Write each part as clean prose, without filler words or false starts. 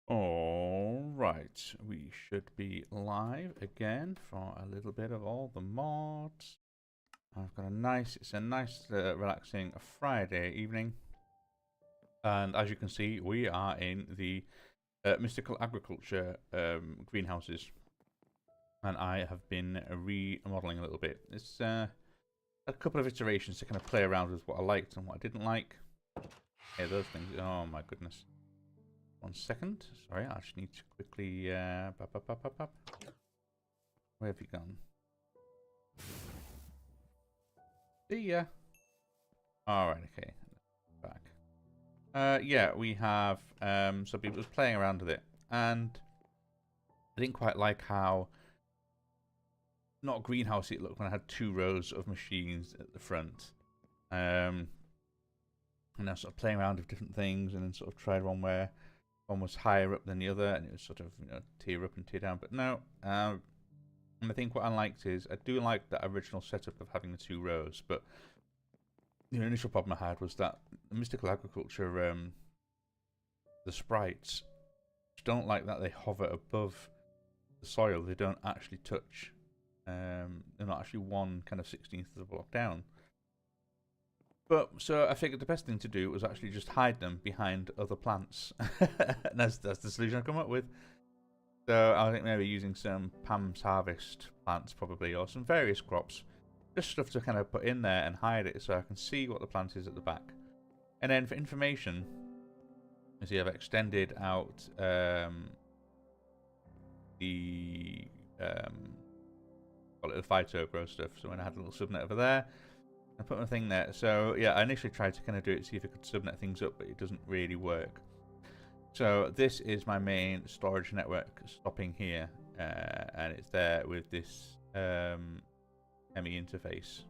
All right, we should be live again for a little bit of all the mods. I've got it's a nice, relaxing Friday evening, and as you can see, we are in the mystical agriculture greenhouses, and I have been remodeling a little bit. It's a couple of iterations to kind of play around with what I liked and what I didn't like. Yeah, those things. Oh my goodness. 1 second. Sorry, I just need to quickly. Where have you gone? See ya. Alright, okay. Back. Yeah, we have. So people was playing around with it, and I didn't quite like how not greenhouse it looked when I had 2 rows of machines at the front. And I was sort of playing around with different things, and then sort of tried one where one was higher up than the other, and it was sort of tier up and tier down. But no, and I think what I liked is I do like that original setup of having the 2 rows, but the initial problem I had was that the mystical agriculture, the sprites don't like that they hover above the soil. They don't actually touch. They're not actually one kind of 16th of the block down. But so I figured the best thing to do was actually just hide them behind other plants. And that's the solution I come up with. So I think maybe using some Pam's Harvest plants probably, or some various crops. Just stuff to kind of put in there and hide it so I can see what the plant is at the back. And then for information, as you have extended out the call it the phyto grow stuff. So when I had a little subnet over there, I put my thing there. So yeah, I initially tried to kind of do it, see if I could subnet things up, but it doesn't really work. So this is my main storage network stopping here, and it's there with this ME interface,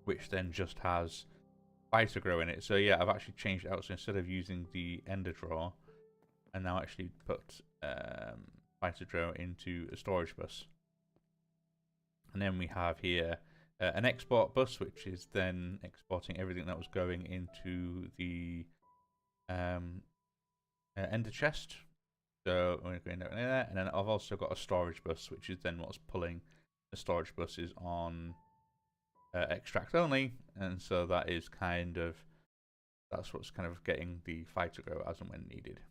which then just has phytogrow in it. So yeah, I've actually changed it out. So instead of using the ender drawer, I now actually put phytogrow into a storage bus. And then we have here an export bus, which is then exporting everything that was going into the ender chest. So we're going down there, and then I've also got a storage bus, which is then what's pulling the storage buses on extract only, and so that is that's what's kind of getting the phytogrow as and when needed.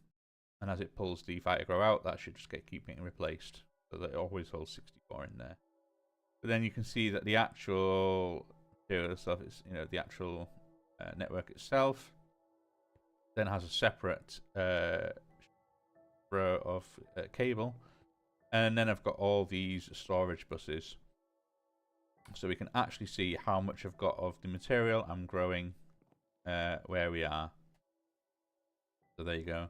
And as it pulls the phytogrow out, that should just keep getting replaced, so that it always holds 64 in there. But then you can see that the actual material stuff is, the actual network itself then has a separate row of cable, and then I've got all these storage buses, so we can actually see how much I've got of the material I'm growing where we are. So there you go.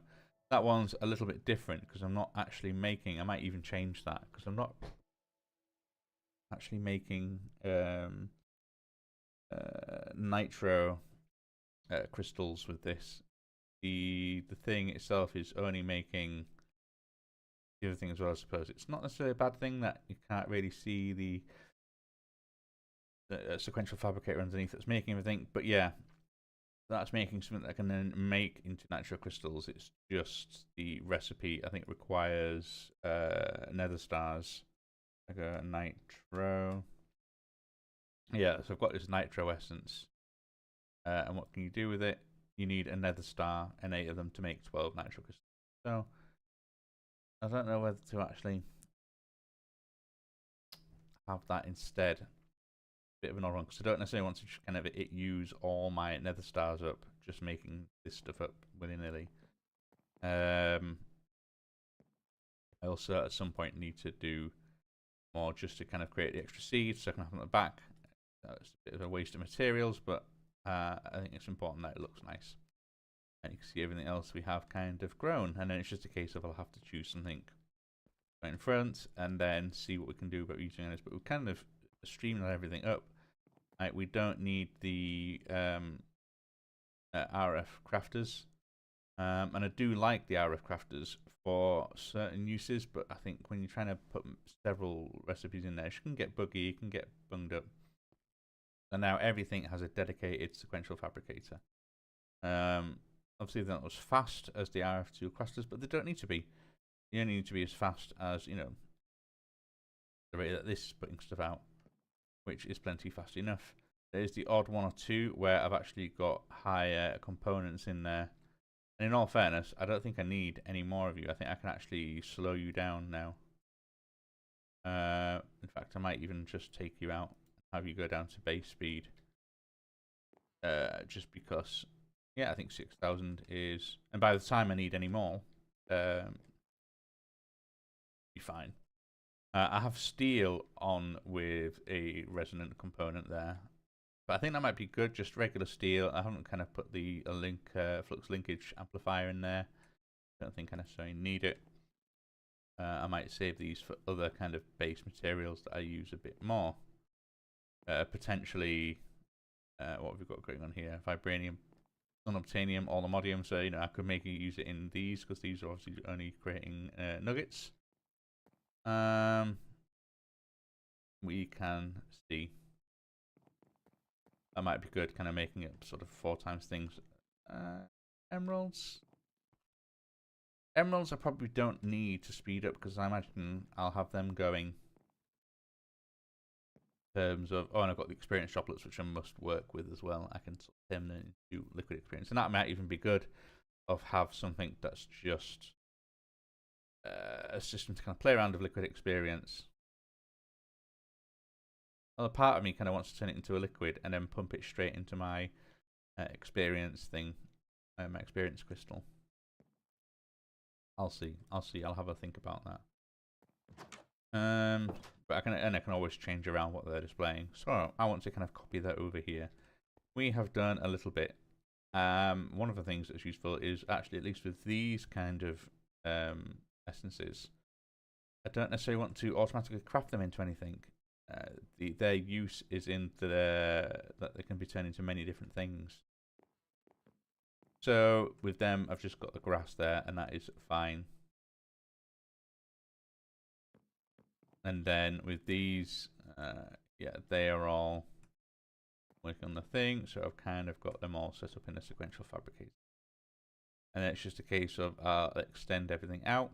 That one's a little bit different because I'm not actually making. I might even change that because I'm not actually making nitro crystals with this. The thing itself is only making the other thing as well. I suppose it's not necessarily a bad thing that you can't really see the sequential fabricator underneath that's making everything, but yeah, that's making something that I can then make into nitro crystals. It's just the recipe I think requires nether stars. Like a nitro. Yeah, so I've got this nitro essence. And what can you do with it? You need a nether star and 8 of them to make 12 nitro crystals. So I don't know whether to actually have that instead. Bit of an odd one, because I don't necessarily want to just kind of use all my nether stars up, just making this stuff up willy-nilly. I also at some point need to do more just to kind of create the extra seeds so I can have them at the back. It's a bit of a waste of materials, but I think it's important that it looks nice. And you can see everything else we have kind of grown, and then it's just a case of I'll have to choose something right in front and then see what we can do about using this. But we've kind of streamlined everything up. Right, we don't need the RF crafters, and I do like the RF crafters for certain uses, but I think when you're trying to put several recipes in there, it can get buggy, it can get bunged up. And now everything has a dedicated sequential fabricator. Obviously, they're not as fast as the RF2 clusters, but they don't need to be. You only need to be as fast as, you know, the rate that this is putting stuff out, which is plenty fast enough. There's the odd one or two where I've actually got higher components in there. And in all fairness, I don't think I need any more of you. I think I can actually slow you down now. In fact, I might even just take you out, have you go down to base speed. Just because, yeah, I think 6,000 is, and by the time I need any more, be fine. I have steel on with a resonant component there, but I think that might be good, just regular steel. I haven't kind of put the flux linkage amplifier in there. Don't think I necessarily need it. I might save these for other kind of base materials that I use a bit more. Potentially, what have we got going on here? Vibranium, unobtainium, or lamodium. So, you know, I could maybe use it in these because these are obviously only creating nuggets. We can see. That might be good, kind of making it sort of 4 times things. Emeralds. Emeralds I probably don't need to speed up because I imagine I'll have them going in terms of, oh, and I've got the experience droplets, which I must work with as well. I can sort of turn them into liquid experience. And that might even be good of have something that's just a system to kind of play around with liquid experience. Well, a part of me kind of wants to turn it into a liquid and then pump it straight into my experience thing, my experience crystal. I'll see. I'll have a think about that. But I can always change around what they're displaying. So I want to kind of copy that over here. We have done a little bit. One of the things that's useful is actually, at least with these kind of essences, I don't necessarily want to automatically craft them into anything. Their use is in that they can be turned into many different things. So with them, I've just got the grass there, and that is fine. And then with these, yeah, they are all working on the thing. So I've kind of got them all set up in a sequential fabricator. And then it's just a case of extend everything out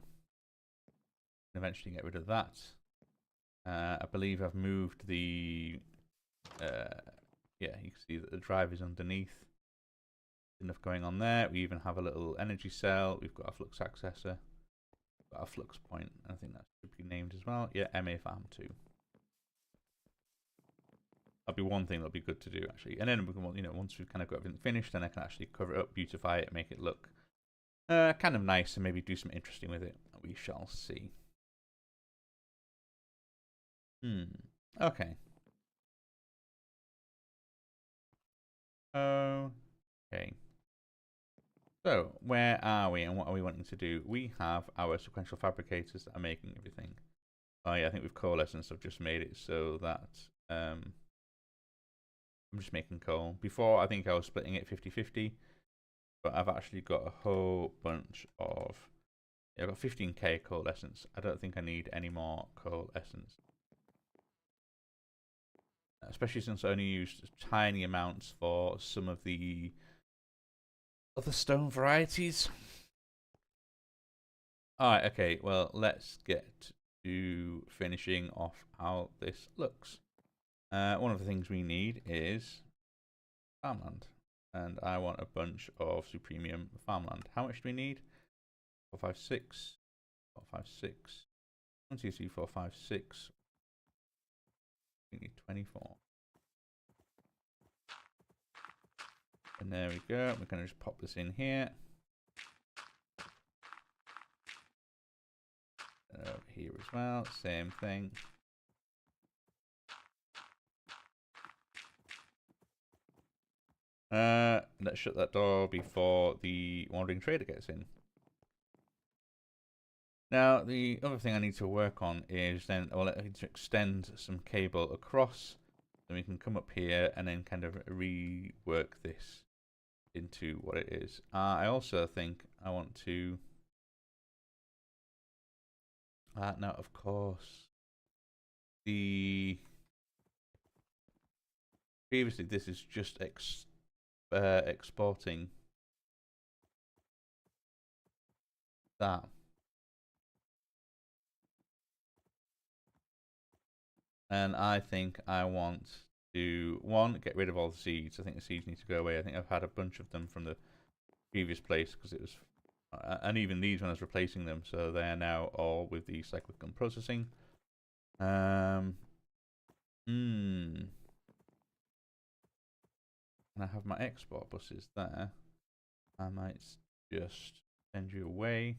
and eventually get rid of that. I believe I've moved the, yeah, you can see that the drive is underneath. Enough going on there. We even have a little energy cell. We've got a flux accessor. We've got a flux point. I think that should be named as well. Yeah, MA Farm 2. That'll be one thing that'll be good to do actually. And then we can, you know, once we've kind of got everything finished, then I can actually cover it up, beautify it, make it look kind of nice, and maybe do something interesting with it. We shall see. Okay. Okay. So, where are we and what are we wanting to do? We have our sequential fabricators that are making everything. Oh yeah, I think with coalescence I've just made it so that I'm just making coal. Before I think I was splitting it 50-50, but I've actually got a whole bunch of, yeah, I've got 15k coalescence. I don't think I need any more coalescence. Especially since I only used tiny amounts for some of the other stone varieties. Alright, okay, well, let's get to finishing off how this looks. One of the things we need is farmland. And I want a bunch of supremium farmland. How much do we need? 4, 5, 6. 4, 5, 6. 1, 2, 3, 4, 5, 6. We need 24. And there we go. We're going to just pop this in here. Over here as well. Same thing. Let's shut that door before the wandering trader gets in. Now, the other thing I need to work on is then, well, I need to extend some cable across. Then we can come up here and then kind of rework this into what it is. I also think I want to... now, of course, previously this is just exporting that. And I think I want to, one, get rid of all the seeds. I think the seeds need to go away. I think I've had a bunch of them from the previous place because it was, and even these when I was replacing them, so they're now all with the cyclic gun processing. And I have my export buses there. I might just send you away.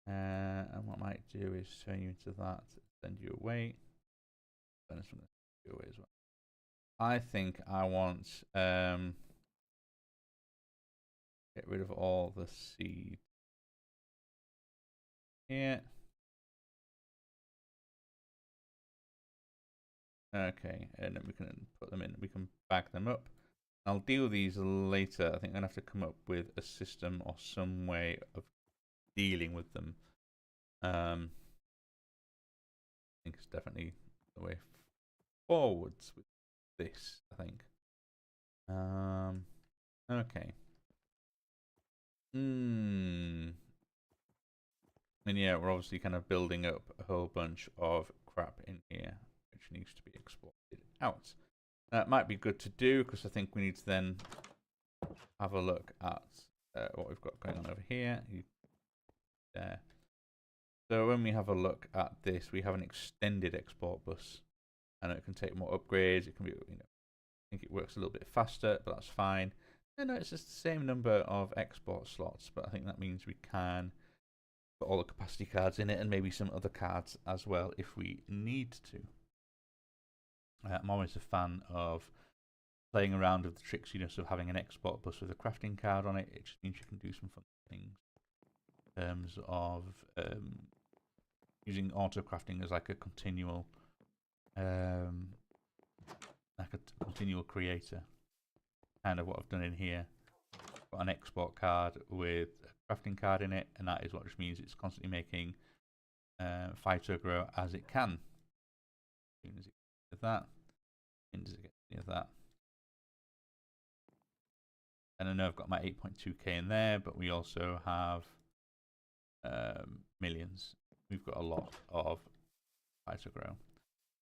And what I might do is turn you into that, send you away. Send you away as well. I think I want get rid of all the seeds here. Okay, and then we can put them in. We can back them up. I'll deal with these later. I think I'm gonna have to come up with a system or some way of dealing with them. I think it's definitely the way forwards with this. I think. Okay. And yeah, we're obviously kind of building up a whole bunch of crap in here, which needs to be exported out. That might be good to do because I think we need to then have a look at what we've got going on over here. There. So when we have a look at this, we have an extended export bus, and it can take more upgrades. It can be, I think it works a little bit faster, but that's fine. No, it's just the same number of export slots, but I think that means we can put all the capacity cards in it and maybe some other cards as well if we need to. I'm always a fan of playing around with the tricksiness of having an export bus with a crafting card on it. It just means you can do some fun things in terms of using auto crafting as like a continual creator. Kind of what I've done in here. Got an export card with a crafting card in it, and that is what just means it's constantly making phyto grow as it can. As soon as it gets that, and does it get near that? And I know I've got my 8.2k in there, but we also have millions. We've got a lot of phyto grow.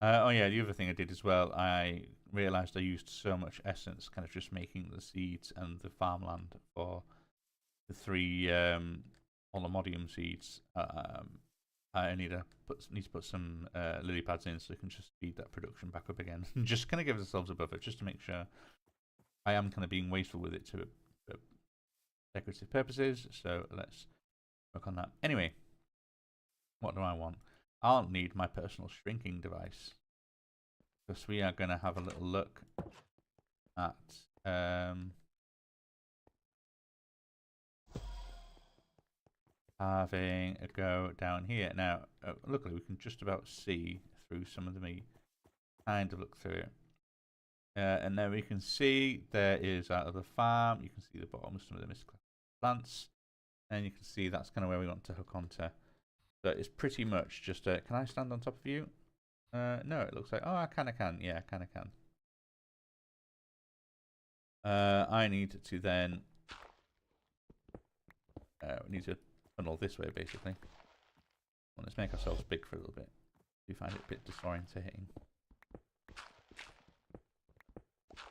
Oh yeah, the other thing I did as well, I realised I used so much essence kind of just making the seeds and the farmland for the 3 Biomes seeds. I need to put some lily pads in so we can just speed that production back up again. And just kind of give ourselves a buffer just to make sure I am kind of being wasteful with it to decorative purposes. So let's work on that. Anyway, what do I want? I'll need my personal shrinking device because we are going to have a little look at having a go down here. Now, luckily we can just about see through some of the kind of look through it. And then we can see there is out of the farm, you can see the bottom of some of the misclassified plants, and you can see that's kind of where we want to hook onto. So it's pretty much just a, can I stand on top of you? No, it looks like, oh, I kind of can. Yeah, I kind of can. I need to then, we need to tunnel this way, basically. Well, let's make ourselves big for a little bit. Do find it a bit disorientating.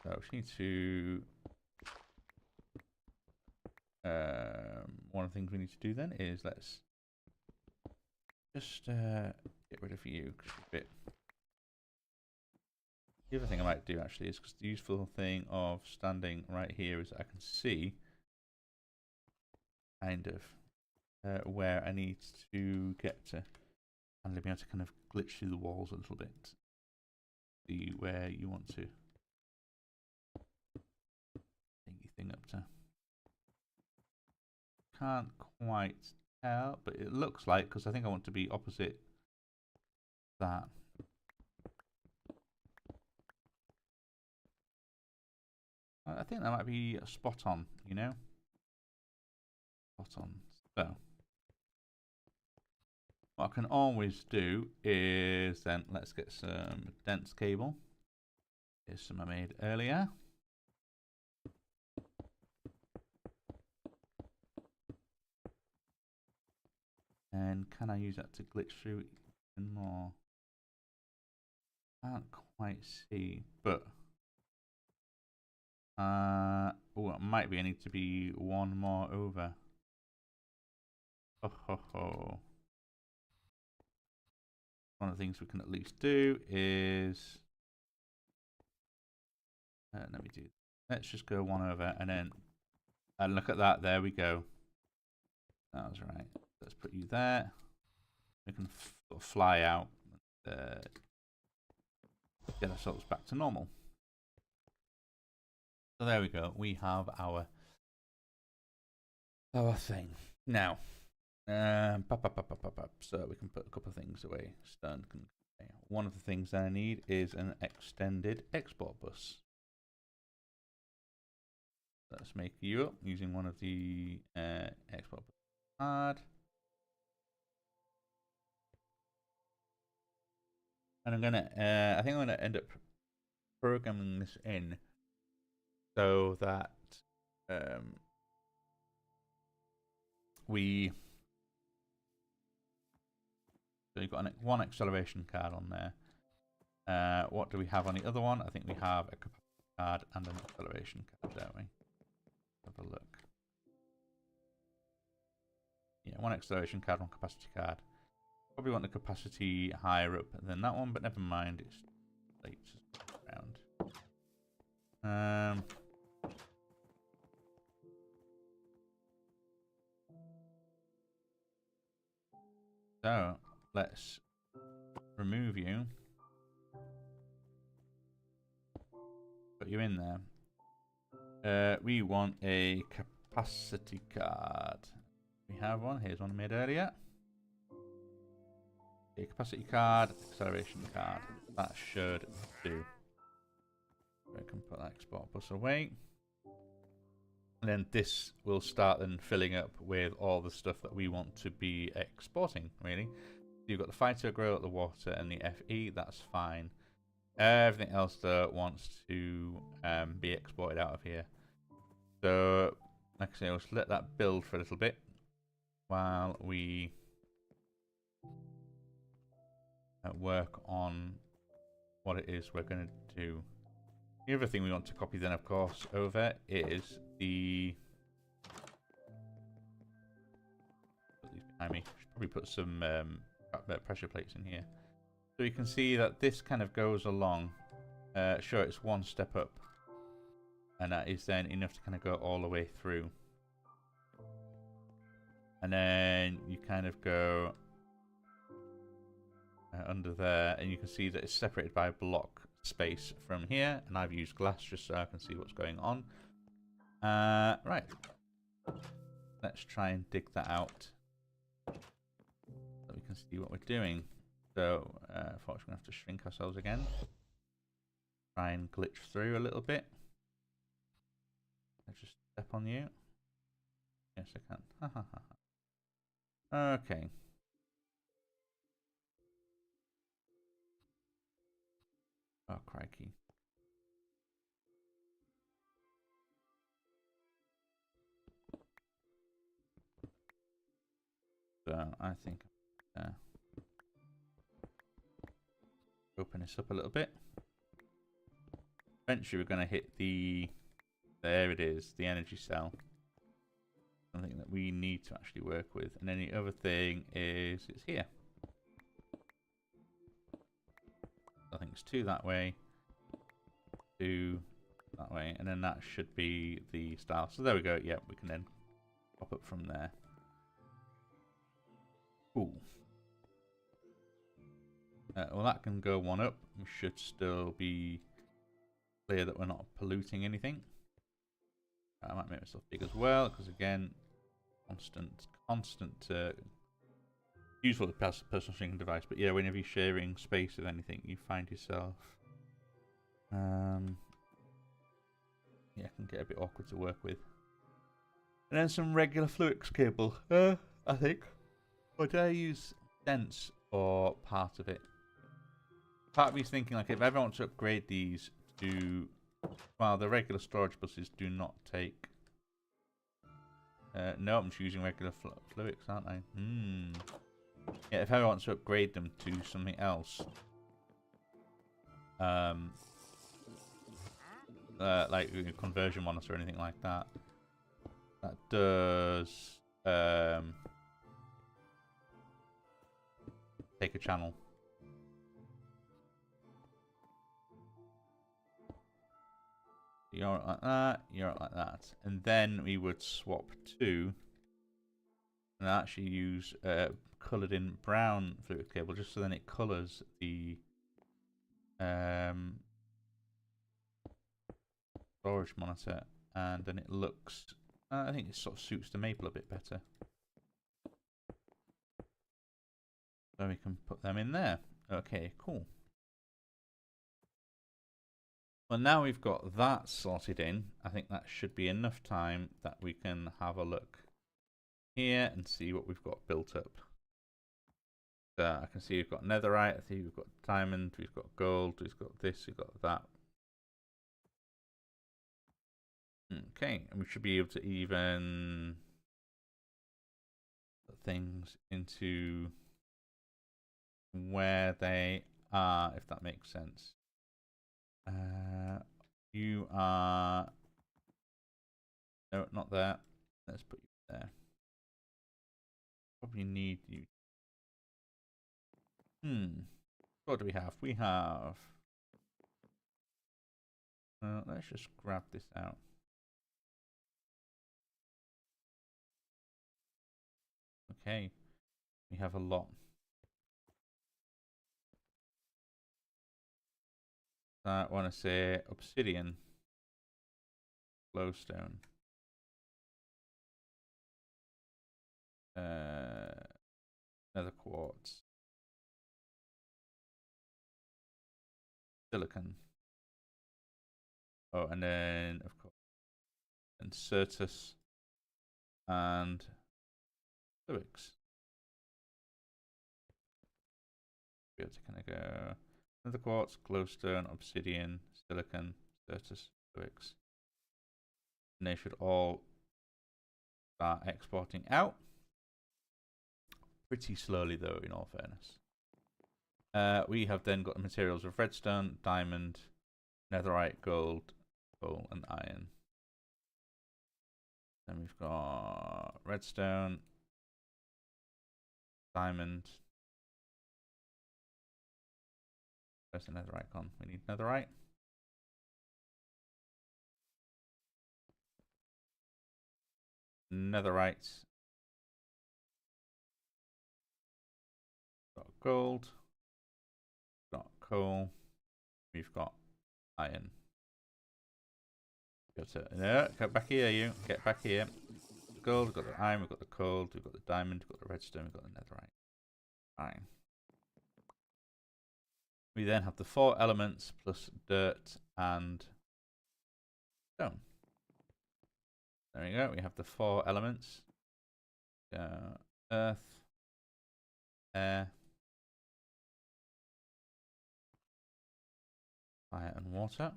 So we need to, one of the things we need to do then is let's just get rid of you because you're a bit. The other thing I might do actually is because the useful thing of standing right here is I can see kind of where I need to get to, and I'll be able to kind of glitch through the walls a little bit. See where you want to thingy thing up to. Can't quite tell, but it looks like, because I think I want to be opposite that. I think that might be spot on, you know? Spot on. So, what I can always do is then let's get some dense cable. Here's some I made earlier. And can I use that to glitch through even more? Can't quite see, but oh, it might be I need to be one more over. Oh. One of the things we can at least do is let me do. Let's just go one over and then look at that. There we go. That was right. Let's put you there. We can fly out. Get ourselves back to normal. So there we go. We have our thing now. So we can put a couple of things away. Stone can. One of the things that I need is an extended export bus. Let's make you up using one of the export bus card. And I'm gonna, I think I'm gonna end up programming this in so that so you've got one acceleration card on there. What do we have on the other one? I think we have a capacity card and an acceleration card, don't we? Have a look. Yeah, one acceleration card, one capacity card. Probably want the capacity higher up than that one, but never mind. It's late around. So let's remove you. Put you in there. We want a capacity card. We have one. Here's one I made earlier. A capacity card, acceleration card. That should do. We can put that export bus away. And then this will start then filling up with all the stuff that we want to be exporting, really. You've got the phyto grow, the water, and the FE. That's fine. Everything else that wants to be exported out of here. So, like I say, let's let that build for a little bit while we work on what it is we're going to do. The other thing we want to copy then, of course, over is the... Put these behind me. Should probably put some pressure plates in here. So you can see that this kind of goes along. Sure, it's one step up. And that is then enough to kind of go all the way through. And then you kind of go under there, and you can see that it's separated by a block space from here. And I've used glass just so I can see what's going on. Right. Let's try and dig that out so we can see what we're doing. So, unfortunately, we're going to have to shrink ourselves again. Try and glitch through a little bit. Let's just step on you. Yes, I can. Okay. Oh, crikey. So, I think open this up a little bit. Eventually, we're going to hit the... There it is, the energy cell. Something that we need to actually work with. And then the other thing is it's here. I think it's 2 that way, 2 that way, and then that should be the style. So there we go. Yeah, we can then pop up from there. Cool. Well, that can go one up. We should still be clear that we're not polluting anything. I might make myself big as well, because again, constant useful personal sharing device. But yeah, whenever you're sharing space with anything, you find yourself yeah, it can get a bit awkward to work with. And then some regular Fluix cable, I think. Or did I use dense for part of it? Part of me's thinking, like, if I ever want to upgrade these to... Well, the regular storage buses do not take... no, I'm just using regular Fluix, aren't I? Yeah, if I want to upgrade them to something else, like a conversion monitor or anything like that, that does take a channel. You're like that, you're like that. And then we would swap to and actually use coloured in brown fluid cable just so then it colours the storage monitor and then it looks, I think it sort of suits the maple a bit better. So we can put them in there. Okay, cool. Well, now we've got that sorted in, I think that should be enough time that we can have a look here and see what we've got built up. So I can see we've got netherite, I see we've got diamond, we've got gold, we've got this, we've got that. Okay, and we should be able to even put things into where they are, if that makes sense. You are... No, not there. Let's put you there. Probably need you. What do we have? We have... let's just grab this out. Okay, we have a lot. I want to say obsidian, glowstone, nether quartz, silicon. Oh, and then of course, and certus and fluix. Be able to kind of go nether quartz, glowstone, obsidian, silicon, certus, fluix. And they should all start exporting out. Pretty slowly though, in all fairness. We have then got the materials of redstone, diamond, netherite, gold, coal, and iron. Then we've got redstone, diamond. Where's the netherite gone? We need netherite. Netherite. Got gold. Got coal. We've got iron. No, get back here, you. Get back here. The gold, we've got the iron, we've got the coal, we've got the diamond, we've got the redstone, we've got the netherite. Fine. We then have the 4 elements plus dirt and stone. There we go. We have the 4 elements. Earth, air, fire and water.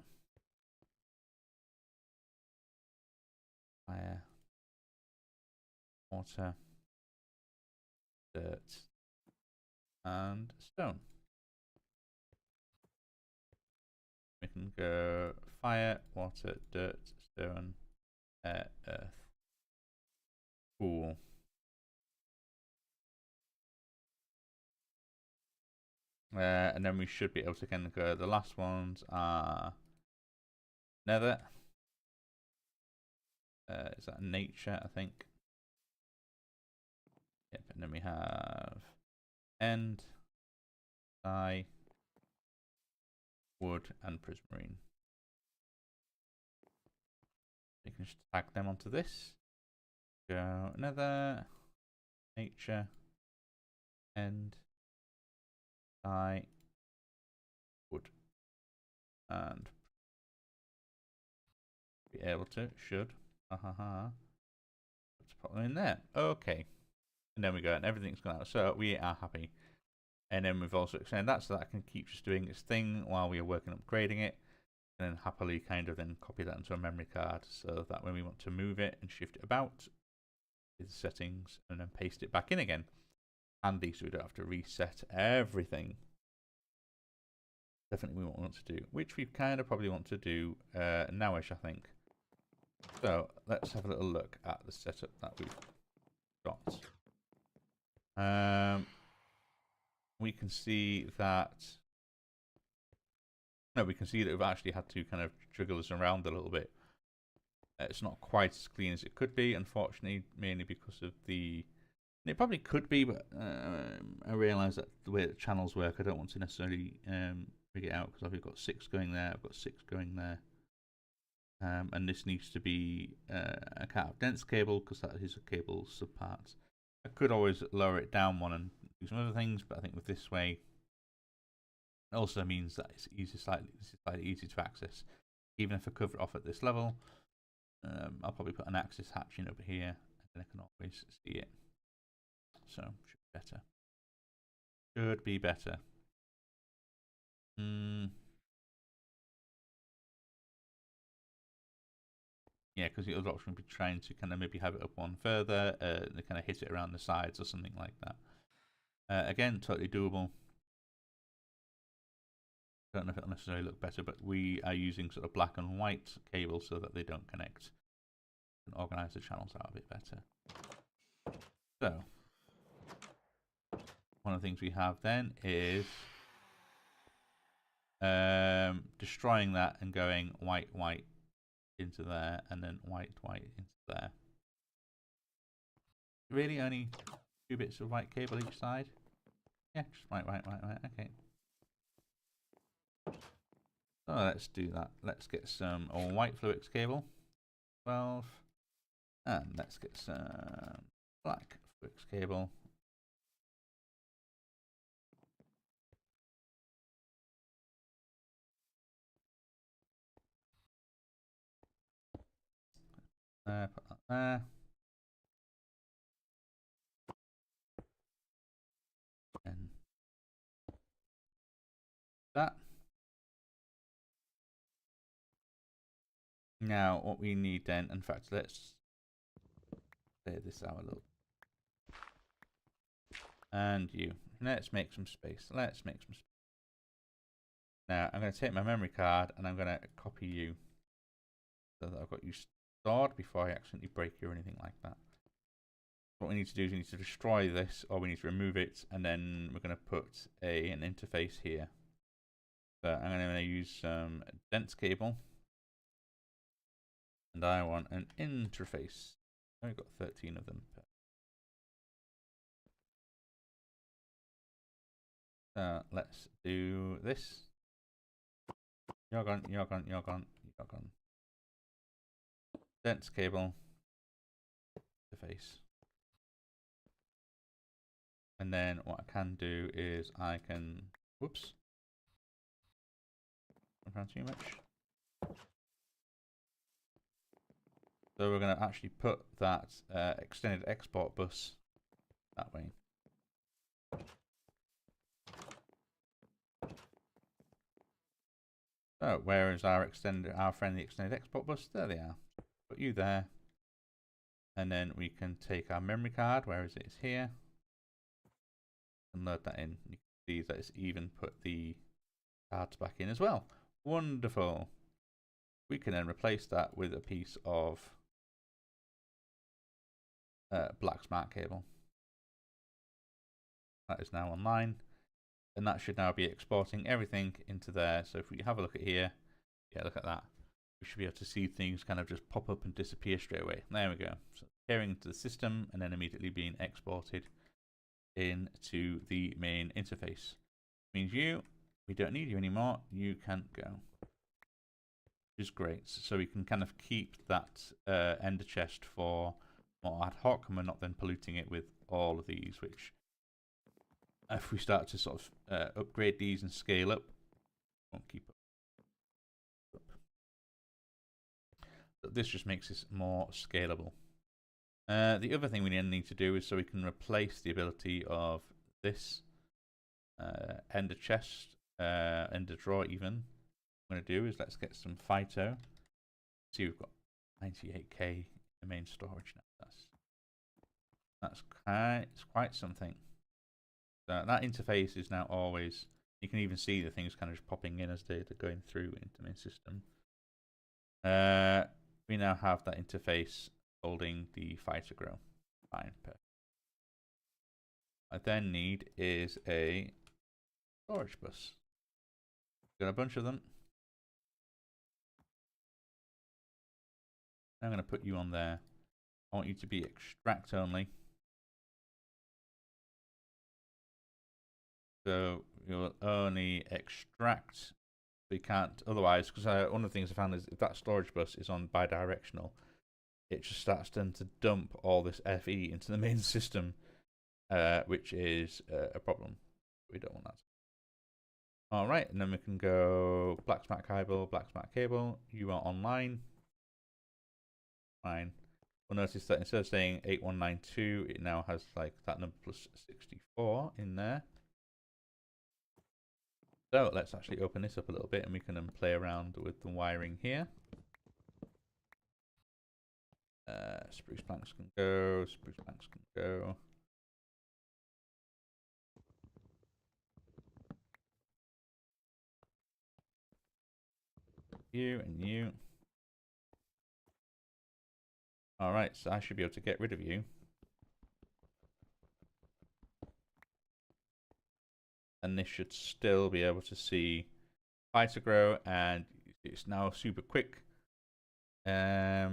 Fire, water, dirt, and stone. We can go fire, water, dirt, stone, air, earth. Cool. And then we should be able to kind of go. The last ones are nether. Is that nature, I think? Yep, and then we have end, dye, wood, and prismarine. You can just tag them onto this. Go nether, nature, end, dye, wood, and be able to, should, let's put them in there. Okay, and then we go, and everything's gone out. So we are happy. And then we've also extended that so that I can keep just doing its thing while we are working on upgrading it, and then happily kind of then copy that into a memory card so that when we want to move it and shift it about, the settings, and then paste it back in again. handy so we don't have to reset everything. Definitely we want to do, which we kind of probably want to do nowish, I think. So let's have a little look at the setup that we've got. We can see that. No, we can see that we've actually had to kind of jiggle this around a little bit. It's not quite as clean as it could be, unfortunately, mainly because of the. It probably could be, but I realise that the way that channels work, I don't want to necessarily rig it out because I've got 6 going there, I've got 6 going there. And this needs to be a kind of dense cable because that is a cable subpart. I could always lower it down one and do some other things, but I think with this way, it also means that it's slightly easy to access. Even if I cover it off at this level, I'll probably put an access hatch in over here, and then I can always see it. So should be better. Should be better. Yeah, because the other option would be trying to kind of maybe have it up one further, and kind of hit it around the sides or something like that. Again, totally doable. Don't know if it'll necessarily look better, but we are using sort of black and white cables so that they don't connect, and organize the channels out a bit better. So, one of the things we have then is destroying that and going white, white into there, and then white, white into there. Really, only 2 bits of white cable each side? Yeah, just white, white, white, white. Okay. So let's do that. Let's get some white fluix cable, 12, and let's get some black fluix cable. Put that there. And that. Now, what we need then, in fact, let's clear this out a little. And you. Let's make some space. Let's make some space. Now, I'm going to take my memory card and I'm going to copy you so that I've got you stored before I accidentally break you or anything like that. What we need to do is we need to destroy this, or we need to remove it, and then we're going to put an interface here. So I'm going to use some dense cable. And I want an interface. I've got 13 of them. Let's do this. You're gone, you're gone, you're gone, you're gone. Dense cable. Interface. And then what I can do is I can, whoops. I've done too much. So we're going to actually put that extended export bus that way. So where is our friendly extended export bus? There they are. Put you there. And then we can take our memory card. Where is it? It's here. And load that in. You can see that it's even put the cards back in as well. Wonderful. We can then replace that with a piece of black smart cable. That is now online, and that should now be exporting everything into there. So if we have a look at here, yeah, look at that. We should be able to see things kind of just pop up and disappear straight away. There we go. So appearing into the system and then immediately being exported into the main interface. Means we don't need you anymore. You can go. Which is great. So we can kind of keep that ender chest for more ad hoc, and we're not then polluting it with all of these, which if we start to sort of upgrade these and scale up, won't keep up. But this just makes this more scalable. The other thing we need to do is so we can replace the ability of this ender chest, ender drawer even. What I'm going to do is let's get some phyto. See, we've got 98k in the main storage now. That's quite something. So that interface is now always, you can even see the things kind of just popping in as they're going through into the main system. We now have that interface holding the fighter grow. Fine, perfect. What I then need is a storage bus. Got a bunch of them. I'm going to put you on there. I want you to be extract only. So you'll only extract. We can't otherwise, because one of the things I found is if that storage bus is on bidirectional, it just starts then to dump all this FE into the main system, which is a problem. We don't want that. All right, and then we can go black smart cable. You are online. Fine. We'll notice that instead of saying 8192, it now has like that number plus 64 in there. So let's actually open this up a little bit and we can play around with the wiring here. Spruce planks can go, spruce planks can go. You and you. Alright, so I should be able to get rid of you. And this should still be able to see fighter grow, and it's now super quick. Yeah,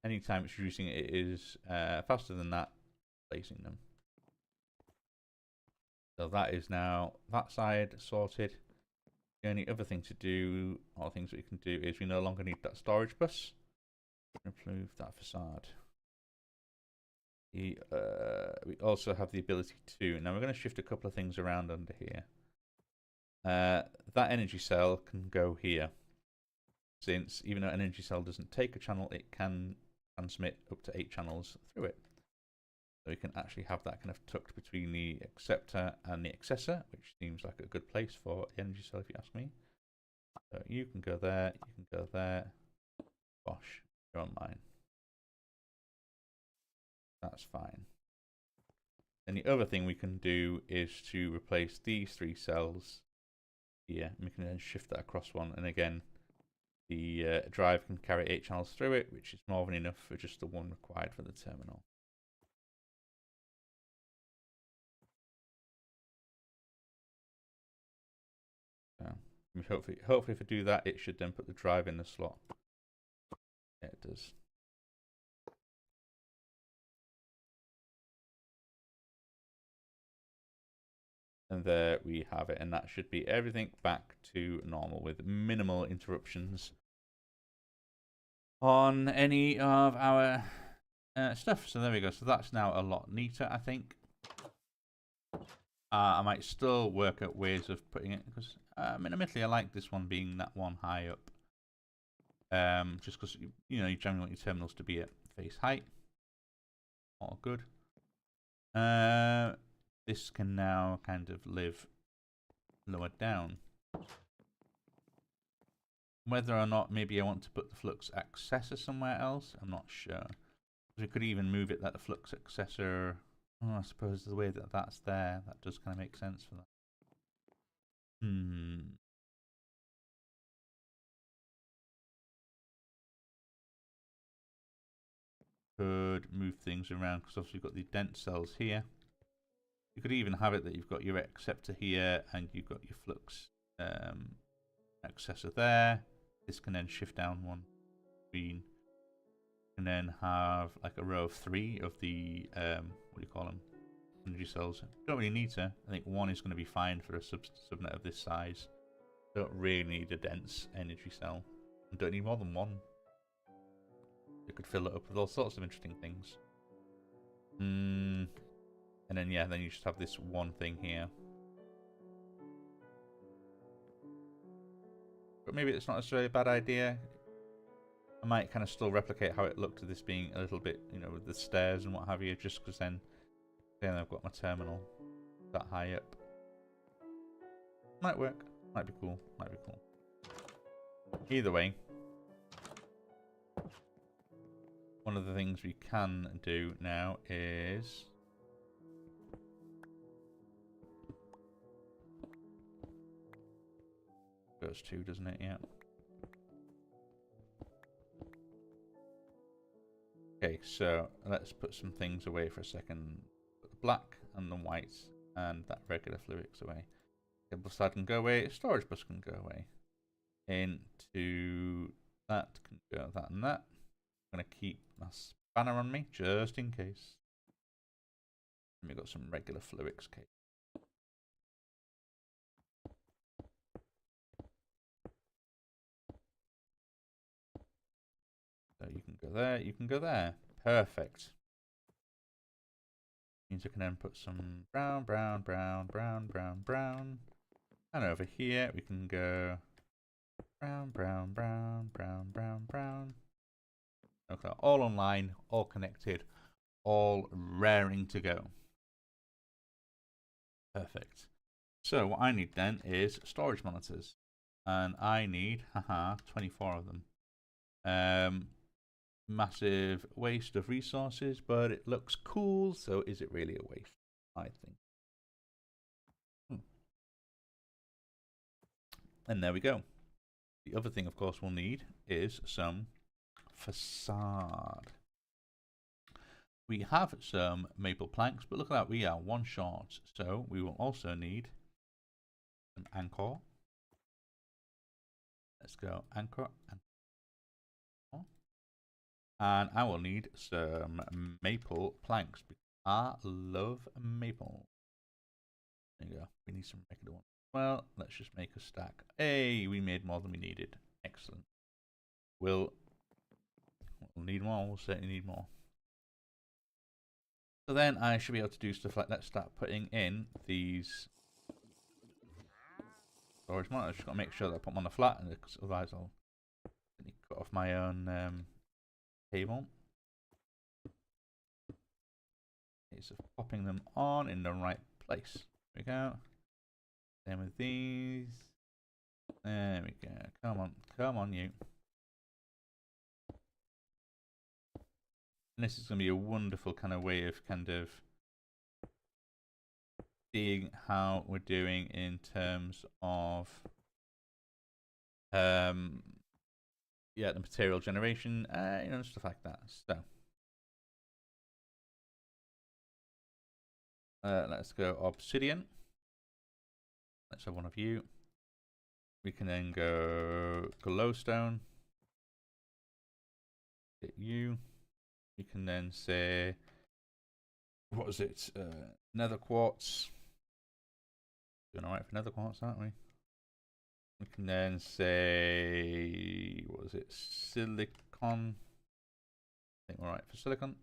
anytime it's reducing it is faster than that, placing them. So that is now that side sorted. The only other thing to do, or things that we can do, is we no longer need that storage bus. Remove that facade. We also have the ability to, now we're going to shift a couple of things around under here. That energy cell can go here, since even though an energy cell doesn't take a channel, it can transmit up to 8 channels through it. So we can actually have that kind of tucked between the acceptor and the accessor, which seems like a good place for the energy cell if you ask me. So you can go there, you can go there. Gosh, you're on mine. That's fine. And the other thing we can do is to replace these 3 cells here. And we can then shift that across one. And again, the drive can carry 8 channels through it, which is more than enough for just the one required for the terminal. So hopefully if I do that, it should then put the drive in the slot. Yeah, it does. And there we have it, and that should be everything back to normal with minimal interruptions on any of our stuff. So there we go. So that's now a lot neater, I think. I might still work out ways of putting it, because admittedly I like this one being that one high up. Just because you generally want your terminals to be at face height. All good. This can now kind of live lower down. Whether or not maybe I want to put the flux accessor somewhere else, I'm not sure. We could even move it that the flux accessor, I suppose the way that that's there, that does kind of make sense for that. Could move things around, because obviously you've got the dense cells here. You could even have it that you've got your acceptor here and you've got your flux accessor there. This can then shift down one screen. And then have like a row of 3 of the, what do you call them? Energy cells. You don't really need to. I think 1 is going to be fine for a subnet of this size. Don't really need a dense energy cell. You don't need more than 1. You could fill it up with all sorts of interesting things. And then, yeah, then you just have this one thing here. But maybe it's not necessarily a bad idea. I might kind of still replicate how it looked to this being a little bit, with the stairs and what have you, just because then I've got my terminal that high up. Might work. Might be cool. Might be cool. Either way, one of the things we can do now is those two, doesn't it? Yeah. Okay, so let's put some things away for a second. Put the black and the white and that regular fluix away. Cable slide can go away. Storage bus can go away. Into that can go that and that. I'm going to keep my spanner on me just in case. And we've got some regular fluix cable. So you can go there, you can go there. Perfect. Means I can then put some brown, brown, brown, brown, brown, brown. And over here we can go brown, brown, brown, brown, brown, brown. Okay, all online, all connected, all raring to go. Perfect. So what I need then is storage monitors. And I need, 24 of them. Massive waste of resources, but it looks cool, so is it really a waste? I think. And there we go. The other thing, of course, we'll need is some facade. We have some maple planks, but look at that, we are one short. So we will also need some anchor. Let's go anchor. And I will need some maple planks. I love maple. There you go. We need some regular ones. Well, let's just make a stack. Hey, we made more than we needed. Excellent. We'll need more. We'll certainly need more. So then I should be able to do stuff like, let's start putting in these storage monitors. Just got to make sure that I put them on the flat, because otherwise I'll cut off my own cable. Case of popping them on in the right place. There we go. Same with these. There we go. Come on, you. And this is going to be a wonderful kind of way of seeing how we're doing in terms of yeah, the material generation, you know, stuff like that. So let's go obsidian. Let's have one of you. We can then go glowstone. Get you. We can then say, what was it? Nether quartz. Doing alright for nether quartz, aren't we? We can then say, what was it? Silicon. I think we're right for silicon.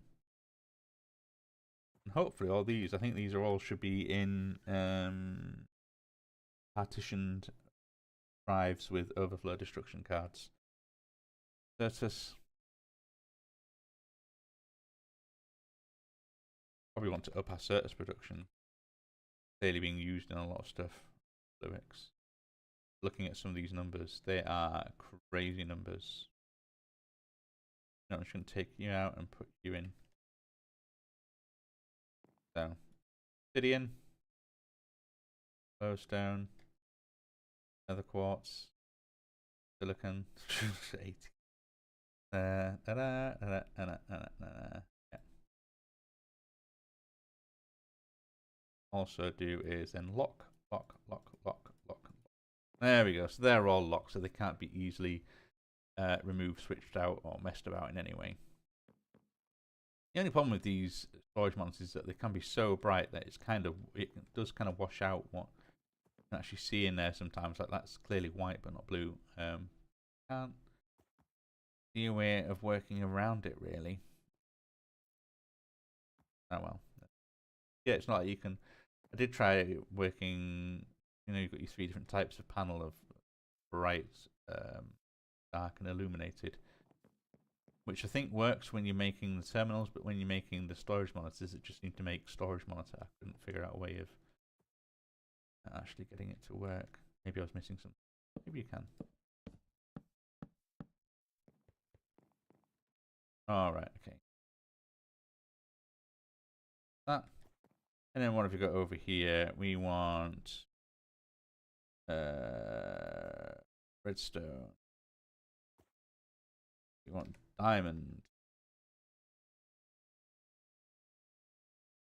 And hopefully all these, I think these are all should be in partitioned drives with overflow destruction cards. Certus. Probably want to up our Certus production. Clearly being used in a lot of stuff. Lyrics. Looking at some of these numbers, they are crazy numbers. No, I'm just going to take you out and put you in. So, obsidian, glowstone, nether quartz, silicon, 80. Yeah. Also do is then lock. There we go. So they're all locked, so they can't be easily removed, switched out, or messed about in any way. The only problem with these storage monitors is that they can be so bright that it does kind of wash out what you can actually see in there sometimes. Like that's clearly white but not blue. Can't see a way of working around it really. Oh well. Yeah, it's not like you can. I did try working. You know, you've got your 3 different types of panel of bright, dark, and illuminated, which I think works when you're making the terminals, but when you're making the storage monitors, it just needs to make storage monitor. I couldn't figure out a way of actually getting it to work. Maybe I was missing some. Maybe you can. All right, okay. That, and then what have we got over here? We want Redstone. We want diamond.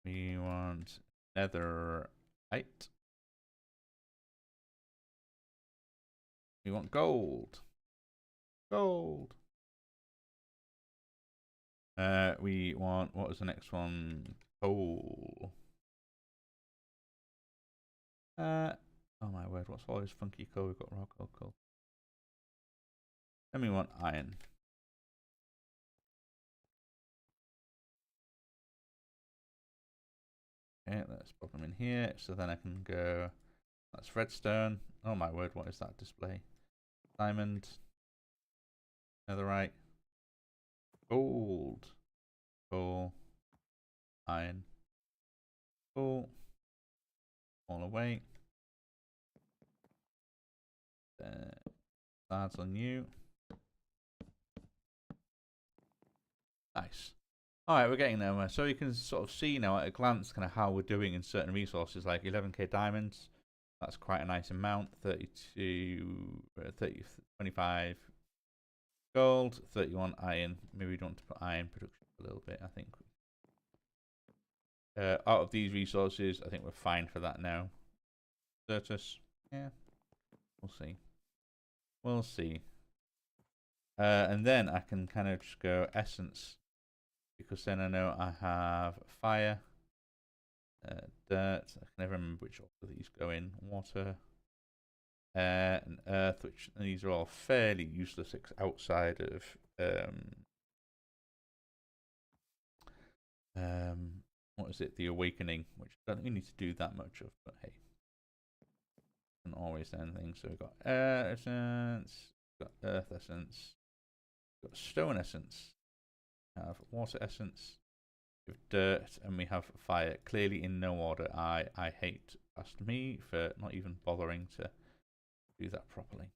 We want netherite. We want gold. Gold. We want, what was the next one? Coal. Oh my word, what's all this funky coal? We've got raw coal. Then we want iron. Okay, let's pop them in here. So then I can go, that's redstone. Oh my word, what is that display? Diamond. Netherite. Gold. Coal. Iron. Coal. All away. That's on you. Nice. Alright, we're getting there. So you can sort of see now at a glance kind of how we're doing in certain resources, like 11k diamonds. That's quite a nice amount. 25 gold, 31 iron. Maybe we don't want to put iron production a little bit, I think. Out of these resources, I think we're fine for that now. Certus, yeah, we'll see. We'll see. And then I can kind of just go essence, because then I know I have fire, dirt. I can never remember which of these go in. Water, air, and earth, which these are all fairly useless outside of what is it? The awakening, which I don't think we need to do that much of, but hey, can always anything. So we've got air essence, we've got earth essence, we've got stone essence, we have water essence, we have dirt, and we have fire. Clearly in no order. I hate past me for not even bothering to do that properly.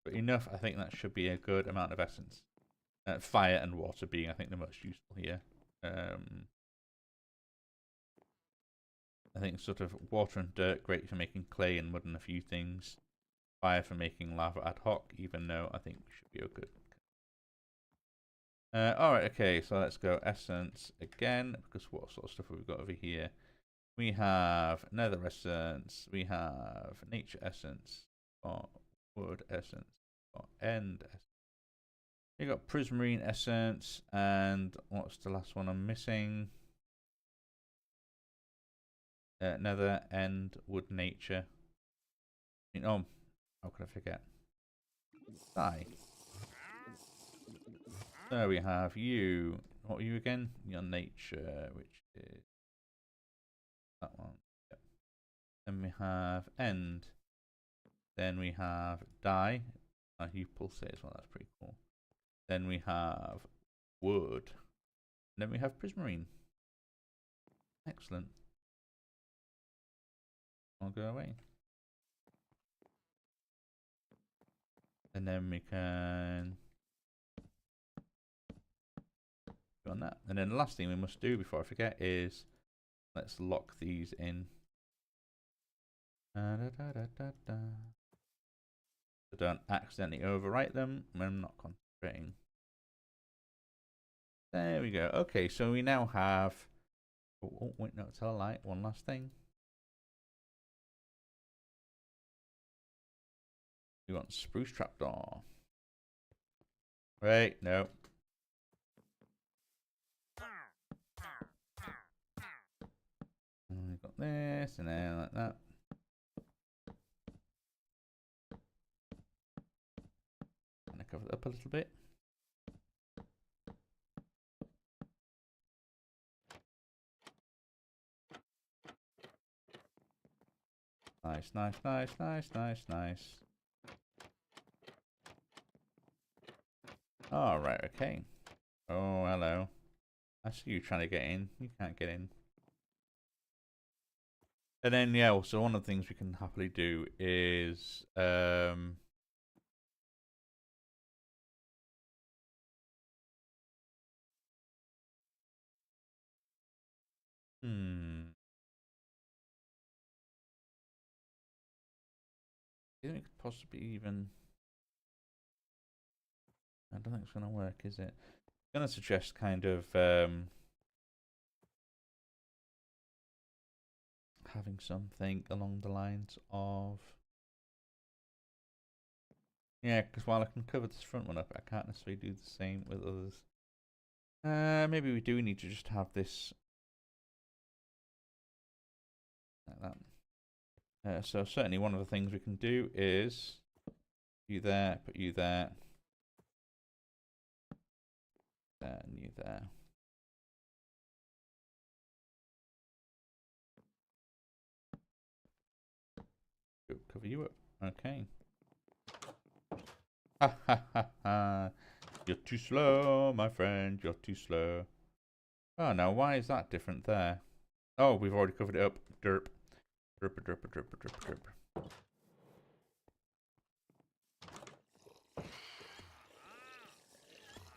But enough, I think that should be a good amount of essence. Fire and water being, I think, the most useful here. I think sort of water and dirt, great for making clay and mud and a few things. Fire for making lava ad hoc, even though I think we should be good. Alright, okay, so let's go essence again, because what sort of stuff have we got over here? We have nether essence, we have nature essence, or wood essence, or end essence. We got prismarine essence, and what's the last one I'm missing? Nether, end, wood, nature. Oh, how could I forget? Die. So we have you. What are you again? Your nature, which is that one. Yep. Then we have end. Then we have die. You pulsate as well. That's pretty cool. Then we have wood. And then we have prismarine. Excellent. I'll go away. And then we can go on that. And then the last thing we must do before I forget is let's lock these in. So don't accidentally overwrite them when I'm not concentrating. There we go. Okay, so we now have. Oh wait, no, tell a lie. One last thing. We want spruce trapdoor. Right, no. And we've got this, and then like that. And I cover it up a little bit. Nice, nice, nice, nice, nice, nice. All right, okay. Oh, hello. I see you trying to get in. You can't get in. And then, yeah, so one of the things we can happily do is... I think we could possibly even... I don't think it's going to work, is it? I'm going to suggest kind of having something along the lines of... Yeah, because while I can cover this front one up, I can't necessarily do the same with others. Maybe we do need to just have this like that. So certainly one of the things we can do is you there, put you there, there and you there. Cover you up. Okay. Ha ha ha ha. You're too slow, my friend. You're too slow. Oh, now why is that different there? Oh, we've already covered it up. Derp. Derp, derp, derp, derp, derp.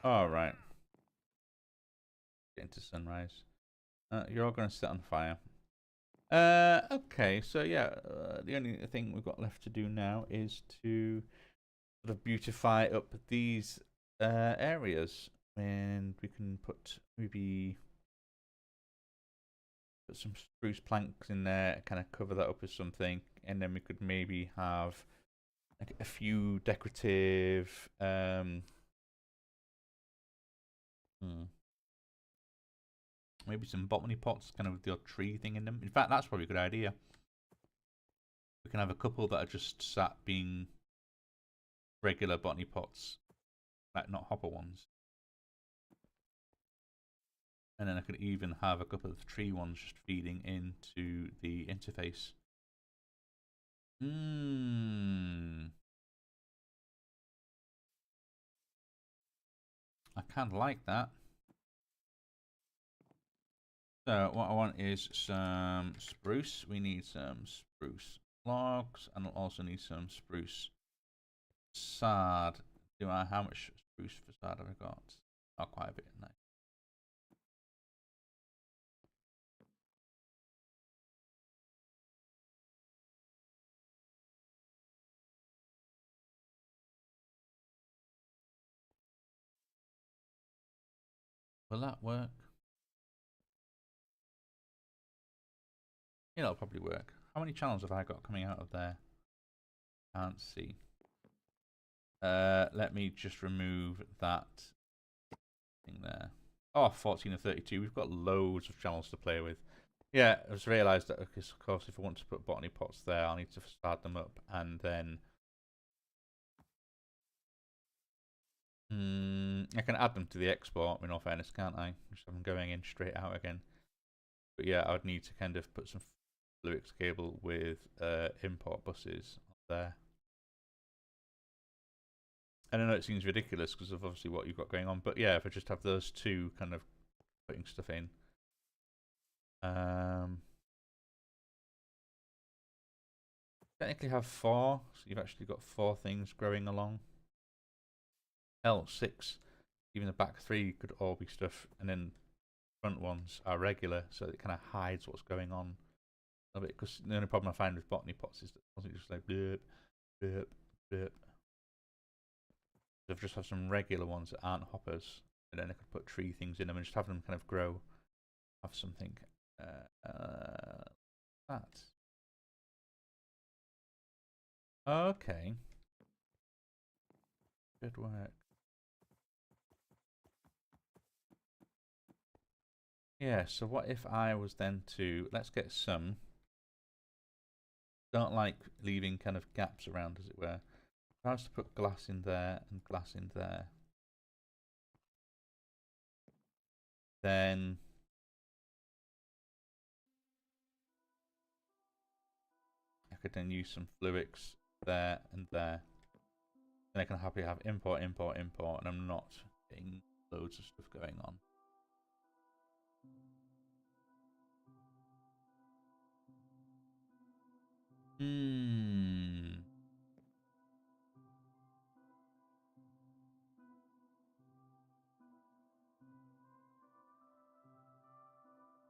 All right. Get into sunrise. You're all going to set on fire. Okay, so yeah, the only thing we've got left to do now is to sort of beautify up these areas, and we can put maybe put some spruce planks in there, kind of cover that up with something, and then we could maybe have like a few decorative maybe some botany pots, kind of with the odd tree thing in them. In fact, that's probably a good idea. We can have a couple that are just sat being regular botany pots, like not hopper ones. And then I could even have a couple of the tree ones just feeding into the interface. I kind of like that. So what I want is some spruce. We need some spruce logs, and I'll also need some spruce facade. How much spruce facade have I got? Oh, quite a bit. Nice. Will that work? Yeah, it'll probably work. How many channels have I got coming out of there? Can't see. Let me just remove that thing there. Oh, 14 and 32. We've got loads of channels to play with. Yeah, I just realised that, because of course, if I want to put botany pots there, I'll need to start them up and then... I can add them to the export, in all fairness, can't I? Just have them going in straight out again. But yeah, I would need to kind of put some Fluix cable with import buses there. And I know it seems ridiculous because of obviously what you've got going on, but yeah, if I just have those two kind of putting stuff in. Technically have 4, so you've actually got 4 things growing along. Hell, 6. Even the back 3 could all be stuff, and then front ones are regular, so it kind of hides what's going on a bit. Because the only problem I find with botany pots is that it's just like blurp, blurp, blurp. So if I just have some regular ones that aren't hoppers, and then I could put tree things in them and just have them kind of grow. Have something that. Okay. Good work. Yeah, so what if I was then to, let's get some, don't like leaving kind of gaps around, as it were. If I was to put glass in there and glass in there, then I could then use some Fluix there and there. Then I can happily have import, import, import, and I'm not getting loads of stuff going on.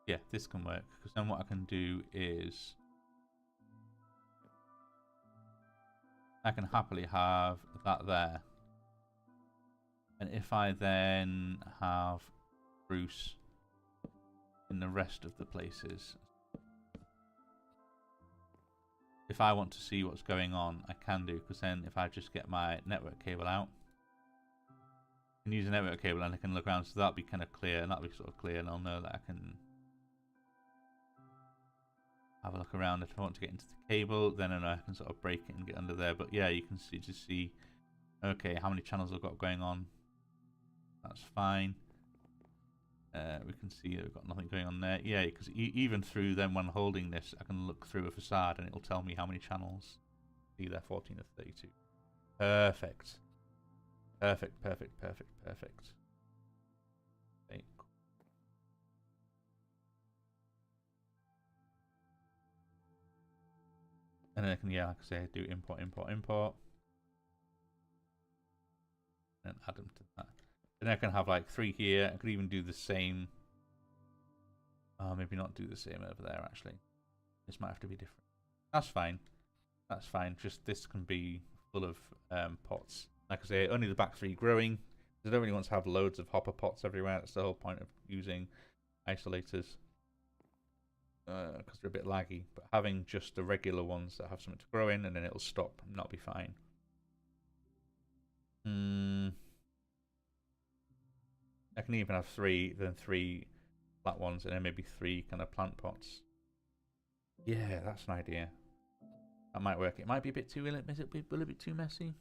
Yeah, this can work, because then what I can do is I can happily have that there. And if I then have Bruce in the rest of the places, if I want to see what's going on, I can do, because then if I just get my network cable out, I can use a network cable and I can look around, so that'll be kind of clear, and that'll be sort of clear, and I'll know that I can have a look around. If I want to get into the cable, then I know I can sort of break it and get under there. But yeah, you can see, just see, okay, how many channels I've got going on. That's fine. We can see that we've got nothing going on there. Yeah, because even through them, when holding this, I can look through a facade and it'll tell me how many channels. See there, 14 of 32. Perfect. Perfect, perfect, perfect, perfect. Okay. And then I can, yeah, like I say, do import, import, import. And add them to that. Then I can have like 3 here. I could even do the same. Maybe not do the same over there, actually. This might have to be different. That's fine. That's fine. Just this can be full of pots. Like I say, only the back 3 growing. I don't really want to have loads of hopper pots everywhere. That's the whole point of using isolators. Because they're a bit laggy. But having just the regular ones that have something to grow in, and then it'll stop and that'll be fine. I can even have 3, then 3 flat ones, and then maybe 3 kind of plant pots. Yeah, that's an idea. That might work. It might be a bit too, will it be a little bit too messy?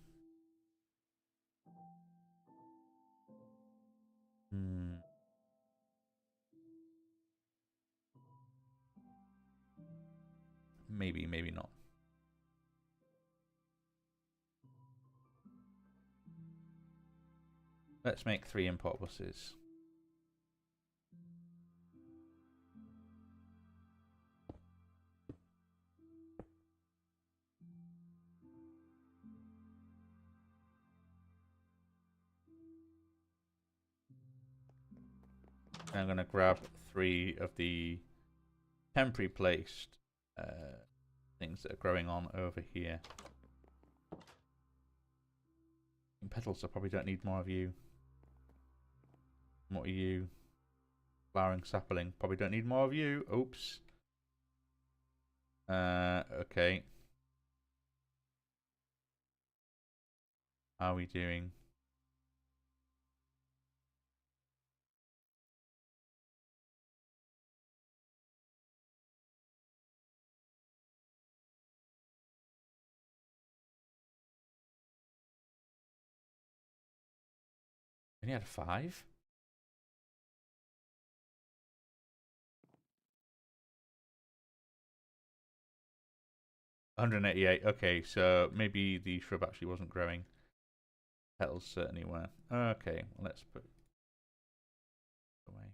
Maybe, maybe not. Let's make 3 import buses. I'm going to grab 3 of the temporary placed things that are growing on over here. Petals, I probably don't need more of you. What are you? Flowering sapling, probably don't need more of you. Oops. Okay. How are we doing? Only had 5? $188. Okay, so maybe the shrub actually wasn't growing. Petals certainly were. Okay, well, let's put away.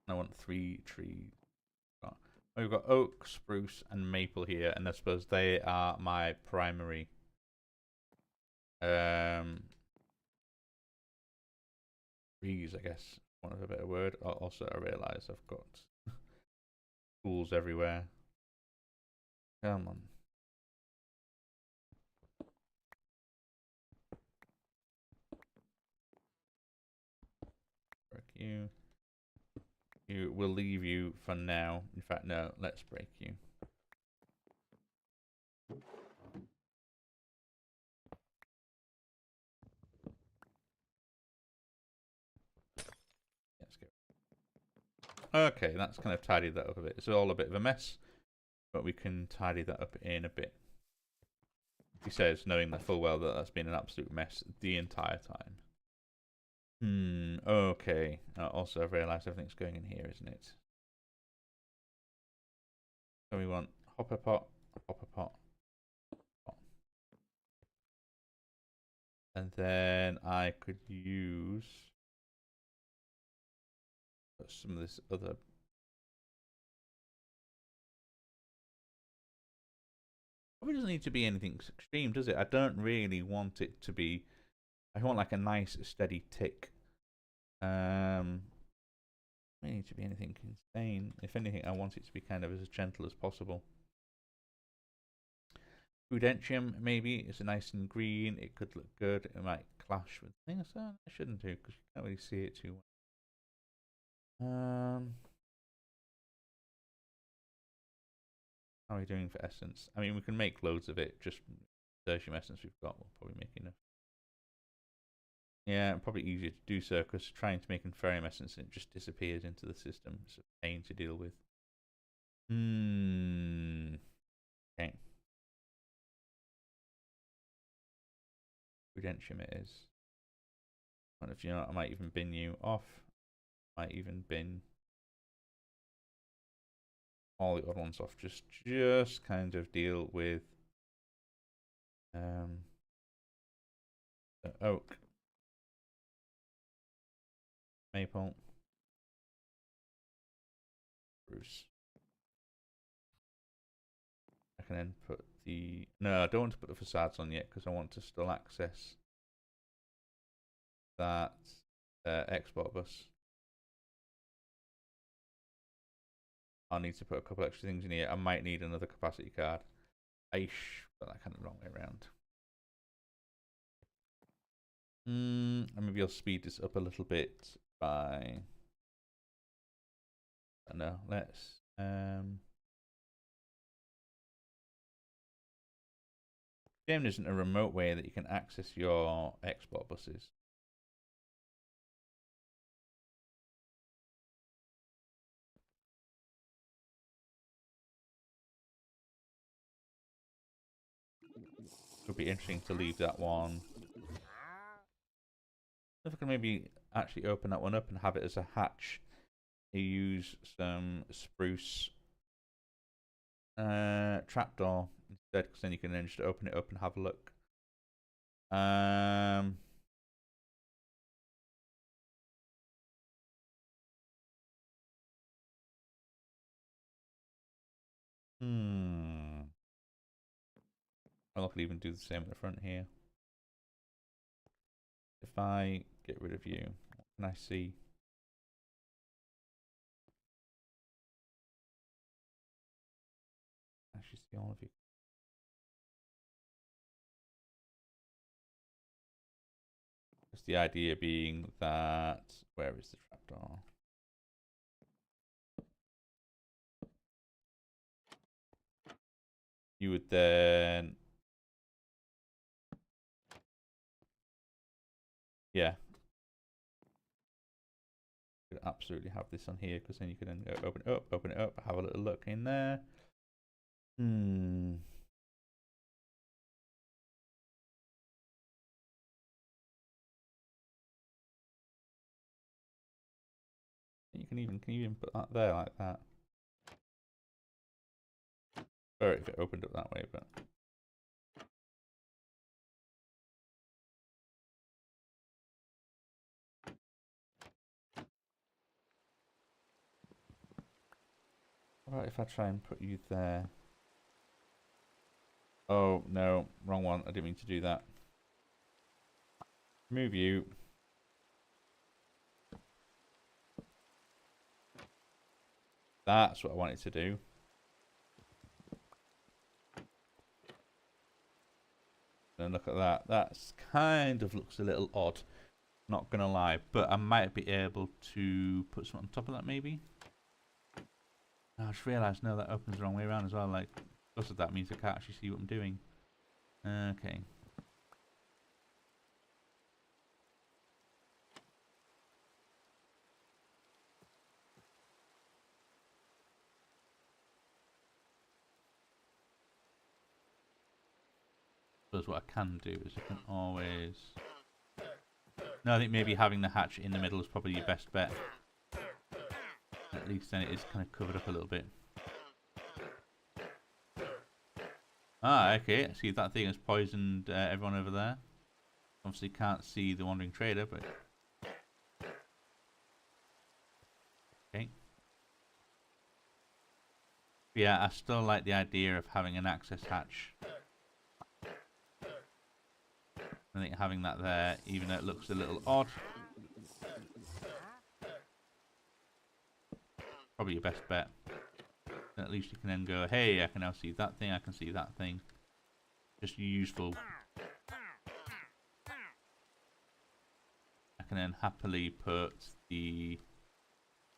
I want 3 trees. We've got oak, spruce, and maple here, and I suppose they are my primary. Trees, I guess, one of a better word. Also, I realise I've got tools everywhere. Come on. Break you. We'll leave you for now. In fact, no, let's break you. Let's go. Okay, that's kind of tidied that up a bit. It's all a bit of a mess, but we can tidy that up in a bit. He says, knowing that full well that that's been an absolute mess the entire time. Okay. Also, I've realised everything's going in here, isn't it? So we want hopper pot, pot. And then I could use some of this other. Probably doesn't need to be anything extreme, does it? I don't really want it to be I want like a nice steady tick. It need to be anything insane. If anything, I want it to be kind of as gentle as possible. Prudentium, maybe. It's nice and green. It could look good. It might clash with things. I shouldn't do because you can't really see it too well. How are we doing for essence? I mean, we can make loads of it. Just tertium essence we've got will probably make enough. Yeah, probably easier to do so because trying to make inferium essence and it just disappears into the system. It's a pain to deal with. Okay. Prudentium it is. I wonder if you know what, I might even bin you off. Might even bin all the other ones off. Just kind of deal with the oak, maple, spruce. I can then put the... No, I don't want to put the facades on yet because I want to still access that export bus. I'll need to put a couple extra things in here. I might need another capacity card. Aish, but that kind of wrong way around. And maybe I'll speed this up a little bit by... I don't know, let's... Game isn't a remote way that you can access your export buses. It would be interesting to leave that one. If I can maybe actually open that one up and have it as a hatch. You use some spruce trapdoor instead, because then you can then just open it up and have a look. I could even do the same at the front here. If I get rid of you, what can I see? Actually see all of you. Just the idea being that, where is the trapdoor? You would then, yeah, you could absolutely have this on here because then you can then go open it up, have a little look in there. Can you even put that there like that? Or if it opened up that way, but alright, if I try and put you there. Oh no, wrong one. I didn't mean to do that. Move you. That's what I wanted to do. And look at that. That's kind of looks a little odd. Not gonna lie, but I might be able to put something on top of that maybe. I just realised no, that opens the wrong way around as well. Like, plus of that means I can't actually see what I'm doing. Okay. Suppose what I can do is I can always... No, I think maybe having the hatch in the middle is probably your best bet. At least then it is kind of covered up a little bit. Ah, okay. See, that thing has poisoned everyone over there. Obviously can't see the wandering trader, but... Okay. But yeah, I still like the idea of having an access hatch. I think having that there, even though it looks a little odd, probably your best bet. And at least you can then go, hey, I can now see that thing, I can see that thing. Just useful. I can then happily put the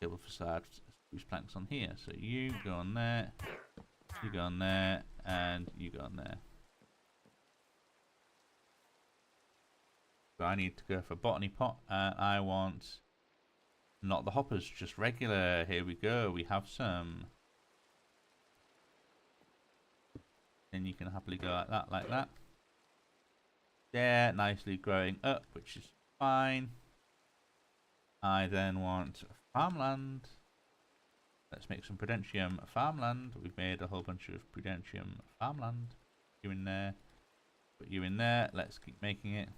gable facade spruce planks on here. So you go on there, you go on there, and you go on there. So I need to go for botany pot, and I want not the hoppers, just regular. Here we go, we have some. Then you can happily go like that, like that. There, nicely growing up, which is fine. I then want farmland. Let's make some Prudentium farmland. We've made a whole bunch of Prudentium farmland. You in there. Put you in there. Let's keep making it.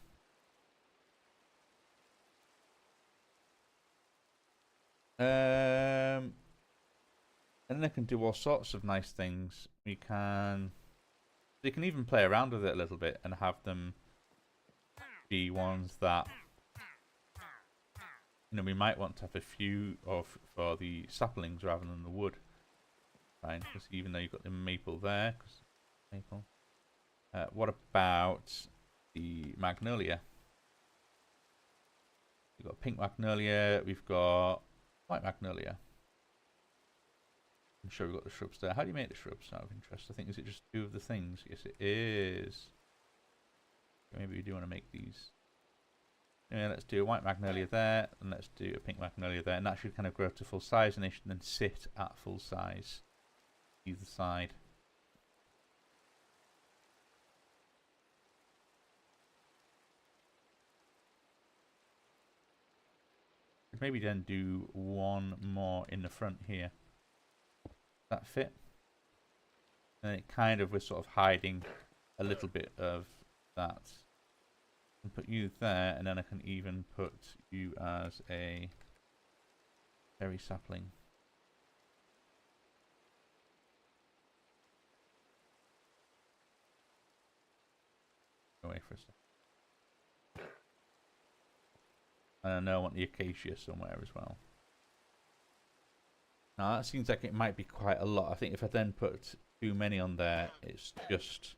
And then I can do all sorts of nice things. We can even play around with it a little bit and have them be ones that, you know, we might want to have a few of for the saplings rather than the wood. Fine, because even though you've got the maple there, maple. What about the magnolia? We've got pink magnolia. We've got white magnolia. I'm sure we've got the shrubs there. How do you make the shrubs out of interest? I think, is it just two of the things? Yes, it is. Maybe we do want to make these. Yeah, let's do a white magnolia there, and let's do a pink magnolia there, and that should kind of grow to full size, and they should then sit at full size either side. Maybe then do one more in the front here. That fit? And it kind of, we're sort of hiding a little bit of that. And put you there, and then I can even put you as a berry sapling. Away for a second. And I know I want the acacia somewhere as well. Now that seems like it might be quite a lot. I think if I then put too many on there, it's just,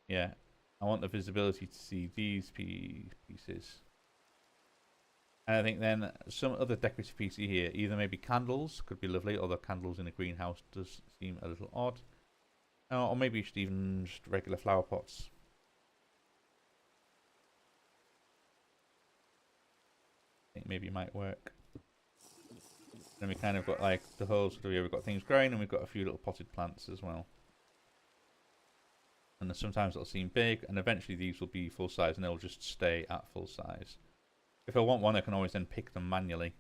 yeah. I want the visibility to see these pieces. And I think then some other decorative piece here, either maybe candles, could be lovely, although candles in a greenhouse does seem a little odd. Or maybe you should even just regular flower pots. I think maybe it might work. Then we kind of got like the whole sort of, yeah, we've got things growing and we've got a few little potted plants as well. And then sometimes it'll seem big, and eventually these will be full size and they'll just stay at full size. If I want one, I can always then pick them manually,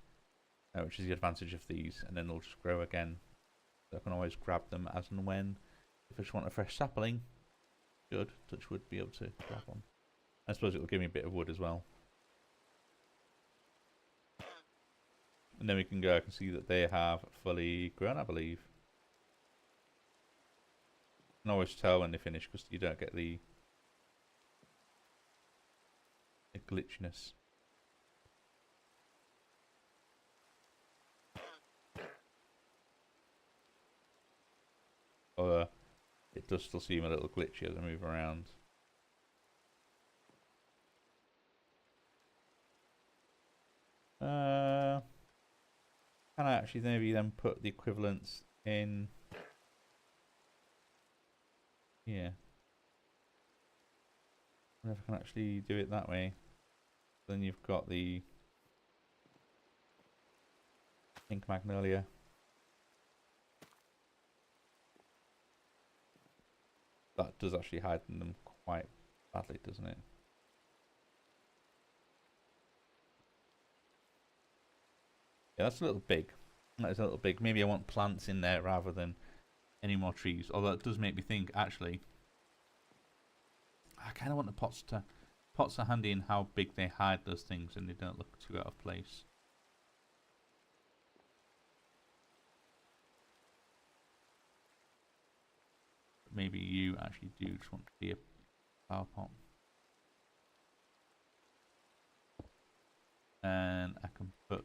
which is the advantage of these, and then they'll just grow again. So I can always grab them as and when. If I just want a fresh sapling, good, touch wood, be able to grab one. I suppose it'll give me a bit of wood as well. And then we can go, I can see that they have fully grown, I believe. You can always tell when they finish because you don't get the glitchiness. Although it does still seem a little glitchy as I move around. Can I actually maybe then put the equivalents in here? I wonder if I can actually do it that way. Then you've got the pink magnolia. That does actually hide them quite badly, doesn't it? Yeah, that's a little big. That is a little big. Maybe I want plants in there rather than any more trees. Although it does make me think, actually, I kind of want the pots to... Pots are handy in how big they hide those things and they don't look too out of place. But maybe you actually do just want to be a flower pot. And I can put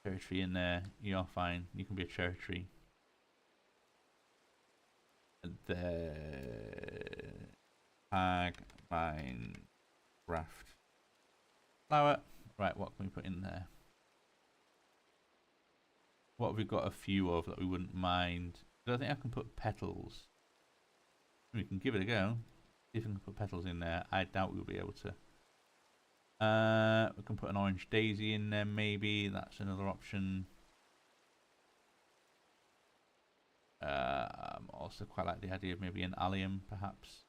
cherry tree in there. You're fine. You can be a cherry tree. The tag mine craft flower. Right, what can we put in there? What have we got a few of that we wouldn't mind? I don't think I can put petals. We can give it a go. See if we can put petals in there. I doubt we'll be able to. We can put an orange daisy in there maybe. That's another option. Also quite like the idea of maybe an allium perhaps.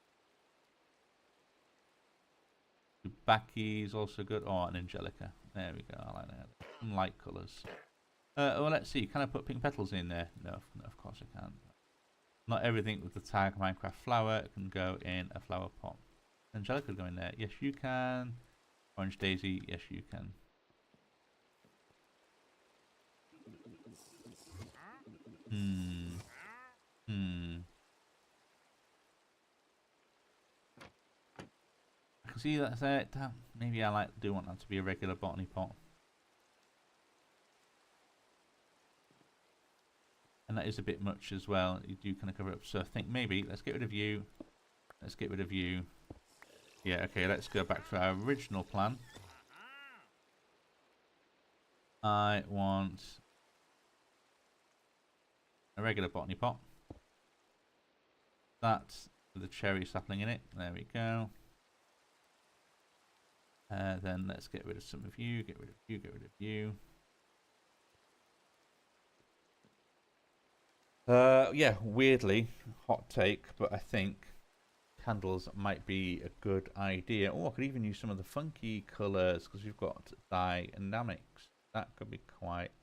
Baki is also good. Oh, an angelica. There we go. I like that. Some light colours. Well, let's see. Can I put pink petals in there? No, of course I can't. Not everything with the tag Minecraft flower can go in a flower pot. Angelica could go in there. Yes, you can. Orange daisy. Yes, you can. I can see that's it. Maybe I do want that to be a regular botany pot. And that is a bit much as well. You do kind of cover up. So I think maybe let's get rid of you. Let's get rid of you. Yeah, okay, let's go back to our original plan. I want a regular botany pot. That's with the cherry sapling in it. There we go. Then let's get rid of some of you. Get rid of you. Get rid of you. Yeah, weirdly, hot take, but I think candles might be a good idea. Oh, I could even use some of the funky colours because we've got dynamics. That could be quite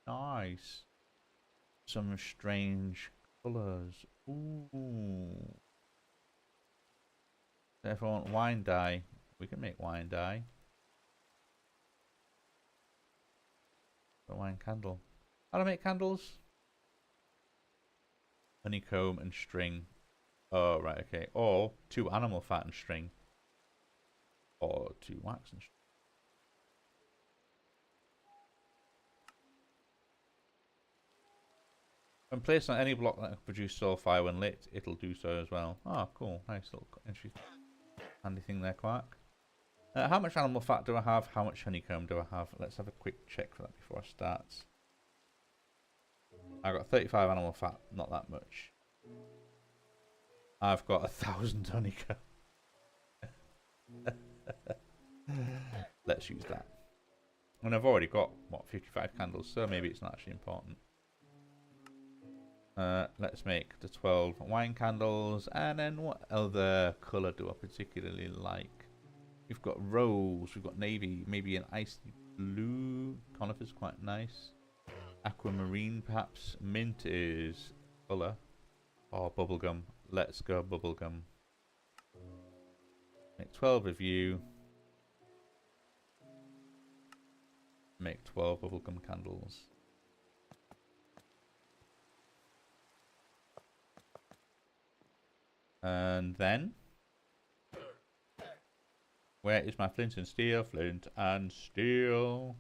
nice. Some strange colours. Ooh. So if I want wine dye, we can make wine dye. A wine candle. How do I make candles? Honeycomb and string. Oh, right, okay. Or 2 animal fat and string. Or 2 wax and string. When placed on any block that can produce soul fire when lit, it'll do so as well. Oh, cool. Nice little handy thing there, Quark. How much animal fat do I have? How much honeycomb do I have? Let's have a quick check for that before I start. I've got 35 animal fat, not that much. I've got 1,000 honeycomb. Let's use that. And I've already got, what, 55 candles, so maybe it's not actually important. Let's make the 12 wine candles, and then what other colour do I particularly like? We've got rose, we've got navy, maybe an icy blue. Conifer's quite nice. Aquamarine perhaps. Mint is colour. Or bubblegum. Let's go bubblegum. Make 12 of you. Make 12 bubblegum candles. And then, where is my flint and steel? Flint and steel.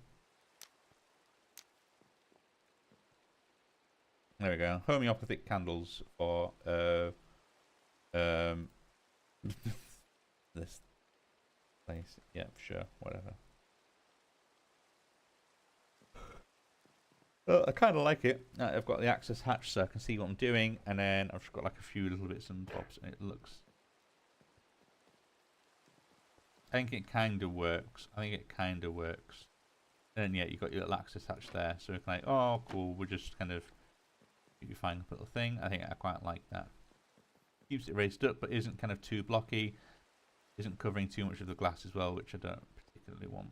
There we go. Homeopathic candles for this place. Yeah, sure, whatever. I kind of like it. I've got the access hatch so I can see what I'm doing, and then I've just got like a few little bits and bobs, and it looks. I think it kind of works. And yeah, you got your little access hatch there, so it's like, oh, cool. We're just kind of beautifying a little thing. I think I quite like that. Keeps it raised up, but isn't kind of too blocky. Isn't covering too much of the glass as well, which I don't particularly want.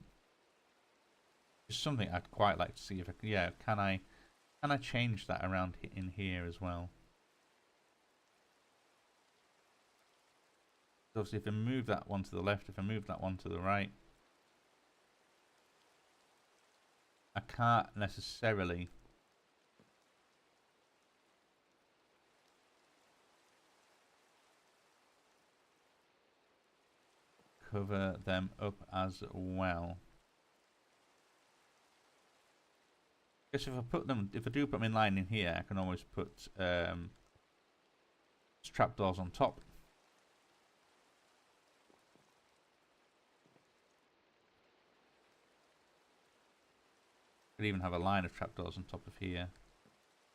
It's something I'd quite like to see if I can. Yeah, can I change that around in here as well? So obviously, if I move that one to the left, if I move that one to the right, I can't necessarily. cover them up as well. I guess if I do put them in line in here, I can always put trapdoors on top. Could even have a line of trapdoors on top of here.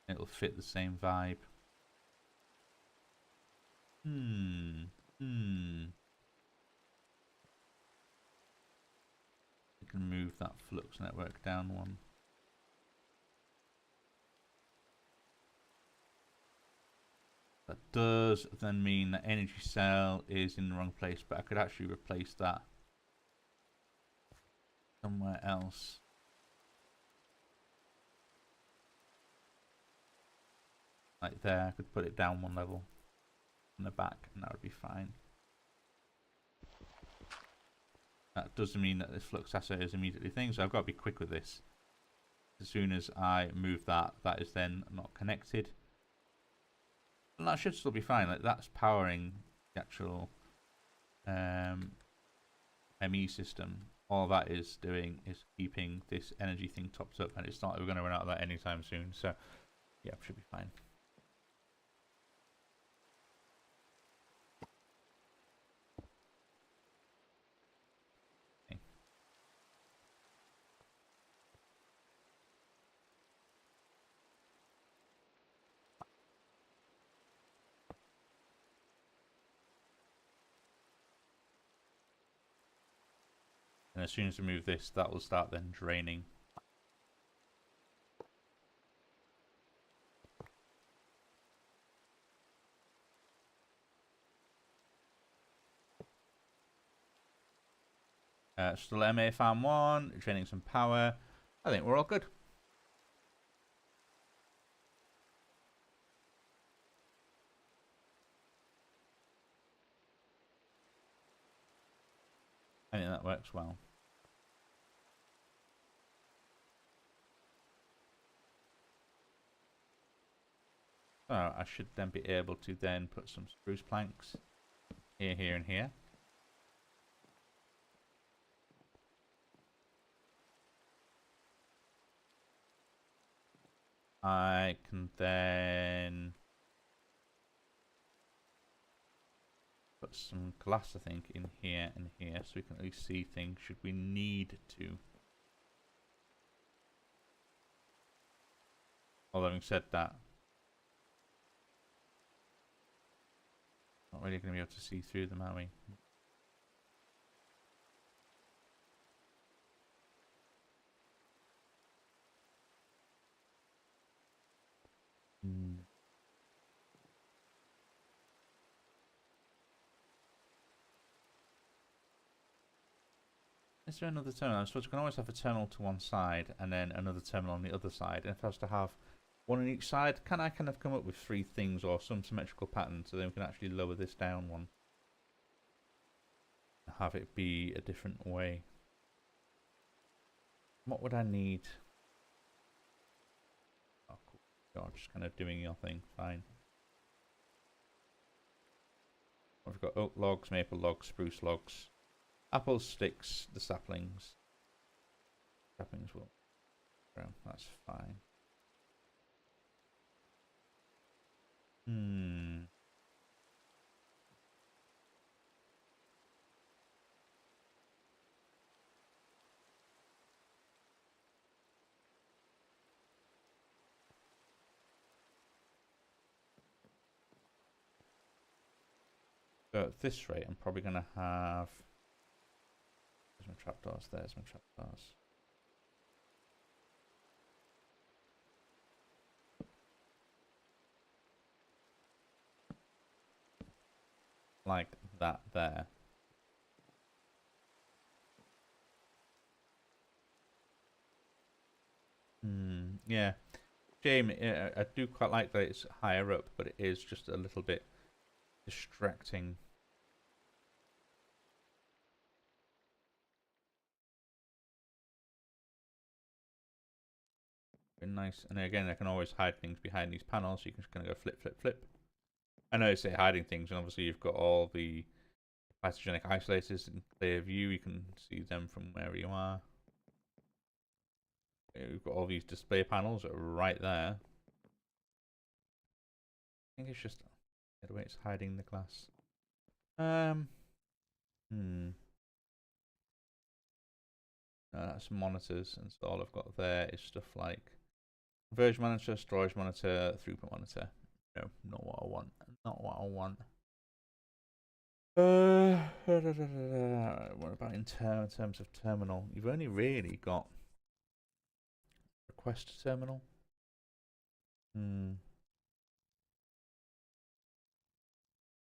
It'll fit the same vibe. You can move that flux network down one. That does then mean that energy cell is in the wrong place, but I could actually replace that somewhere else. Like there, I could put it down one level in the back and that would be fine. That doesn't mean that this flux asset is immediately thing, so I've got to be quick with this. As soon as I move that, that is then not connected. And that should still be fine. Like that's powering the actual ME system. All that is doing is keeping this energy thing topped up, and it's not we're going to run out of that anytime soon. So yeah, should be fine. And as soon as we move this, that will start then draining. Still MA farm 1, draining some power. I think we're all good. I think that works well. So I should then be able to then put some spruce planks here, here, and here. I can then put some glass, I think, in here and here, so we can at least see things should we need to. Although having said that, not really going to be able to see through them, are we? Is there another terminal? I suppose we can always have a terminal to one side and then another terminal on the other side. And if I was to have one on each side, can I kind of come up with 3 things or some symmetrical pattern so then we can actually lower this down one? Have it be a different way. What would I need? Oh, cool. You're just kind of doing your thing. Fine. We've got oak logs, maple logs, spruce logs. Apples, sticks, the saplings. Saplings will grow. That's fine. So at this rate, I'm probably going to have... There's my trapdoors, there's my trapdoors. Like that there. Yeah. Shame, I do quite like that it's higher up, but it is just a little bit distracting. Very nice. And again, I can always hide things behind these panels, so you can just kind of go flip, flip, flip. I know I say hiding things, and obviously you've got all the Phytogenic isolators in clear view. You can see them from wherever you are. We've got all these display panels right there. I think it's just the way it's hiding the glass. No, that's monitors, and so all I've got there is stuff like conversion monitor, storage monitor, throughput monitor. No, not what I want. Not what I want. What about in terms of terminal? You've only really got request terminal.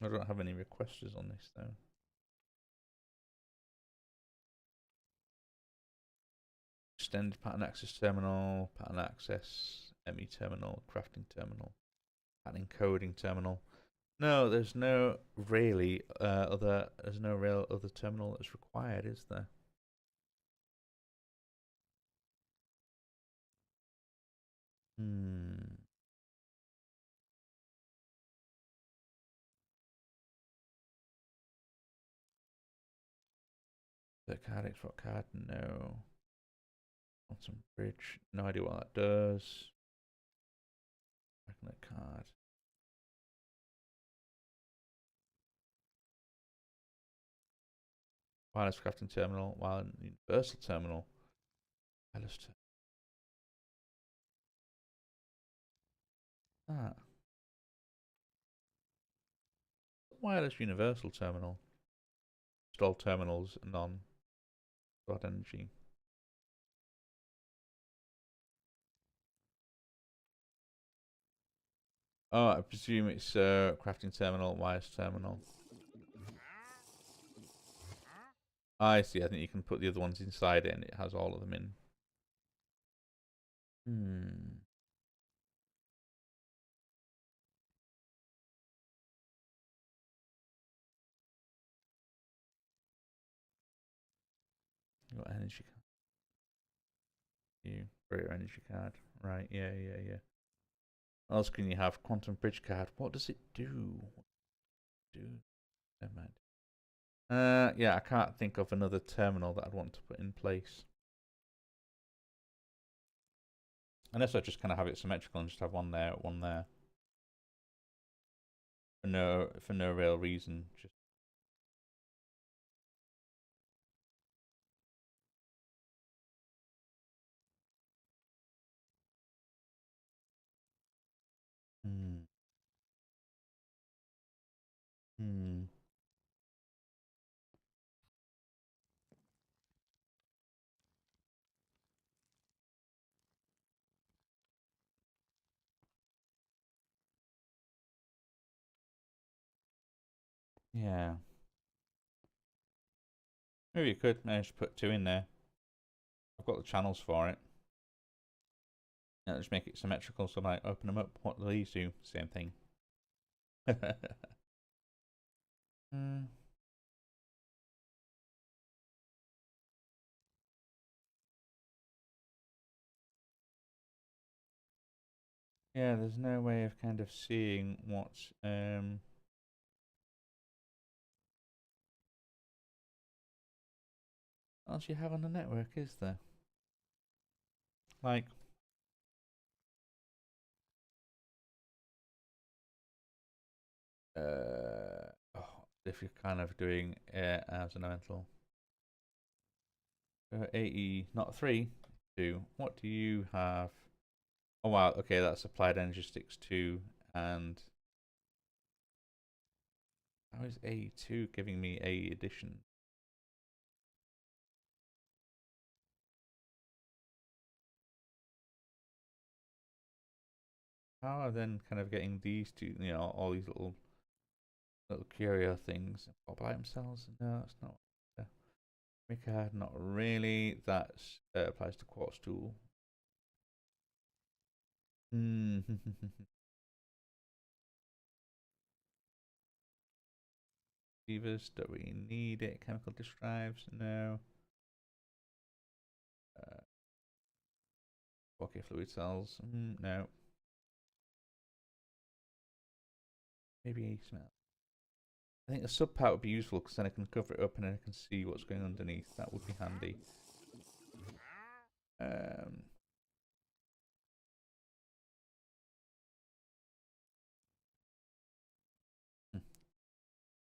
I don't have any requesters on this though. Extended pattern access terminal, pattern access, ME terminal, crafting terminal, pattern encoding terminal. No, there's no really there's no real other terminal that's required, is there? The card, export card, no. Quantum bridge, no idea what that does. Magnet card. Wireless crafting terminal, wireless universal terminal. Wireless wireless universal terminal. Install terminals, none. Stored energy. Oh, I presume it's crafting terminal, wireless terminal. I see. I think you can put the other ones inside it, and it has all of them in. You got energy card. You greater energy card. Right. Yeah. What else can you have? Quantum bridge card. What does it do? Never mind. Yeah, I can't think of another terminal that I'd want to put in place. Unless I just kind of have it symmetrical and just have one there, one there. For no real reason. Just. Yeah. Maybe you could manage to put two in there. I've got the channels for it. Yeah, just make it symmetrical, so I open them up. What do these do? Same thing. Yeah, there's no way of kind of seeing what else you have on the network, is there? Like, if you're kind of doing air as an elemental. AE, not 3, 2. What do you have? Oh wow, okay, that's applied energy sticks 2, and how is AE2 giving me AE addition? How are then kind of getting these two, you know, all these little curio things? Biome cells? No, that's not. Macaw, not really. That applies to quartz tool. Levers, don't really need it. Chemical disk drives, no. Okay, fluid cells, no. Maybe smell. I think a sub part would be useful because then I can cover it up and then I can see what's going underneath. That would be handy.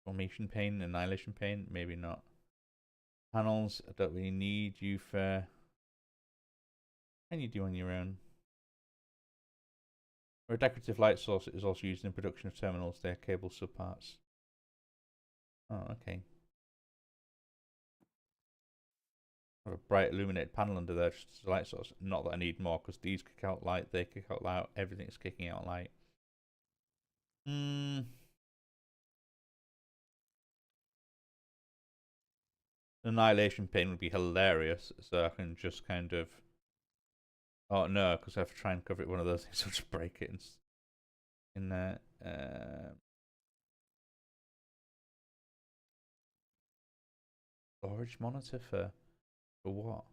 Formation pane, annihilation pane, maybe not. Panels, I don't really need you for. Can you do on your own? Or a decorative light source is also used in production of terminals. They're cable subparts. Oh, okay. Have a bright illuminated panel under there just as a light source. Not that I need more because these kick out light, they kick out light, everything's kicking out light. Annihilation pane would be hilarious, so I can just kind of. Oh no, because I have to try and cover it with one of those things. I'll just break it in there. Storage monitor for what?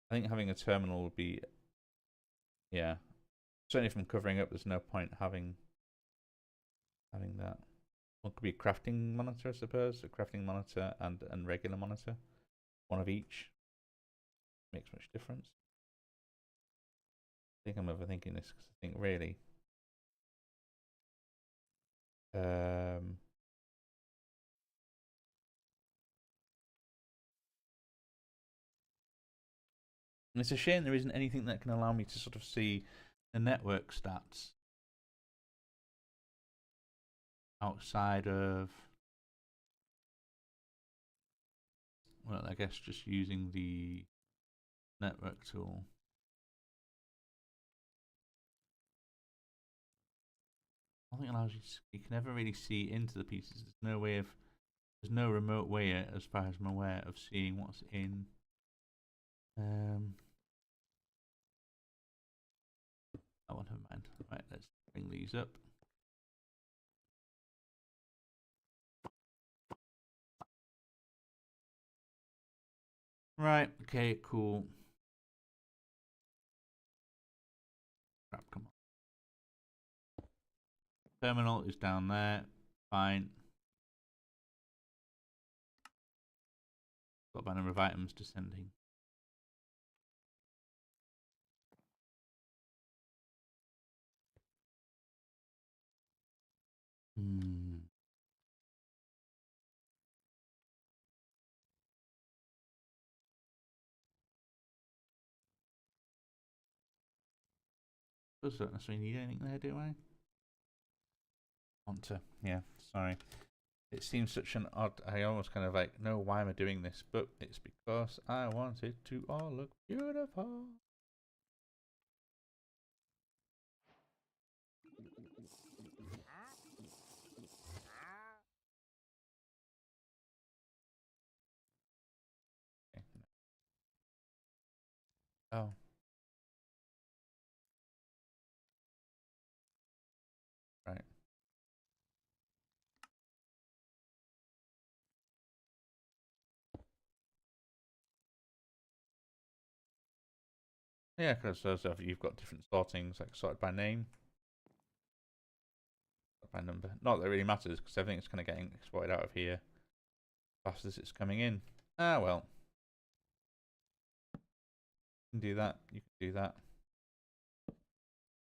I think having a terminal would be, yeah. Certainly from covering up, there's no point having that. One could be a crafting monitor, I suppose. A crafting monitor and regular monitor. One of each. Makes much difference. I think I'm overthinking this because I think really. And it's a shame there isn't anything that can allow me to sort of see the network stats outside of, well, I guess just using the network tool. Nothing allows you to, you can never really see into the pieces. There's no remote way, as far as I'm aware, of seeing what's in. Oh, never mind. Right, let's bring these up. Right, okay, cool. Crap, come on. Terminal is down there. Fine. Got by number of items descending. I don't necessarily need anything there, do I? Want to, yeah, sorry. It seems such an odd, I almost kind of like know why am I doing this, but it's because I want it to all look beautiful. Okay. Oh. Right. Yeah, because you've got different sortings, like sorted by name, by number. Not that it really matters, because everything's kind of getting exported out of here as fast as it's coming in. Ah, well. You can do that. You can do that.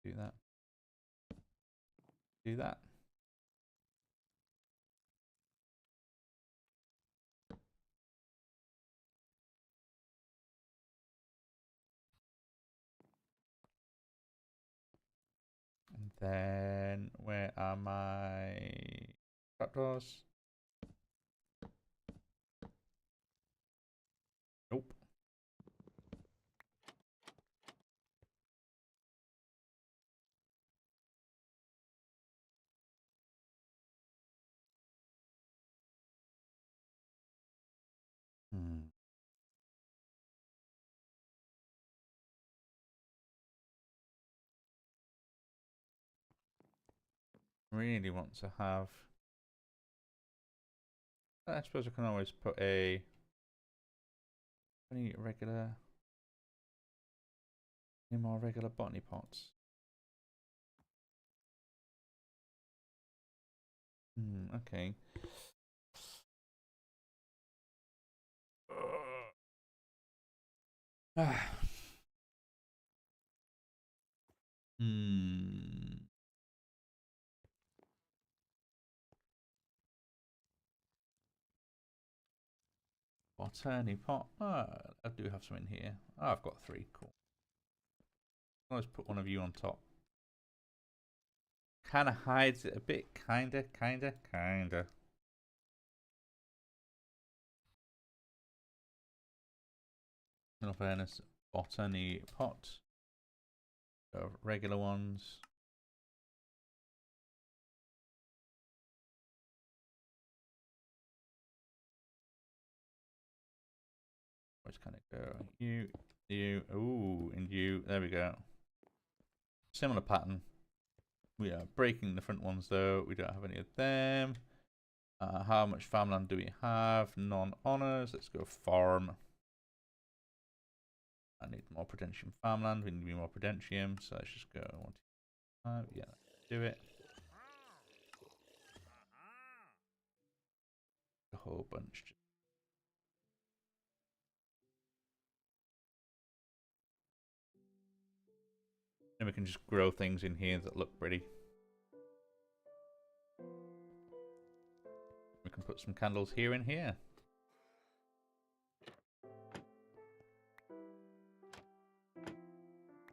Do that. Do that. And then, where are my trapdoors? Nope. Really want to have. I suppose I can always put any more regular botany pots. Okay. Botany pot. I do have some in here. Oh, I've got 3. Cool. I'll just put one of you on top. Kind of hides it a bit. Kinda. In all fairness, botany pot. Regular ones. Let's kind of go you, ooh, and you. There we go. Similar pattern. We are breaking the front ones though. We don't have any of them. How much farmland do we have? Non-honors. Let's go farm. I need more Prudentium farmland. We need more Prudentium. So let's just go 1, 2, 5. Yeah, let's do it. A whole bunch. And we can just grow things in here that look pretty. We can put some candles here and here.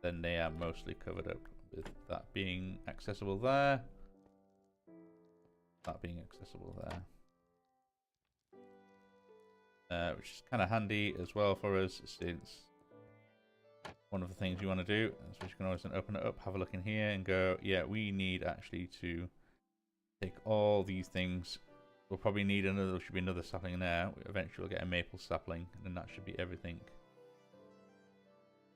Then they are mostly covered up with that being accessible there. That being accessible there. Which is kind of handy as well for us, since one of the things you want to do, so you can always then open it up, have a look in here and go, yeah, we need actually to take all these things. We'll probably need another, there should be another sapling there. Eventually we'll get a maple sapling, and then that should be everything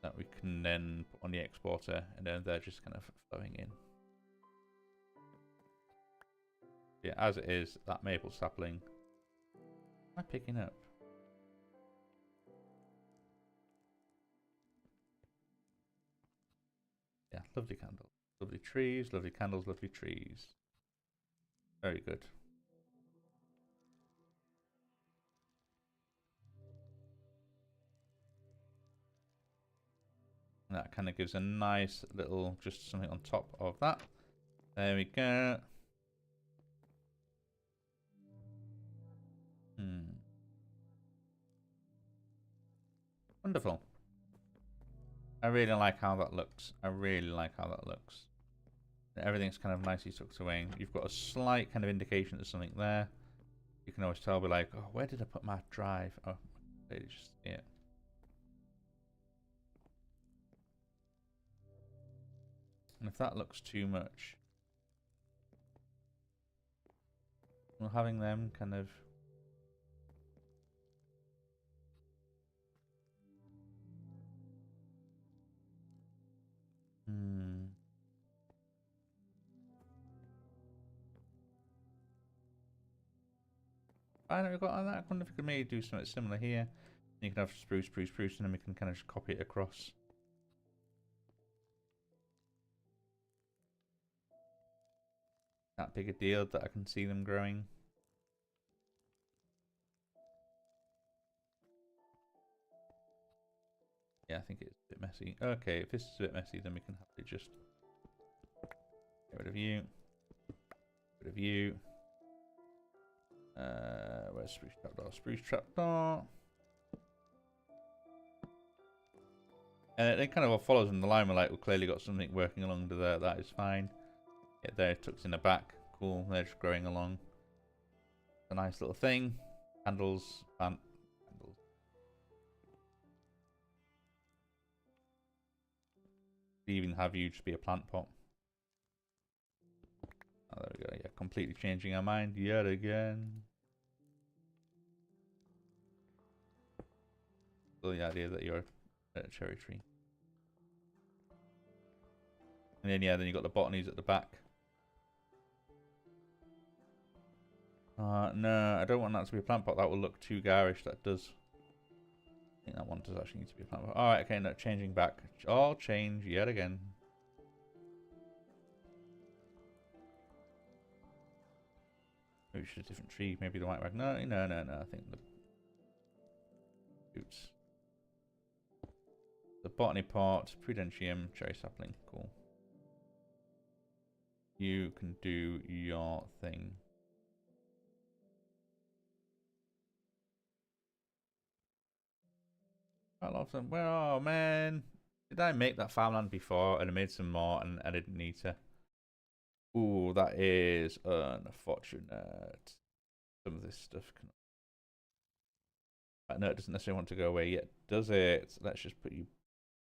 that we can then put on the exporter, and then they're just kind of flowing in. Yeah, as it is, that maple sapling, am I picking up? Yeah, lovely candles, lovely trees, lovely candles, lovely trees. Very good. And that kind of gives a nice little, just something on top of that. There we go. Wonderful. I really like how that looks. I really like how that looks. Everything's kind of nicely tucked away. You've got a slight kind of indication there's something there. You can always tell, be like, oh, where did I put my drive? Oh, it's just it. And if that looks too much, well, having them kind of I know we've got that. I wonder if we could maybe do something similar here. You can have spruce, spruce, spruce, and then we can kind of just copy it across. That big a deal that I can see them growing. Yeah, I think it's a bit messy. Okay, if this is a bit messy, then we can have to just get rid of you. Get rid of you. Where's spruce trapdoor? Spruce trapdoor. And it kind of all follows in the line. We're like, we've clearly got something working along to there. That is fine. Yeah, there, tucked in the back. Cool. They're just growing along. A nice little thing. Candles. Plant. Candles. We even have you just be a plant pot. Oh, there we go. Yeah, completely changing our mind yet again. Still the idea that you're a cherry tree. And then, yeah, then you've got the botanies at the back. No, I don't want that to be a plant pot. That will look too garish. That does. I think that one does actually need to be a plant pot. Alright, okay, no, changing back. All change yet again. maybe it's a different tree. Maybe the white magnolia. No. I think the oops. The botany pot, prudentium, cherry sapling. Cool. You can do your thing. I love them. Well, oh, man. Did I make that farmland before and I made some more and I didn't need to? Ooh, that is unfortunate. Some of this stuff can. No, it doesn't necessarily want to go away yet, does it? Let's just put you.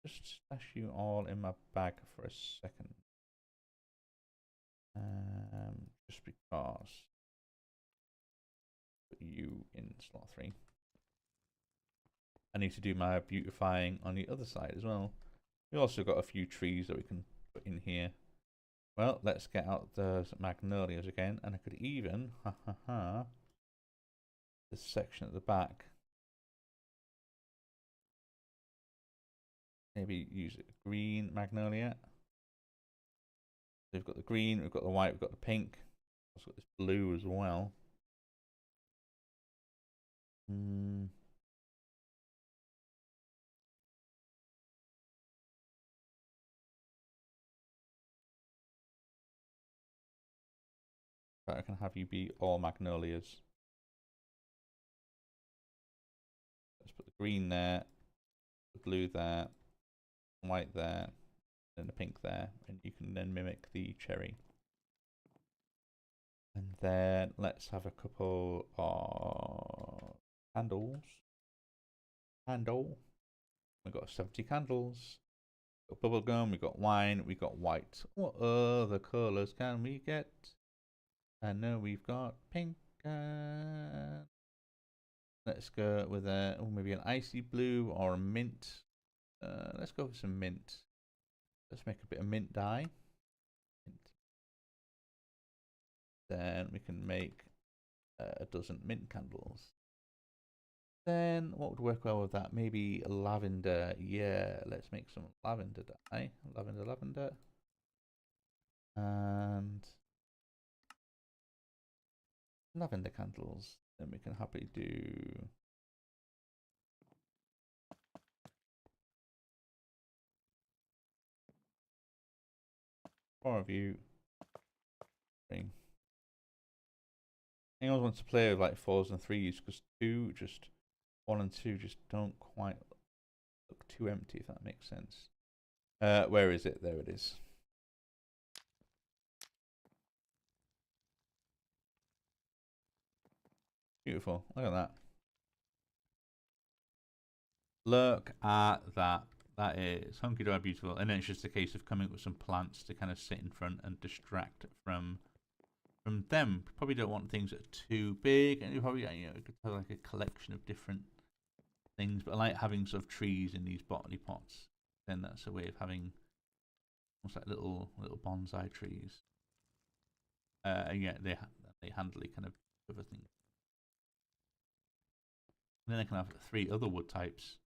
Just stash you all in my bag for a second. Just because. Put you in slot 3. I need to do my beautifying on the other side as well. We also got a few trees that we can put in here. Well, let's get out those magnolias again, and I could even, this section at the back. Maybe use a green magnolia. We've got the green, we've got the white, we've got the pink. Also got this blue as well. But I can have you be all magnolias. Let's put the green there, the blue there, white there, and the pink there, and you can then mimic the cherry. And then let's have a couple of candles. We've got 70 candles. We've got bubble gum, we've got wine, we've got white. What other colours can we get? I know we've got pink. Let's go with maybe an icy blue or a mint. Let's go with some mint. Let's make a bit of mint dye. Mint. Then we can make a dozen mint candles. Then what would work well with that? Maybe lavender. Yeah, let's make some lavender dye. Lavender. And lavender candles. Then we can happily do four of you. Three. Anyone wants to play with like 4s and 3s because 1 and 2 just don't quite look too empty, if that makes sense. Where is it? There it is. Beautiful. Look at that. Look at that. That is hunky-dory beautiful. And then it's just a case of coming up with some plants to kind of sit in front and distract from them. Probably don't want things that are too big, and you probably could have like a collection of different things. But I like having sort of trees in these botany pots. Then that's a way of having almost like little bonsai trees. And yeah, they handily kind of cover things. And then I can have 3 other wood types.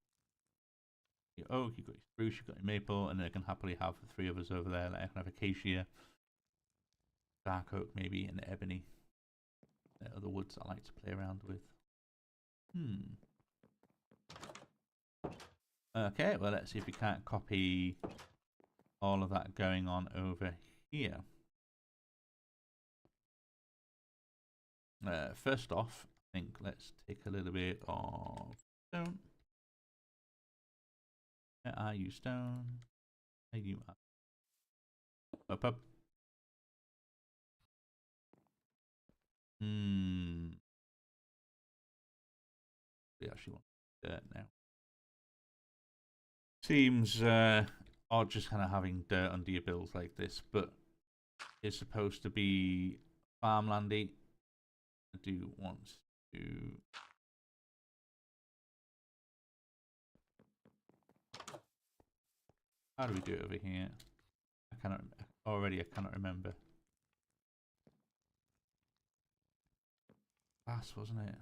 Your oak, you've got your spruce, you've got your maple, and then I can happily have 3 others over there. Like I can have acacia, dark oak maybe, and ebony. There are other woods I like to play around with. Okay, well let's see if we can't copy all of that going on over here. First off, I think let's take a little bit of stone. Where are you, stone? There you are. Up. We actually want dirt now. Seems odd just kind of having dirt under your bills like this, but it's supposed to be farmlandy. I do want to. How do we do it over here? I cannot remember. Glass, wasn't it?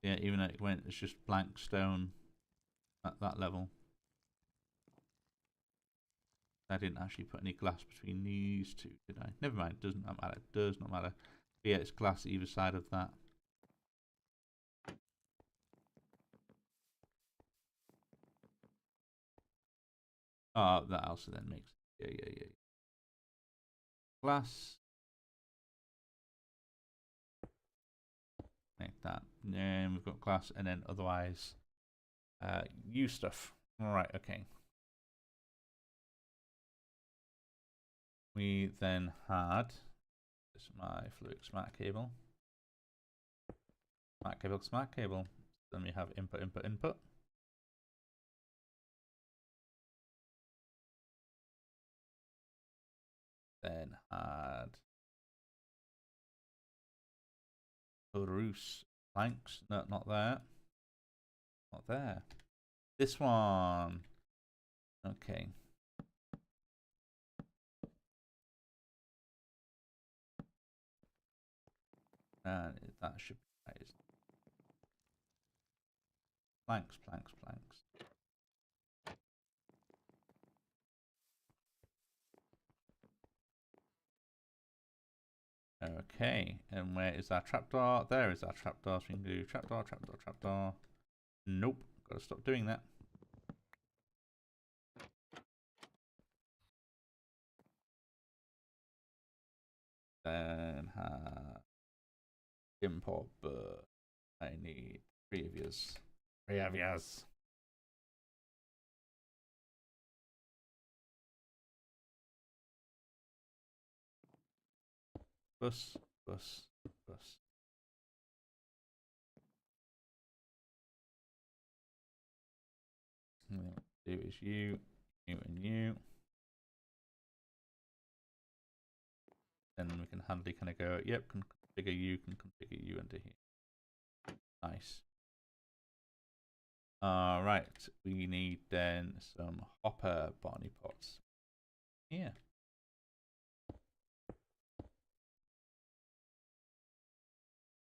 Yeah, even though it's just blank stone at that level. I didn't actually put any glass between these two, did I? Never mind, doesn't matter. It does not matter. But yeah, it's glass either side of that. Oh, that also then makes yeah. Glass. Like that. And then we've got glass, and then otherwise, use stuff. All right, okay. We then had this is my fluid smart cable. Smart cable, smart cable. Then we have input, input, input. Then had Rus planks. No, not there. Not there. This one. Okay. And that should be right. Planks, planks, planks. Okay, and where is our trapdoor? There is our trapdoor. So we can do trapdoor, trapdoor, trapdoor. Nope, gotta stop doing that. Then import, but I need 3 of yours. 3 of yours. Bus, bus, bus. And what do is you, and you. Then we can handily kind of go, yep, can configure you into here. Nice. Right, we need then some hopper Barney pots. Here.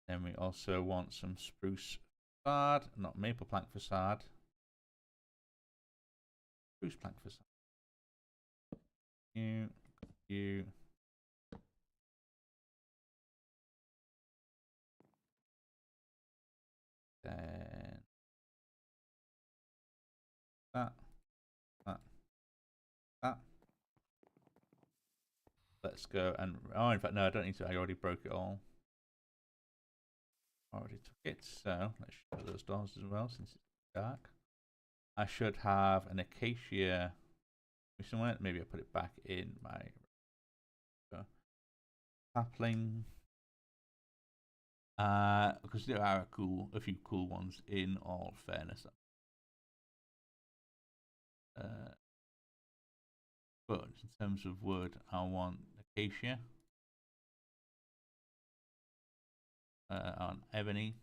Then we also want some spruce facade, not maple plank facade. Spruce plank facade. You. Then that. Let's go and in fact no, I don't need to. I already broke it all. I already took it, so let's shut those doors as well since it's dark. I should have an acacia somewhere. Maybe I'll put it back in my sapling. Because there are a few cool ones in all fairness. But in terms of wood, I want acacia. On ebony.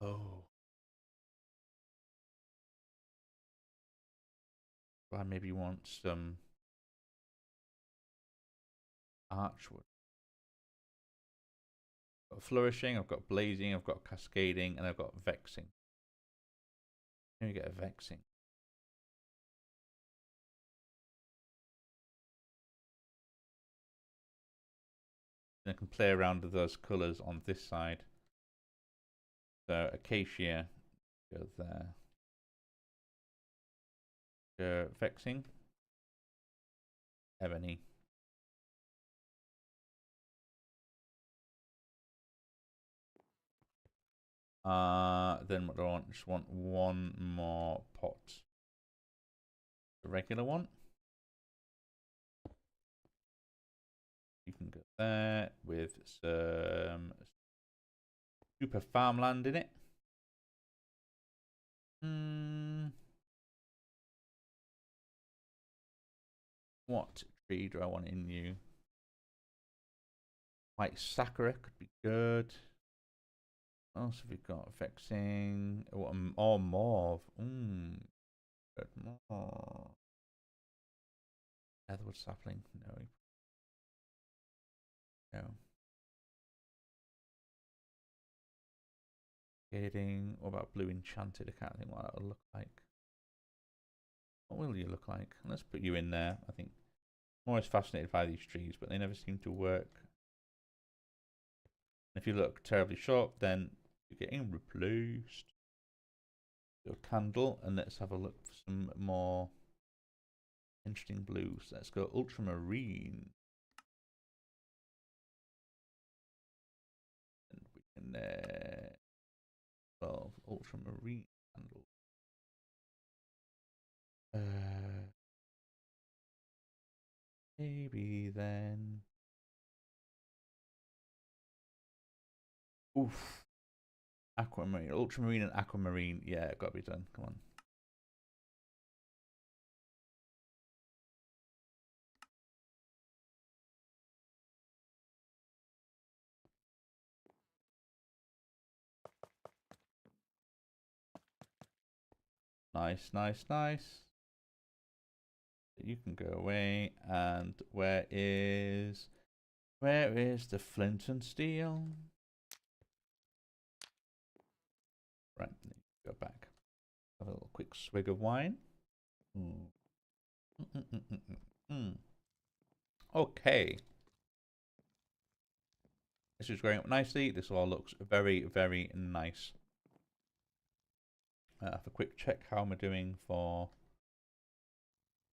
Oh. I maybe want some archwood. I've got flourishing, I've got blazing, I've got cascading, and I've got vexing. Let me get a vexing. And I can play around with those colours on this side. So acacia, go there. Go vexing, ebony. Then what do I want? Just want one more pot. The regular one. You can go there with some super farmland in it. What tree do I want in you? White sakura could be good. What else have we got? Vexing or mauve. Good. Mauve. Leatherwood sapling. No. No. Cascading. What about blue enchanted? I can't think what that will look like. What will you look like? Let's put you in there. I think I'm always fascinated by these trees, but they never seem to work. If you look terribly short, then you're getting replaced. Your candle, and let's have a look for some more interesting blues. Let's go ultramarine. And we can 12 ultramarine candle. Maybe then. Oof. Aquamarine, ultramarine and aquamarine. Yeah, it got to be done. Come on. Nice, nice, nice. You can go away. And where is the flint and steel? Right, go back. Have a little quick swig of wine. Okay. This is going up nicely. This all looks very, very nice. Have a quick check how am I doing for...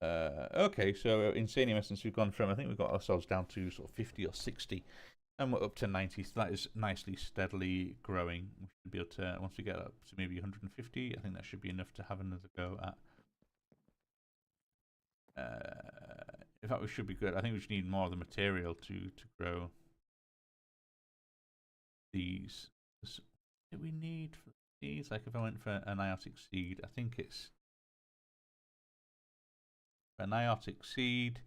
okay, so Insanium Essence we've gone from, I think we've got ourselves down to sort of 50 or 60. And we're up to 90, so that is nicely, steadily growing. We should be able to, once we get up to maybe 150, I think that should be enough to have another go at. In fact, we should be good. I think we just need more of the material to grow these. What do we need for these? Like if I went for an iotic seed, I think it's for an iotic seed.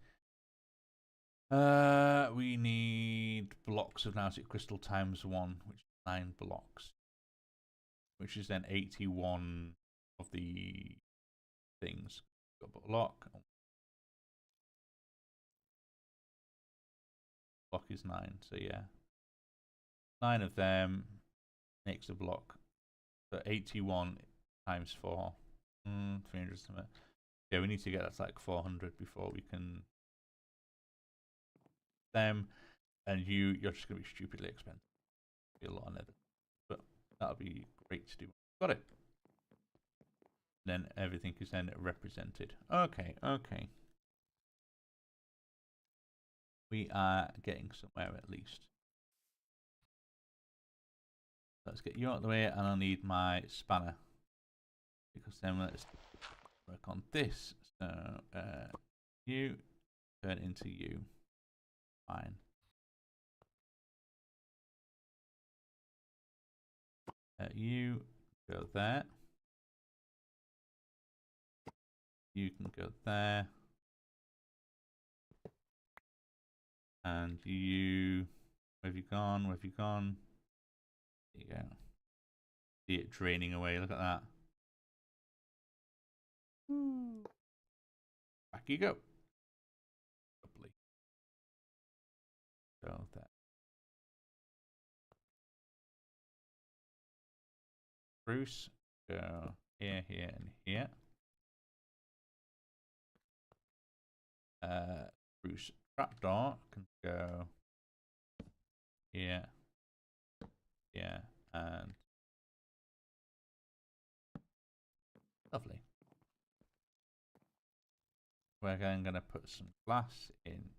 We need blocks of iotic crystal times 1, which is 9 blocks, which is then 81 of the things. Got a block. Block is 9, so yeah, 9 of them makes a block. So 81 times 4, 300 something. Yeah, we need to get that to like 400 before we can them. And you're just going to be stupidly expensive. Be a lot of nether, but that'll be great to do. Got it. Then everything is then represented. Okay, okay. We are getting somewhere at least. Let's get you out of the way, and I'll need my spanner because then let's work on this. So you turn into you. Fine. You go there. You can go there. And you, where have you gone? Where have you gone? There you go. See it draining away. Look at that. Back you go. Lovely. Go there. Bruce, go here, here, and here. Bruce trapdoor can go here, here, and lovely. We're going to put some glass in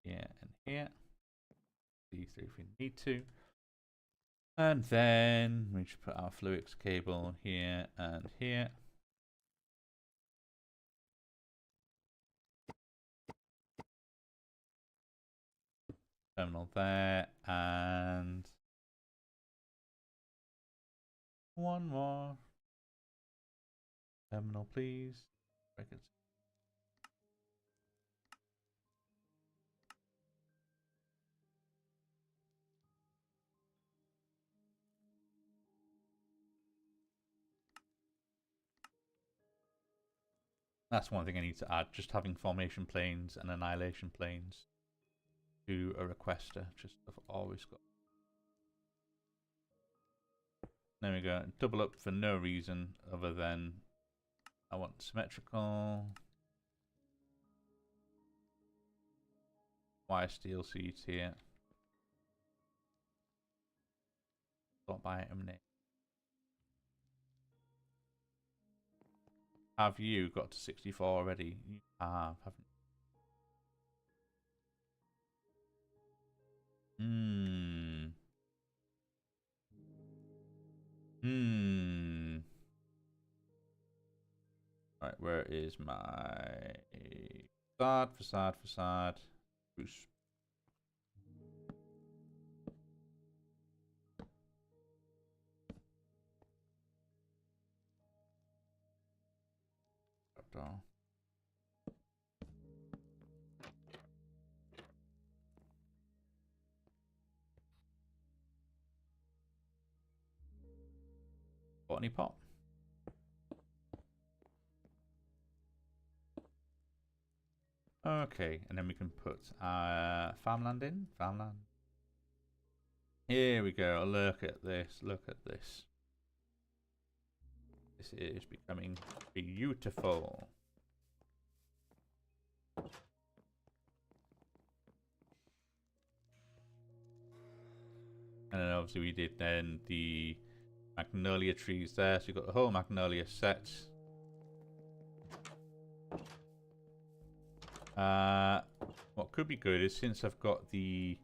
here and here. These three if we need to. And then we should put our Fluix cable here and here. Terminal there, and one more terminal, please. Records. That's one thing I need to add, just having formation planes and annihilation planes to a requester. Just I've always got. There we go. Double up for no reason other than I want symmetrical. Wire steel seats here. Sort by item name. Have you got to 64 already? You have, haven't you? Right, where is my facade? Bruce. Door. Botany pot. Okay, and then we can put farmland in. Farmland. Here we go. Look at this. Look at this. This is becoming beautiful. And then obviously we did then the magnolia trees there. So you've got the whole magnolia set. What could be good is since I've got the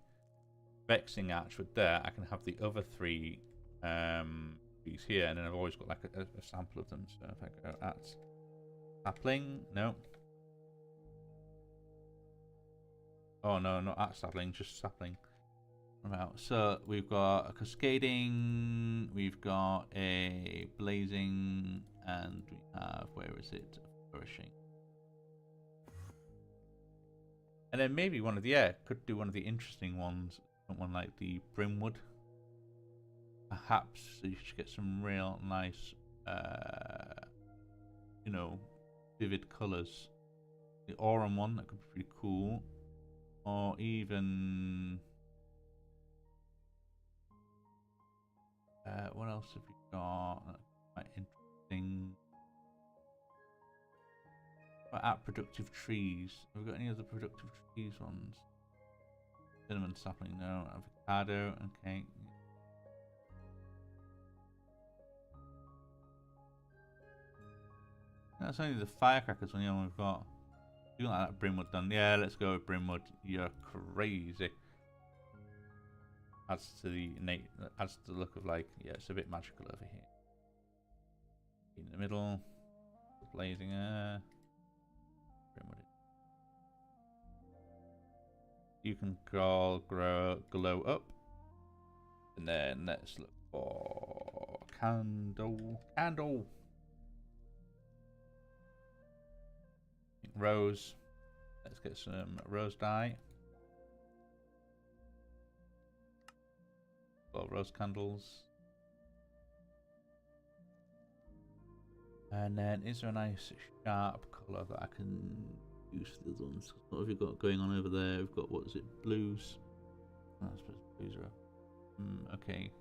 vexing archwood there, I can have the other three trees here, and then I've always got like a sample of them. So if I go at sapling, no. Oh no, not at sapling, just sapling. Right, so we've got a cascading, we've got a blazing, and we have, where is it? Flourishing. And then maybe one of the, could do one of the interesting ones, one like the Brimwood. Perhaps so you should get some real nice, you know, vivid colours. The Aurum one, that could be pretty cool. Or even... what else have we got? That's quite interesting. At productive trees. Have we got any other productive trees ones? Cinnamon sapling, no. Avocado, okay. That's only the firecrackers one, yeah, we've got. You want that Brimwood done? Yeah, let's go with Brimwood. You're crazy. Adds to the innate, adds to the look of like, yeah, it's a bit magical over here. In the middle, blazing air. You can glow up, and then let's look for candle. Rose. Let's get some rose dye. 12 rose candles. And then is there a nice sharp colour that I can use for the other ones? What have we got going on over there? We've got, what is it, blues? Oh, I suppose blues are okay.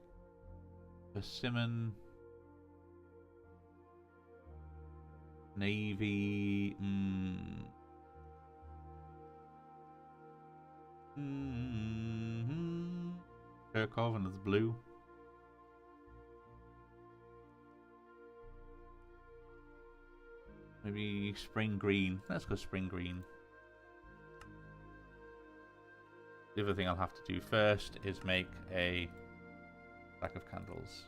Persimmon. Navy. Kirkov, another blue. Maybe spring green. Let's go spring green. The other thing I'll have to do first is make a stack of candles.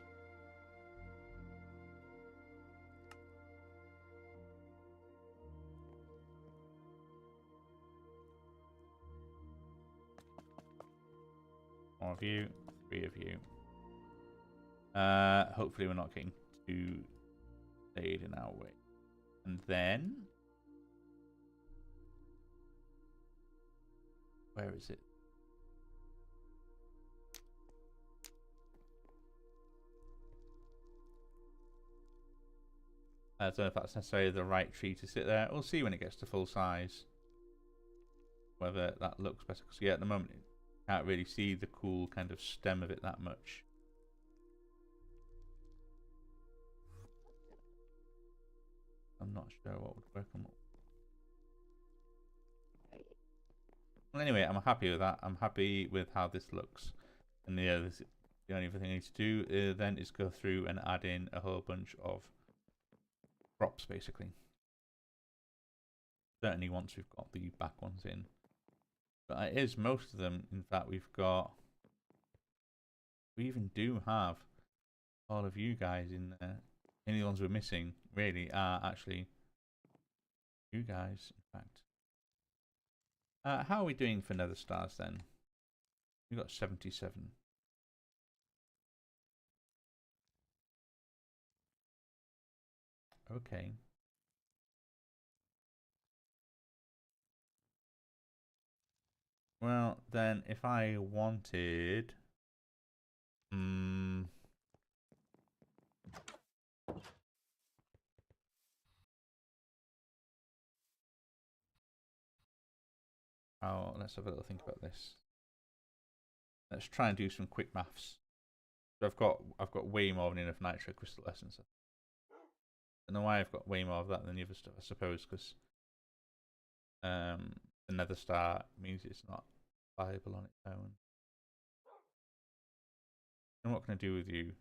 One of you, 3 of you. Hopefully we're not getting too stayed in our way. And then, where is it? I don't know if that's necessarily the right tree to sit there. We'll see when it gets to full size whether that looks better. Because yeah, at the moment, you can't really see the cool kind of stem of it that much. not sure what would work on what. Well, anyway, I'm happy with that. I'm happy with how this looks. And yeah, the only thing I need to do then is go through and add in a whole bunch of props, basically. Certainly once we've got the back ones in. But it is most of them. In fact, we even do have all of you guys in there. Any ones we're missing really are actually you guys, in fact. How are we doing for nether stars then? We've got 77. Okay. Well, then if I wanted... Oh, let's have a little think about this. Let's try and do some quick maths. So I've got way more than enough nitro crystal essence. I don't know why I've got way more of that than the other stuff. I suppose because the nether star means it's not viable on its own. And what can I do with you?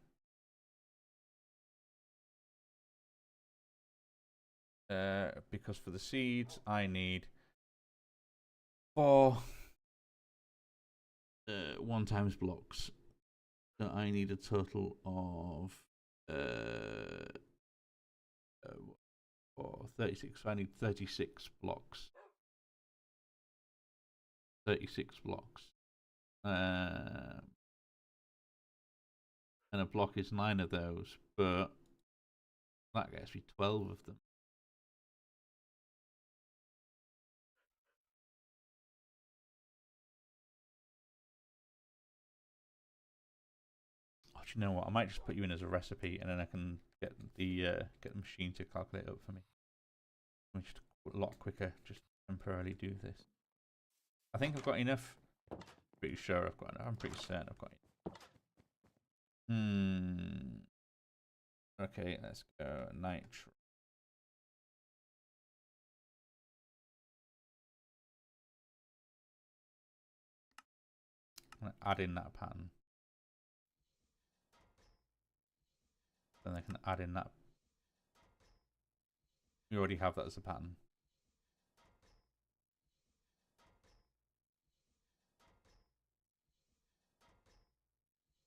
Because for the seeds I need 4 1 times blocks. So I need a total of 36. So I need 36 blocks. 36 blocks. And a block is 9 of those, but that gets me 12 of them. Oh, do you know what? I might just put you in as a recipe, and then I can get the machine to calculate it up for me. I'm just a lot quicker. Just temporarily do this. I think I've got enough. Pretty sure I've got enough. I'm pretty certain I've got enough. Okay, let's go nitro. I'm gonna add in that pattern. Then I can add in that. We already have that as a pattern.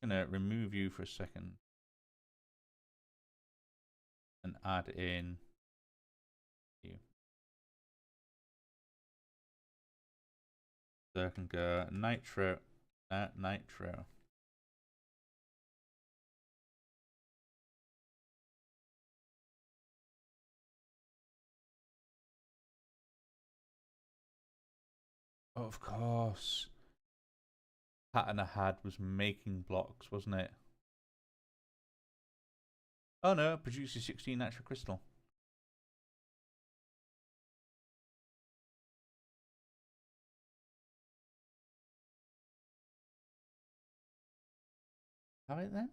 I'm gonna remove you for a second and add in you. So I can go nitro, nitro. Oh, of course. Pattern I had was making blocks, wasn't it? Oh no, it produces 16 natural crystal. Have it then?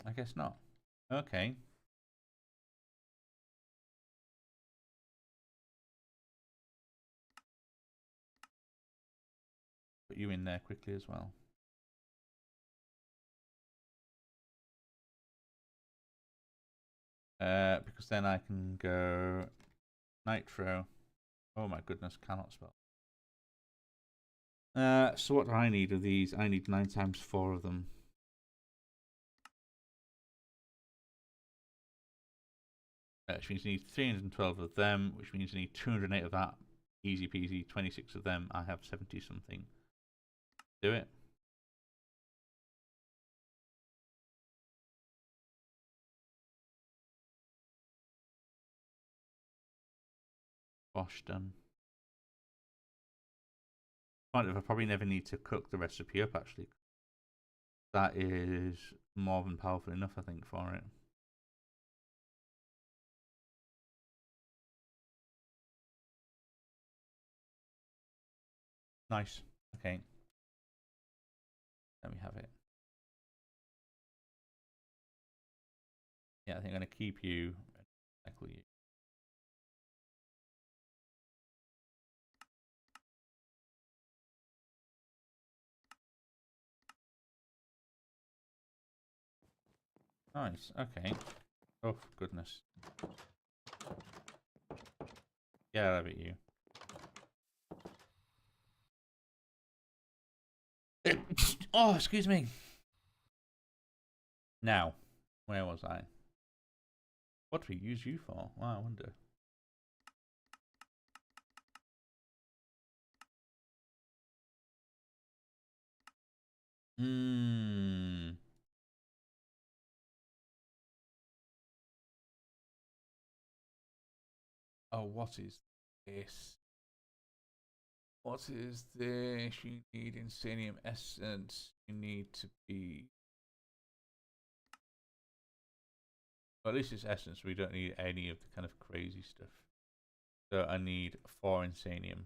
I guess not. Okay. Put you in there quickly as well. Because then I can go nitro. Oh my goodness, cannot spell. So what do I need of these? I need 9 times 4 of them. Which means I need 312 of them, which means I need 208 of that. Easy peasy, 26 of them. I have 70 something. Do it. Bosh, done. I probably never need to cook the recipe up, actually. That is more than powerful enough, I think, for it. Nice. Okay. Let me have it. Yeah, I think I'm going to keep you and tackle you. Nice, okay. Oh, goodness. Get out of it, you. Oh, excuse me. Now, where was I? What do we use you for? Wow, I wonder. Hmm. Oh, what is this? What is this? You need insanium essence. You need to be. Well, at least it's essence. We don't need any of the kind of crazy stuff. So I need 4 insanium.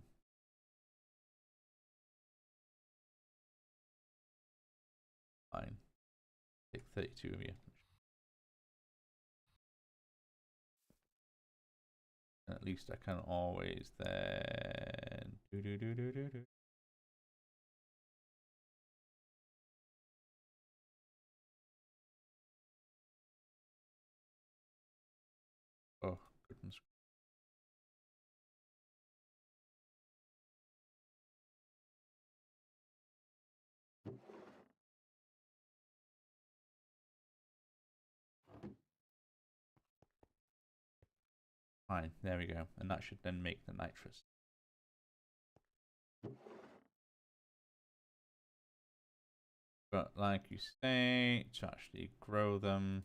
Fine. Take 32 of you. And at least I can always then do. Oh goodness. Fine, there we go. And that should then make the nitrous. But like you say, to actually grow them,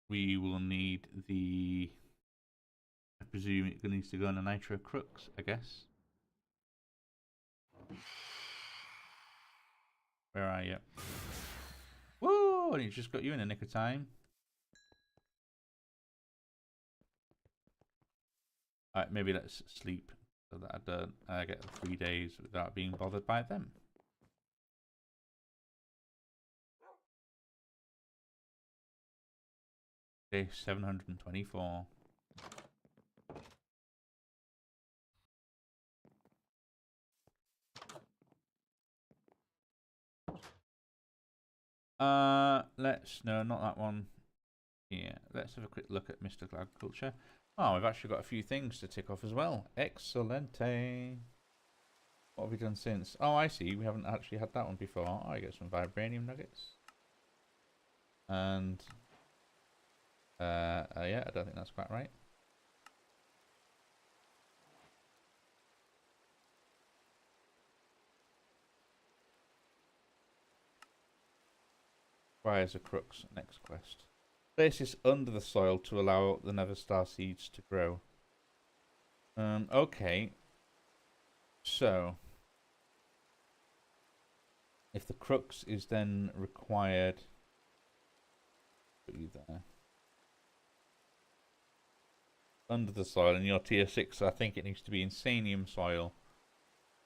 we will need the, I presume it needs to go on a nitro crux, I guess. Where are you? Whoa, and he just got you in a nick of time. Alright, maybe let's sleep so that I don't get 3 days without being bothered by them. Day 724. No, not that one. Yeah, let's have a quick look at mystical agriculture. Oh, we've actually got a few things to tick off as well. Excellente. What have we done since? Oh, I see. We haven't actually had that one before. Oh, I get some vibranium nuggets. And yeah, I don't think that's quite right. Requires a crux. Next quest. Place this under the soil to allow the nether star seeds to grow. Okay. So, if the crux is then required, put you there under the soil, and you're tier 6, so I think it needs to be insanium soil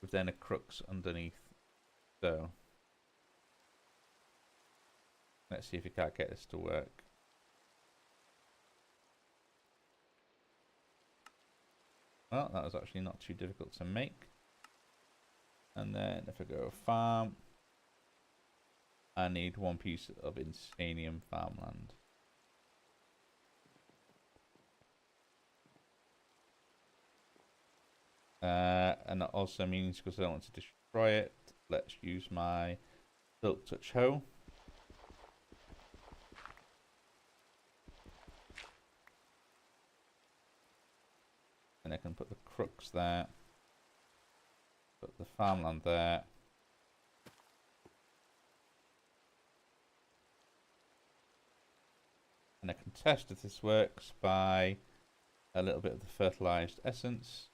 with then a crux underneath. So, let's see if we can't get this to work. Well, that was actually not too difficult to make. And then if I go farm, I need 1 piece of insanium farmland. And that also means, because I don't want to destroy it, let's use my silk touch hoe. And I can put the crux there, put the farmland there. And I can test if this works by a little bit of the fertilized essence.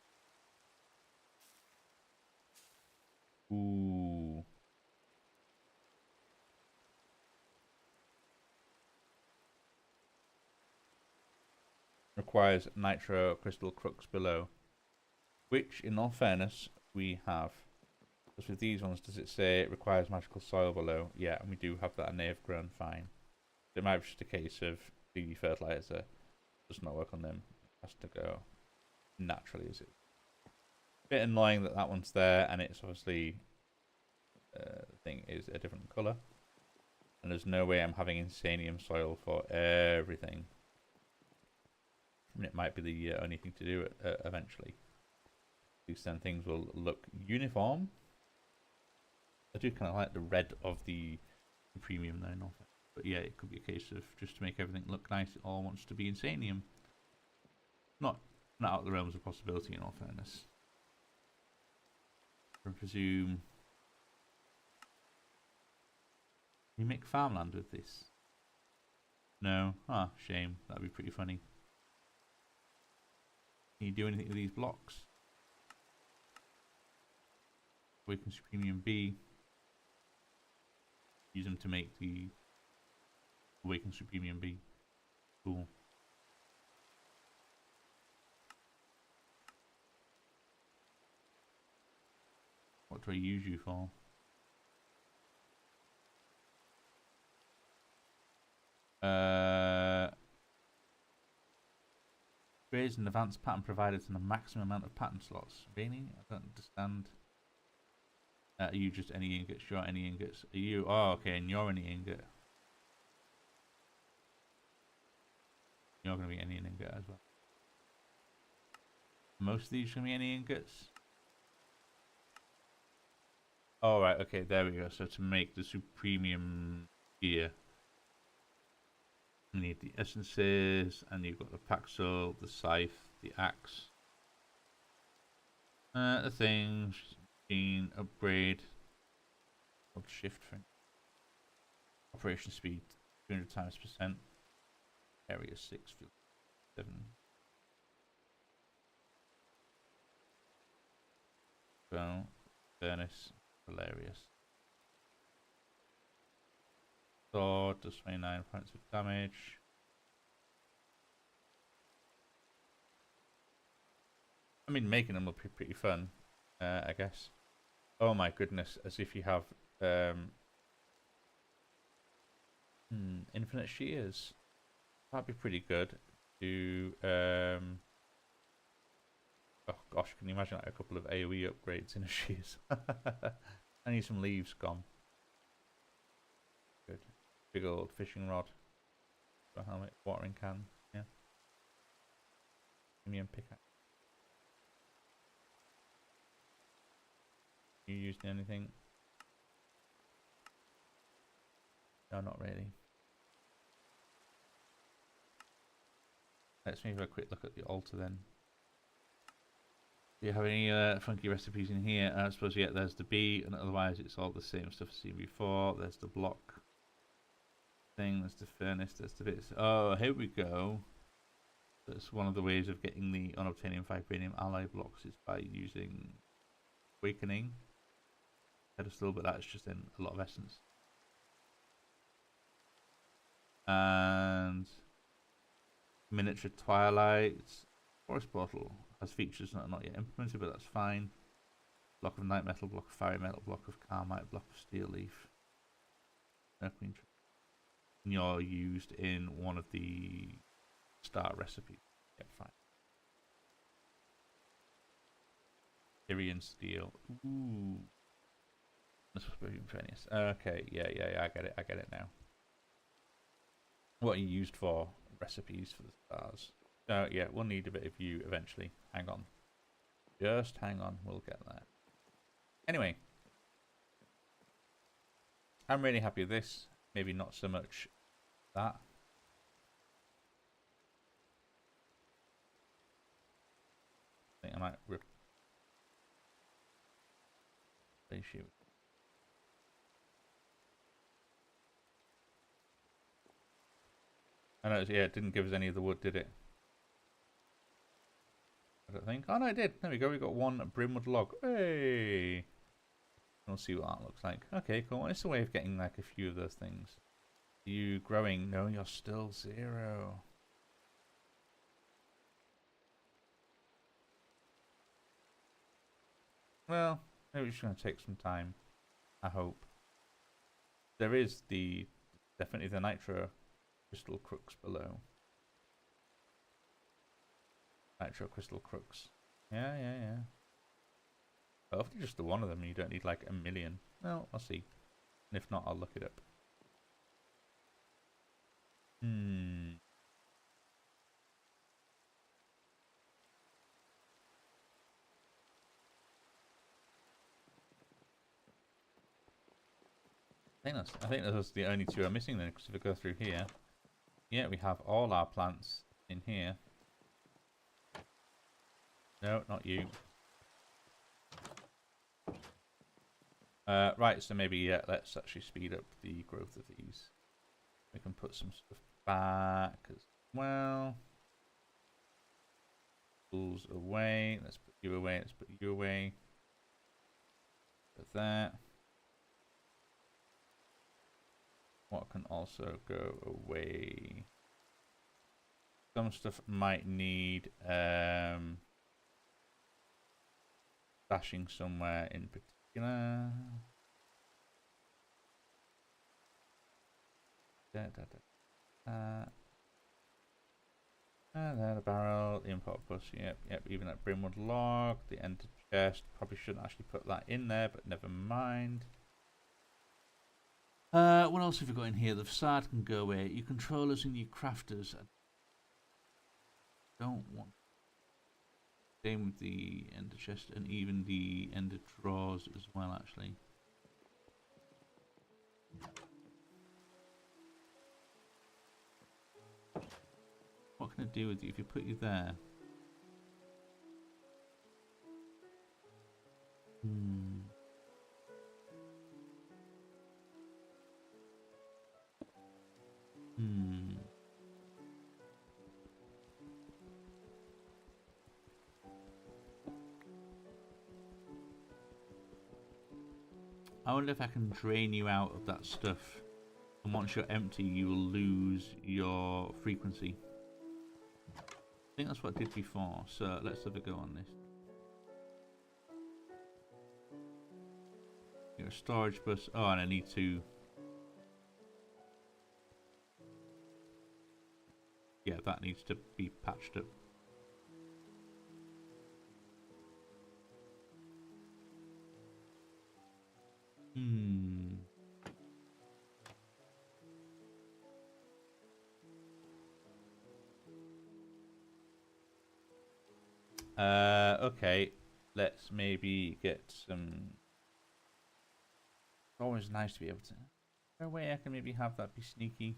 Ooh. Requires nitro crystal crux below, which in all fairness we have? Because with these ones, does it say it requires magical soil below? Yeah, and we do have that, and they have grown fine. It might be just a case of the fertilizer does not work on them. It has to go naturally, is it? Bit annoying that that one's there, and it's obviously the thing is a different color, and there's no way I'm having insanium soil for everything. I mean, it might be the only thing to do eventually. At least then things will look uniform. I do kind of like the red of the premium though, not. But yeah, it could be a case of just to make everything look nice, it all wants to be insanium. Not out of the realms of possibility, in all fairness. I presume you make farmland with this. No, ah, shame. That'd be pretty funny. Can you do anything with these blocks? Awaken Supremium B. Use them to make the Awaken Supremium B. Cool. What do I use you for? Creates an advanced pattern provided to the maximum amount of pattern slots. Really? I don't understand. Are you just any ingots? You're any ingots. Are you? Oh, okay, and you're any ingot. You're going to be any ingot as well. Most of these are going to be any ingots. Oh, right, okay, there we go. So to make the Supremium gear, you need the essences, and you've got the Paxel, the scythe, the axe. The things, machine, upgrade, shift for operation speed, 200 times %. Area 6, 7. So, furnace, hilarious. Sword does 29 points of damage. I mean, making them will be pretty fun, I guess. Oh my goodness, as if you have infinite shears. That'd be pretty good to oh gosh, can you imagine like a couple of AoE upgrades in a shears? I need some leaves gone. Good. Big old fishing rod. A helmet, watering can, yeah. Premium pickaxe. You used anything? No, not really. Let's have a quick look at the altar then. Do you have any funky recipes in here? I suppose, yeah, there's the bee, and otherwise it's all the same stuff I've seen before. There's the block thing, there's the furnace, there's the bits. Oh, here we go. That's one of the ways of getting the unobtainium vibranium alloy blocks is by using awakening. Pedestal, but that's just in a lot of essence. And miniature twilight. Forest portal has features not yet implemented, but that's fine. Block of night metal, block of fiery metal, block of carmite, block of steel leaf. And you're used in one of the star recipes. Yeah, fine. Tyrian steel. Ooh. Okay, yeah, I get it now. What are you used for? Recipes for the stars. Yeah, we'll need a bit of you eventually. Hang on. Just hang on, we'll get there. Anyway. I'm really happy with this. Maybe not so much that. I think I might replace you. I know, yeah, it didn't give us any of the wood, did it? I don't think. Oh no, it did. There we go. We got one brimwood log. Hey! We'll see what that looks like. Okay, cool. It's a way of getting like a few of those things. Are you growing? No, you're still 0. Well, maybe it's going to take some time. I hope. There is definitely the nitro crystal crux below. Nitro crystal crux. Yeah, yeah, yeah. But hopefully just the one of them. You don't need like a million. Well, I'll see. And if not, I'll look it up. I think those are the only two are missing then, because if we go through here, yeah, we have all our plants in here. No, not you. Right, so maybe, yeah, let's actually speed up the growth of these. We can put some stuff back as well. Tools away. Let's put you away. Let's put you away. Put that. What can also go away? Some stuff might need stashing somewhere in particular. And then a barrel, the import bus, yep, even that brimwood log, the ender chest, probably shouldn't actually put that in there, but never mind. What else have we got in here? The facade can go away. Your controllers and your crafters. I don't want. Same with the ender chest and even the ender drawers as well, actually. What can I do with you if you put you there? I wonder if I can drain you out of that stuff. And once you're empty, you will lose your frequency. I think that's what I did before. So let's have a go on this. Your storage bus. Oh, and I need to. Yeah, that needs to be patched up. Okay. Let's maybe get some. It's always nice to be able to. Is there a way I can maybe have that be sneaky?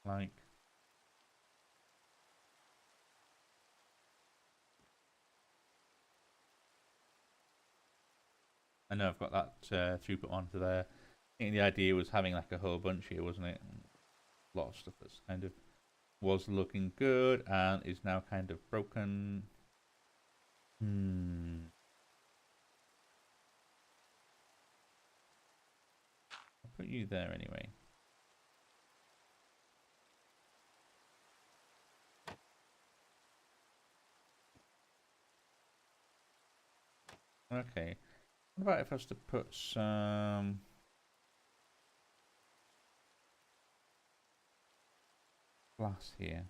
Like. I know I've got that throughput onto there. I think the idea was having like a whole bunch here, wasn't it? A lot of stuff that's kind of was looking good and is now kind of broken. I'll put you there anyway. Okay. What about if I was to put some glass here?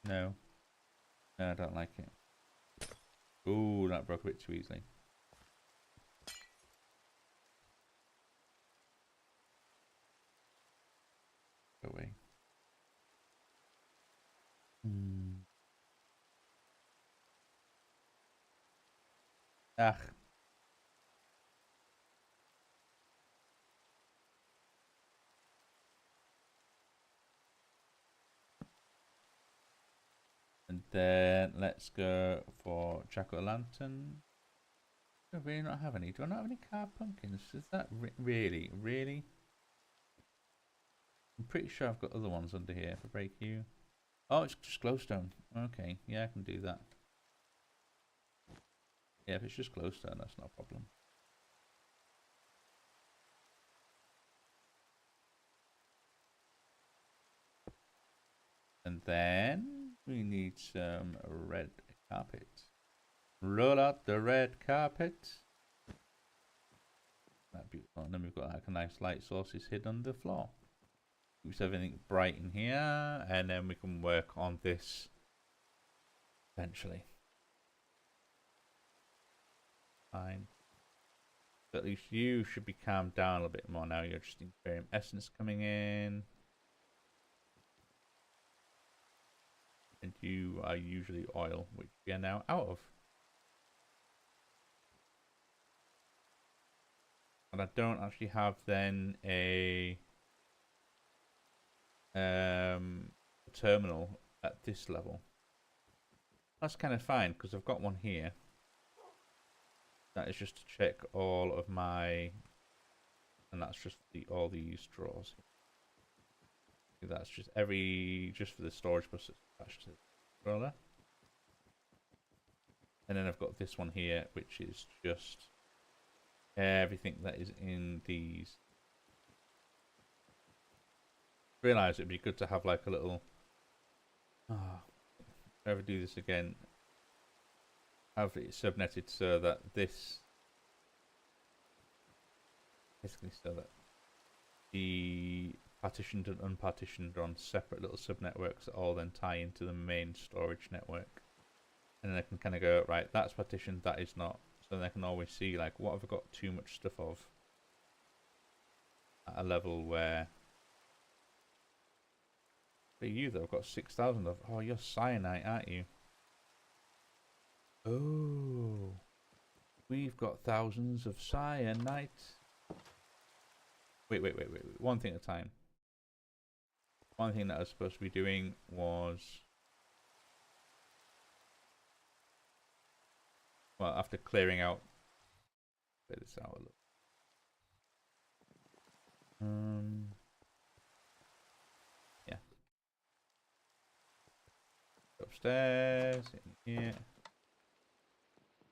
No. No, I don't like it. Ooh, that broke a bit too easily. Go away. Ah. And then let's go for jack-o'-lantern. Do I really not have any? Do I not have any carved pumpkins? Is that really? I'm pretty sure I've got other ones under here for break you. Oh, it's just glowstone. Okay, yeah, I can do that. Yeah, if it's just glowstone, that's not a problem. And then we need some red carpet. Roll out the red carpet. That'd be beautiful. And then we've got like a nice light sources hidden on the floor. Keeps everything bright in here, and then we can work on this eventually. Fine. But at least you should be calmed down a bit more now. You're just Imperium Essence coming in. And you are usually oil, which we are now out of. And I don't actually have then a terminal at this level. That's kind of fine because I've got one here. That is just to check all of my, and that's just all these drawers. That's just just for the storage bus attached to the controller. And then I've got this one here, which is just everything that is in these. Realize it'd be good to have like a little. If I ever do this again, have it subnetted so that this, basically, so that the partitioned and unpartitioned are on separate little subnetworks that all then tie into the main storage network. And then I can kind of go, right, that's partitioned, that is not. So then I can always see, like, what have I got too much stuff of at a level where. But you, though, I've got 6,000 of. Oh, you're cyanite, aren't you? Oh. We've got thousands of cyanite. Wait. One thing at a time. One thing that I was supposed to be doing was. Well, after clearing out. Clear this out a little. Yeah. Upstairs, in here.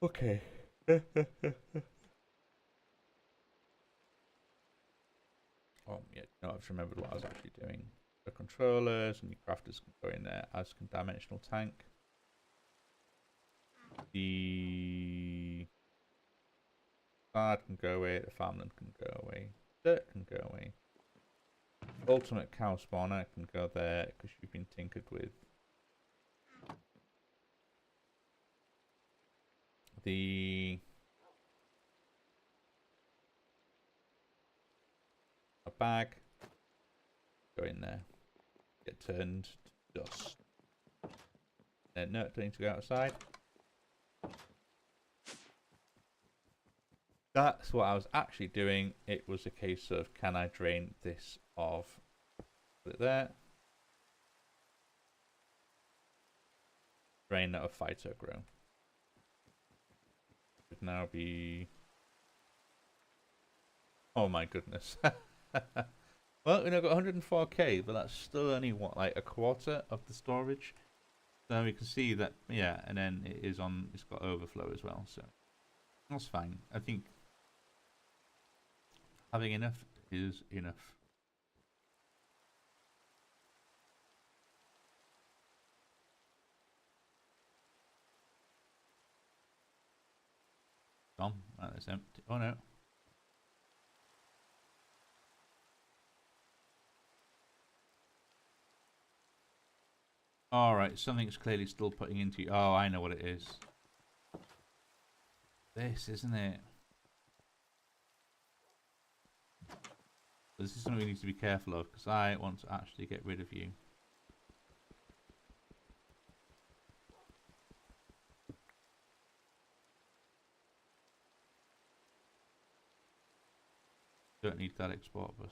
Okay. Oh, yeah, no, I've remembered what I was actually doing. The controllers and your crafters can go in there, as can dimensional tank. The guard can go away, the farmland can go away, dirt can go away. Ultimate cow spawner can go there because you've been tinkered with. The a bag go in there, get turned to dust. No, don't need to go outside. That's what I was actually doing. It was a case of, can I drain this off? Put it there. Drain that of phytogrow. Would now be. Oh my goodness. Well, we've got 104k, but that's still only what, like a quarter of the storage. So we can see that, yeah, and then it is on. It's got overflow as well, so that's fine. I think having enough is enough. Right, that's empty. Oh no. Alright, something's clearly still putting into you. Oh, I know what it is. This, isn't it? This is something we need to be careful of, because I want to actually get rid of you. Don't need that export bus.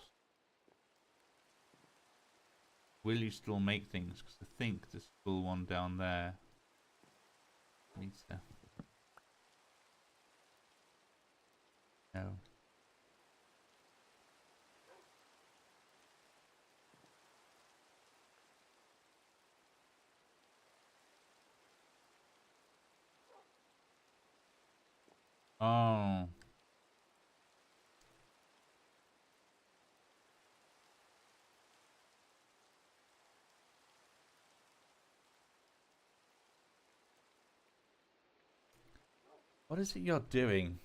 Will you still make things? Because I think there's still one down there. Needs to. No. Oh. What is it you're doing?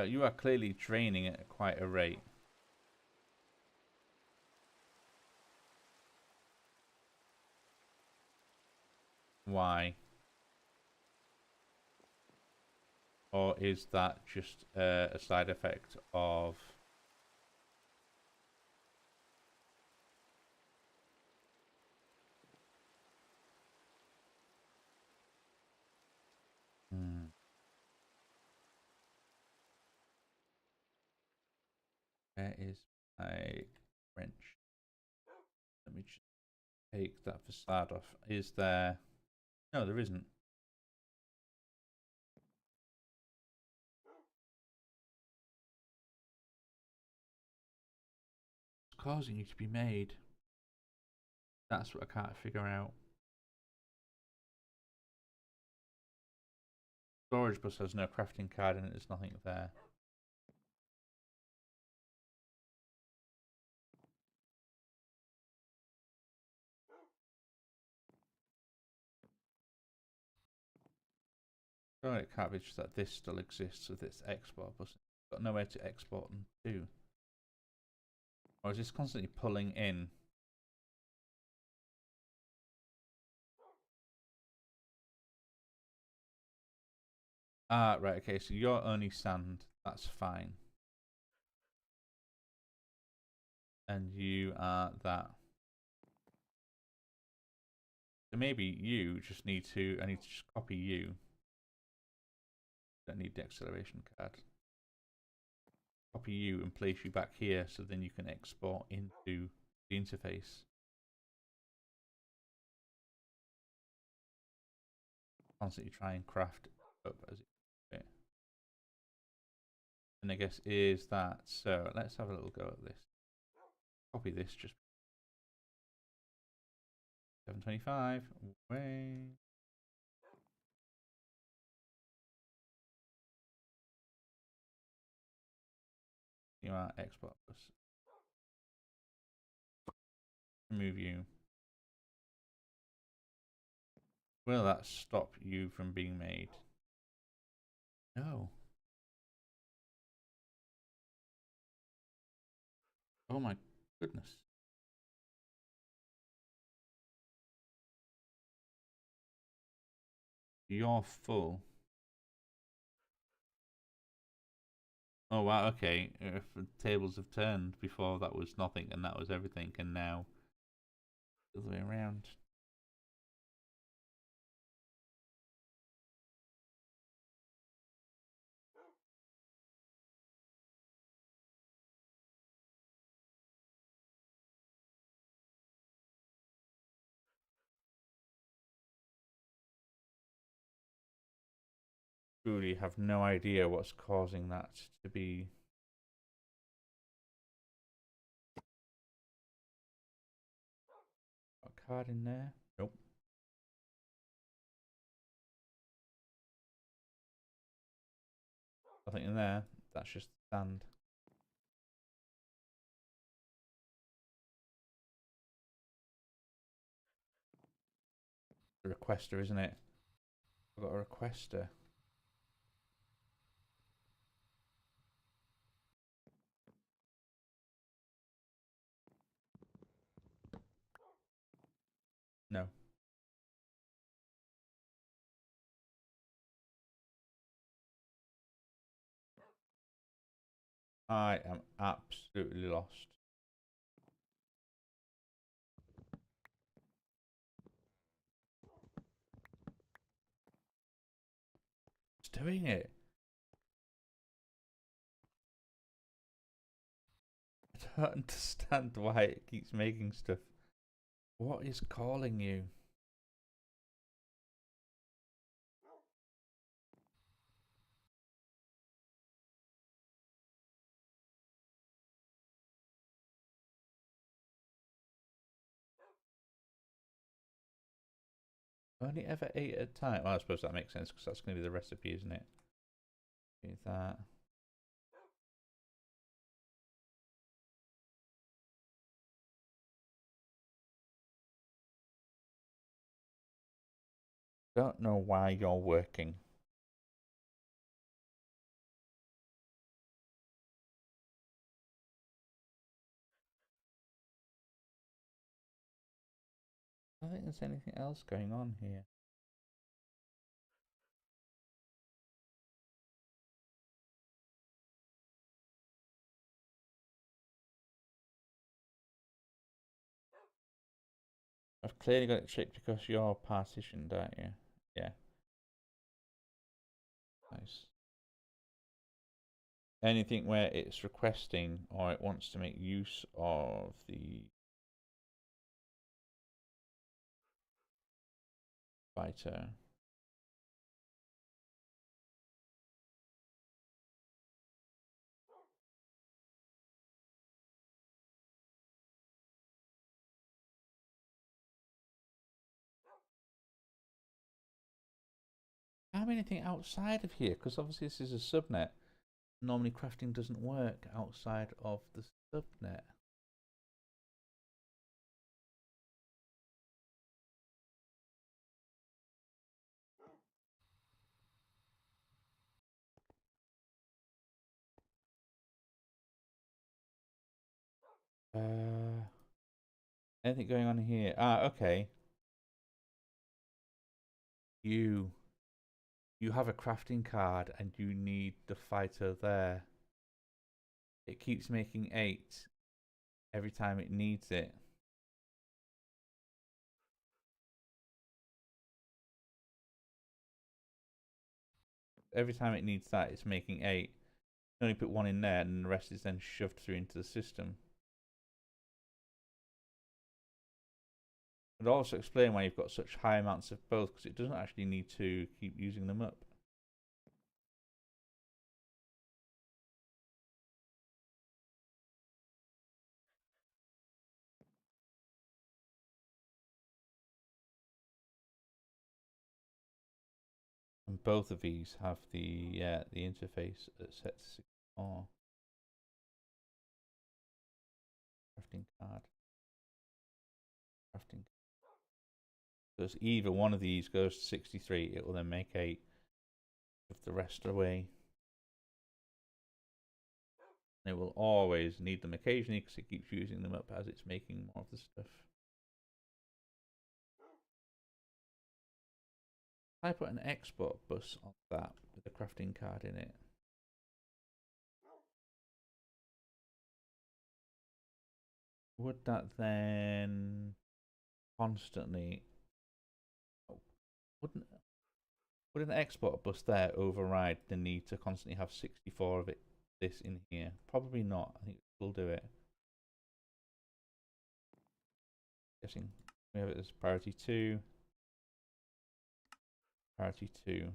You are clearly training at quite a rate. Why? Or is that just a side effect of... Hmm. Where is my wrench? Let me just take that facade off. Is there... No, there isn't. It's causing you to be made. That's what I can't figure out. Storage bus has no crafting card and there's nothing there. Oh, it can't be just that this still exists with its export bus. It's got nowhere to export them to. Or is this constantly pulling in? Ah, right, okay, so you're only sand. That's fine. And you are that. So maybe you just need to... I need to just copy you. Don't need the acceleration card. Copy you and place you back here so then you can export into the interface. Constantly try and craft up as it. And I guess is that so. Let's have a little go at this. Copy this just 725 away. You are export bus. Remove you. Will that stop you from being made? No. Oh my goodness. You're full. Oh wow, okay. If the tables have turned, before that was nothing and that was everything, and now the other way around. Truly have no idea what's causing that to be. Got a card in there? Nope. Nothing in there. That's just sand. A requester, isn't it? I've got a requester. No. I am absolutely lost. It's doing it. I don't understand why it keeps making stuff. What is calling you? Only ever 8 at a time. Well, I suppose that makes sense because that's going to be the recipe, isn't it? Do that. Don't know why you're working. I don't think there's anything else going on here. I've clearly got it tricked because you're partitioned, aren't you? Yeah. Nice. Anything where it's requesting or it wants to make use of the fighter. Have anything outside of here? Because obviously this is a subnet. Normally crafting doesn't work outside of the subnet. Anything going on here? Ah, okay. You have a crafting card and you need the fighter there. It keeps making 8 every time it needs it. Every time it needs that, it's making 8. You only put 1 in there and the rest is then shoved through into the system. It also explain why you've got such high amounts of both, because it doesn't actually need to keep using them up. And both of these have the interface set to 64. Crafting card. Crafting. So it's either one of these goes to 63, it will then make 8. Give the rest away. It will always need them occasionally because it keeps using them up as it's making more of the stuff. I put an export bus on that with a crafting card in it. Would that then constantly... Would an export bus there override the need to constantly have 64 of this in here? Probably not. I think we'll do it. Guessing we have it as priority 2. Priority 2.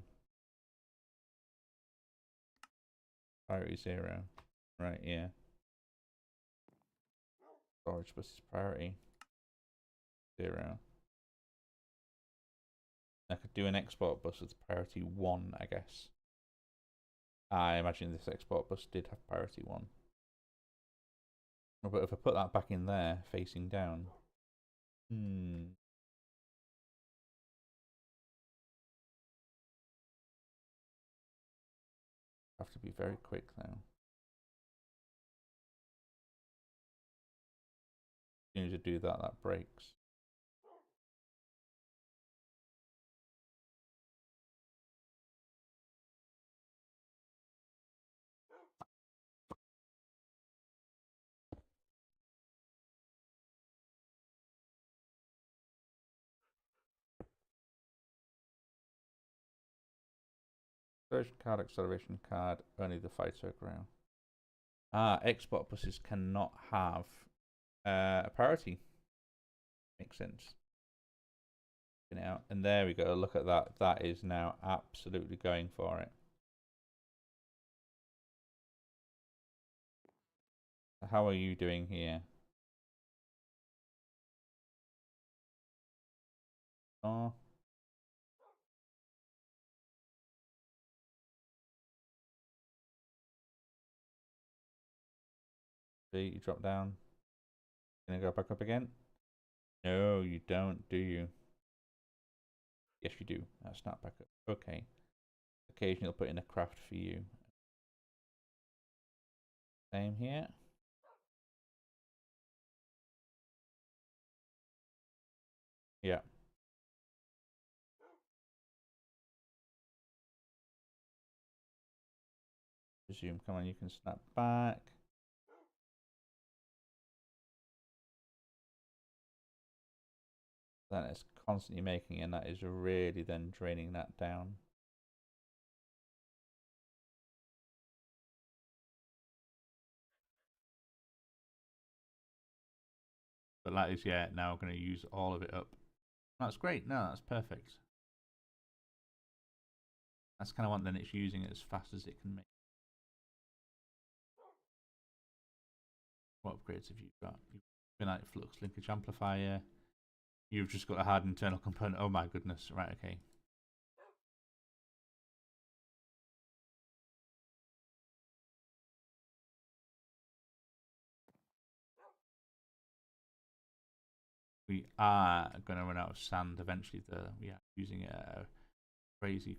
Priority 0. Right, yeah. Storage bus is priority 0. I could do an export bus with priority 1, I guess. I imagine this export bus did have priority 1. But if I put that back in there, facing down... Have to be very quick now. As soon as you do that, that breaks. Storage card, acceleration card, only the fighter ground. Ah, export buses cannot have a priority. Makes sense. Out. And there we go. Look at that. That is now absolutely going for it. How are you doing here? Oh, See, you drop down. Gonna go back up again? No, you don't, do you? Yes, you do. Snap back up. Okay. Occasionally, I'll put in a craft for you. Same here. Yeah. Resume. Come on, you can snap back. Then it's constantly making, and that is really then draining that down. But that is, yeah, now going to use all of it up. That's great. No, that's perfect. That's kind of what then it's using it as fast as it can make. What upgrades have you got? Cyanite flux linkage amplifier. You've just got a hard internal component. Oh my goodness. Right, okay. We are going to run out of sand eventually, though. We are using a crazy.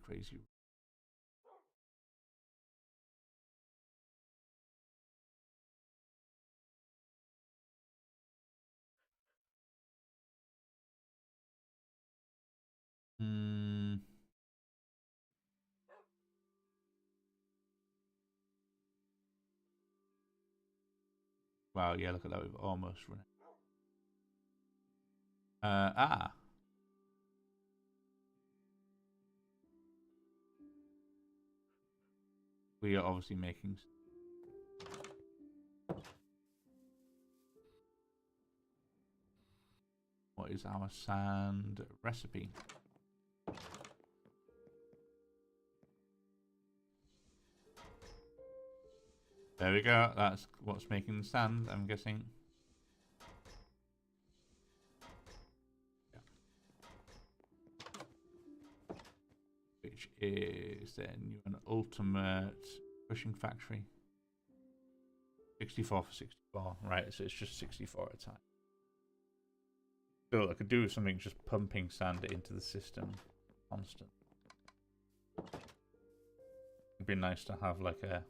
Wow, yeah, look at that. We've almost run it. We are obviously making. What is our sand recipe? There we go. That's what's making the sand, I'm guessing. Yeah. Which is then an ultimate crushing factory. 64 for 64. Right, so it's just 64 at a time. So I could do with something just pumping sand into the system constant. It'd be nice to have like a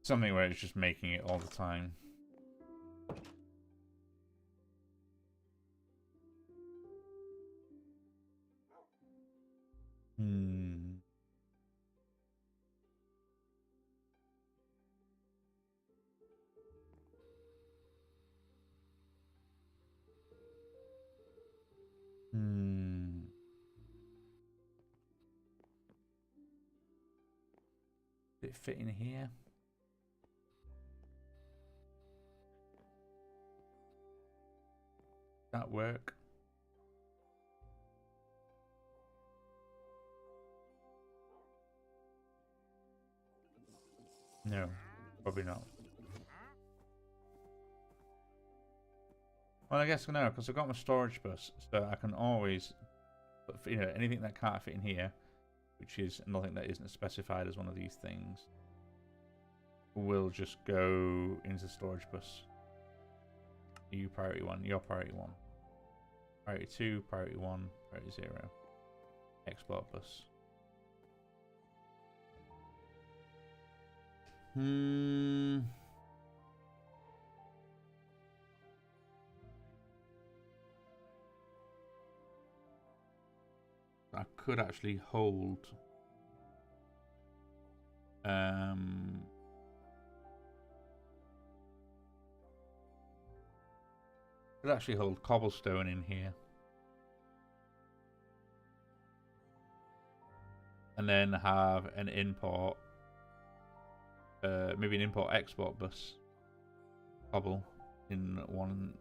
something where it's just making it all the time. Did it fit in here? Does that work? No, probably not. Well, I guess no, because I've got my storage bus, so I can always put, anything that can't fit in here, which is nothing that isn't specified as one of these things, will just go into storage bus. You priority 1, your priority 1. Priority 2, priority 1, priority 0. Export bus. I could actually hold cobblestone in here. And then have an import, maybe an import-export bus cobble in one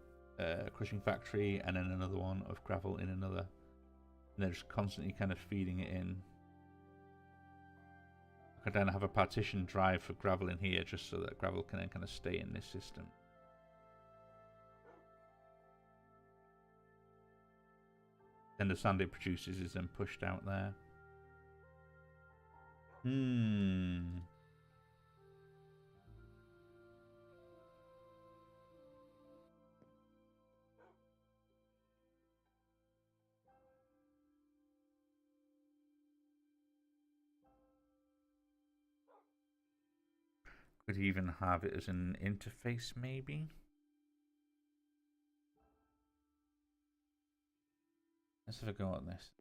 crushing factory, and then another one of gravel in another. And they're just constantly kind of feeding it in. I could then have a partition drive for gravel in here, just so that gravel can then kind of stay in this system. Then the sand it produces is then pushed out there. Hmm. Could even have it as an interface, maybe. Let's have a go at this.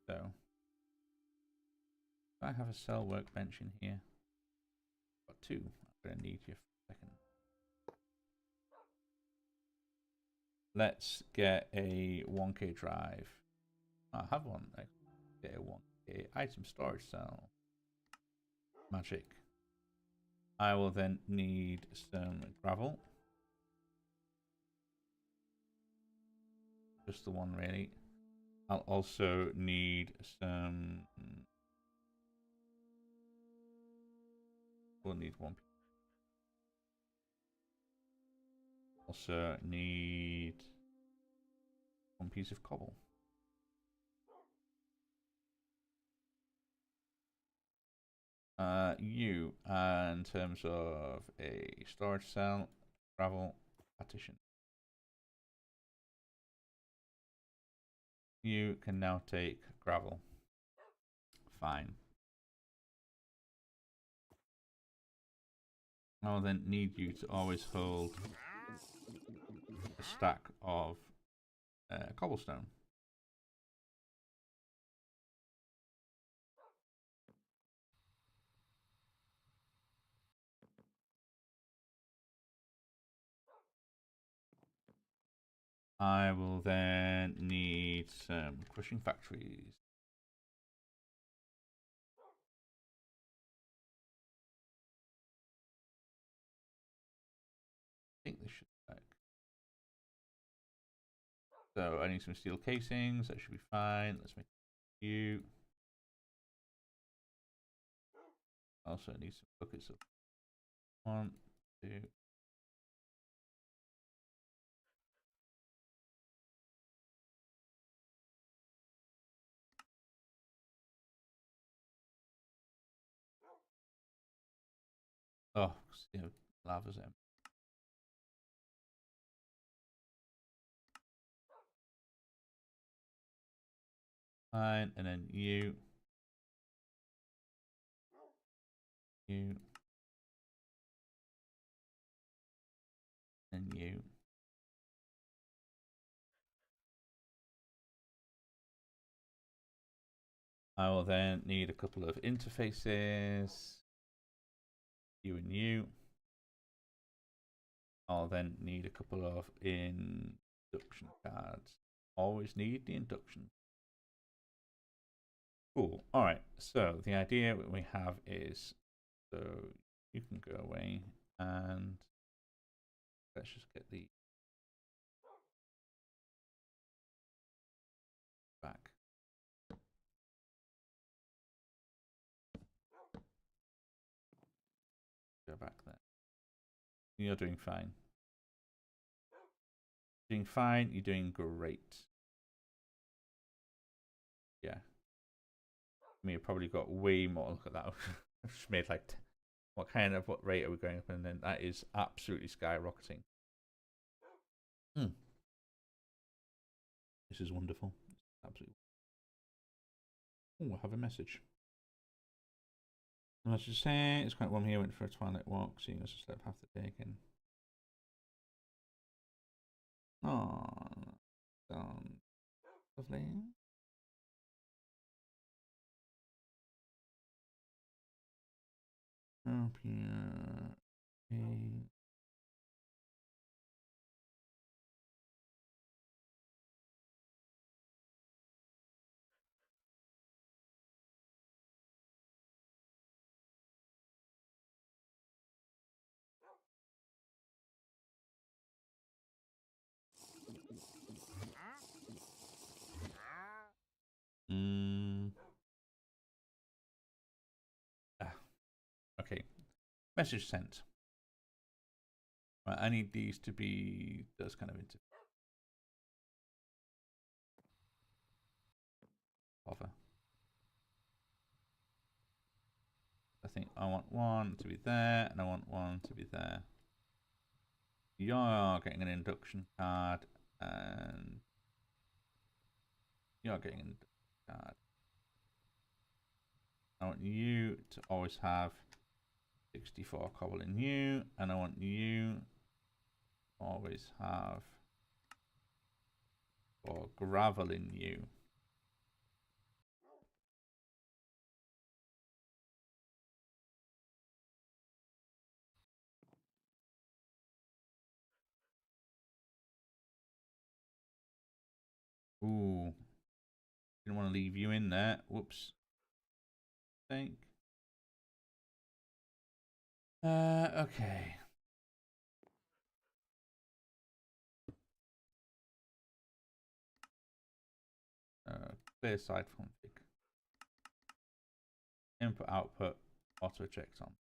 So, I have a cell workbench in here. Got two. I'm gonna need you for a second. Let's get a 1K drive. I have one. Let's get a 1K item storage cell. Magic. I will then need some gravel. Just the one, really. I'll also need some. We'll need one. Also need one piece of cobble. You, in terms of a storage cell, gravel, partition. You can now take gravel. Fine. I'll then need you to always hold a stack of cobblestone. I will then need some crushing factories. I think this should work. So I need some steel casings. That should be fine. Let's make you. Also need some buckets of 1, 2. Oh, you know, lava's in. Fine, and then you, and you. I will then need a couple of interfaces. You and you. I'll then need a couple of induction cards. Always need the induction. Cool. All right. So the idea we have is, so you can go away and let's just get the back. Go back there. You're doing fine. Doing fine. You're doing great. Yeah. I mean, you probably got way more. Look at that. I've just made like, what rate are we going up? And then that is absolutely skyrocketing. This is wonderful. Absolutely. Oh, I have a message. I was just saying, it's quite warm here. Went for a twilight walk, seeing us slept half the day again. Oh, lovely. Hope you're okay. Okay. Message sent. Right, I need these to be those kind of hover. think I want one to be there, and I want one to be there. You're getting an induction card, and you're getting an induction card. I want you to always have 64 cobble in you, and I want you to always have 4 gravel in you. Ooh. Didn't want to leave you in there. Whoops. Think. Okay. Clear side config. Input output auto checks on.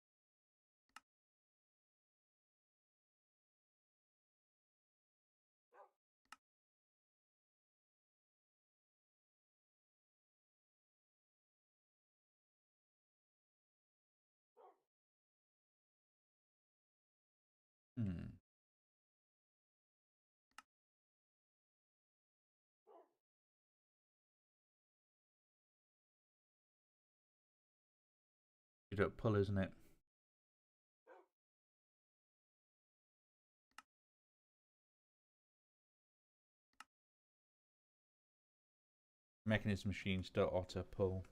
You don't pull, isn't it? Mechanism machines don't auto pull.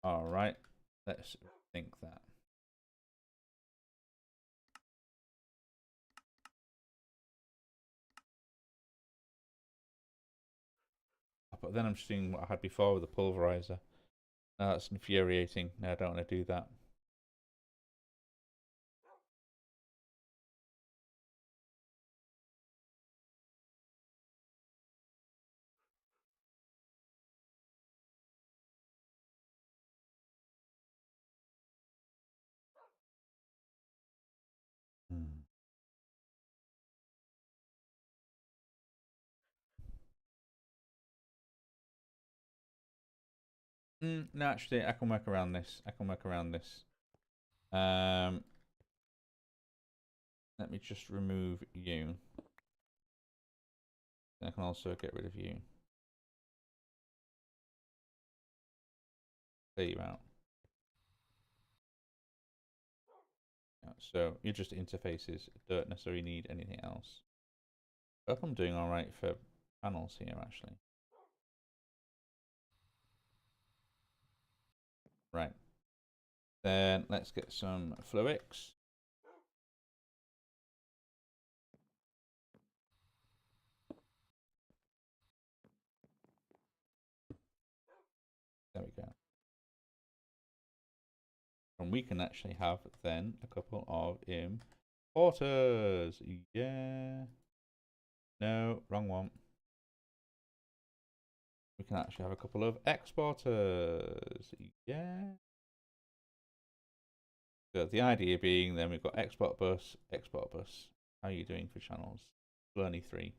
All right, let's think that. But then I'm seeing what I had before with the pulverizer. No, that's infuriating. No, I don't want to do that. No, actually, I can work around this. I can work around this. Let me just remove you. I can also get rid of you. Clear you out. Yeah, so you're just interfaces. Don't necessarily need anything else. I hope I'm doing all right for panels here, actually. Right. Then let's get some fluics. There we go. And we can actually have then a couple of importers. Yeah. No, wrong one. We can actually have a couple of exporters. Yeah. So the idea being then we've got export bus, export bus. How are you doing for channels? Only 3.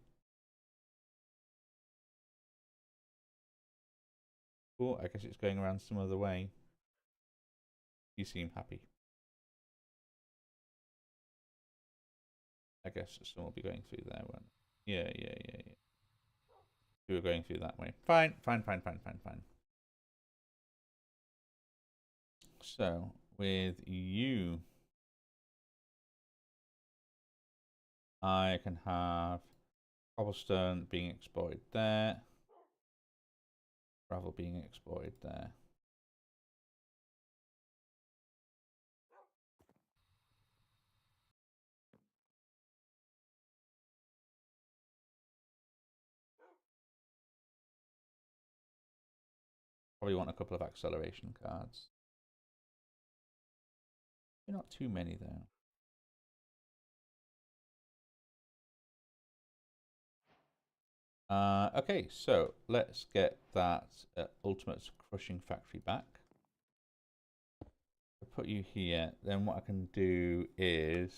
Cool, I guess it's going around some other way. You seem happy. I guess some will be going through there one. Yeah. We were going through that way. Fine. So with you, I can have cobblestone being exported there, gravel being exported there. Probably want a couple of acceleration cards. Not too many though. Okay, so let's get that ultimate crushing factory back. put you here, then what I can do is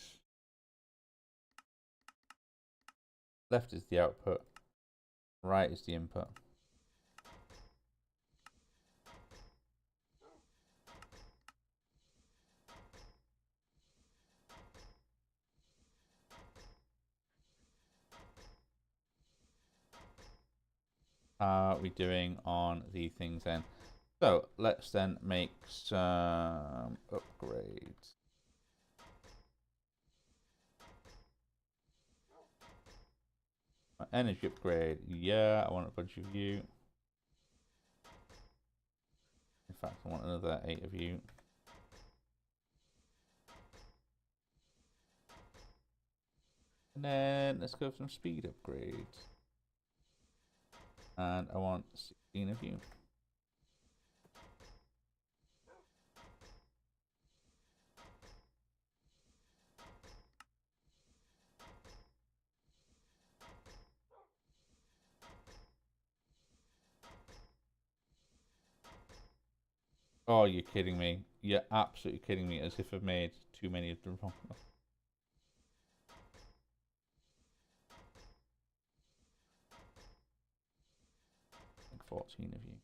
left is the output, right is the input. How are we doing on the things then? So let's then make some upgrades. Energy upgrade, yeah, I want a bunch of you. In fact, I want another 8 of you. And then let's go for some speed upgrades. And I want 16 of you. Oh, you're kidding me. You're absolutely kidding me, as if I've made too many of them wrong. Like 14 of you.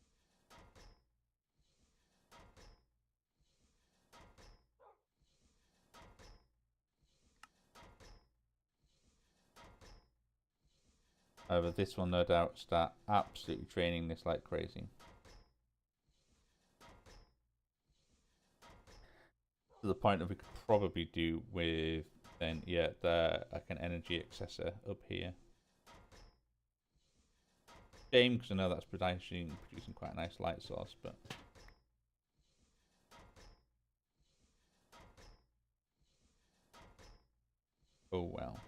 However, this will no doubt start absolutely training this like crazy. To the point that we could probably do with then, yeah, like an energy accessor up here. Shame, because I know that's producing quite a nice light source, but oh well.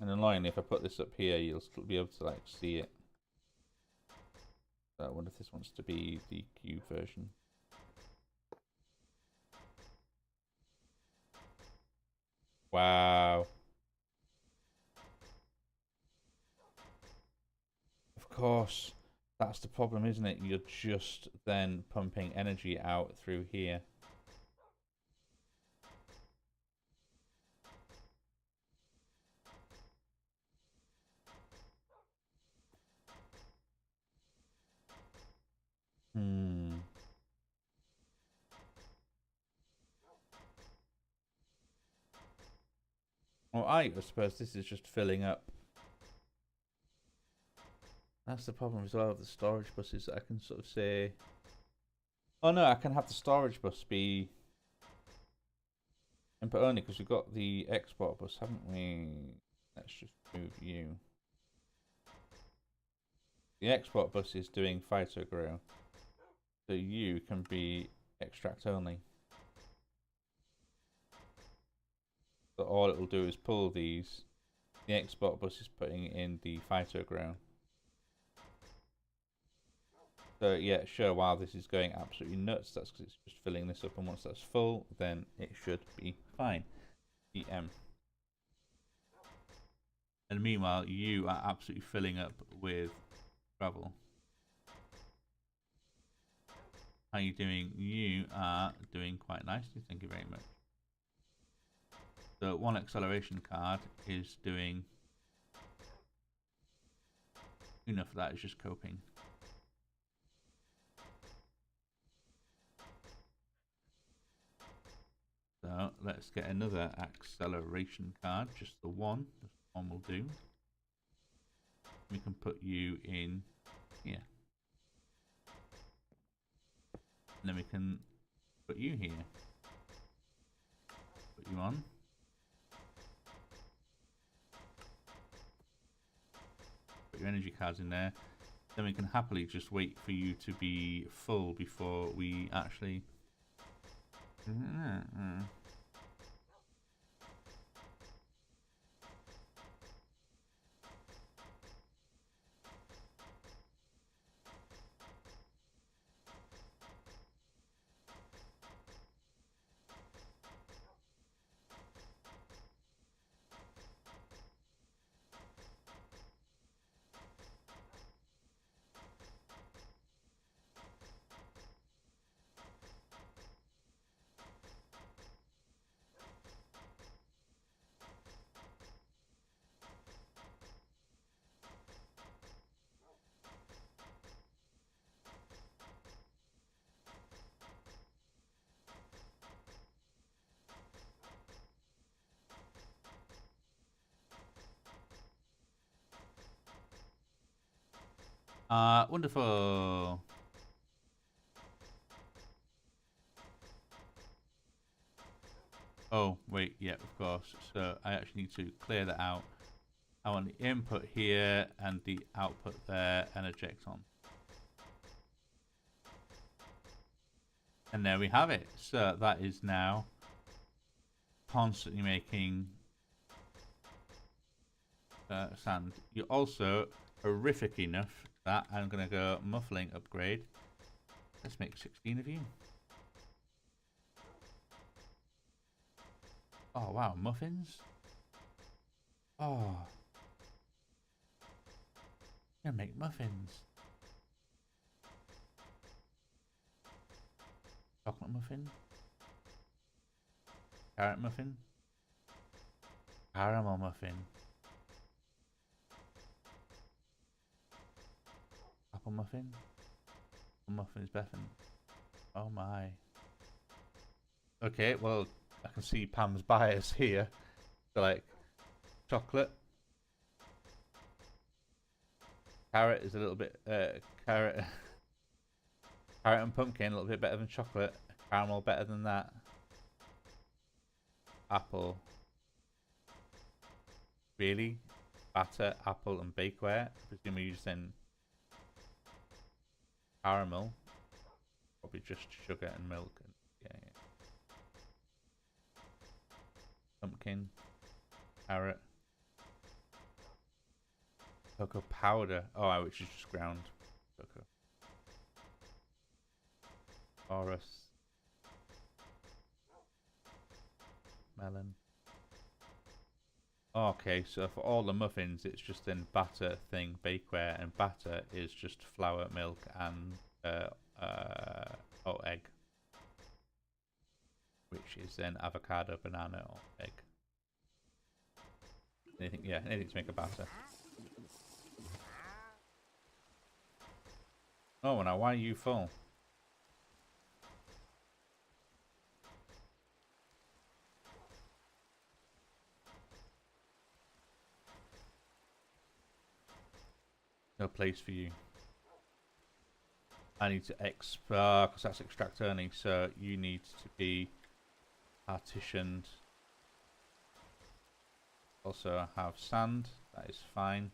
And annoyingly, if I put this up here, you'll still be able to like see it. So I wonder if this wants to be the cube version. Wow. Of course, that's the problem, isn't it? You're just then pumping energy out through here. Well, I suppose this is just filling up. That's the problem as well with the storage buses. I can sort of say, oh no, I can have the storage bus be input only because we've got the export bus, haven't we? Let's just move you. The export bus is doing phytogrow, so you can be extract only. So all it will do is pull these. The export bus is putting in the phytogrow. So yeah, sure, while this is going absolutely nuts, that's because it's just filling this up, and once that's full, then it should be fine. EM. And meanwhile, you are absolutely filling up with gravel. How are you doing? You are doing quite nicely, thank you very much. So one acceleration card is doing enough of that, is just coping. So let's get another acceleration card, just the one. Just one will do. We can put you in here. And then we can put you here. Put you on. Put your energy cards in there. Then we can happily just wait for you to be full before we actually... Wonderful. Oh, wait, yeah, of course. So I actually need to clear that out. I want the input here and the output there and eject on. And there we have it. So that is now constantly making sand. You're also horrific enough that I'm going to go muffling upgrade. Let's make 16 of you. Oh, wow. Muffins? Oh. I'm going to make muffins. Chocolate muffin? Carrot muffin? Caramel muffin? Apple muffin? Apple muffin is better. Oh my. Okay, well, I can see Pam's bias here. So, like, chocolate. Carrot is a little bit, carrot and pumpkin a little bit better than chocolate. Caramel better than that. Apple. Really? Batter, apple, and bakeware? Presumably you're using caramel. Probably just sugar and milk. And, yeah. Pumpkin. Carrot. Cocoa powder. Oh, which is just ground cocoa. Chorus. Melon. Okay, so for all the muffins, it's just then batter thing, bakeware, and batter is just flour, milk, and egg, which is then avocado, banana, or egg. Anything, yeah, anything to make a batter. Oh, now why are you full? No place for you. I need to because that's extract only, so you need to be partitioned. Also have sand, that is fine.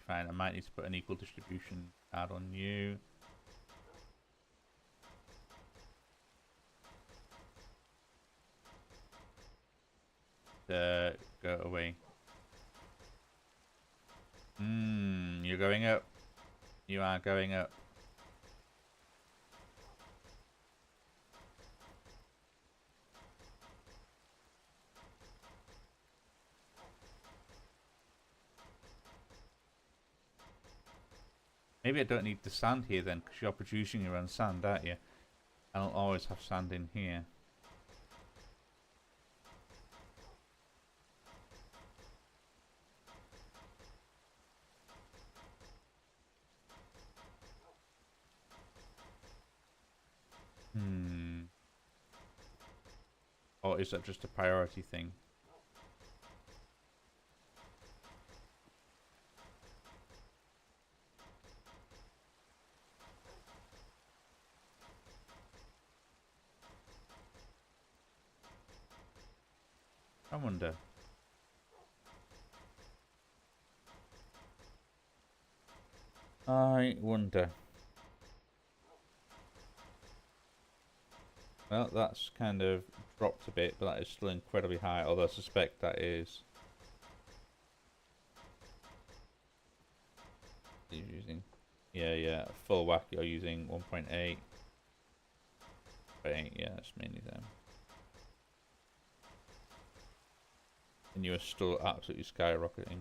Fine, I might need to put an equal distribution add on you. Go away. You're going up. You are going up. Maybe I don't need the sand here then, because you're producing your own sand, aren't you? I don't always have sand in here. Or is that just a priority thing? I wonder. I wonder. Well, that's kind of dropped a bit, but that is still incredibly high, although I suspect that is... You're using... Yeah, full whack, you're using 1.8. 8, yeah, that's mainly them. And you are still absolutely skyrocketing.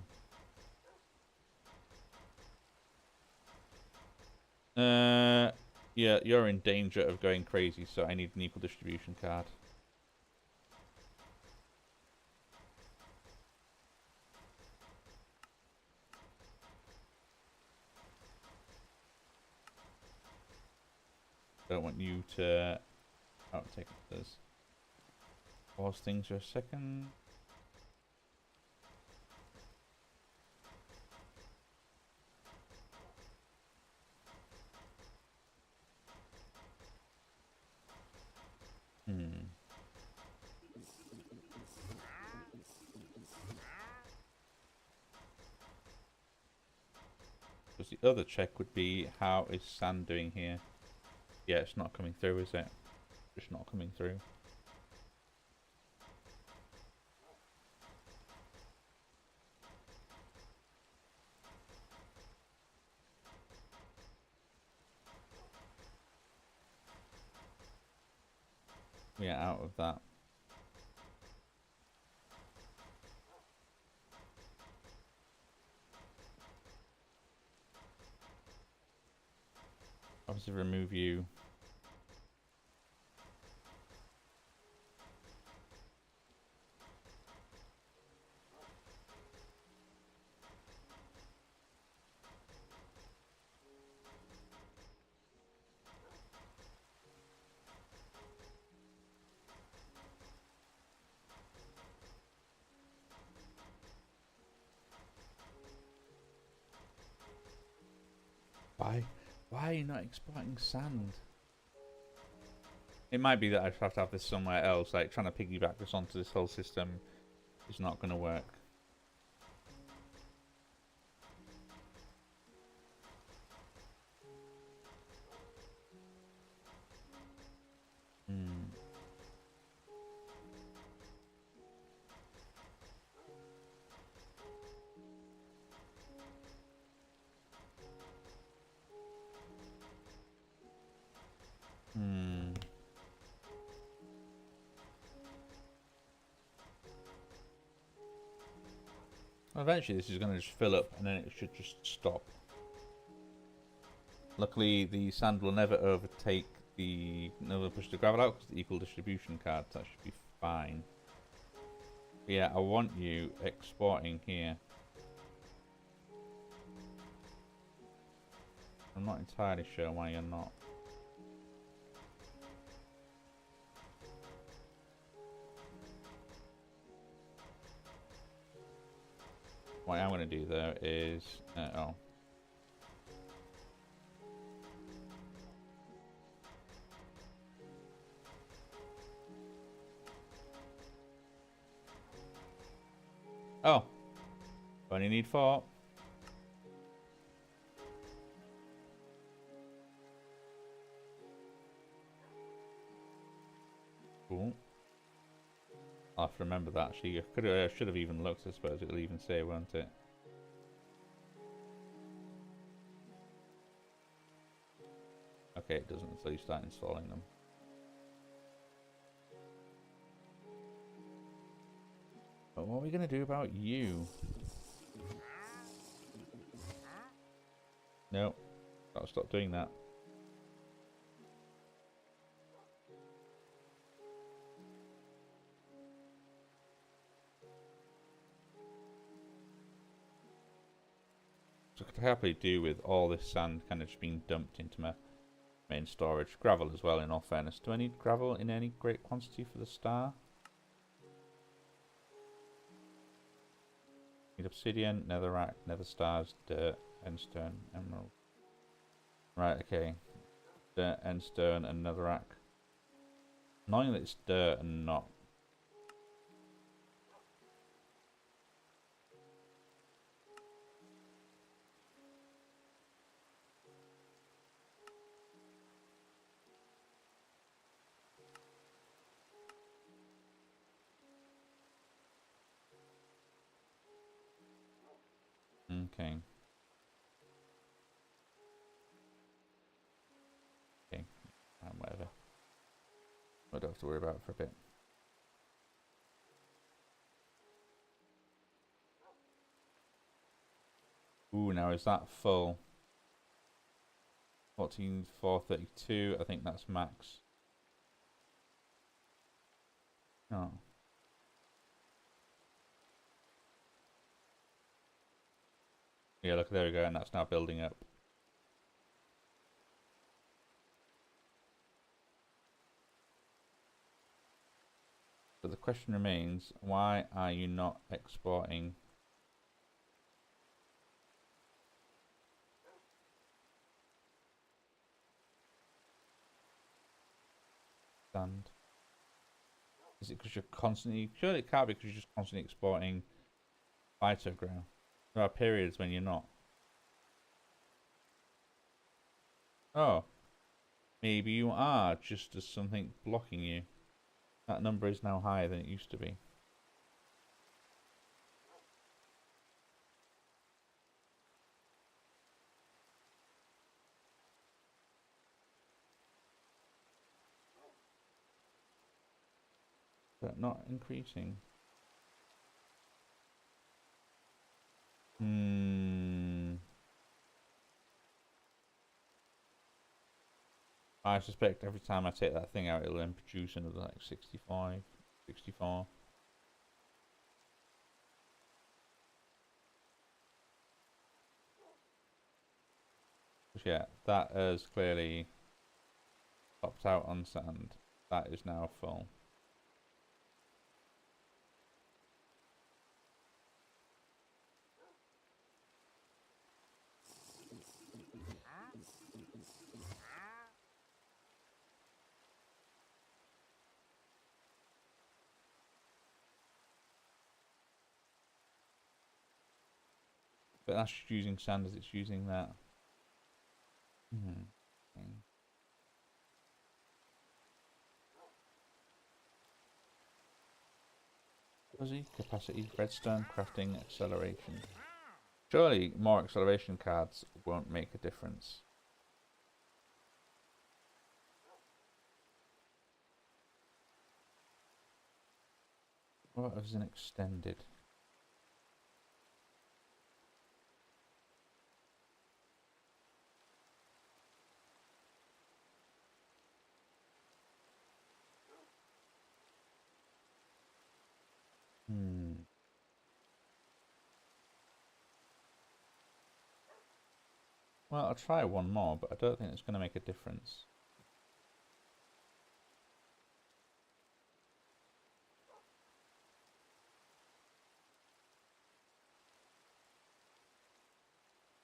Yeah, you're in danger of going crazy, so I need an equal distribution card. Don't want you to outtake this. Pause things for a second. Because the other check would be, how is sand doing here? Yeah, it's not coming through, is it? Just not coming through. We are out of that. Obviously remove you. Why are you not exporting sand? It might be that I have to have this somewhere else, like trying to piggyback this onto this whole system is not going to work. Eventually this is going to just fill up and then it should just stop. Luckily the sand will never overtake never push the gravel out because the equal distribution cards, that should be fine. But yeah, I want you exporting here. I'm not entirely sure why you're not. What I'm going to do though is... Oh! Only need 4. Cool. I'll have to remember that actually. I should have even looked, I suppose it'll even say, won't it? Okay, it doesn't until you start installing them. But what are we going to do about you? No, gotta stop doing that. So I could happily do with all this sand kind of just being dumped into my main storage. Gravel as well, in all fairness. Do I need gravel in any great quantity for the star? Need obsidian, netherrack, nether stars, dirt, endstone, emerald. Right, okay. Dirt, endstone, and netherrack. Annoying that it's dirt and not. Okay. Okay. Whatever. I don't have to worry about it for a bit. Ooh, now is that full? 14,432. I think that's max. Oh. Yeah, look, there we go, and that's now building up. So the question remains, why are you not exporting sand? Is it because you're constantly... Surely it can't be because you're just constantly exporting phytogrow. There are periods when you're not. Oh. Maybe you are, just as something blocking you. That number is now higher than it used to be. But not increasing. I suspect every time I take that thing out, it'll then produce another like 65, 64. But yeah, that has clearly topped out on sand. That is now full. But that's just using sand as it's using that. Okay. Fuzzy capacity, redstone crafting acceleration. Surely more acceleration cards won't make a difference. What is an extended? Well, I'll try one more, but I don't think it's going to make a difference.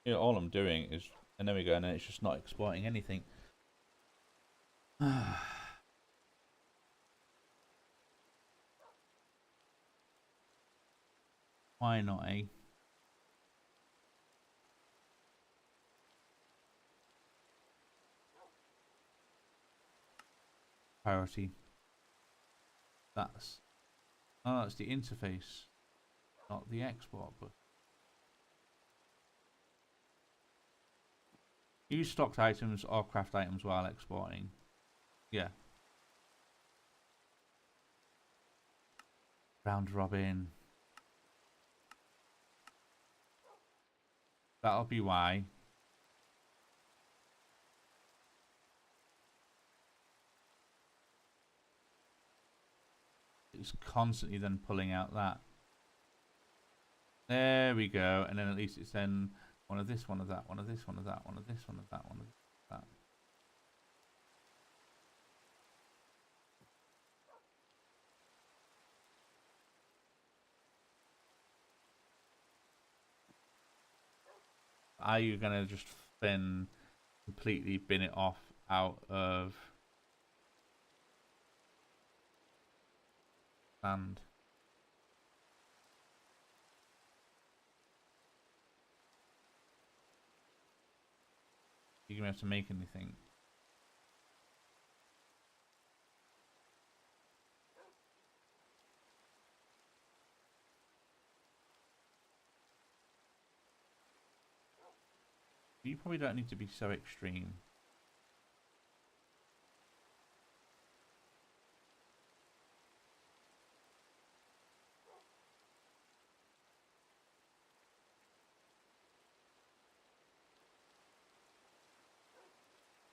You know, all I'm doing is, and there we go, and then it's just not exporting anything. Why not, eh? Priority. That's... Oh, it's the interface, not the export, but... Use stocked items or craft items while exporting. Yeah. Round robin. That'll be why. It's constantly then pulling out that. There we go. And then at least it's then one of this, one of that, one of this, one of that, one of this, one of that, one of that. Are you going to just then completely bin it off out of sand? You're going to have to make anything. You probably don't need to be so extreme.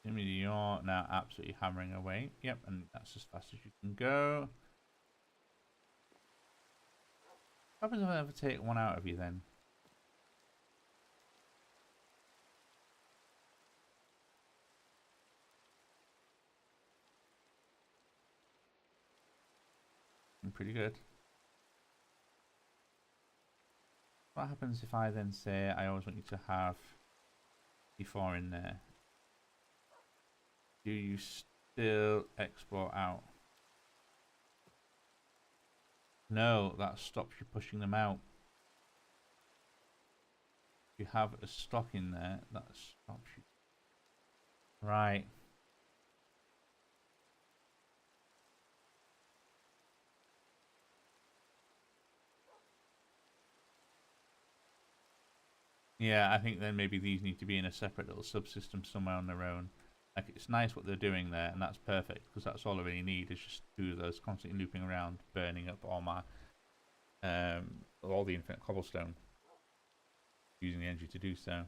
You're now absolutely hammering away. Yep, and that's as fast as you can go. What happens if I ever take one out of you then? I'm pretty good. What happens if I then say I always want you to have E4 in there? Do you still export out? No, that stops you pushing them out. If you have a stock in there, that stops you. Right. Yeah, I think then maybe these need to be in a separate little subsystem somewhere on their own. Like, it's nice what they're doing there, and that's perfect, because that's all I really need is just two of those constantly looping around, burning up all my all the infinite cobblestone, using the energy to do so.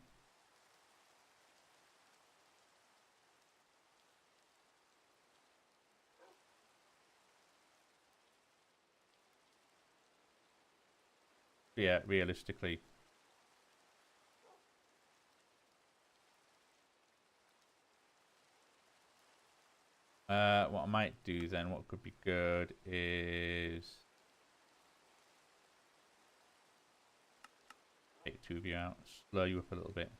But yeah, realistically, what I might do then, what could be good is take two of you out, slow you up a little bit,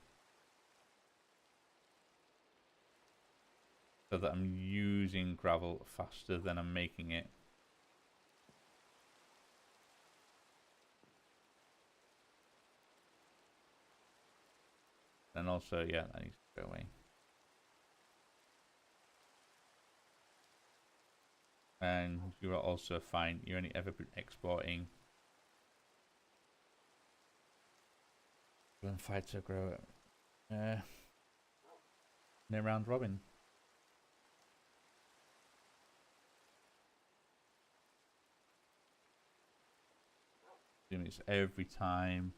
so that I'm using gravel faster than I'm making it. And also, yeah, that needs to go away. And you are also fine. You're only ever exporting when fights are grow no round robin. Doing this every time.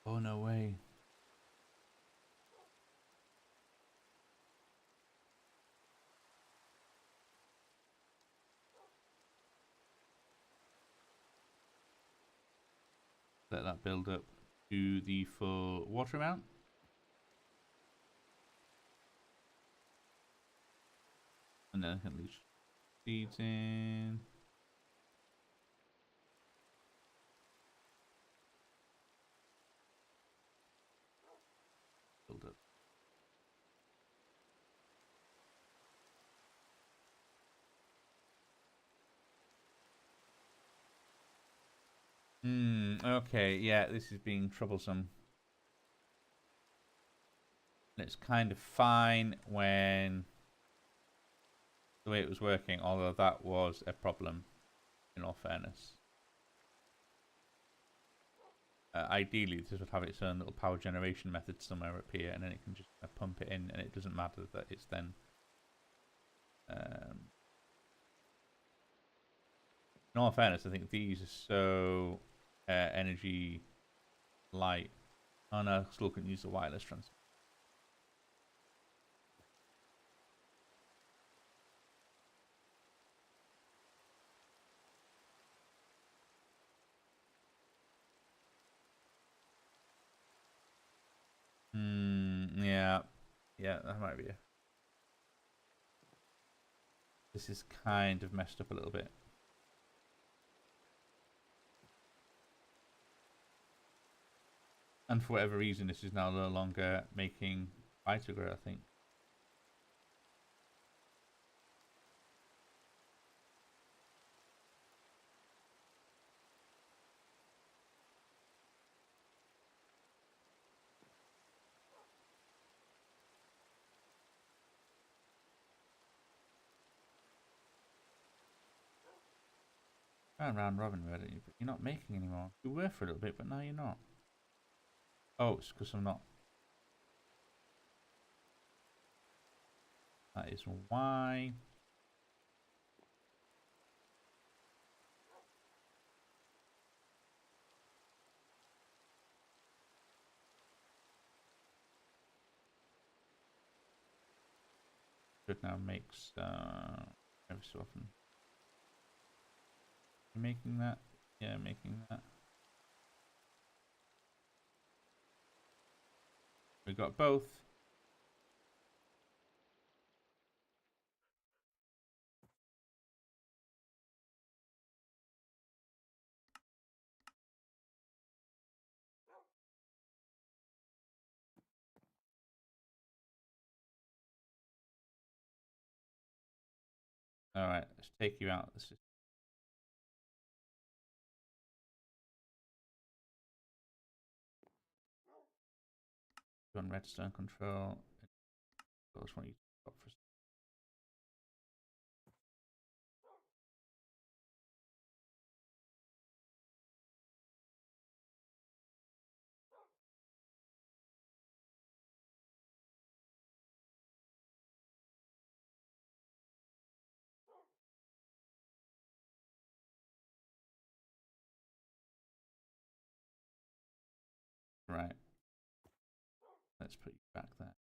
Oh, no way. Let that build up to the full water amount. And then I can leach seeds in. Build up. Okay, yeah, this is being troublesome. And it's kind of fine when the way it was working, although that was a problem, in all fairness. Ideally, this would have its own little power generation method somewhere up here, and then it can just pump it in, and it doesn't matter that it's then... in all fairness, I think these are so energy light. Oh no, I still couldn't use the wireless transfer. Yeah. Yeah, that might be it. This is kind of messed up a little bit. And for whatever reason, this is now no longer making Vitagrow, I think. Round robin, really, but you're not making anymore. You were for a little bit, but now you're not. Oh, it's because I'm not That is why. Should now makes every so often. You making that? Yeah, making that. We got both. All right, let's take you out. This is on redstone control. I just want you to stop for. Right. Let's put you back there.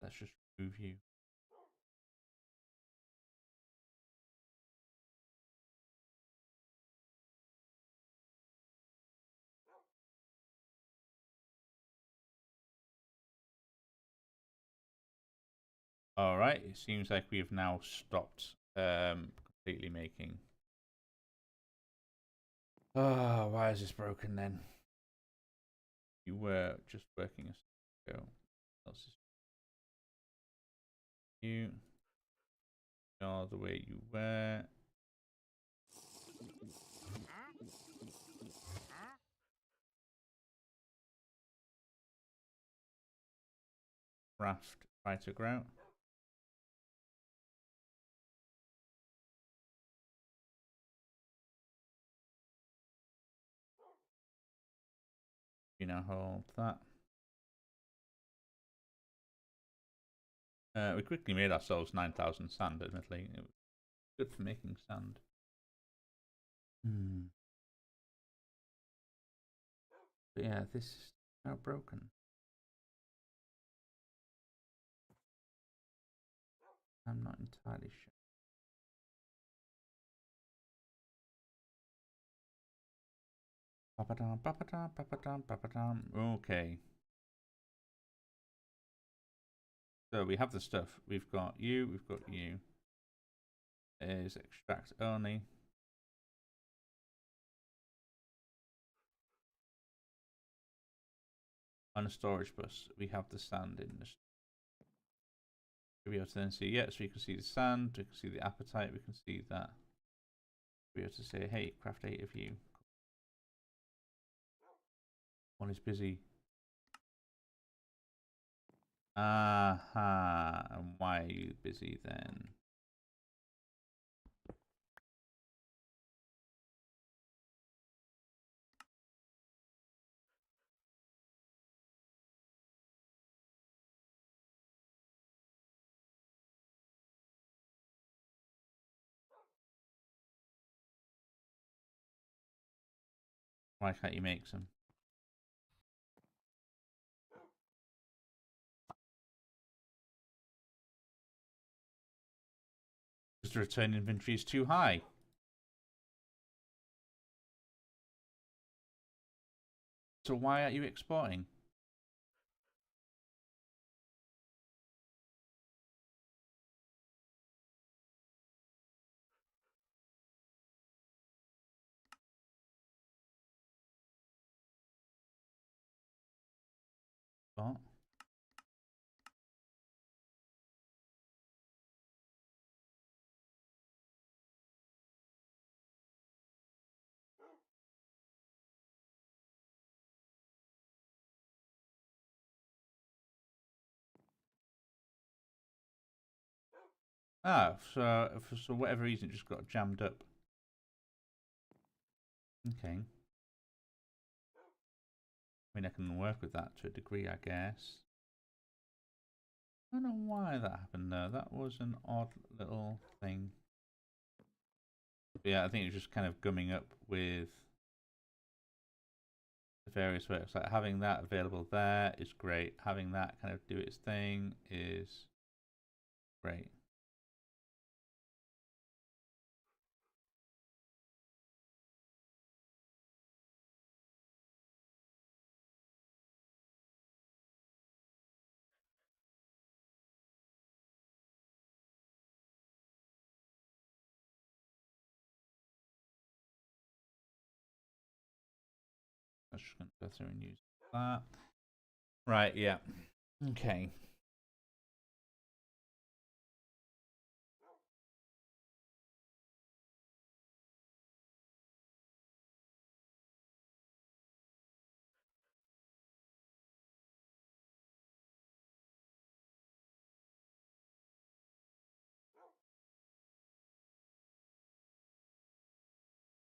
Let's just remove you. All right. It seems like we have now stopped completely making. Oh, why is this broken then? You were just working a second ago. Else is you are the way you were. Raft fighter grout. You now hold that. We quickly made ourselves 9,000 sand, admittedly. It was good for making sand. But yeah, this is now broken. I'm not entirely sure. Papadam, papadam, papadam, papadam. Okay. So we have the stuff. We've got you, we've got you. Is extract only. On a storage bus, we have the sand in this. We'll be able to then see, yeah, so you can see the sand, we can see the appetite, we can see that. We'll be able to say, hey, craft 8 of you. One is busy. Aha, and why are you busy then? Why can't you make some? Because the return inventory is too high. So why aren't you exporting? What? Ah, so for whatever reason it just got jammed up. Okay. I mean, I can work with that to a degree, I guess. I don't know why that happened though. That was an odd little thing. But yeah, I think it's just kind of gumming up with the various works. Like having that available there is great. Having that kind of do its thing is great. I'm just going to go through and use that. Right, yeah. Okay.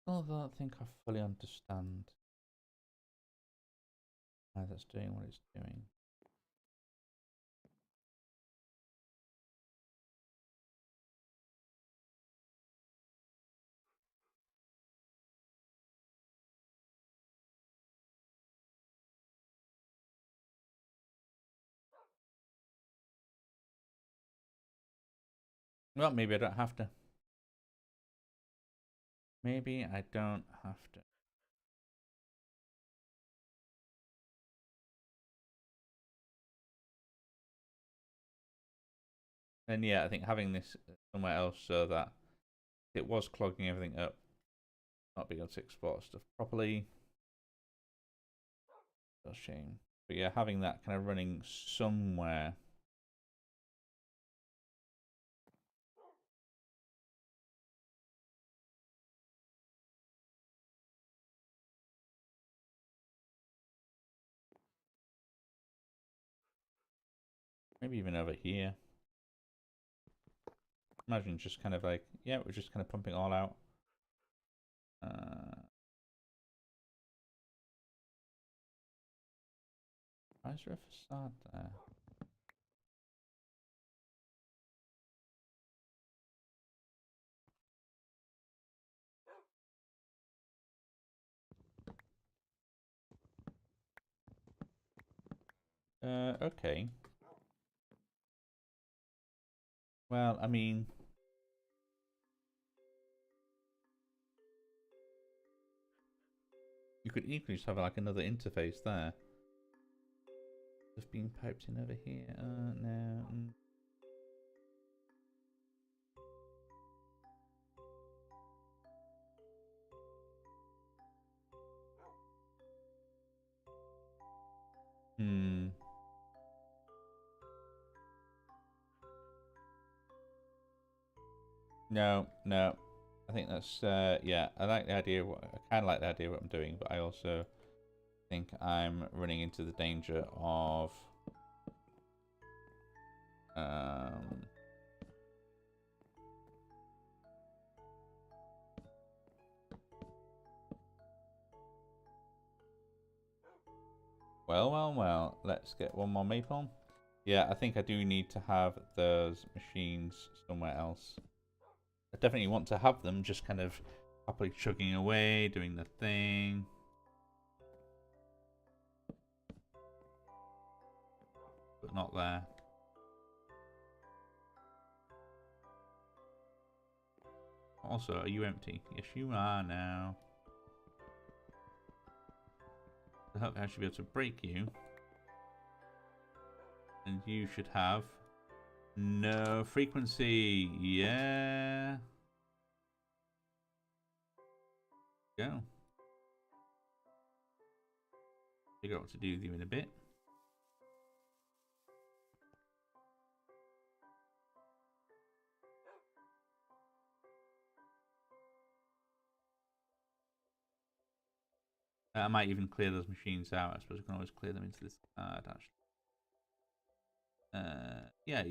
Although I don't think I fully understand why that's doing what it's doing. Well, maybe I don't have to. Maybe I don't have to. And yeah, I think having this somewhere else so that it was clogging everything up, not being able to export stuff properly. That's a shame. But yeah, having that kind of running somewhere. Maybe even over here. Imagine just kind of like, yeah, we're just kind of pumping all out. Why is there a facade there? Okay. Well, I mean, you could equally just have like another interface there. Just being piped in over here. No. Hmm. No, no. I think that's yeah. I like the idea. I kind of like the idea of what I'm doing, but I also think I'm running into the danger of well. Let's get one more maple. Yeah, I think I do need to have those machines somewhere else. I definitely want to have them just kind of happily chugging away, doing the thing. But not there. Also, are you empty? Yes, you are now. I hope I should be able to break you. And you should have no frequency. Yeah. Go. Figure out what to do with you in a bit. I might even clear those machines out. I suppose we can always clear them into this card, actually. Yeah.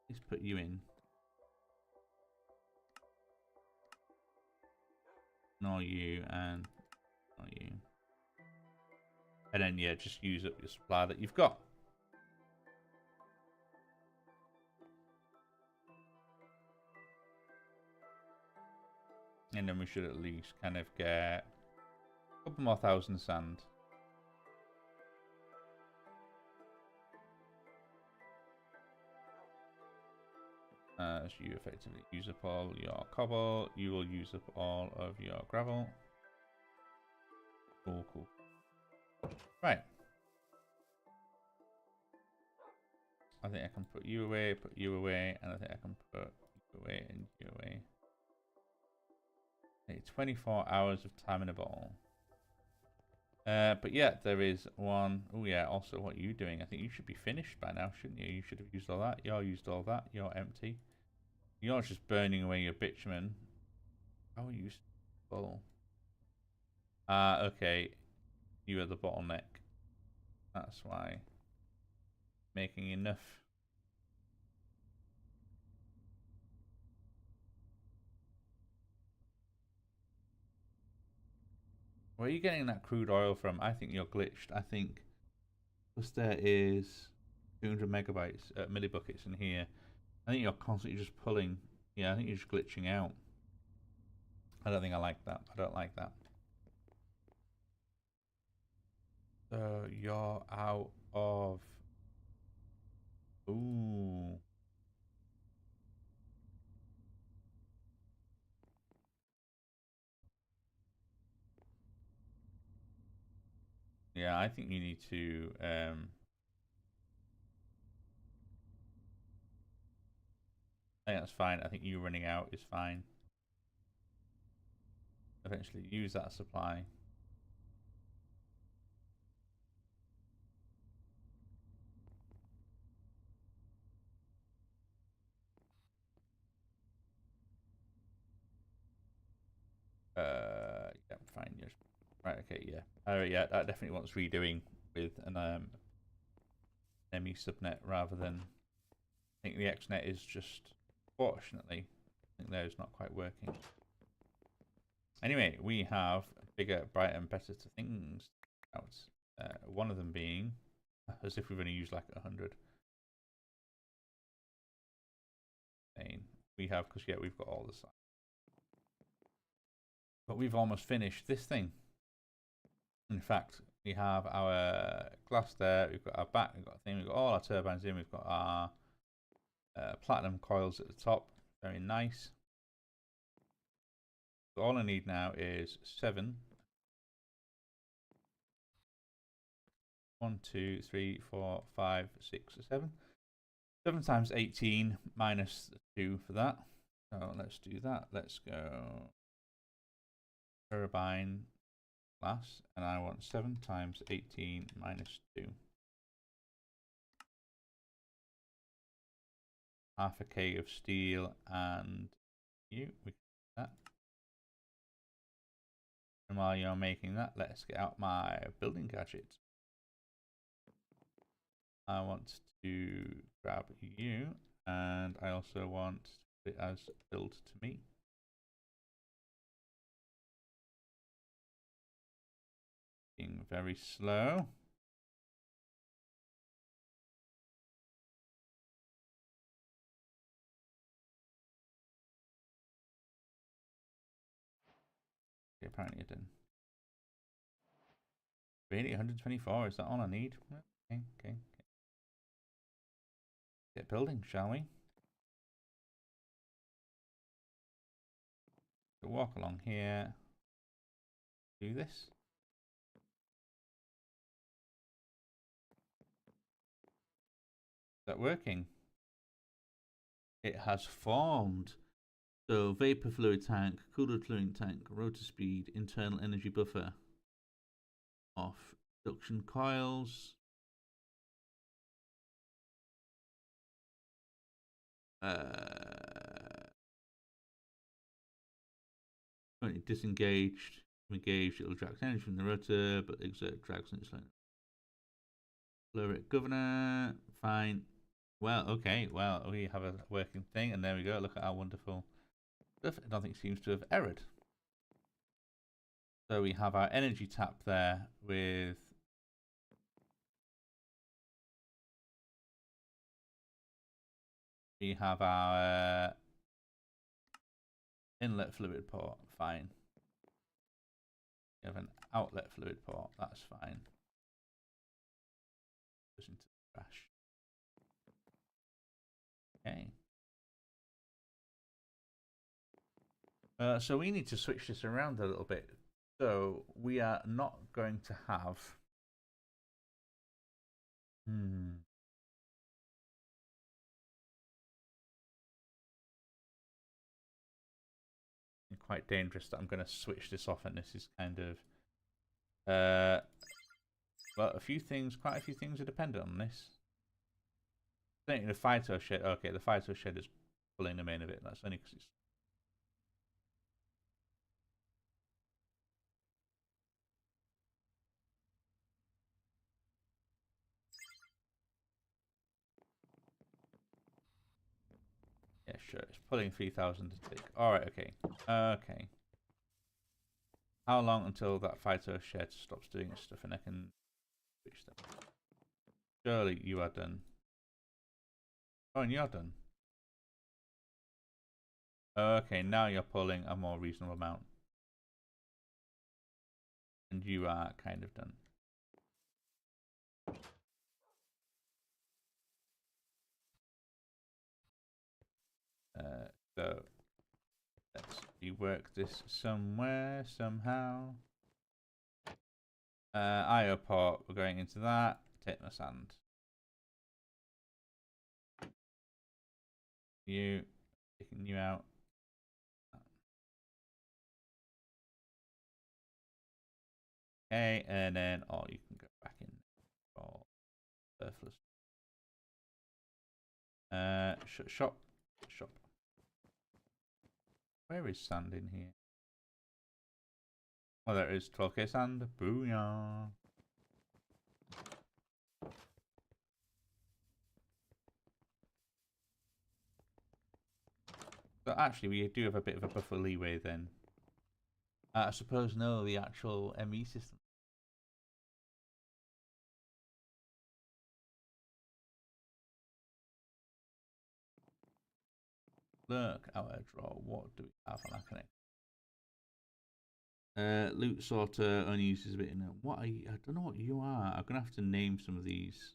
Let's put you in. Ignore you and ignore you. And then, yeah, just use up your supply that you've got. And then we should at least kind of get a couple more thousand sand. As you effectively use up all your cobble, you will use up all of your gravel. Cool, cool. Right. I think I can put you away, and I think I can put you away and you away. 24 hours of time in a bottle. But yeah, there is one. Oh yeah, also what are you doing? I think you should be finished by now, shouldn't you? You should have used all that. You're used all that. You're empty. You're just burning away your bitumen. How are you full? Okay. You are the bottleneck. That's why. Making enough. Where are you getting that crude oil from? I think you're glitched. I think because there is 200 megabytes millibuckets in here. I think you're constantly just pulling. Yeah, I think you're just glitching out. I don't think I like that. I don't like that. So you're out of. Ooh. Yeah, I think you need to. I think that's fine. I think you running out is fine. Eventually use that supply. Yeah, fine. Yes. Right. Okay. Yeah. Yeah. That definitely wants redoing with an ME subnet rather than. I think the XNet is just. Fortunately, I think that is not quite working. Anyway, we have bigger, brighter, and better things out. One of them being, as if we've only used like 100. We have, because yeah, we've got all the size. But we've almost finished this thing. In fact, we have our glass there, we've got our back, we've got a thing, we've got all our turbines in, we've got our platinum coils at the top. Very nice. So all I need now is 7. 1, 2, 3, 4, 5, 6, 7. 7 times 18 minus 2 for that. So let's do that. Let's go turbine glass, and I want 7 times 18 minus 2. Half a K of steel and we can do that. And while you're making that, let's get out my building gadget. I want to grab you, and I also want it as build to me. Being very slow. Okay, apparently it didn't. Really, 124? Is that all I need? Okay. Get building, shall we? So walk along here. Do this. Is that working? It has formed. So vapor fluid tank, cooled fluid tank, rotor speed, internal energy buffer. Off. Suction coils. Currently disengaged. Engaged, it'll drag energy from the rotor, but exert drags on its line. Lower it governor. Fine. Well, okay. Well, we have a working thing, and there we go. Look at our wonderful stuff. Nothing seems to have errored. So we have our energy tap there with we have our inlet fluid port, fine. We have an outlet fluid port, that's fine. Goes into the trash. Okay. So we need to switch this around a little bit. So we are not going to have. Quite dangerous that I'm going to switch this off, and this is kind of. Well, quite a few things are dependent on this. Certainly the phyto shed. Okay, the phyto shed is pulling the main of it. That's only because it's. Yeah, sure. It's pulling 3,000 to tick. Alright, okay. Okay. How long until that phyto shed stops doing its stuff and I can switch them? Surely you are done. Oh, and you're done. Okay, now you're pulling a more reasonable amount. And you are kind of done. So let's rework this somewhere, somehow. IO port, we're going into that. Take my sand. Taking you out. Okay, and then you can go back in for surplus. Shop. Where is sand in here? Oh, there is 12k sand. Booyah. So actually, we do have a bit of a buffer leeway then. I suppose no, the actual ME system. Look, our draw. What do we have on our connect? Loot sorter only uses a bit in it. What are you? I don't know what you are. I'm gonna have to name some of these.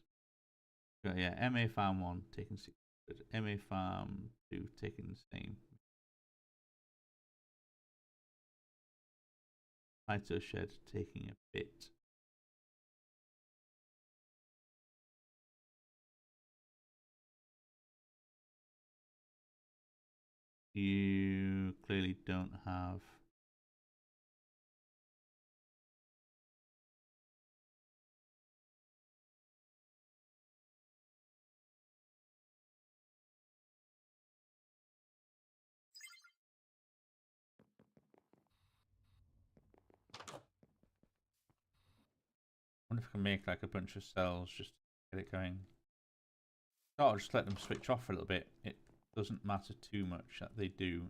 Yeah, MA Farm 1 taking 600. MA Farm 2 taking the same. Phyto Shed taking a bit. You clearly don't have. I wonder if I can make like a bunch of cells just to get it going. No, I'll just let them switch off for a little bit. It doesn't matter too much that they do.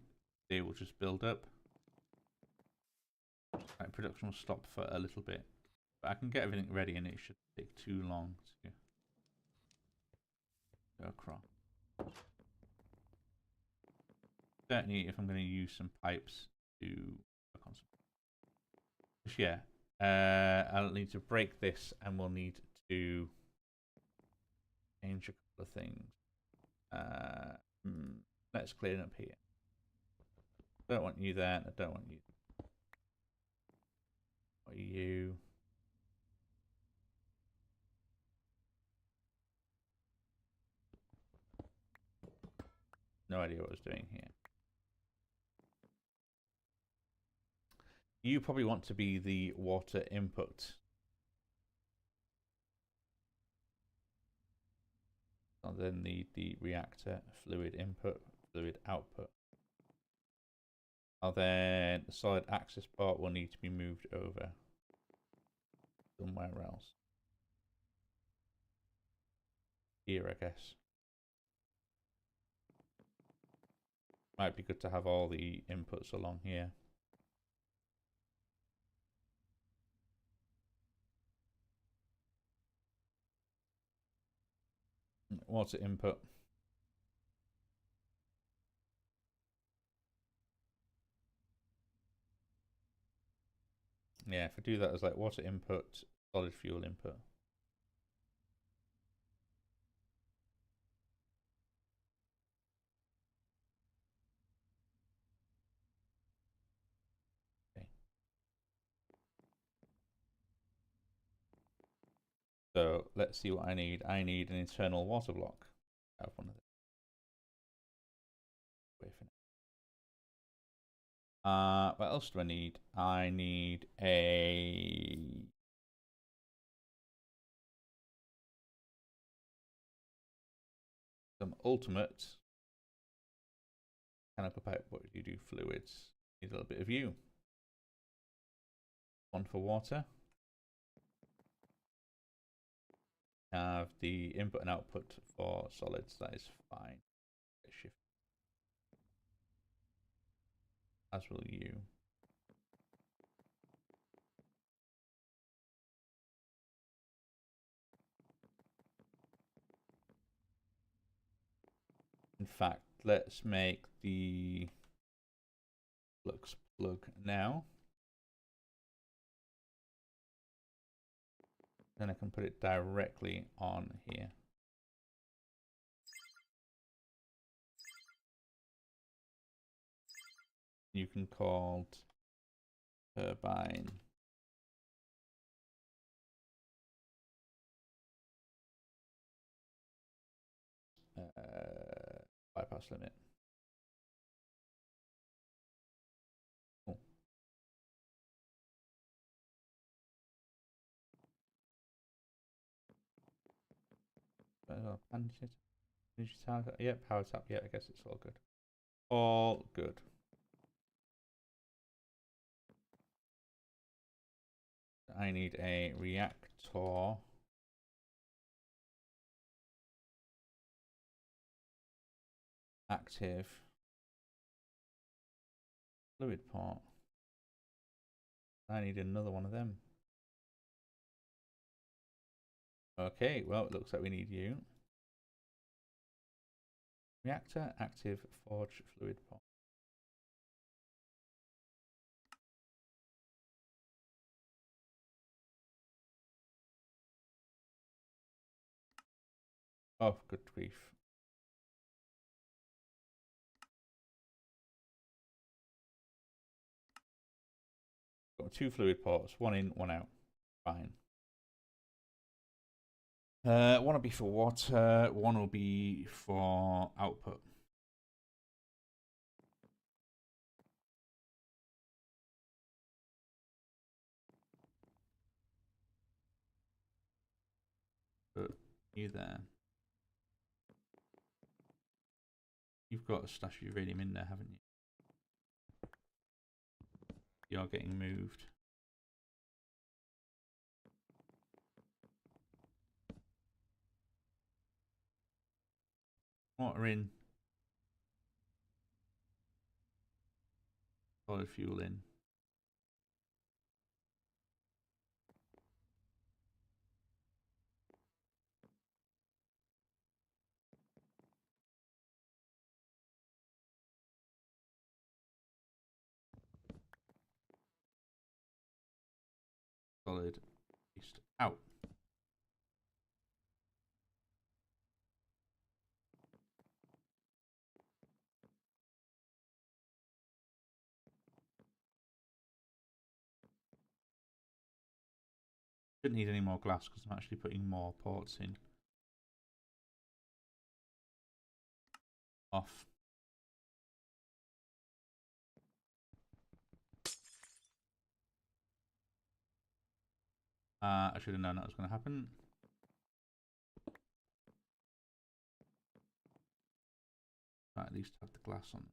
They will just build up. Right, production will stop for a little bit. But I can get everything ready and it should take too long to go across. Certainly if I'm going to use some pipes to work on some. Yeah, I'll need to break this and we'll need to change a couple of things. Let's clean up here. Don't want you there. I don't want you. What are you? No idea what I was doing here. You probably want to be the water input. And then the reactor fluid input, fluid output. Then the solid access part will need to be moved over somewhere else. Here, I guess. Might be good to have all the inputs along here. water input. Yeah, if I do that as like water input, solid fuel input. Okay. So let's see what I need. I need an internal water block. I have one of those. Wait for now. What else do I need? I need some ultimate mechanical pipe. What do you do? Fluids. Need a little bit of you. One for water. Have the input and output for solids. That is fine. Shift. As will you. In fact, let's make the flux plug now. Then I can put it directly on here. You can call turbine bypass limit. Cool. Energy target. Yeah, power tap. Yeah, I guess it's all good. All good. I need a reactor. Active fluid part. I need another one of them. Okay, well, it looks like we need you. Reactor, active, forge, fluid pot. Oh, good grief. Got 2 fluid pots, 1 in, 1 out. Fine. One will be for water, one will be for output. But you there. You've got a stash of uranium in there, haven't you? You're getting moved. Water in. Solid fuel in. Solid waste out. Shouldn't need any more glass because I'm actually putting more ports in. Off. I should have known that was going to happen. Right, at least have the glass on.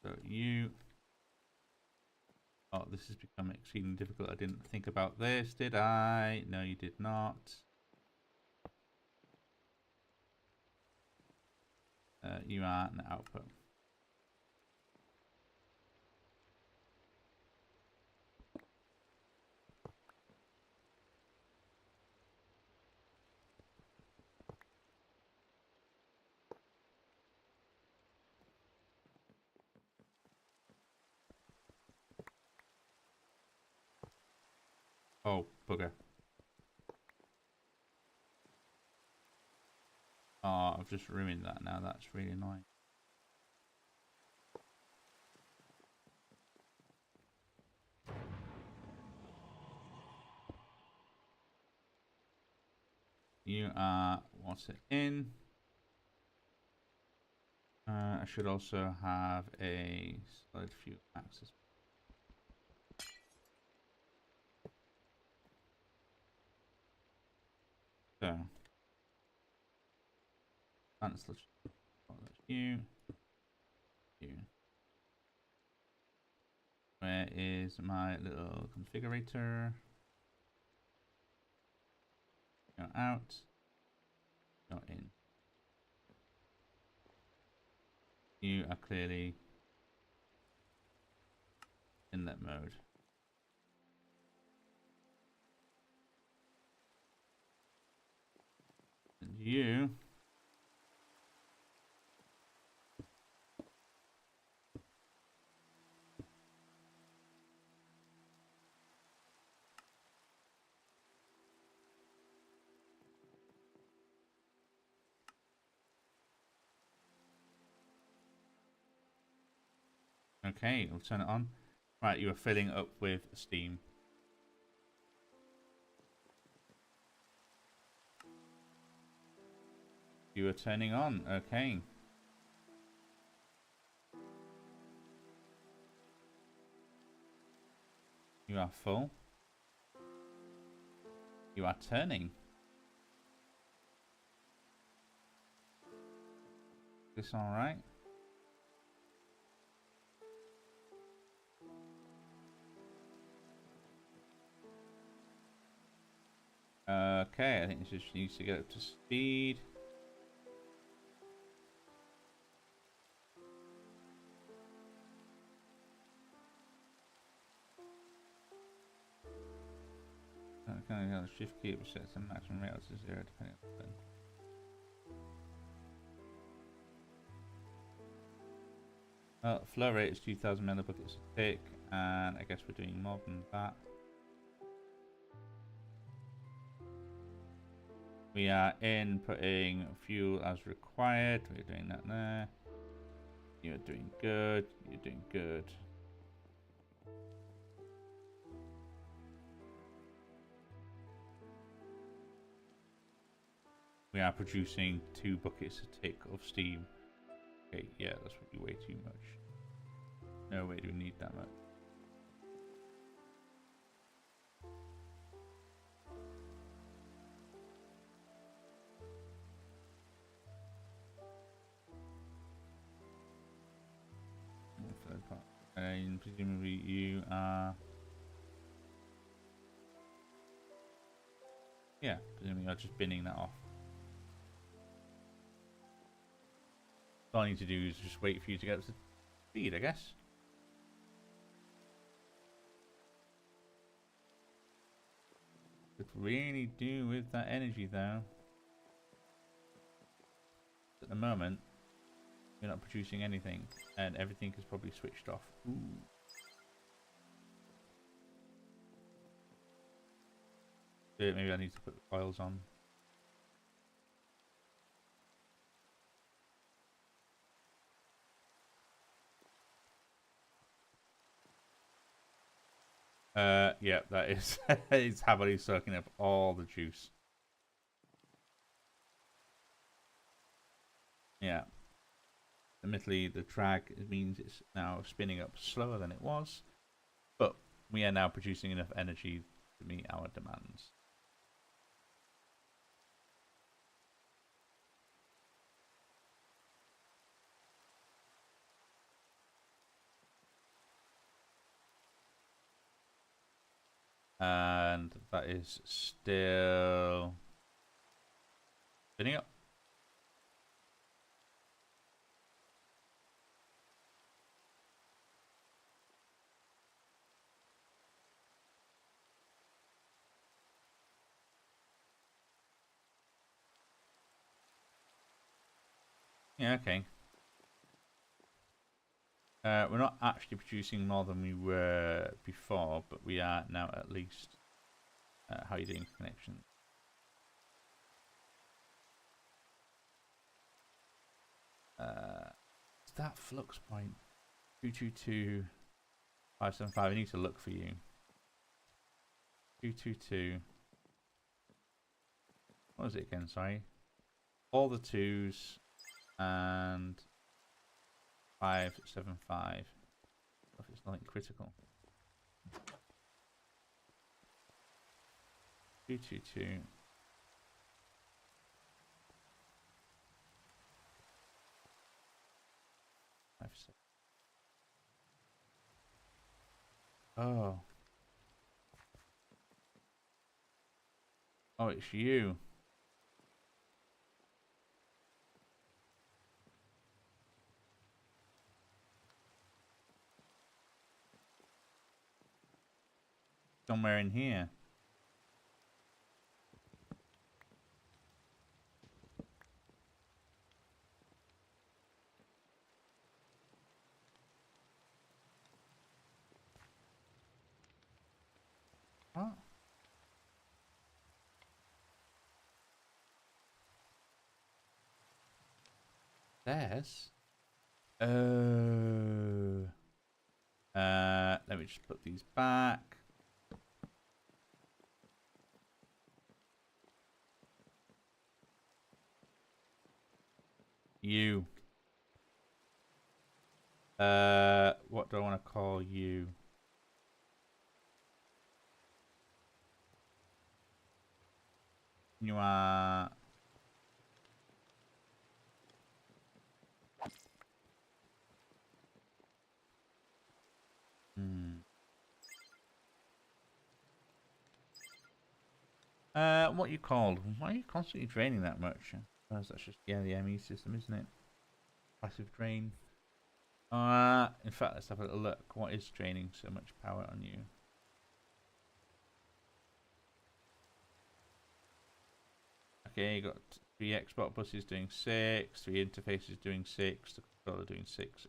So you. Oh, this has become exceedingly difficult. I didn't think about this, did I? No, you did not. You are an output. Oh, bugger. Oh, I've just ruined that now. That's really annoying. You are, what's it in? I should also have a solid fuel access. So, cancel you. Where is my little configurator? Go out. Go in. You are clearly in that mode. And you okay, we'll turn it on. Right, you are filling up with steam. You are turning on, okay. You are full. You are turning. Is this alright? Okay, I think this just needs to get up to speed. Kind of shift key resets the maximum rate to 0 depending on the flow rate is 2,000 millibuckets a tick, and I guess we're doing more than that. We are inputting fuel as required. We're doing that there. You're doing good. You're doing good. We are producing 2 buckets a tick of steam. Okay, yeah, that's probably way too much. No way do we need that much. And presumably you are... Yeah, presumably you're just binning that off. All I need to do is just wait for you to get up to speed, I guess. Could really do with that energy though. At the moment, you're not producing anything, and everything is probably switched off. Ooh. Maybe I need to put the coils on. Yeah, that is it's heavily soaking up all the juice. Yeah. Admittedly, the drag means it's now spinning up slower than it was, but we are now producing enough energy to meet our demands. And that is still spinning up. Yeah, okay. We're not actually producing more than we were before, but we are now at least How are you doing connection? That flux point 222575. I need to look for you. 222. What was it again? Sorry. All the twos and 575. If it's nothing critical. 222. Oh. Oh, it's you. Somewhere in here. What? There's. Oh. Let me just put these back. You. What do I want to call you? You are. What you called? Why are you constantly draining that much? That's just the ME system, isn't it? Passive drain. In fact, let's have a little look. What is draining so much power on you? Okay, you got 3 export buses doing 6, 3 interfaces doing 6, the controller doing 6.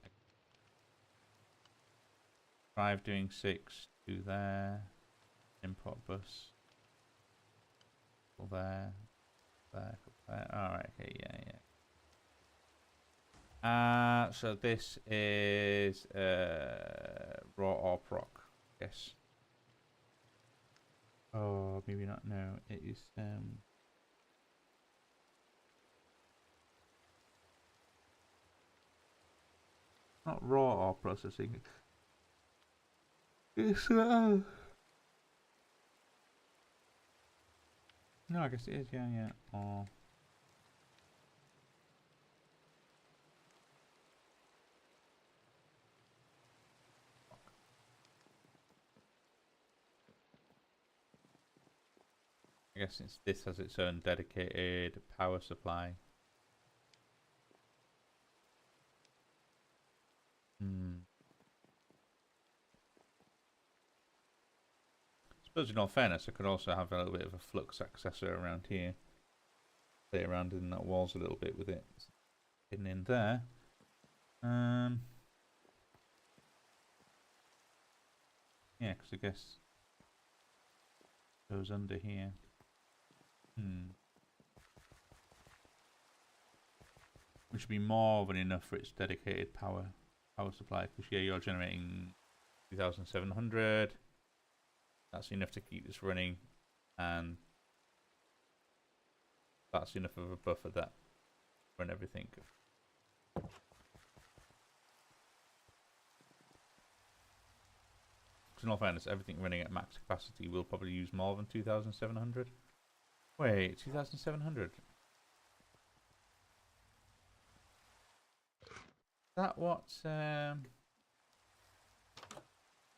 Drive doing 6, 2 there. Import bus. Couple there. There, couple there. Alright, okay, yeah. So this is raw or proc, yes. Oh, maybe not. No, it is not raw or processing. It's no, I guess it is. Yeah. Or I guess this has its own dedicated power supply. I suppose in all fairness, I could also have a little bit of a flux accessor around here. Play around in that walls a little bit with it. Hidden in there. Yeah, because I guess it goes under here. Which would be more than enough for its dedicated power supply. Because yeah, you're generating 2,700. That's enough to keep this running, and that's enough of a buffer that run everything. Because in all fairness, everything running at max capacity will probably use more than 2,700. Wait, 2,700? That what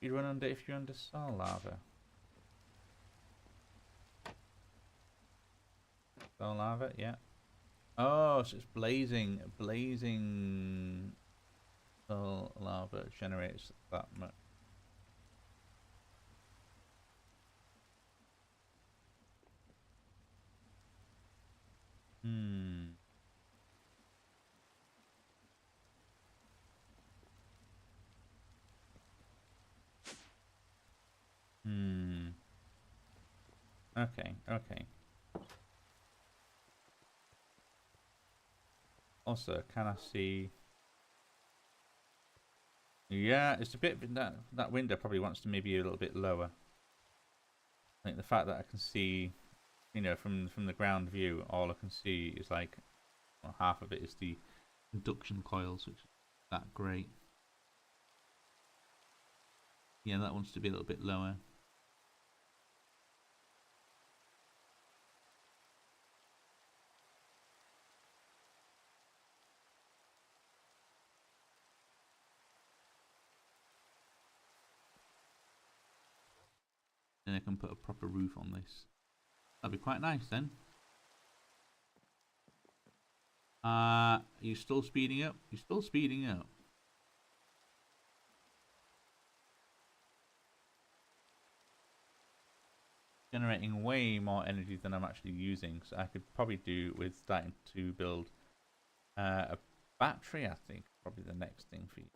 you run under if you're under soil lava? Soil lava, yeah. Oh, so it's blazing soil lava generates that much. Okay, okay. Also, can I see? Yeah, it's a bit that window probably wants to maybe a little bit lower. I think the fact that I can see, you know, from the ground view, all I can see is like, well, half of it is the induction coils, which is that great. Yeah, that wants to be a little bit lower. Then I can put a proper roof on this. That'd be quite nice then. Are you still speeding up? You're still speeding up. Generating way more energy than I'm actually using, so I could probably do with starting to build a battery. I think probably the next thing for you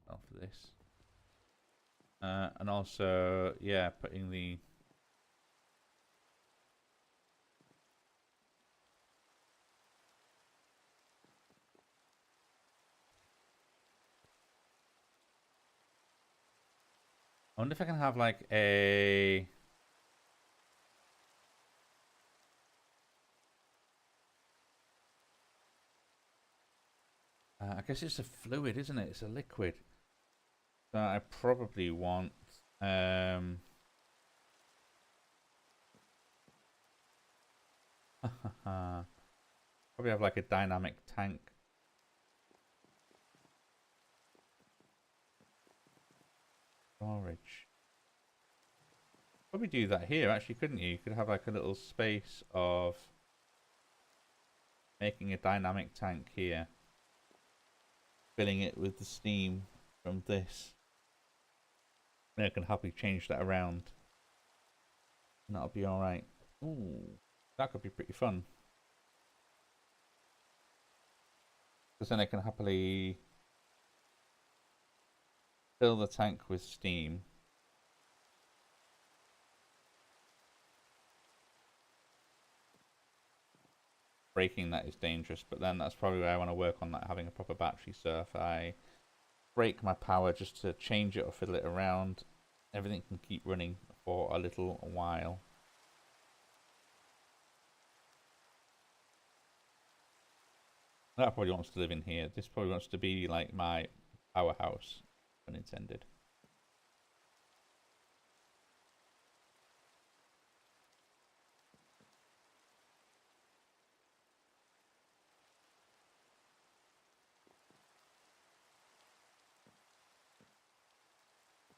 after this, and also yeah, putting the I wonder if I can have like a I guess it's a fluid, isn't it? It's a liquid. So I probably want probably have like a dynamic tank. Storage. Probably do that here actually, couldn't you? You could have like a little space of making a dynamic tank here, filling it with the steam from this. And I can happily change that around. And that'll be alright. Ooh, that could be pretty fun. Because then I can happily fill the tank with steam. Breaking that is dangerous, but then that's probably where I want to work on that, having a proper battery. So if I break my power just to change it or fiddle it around, everything can keep running for a little while. That probably wants to live in here. This probably wants to be like my powerhouse, unintended.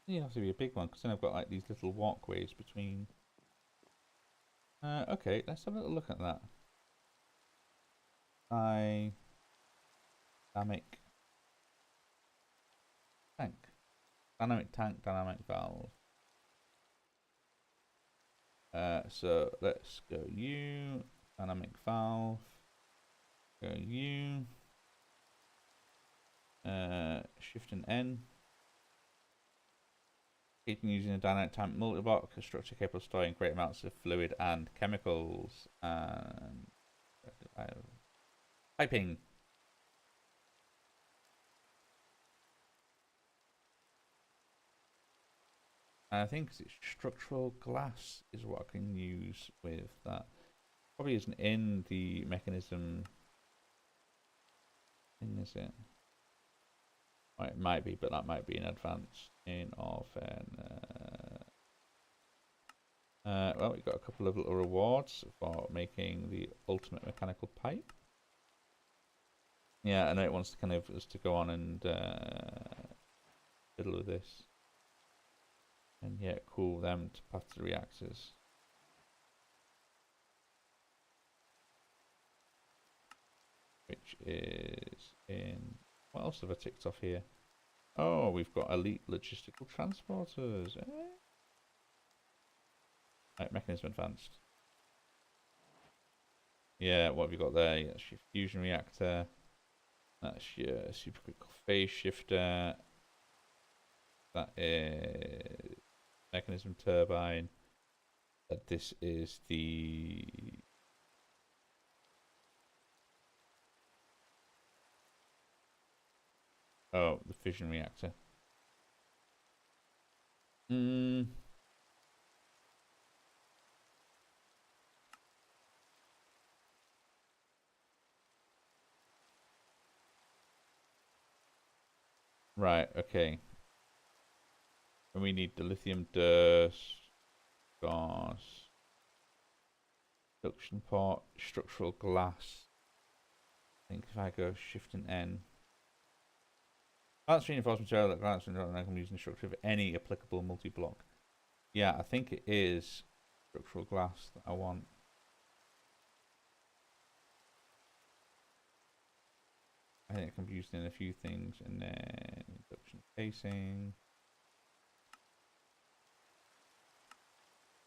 Yeah, it has to be a big one because then I've got like these little walkways between. Okay, let's have a little look at that. Dynamic tank. Dynamic tank, dynamic valve. So let's go U, dynamic valve, go U, Shift and N. Keeping using a dynamic tank multi-block, a structure capable of storing great amounts of fluid and chemicals. And piping. I think it's structural glass is what I can use with that. Probably isn't in the mechanism thing, is it? Well, it might be, but that might be in advance in well, we've got a couple of little rewards for making the ultimate mechanical pipe. Yeah, I know it wants to kind of us to go on and fiddle with this. And yeah, cool them to path to the reactors. Which is in... What else have I ticked off here? Oh, we've got elite logistical transporters. Right, mechanism advanced. Yeah, what have you got there? That's your fusion reactor. That's your supercritical phase shifter. That is mechanism turbine. that this is the the fission reactor. Right, okay. And we need the lithium dust, gas, induction port, structural glass. I think if I go Shift and N. Glass reinforced material that glass reinforcement can be used in the structure of any applicable multi-block. Yeah, I think it is structural glass that I want. I think it can be used in a few things, and then induction casing,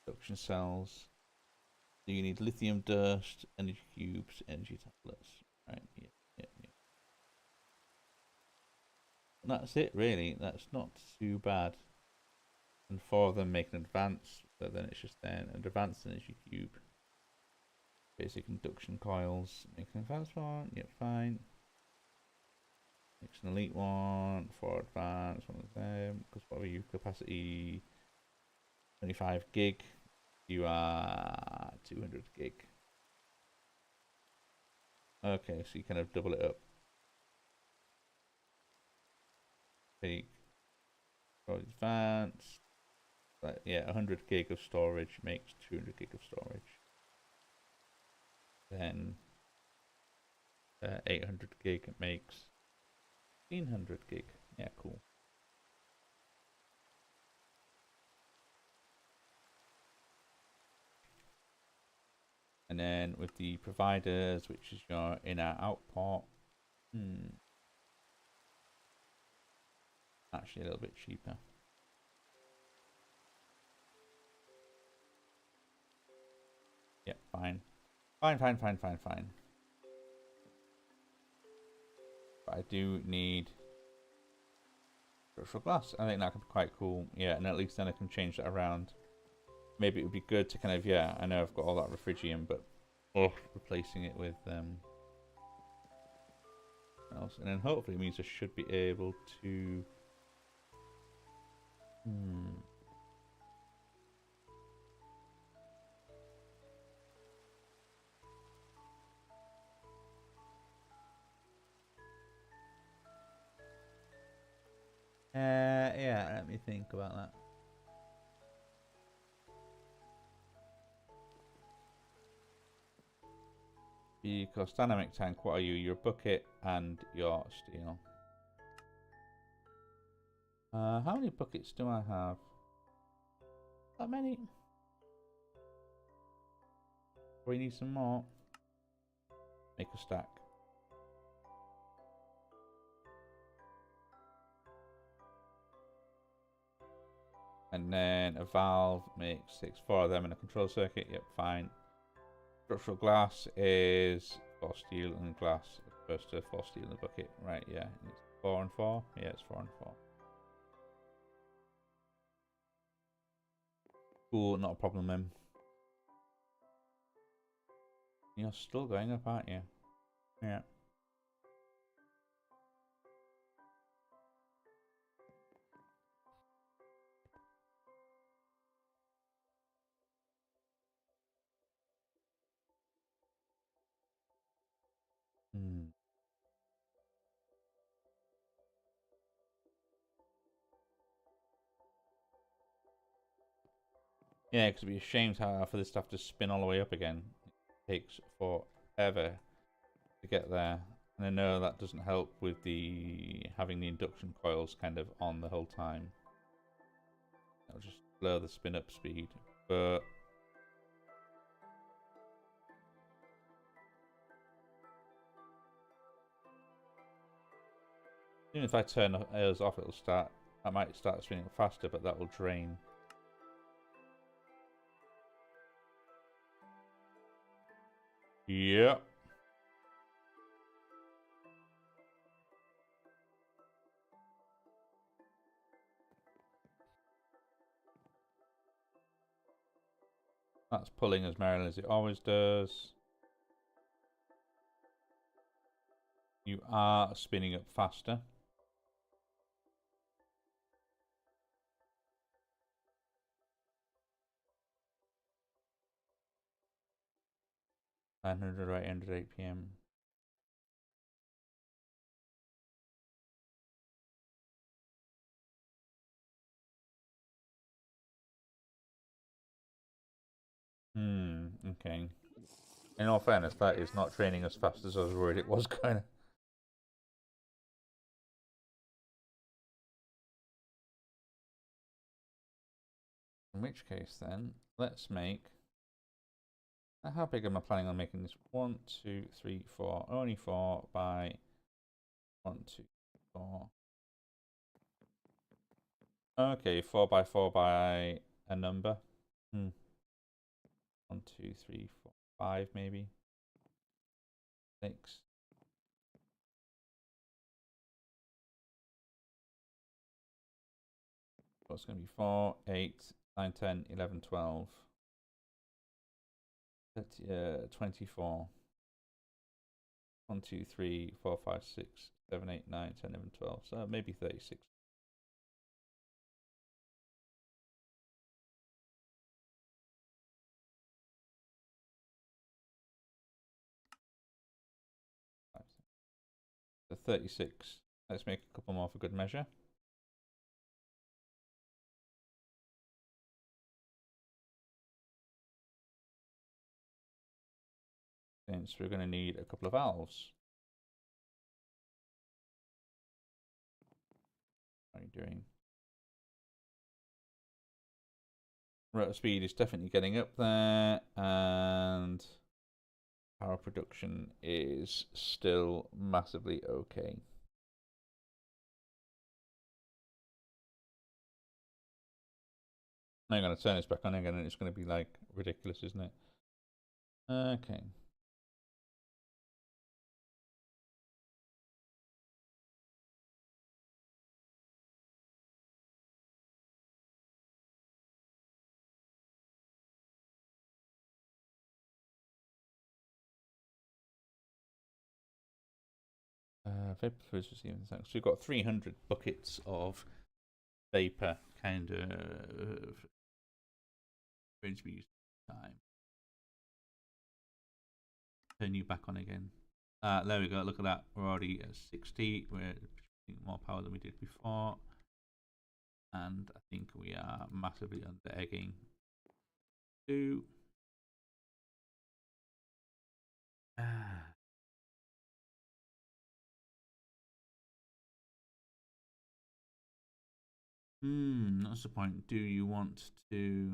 induction cells. So you need lithium dust, energy cubes, energy tablets. Right, yeah. And that's it, really. That's not too bad. And 4 of them make an advance, but then it's just then an advanced energy cube. Basic induction coils, make an advanced one, yep, fine. Makes an elite one, 4 advanced, one of them, because what are you, capacity 25 gig, you are 200 gig. Okay, so you kind of double it up. Big, advanced, but yeah, 100 gig of storage makes 200 gig of storage. Then 800 gig makes 1500 gig. Yeah, cool. And then with the providers, which is your in-out output, actually a little bit cheaper. Yeah, fine. Fine. But I do need structural glass. I think that could be quite cool. Yeah, and at least then I can change that around. Maybe it would be good to kind of, yeah, I know I've got all that refrigium, but replacing it with else. And then hopefully it means I should be able to yeah, let me think about that. Because dynamic tank, what are you? Your bucket and your steel. How many buckets do I have? That many? We need some more. Make a stack. And then a valve makes 4 of them in a control circuit. Yep, fine. Structural glass is 4 steel and glass as opposed to 4 steel in the bucket. Right, yeah. It's 4 and 4. Yeah, it's 4 and 4. Cool, not a problem then. You're still going up, aren't you? Yeah. Yeah, because it'd be a shame for this stuff to spin all the way up again. It takes forever to get there. And I know that doesn't help with the having the induction coils kind of on the whole time. That'll just slow the spin up speed. But even if I turn those off, it'll start. I might start spinning faster, but that will drain. Yep. That's pulling as merrily as it always does. You are spinning up faster. $900 or $800 APM. Okay. In all fairness, that is not training as fast as I was worried it was going to. In which case, then, let's make. How big am I planning on making this? 1, 2, 3, 4. Only 4 by 1, 2, 4. Okay, 4 by 4 by a number. 1, 2, 3, 4, 5 maybe. 6. So it's going to be 4, 8, 9, 10, 11, 12. 24. 1, 2, 3, 4, 5, 6, 7, 8, 9, 10, 11, 12. So maybe 36. So 36. Let's make a couple more for good measure. Since we're going to need a couple of valves. What are you doing? Rotor speed is definitely getting up there, and power production is still massively okay. I'm going to turn this back on again, and it's going to be like ridiculous, isn't it? Okay. Vapor fluids receiving thanks. So we've got 300 buckets of vapor kind of going to be used time. Turn you back on again. There we go. Look at that. We're already at 60. We're producing more power than we did before, and I think we are massively under egging. 2. That's the point. Do you want to?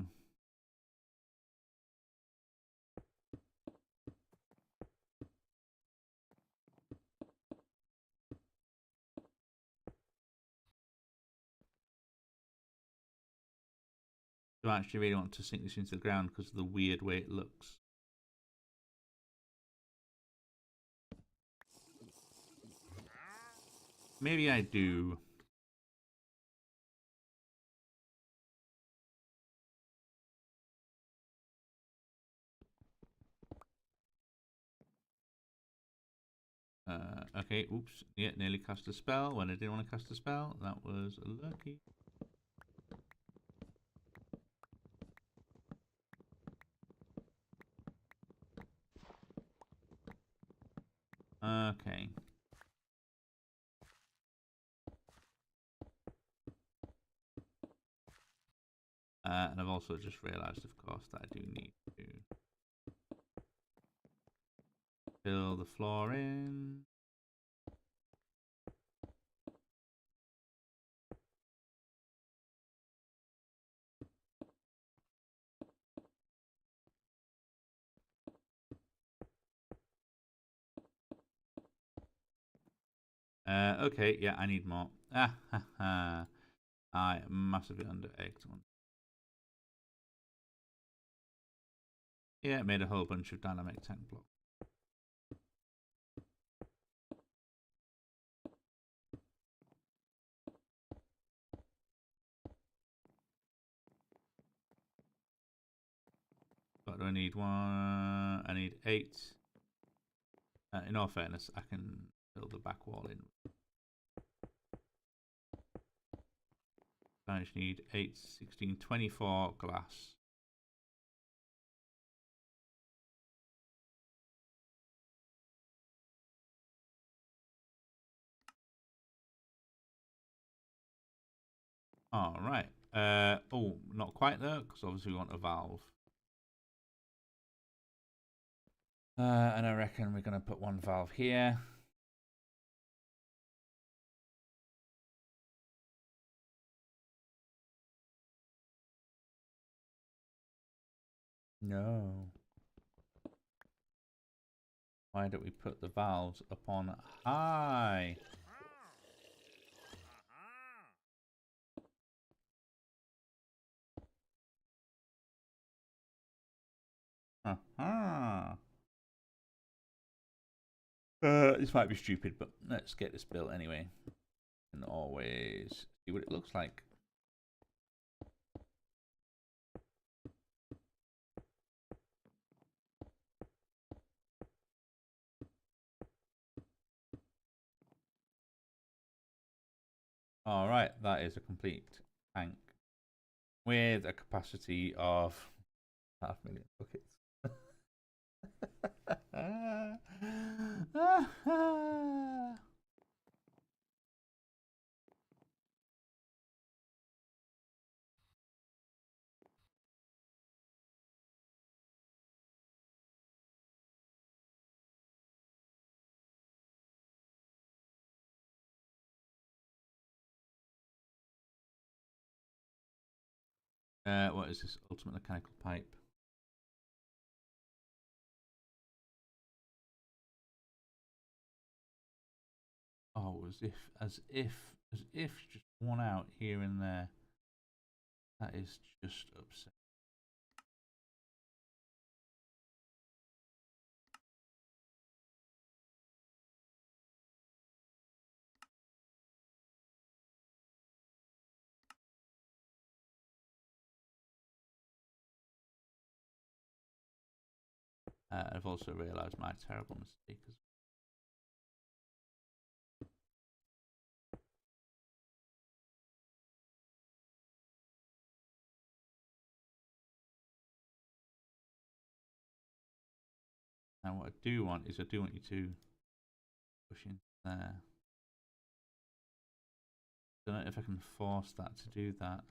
Do I actually really want to sink this into the ground because of the weird way it looks? Maybe I do. Okay, oops. Yeah, nearly cast a spell when I didn't want to cast a spell. That was lucky. Okay. And I've also just realised, of course, that I do need to fill the floor in. Okay, yeah, I need more. Ah, ha, ha. I am massively under egged. Yeah, it made a whole bunch of dynamic tank blocks. Got need one. I need 8. In all fairness, I can build the back wall in. I just need 8, 16, 24 glass. All right. Oh, not quite there, because obviously we want a valve. And I reckon we're going to put one valve here. No. Why don't we put the valves upon high? This might be stupid, but let's get this built anyway. And always see what it looks like. All right, that is a complete tank with a capacity of 500,000 buckets. What is this? Ultimate mechanical pipe. Oh, as if just one out here and there. That is just upsetting. I've also realised my terrible mistake as well. And what I do want is I do want you to push in there. Don't know if I can force that to do that.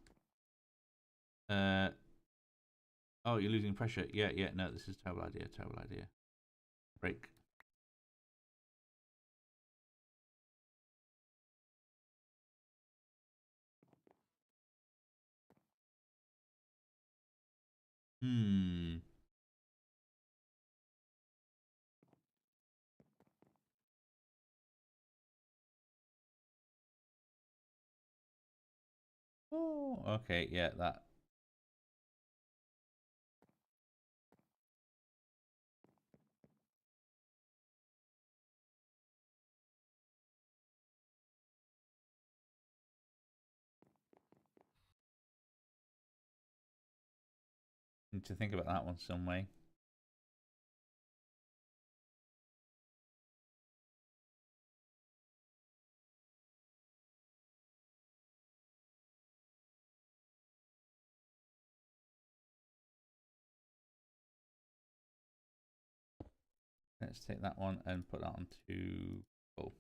Oh, you're losing pressure. Yeah, no, this is a terrible idea, terrible idea. Break. Oh, okay, yeah, that. Need to think about that one some way. Let's take that one and put that onto full.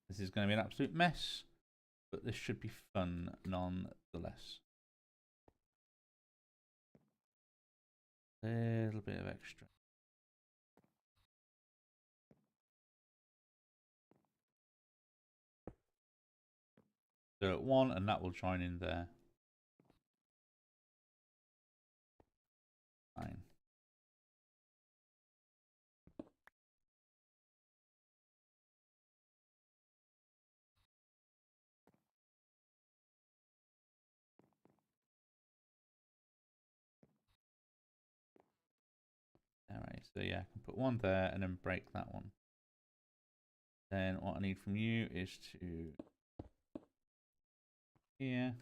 This is going to be an absolute mess, but this should be fun nonetheless. A little bit of extra. So 1, and that will join in there. so yeah, I can put one there and then break that one. Then what I need from you is to here.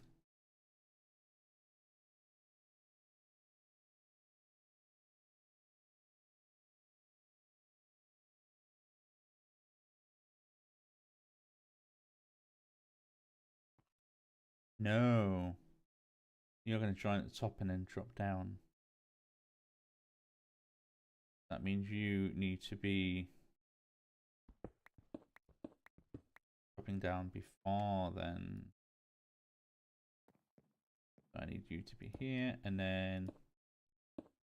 No, you're going to join at the top and then drop down. That means you need to be dropping down before then. I need you to be here and then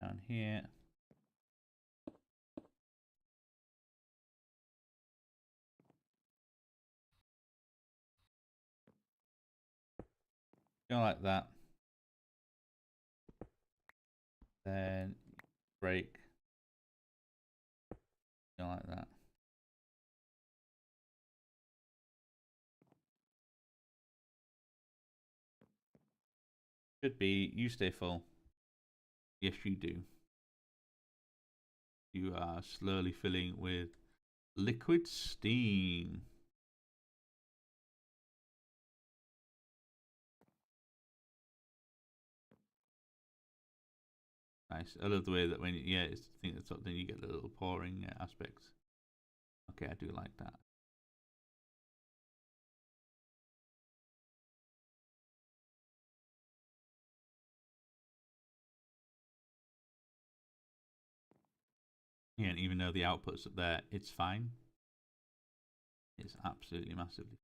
down here. Go like that. Then break. Go like that. Should be, you stay full. Yes, you do. You are slowly filling with liquid steam. Nice. I love the way that when it's the thing that's up, then you get the little pouring aspects. Okay, I do like that. Yeah, and even though the output's up there, it's fine. It's absolutely massively.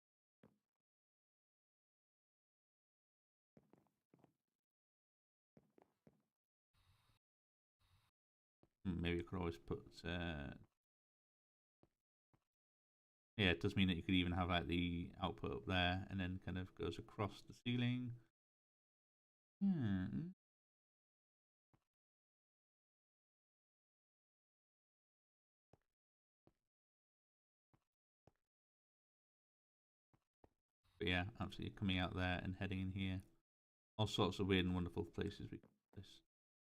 Maybe I could always put. Yeah, it does mean that you could even have like the output up there and then kind of goes across the ceiling. Hmm. But yeah, absolutely coming out there and heading in here. All sorts of weird and wonderful places we can put this.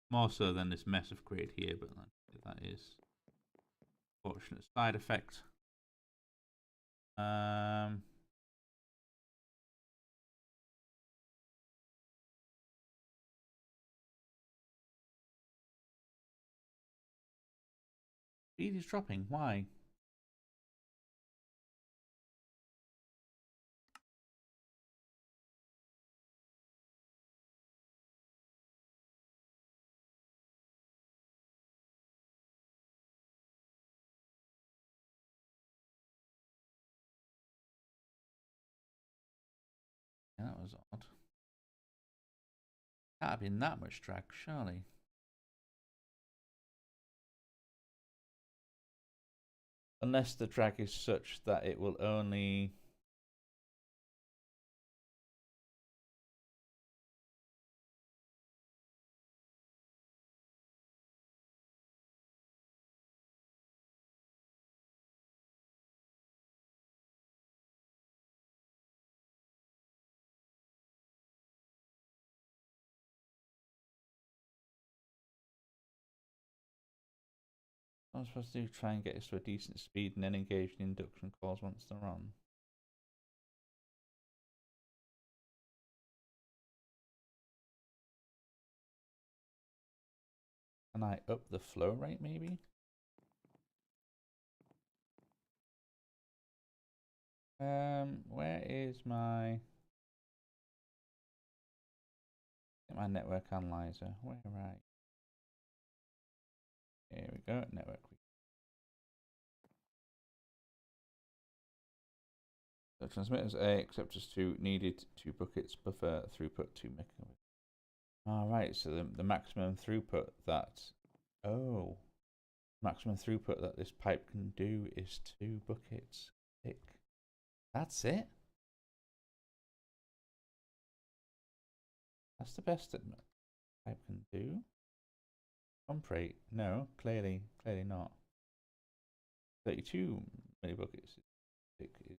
More so than this mess I've created here, but that is fortunate side effect. Speed is dropping. Why? Yeah, that was odd. Can't have been that much drag, surely. Unless the drag is such that it will only... I'm supposed to try and get us to a decent speed and then engage the induction cores once they're on. Can I up the flow rate maybe? Where is my network analyzer? Where right? Here we go, network. So transmitters A, acceptors 2, needed 2 buckets, buffer, throughput 2 megabytes. Alright, so the maximum throughput that... Oh. Maximum throughput that this pipe can do is 2 buckets. Thick. That's it? That's the best that pipe can do? Pump rate? No, clearly not. 32 mini buckets. Thick. Is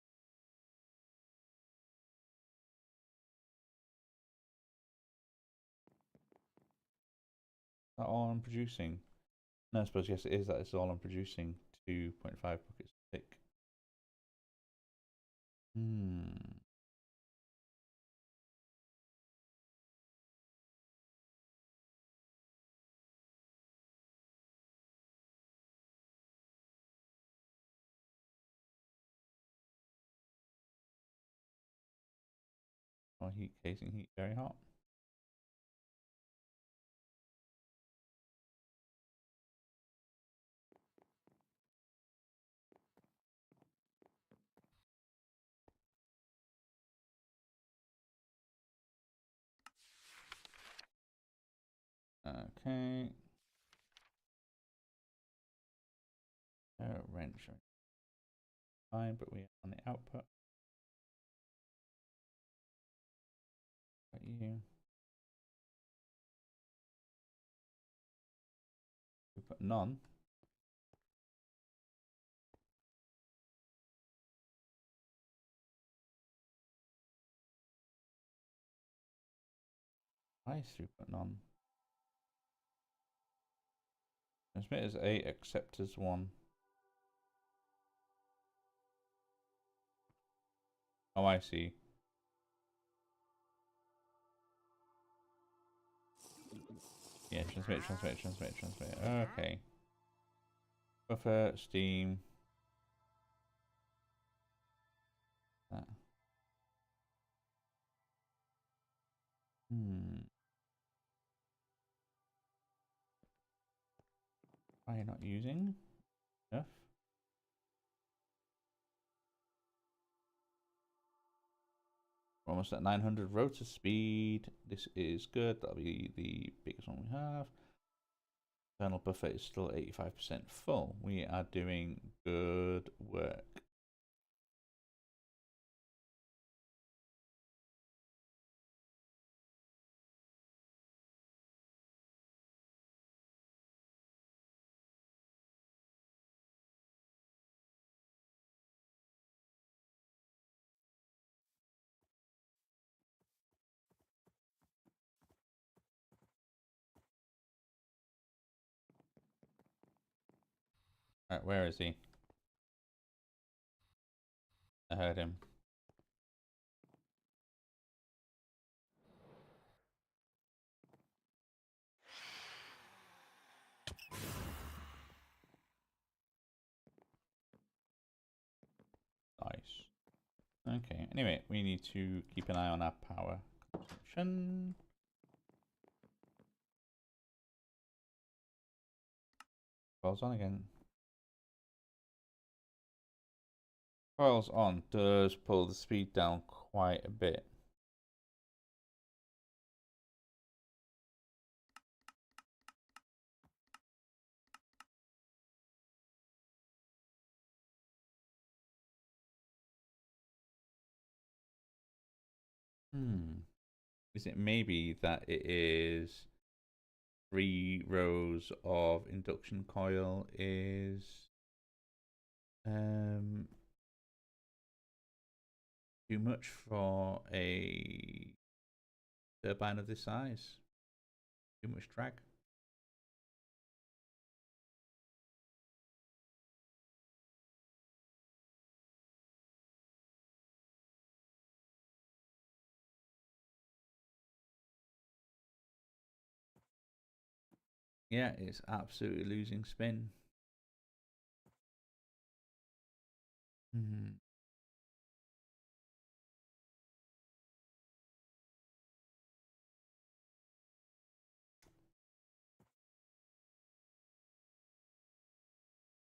that all I'm producing? No, I suppose yes, it is. That is all I'm producing. 2.5 buckets thick. Hmm. Oh, heat casing heat very hot. Okay. Wrench. Fine, but we are on the output. Got you. We put none. High throughput none. Transmit as 8, accept as 1. Oh, I see. Yeah, transmit. Okay. Buffer, steam. That. Why are you not using enough? We're almost at 900 rotor speed. This is good. That'll be the biggest one we have. Internal buffer is still 85% full. We are doing good work. Right, where is he? I heard him. Nice. Okay, anyway, we need to keep an eye on our power consumption. Coils on again. Coils on does pull the speed down quite a bit. Is it maybe that it is 3 rows of induction coil is too much for a turbine of this size? Too much drag? Yeah, it's absolutely losing spin.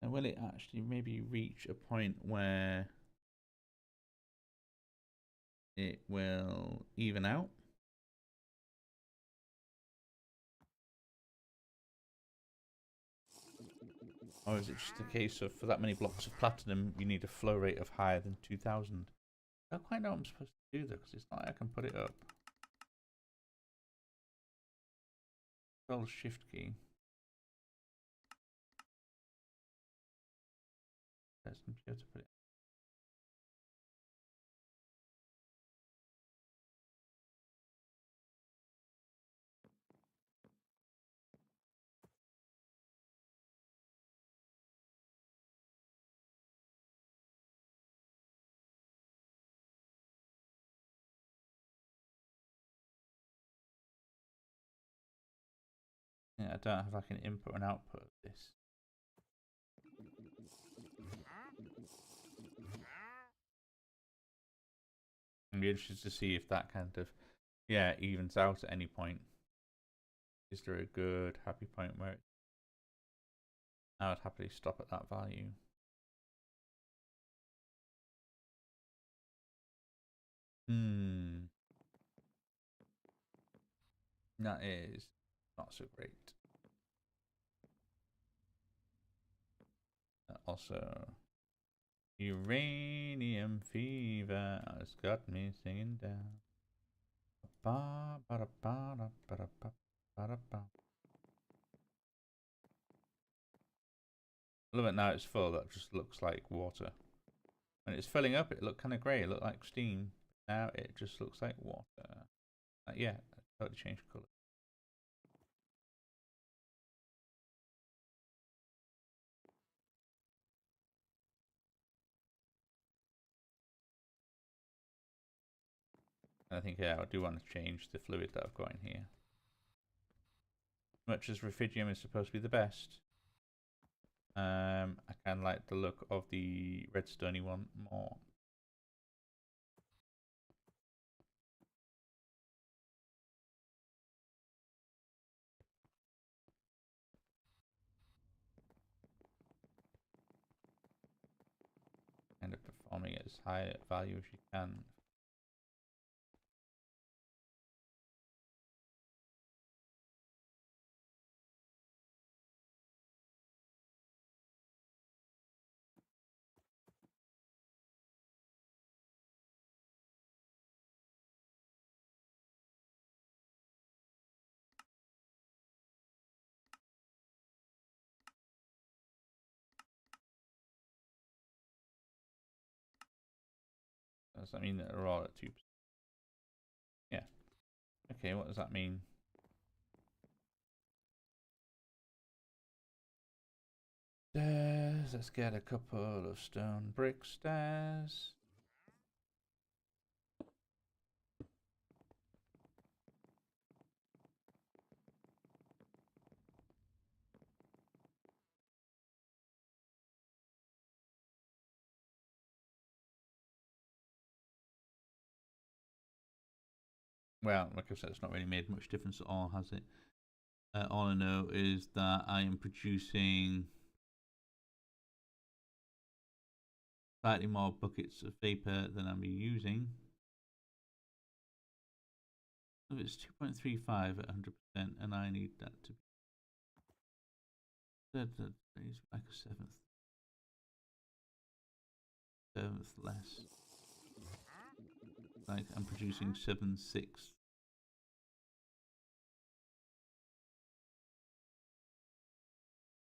And will it actually maybe reach a point where it will even out? Or is it just a case of for that many blocks of platinum you need a flow rate of higher than 2000? I don't quite know what I'm supposed to do though, because it's not like I can put it up. Control shift key. There's some to put it. I don't have like an input and output of this. I'm interested to see if that kind of, yeah, evens out at any point. Is there a good happy point where I would happily stop at that value? That is not so great. Also, uranium fever has got me singing down. Ba ba da ba da ba da ba ba da ba. I love it now it's full, that just looks like water. When it's filling up, it looked kind of grey, it looked like steam. Now it just looks like water. Yeah, totally changed colour. I think, yeah, I do want to change the fluid that I've got in here. Much as Refidium is supposed to be the best, I kind of like the look of the redstoney one more. Kind of performing at as high value as you can. Does that mean that they're all at 2%? Yeah. Okay, what does that mean? Stairs. Let's get a couple of stone brick stairs. Well, like I said, it's not really made much difference at all, has it? All I know is that I am producing slightly more buckets of vapor than I'm using. So it's 2.35 at 100%, and I need that to be like a seventh less. Like I'm producing 7/6.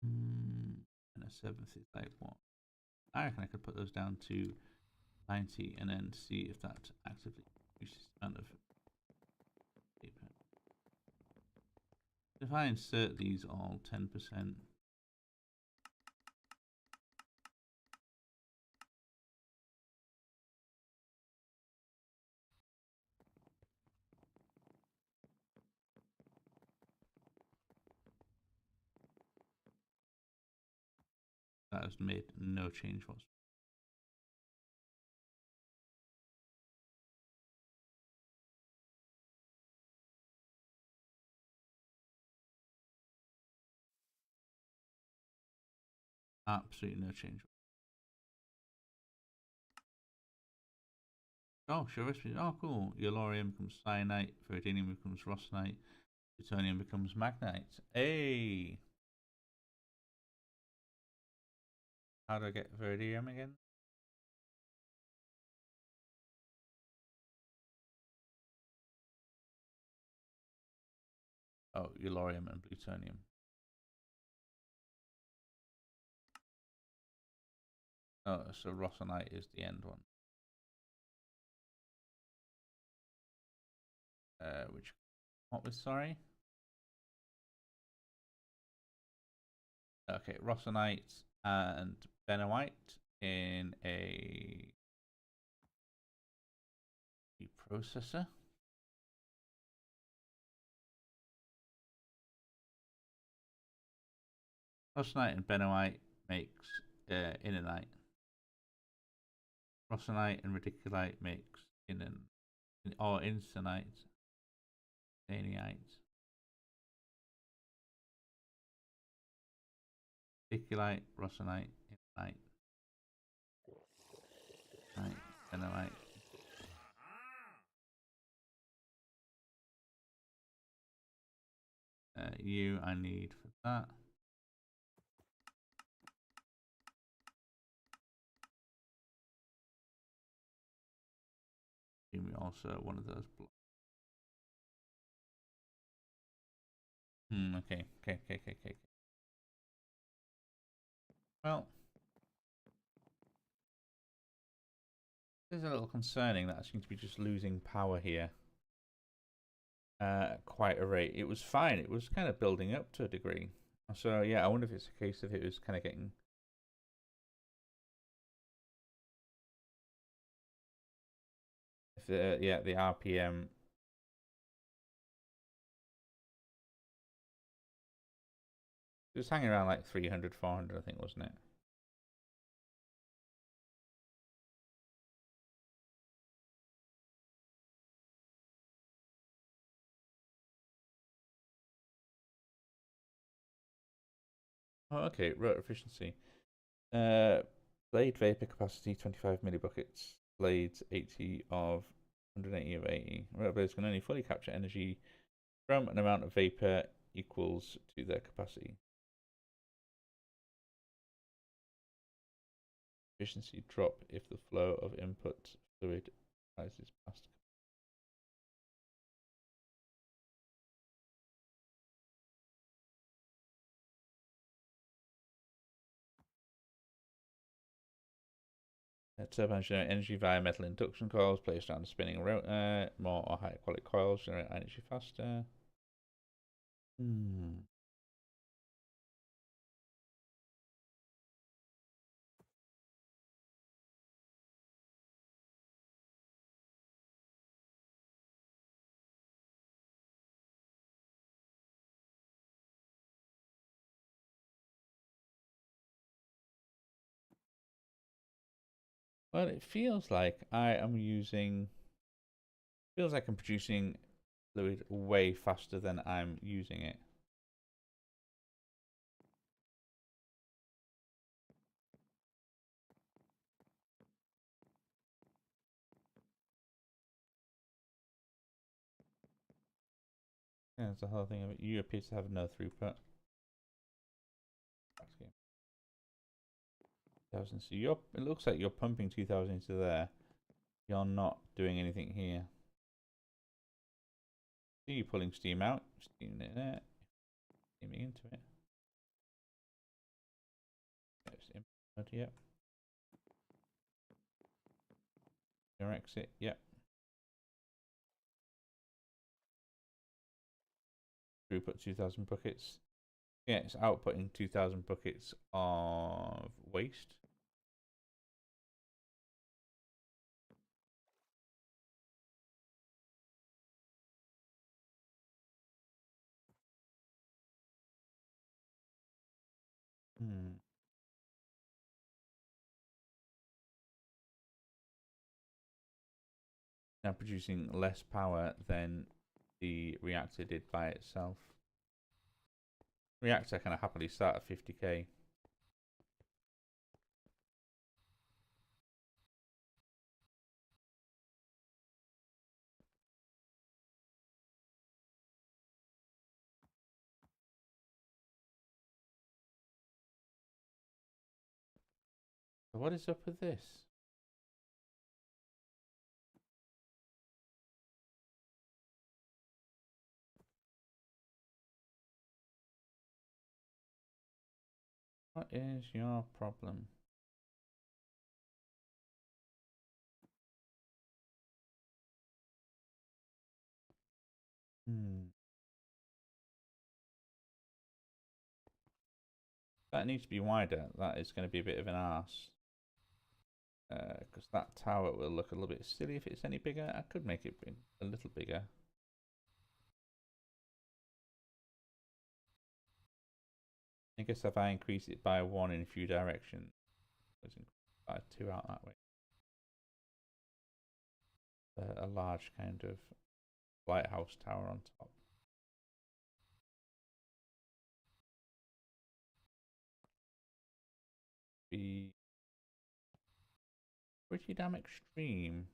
And a seventh is like what? I reckon I could put those down to 90 and then see if that actively reduces the amount of paper. If I insert these all 10%, that has made no change whatsoever. Absolutely no change. Oh, sure. Oh, cool. Yellorium becomes cyanite. Viridium becomes rossonite. Plutonium becomes magnite. Hey! How do I get Viridium again? Oh, Yellorium and plutonium. Oh, so rossonite is the end one. What was, sorry? Okay, rossonite and benowite in a processor. Rosenite and benowite makes inanite. Rosenite and radiculite makes or insanite. Aniite. Radiculite, rosenite, inanite. Right, benowite. You I need for that. Give me also one of those blocks. Okay. Well, this is a little concerning that I seem to be just losing power here. At quite a rate. It was fine. It was kind of building up to a degree. So yeah, I wonder if it's a case of it was kind of getting. If the RPM. It was hanging around like 300, 400, I think, wasn't it? Oh, okay. Rotor efficiency. Blade vapor capacity 25 millibuckets. Blades 80 of 180 of 80. Rotor blades can only fully capture energy from an amount of vapor equals to their capacity. Efficiency drop if the flow of input fluid rises past. Turbines generate energy via metal induction coils placed around a spinning rotor. More or higher quality coils generate energy faster. Well, it feels like I am using. Feels like I'm producing fluid way faster than I'm using it. Yeah, that's the whole thing of it. You appear to have no throughput. So it looks like you're pumping 2000 into there. You're not doing anything here. So you're pulling steam out, steam in there, steaming into it. Yep. Your exit, yep. Throughput 2000 buckets. Yeah, it's outputting 2000 buckets of waste. Now producing less power than the reactor did by itself. Reactor can happily start at 50k. So what is up with this? What is your problem? That needs to be wider. That is going to be a bit of an arse. Because that tower will look a little bit silly if it's any bigger. I could make it a little bigger. I guess if I increase it by 1 in a few directions, it's by 2 out that way. A large kind of lighthouse tower on top. Be pretty damn extreme.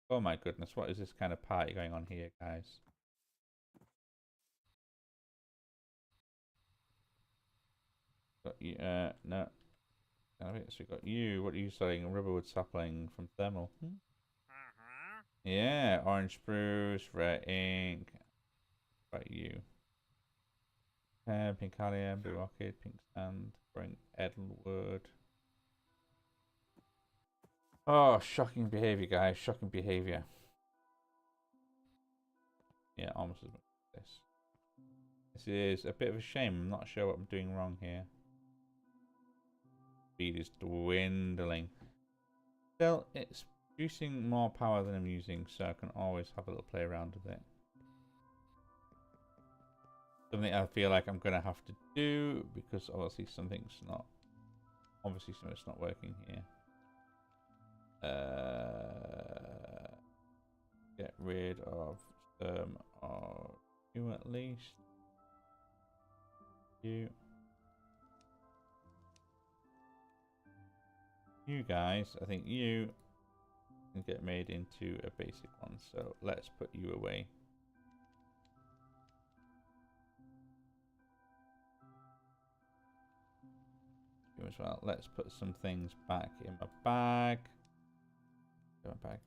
Oh my goodness, what is this kind of party going on here, guys? Got you, no. So we got you. What are you selling? Rubberwood sapling from thermal. Yeah, orange spruce, red ink. What about you? Pink allium, blue orchid, pink sand, bring Edelwood. Oh, shocking behavior, guys. Shocking behavior. Yeah, almost as much as this. This is a bit of a shame. I'm not sure what I'm doing wrong here. Speed is dwindling. Still, it's producing more power than I'm using, so I can always have a little play around with it. Something I feel like I'm going to have to do, because obviously something's not working here. Get rid of some of you at least. You guys, I think you can get made into a basic one, so let's put you away. You as well. Let's put some things back in my bag. Go back.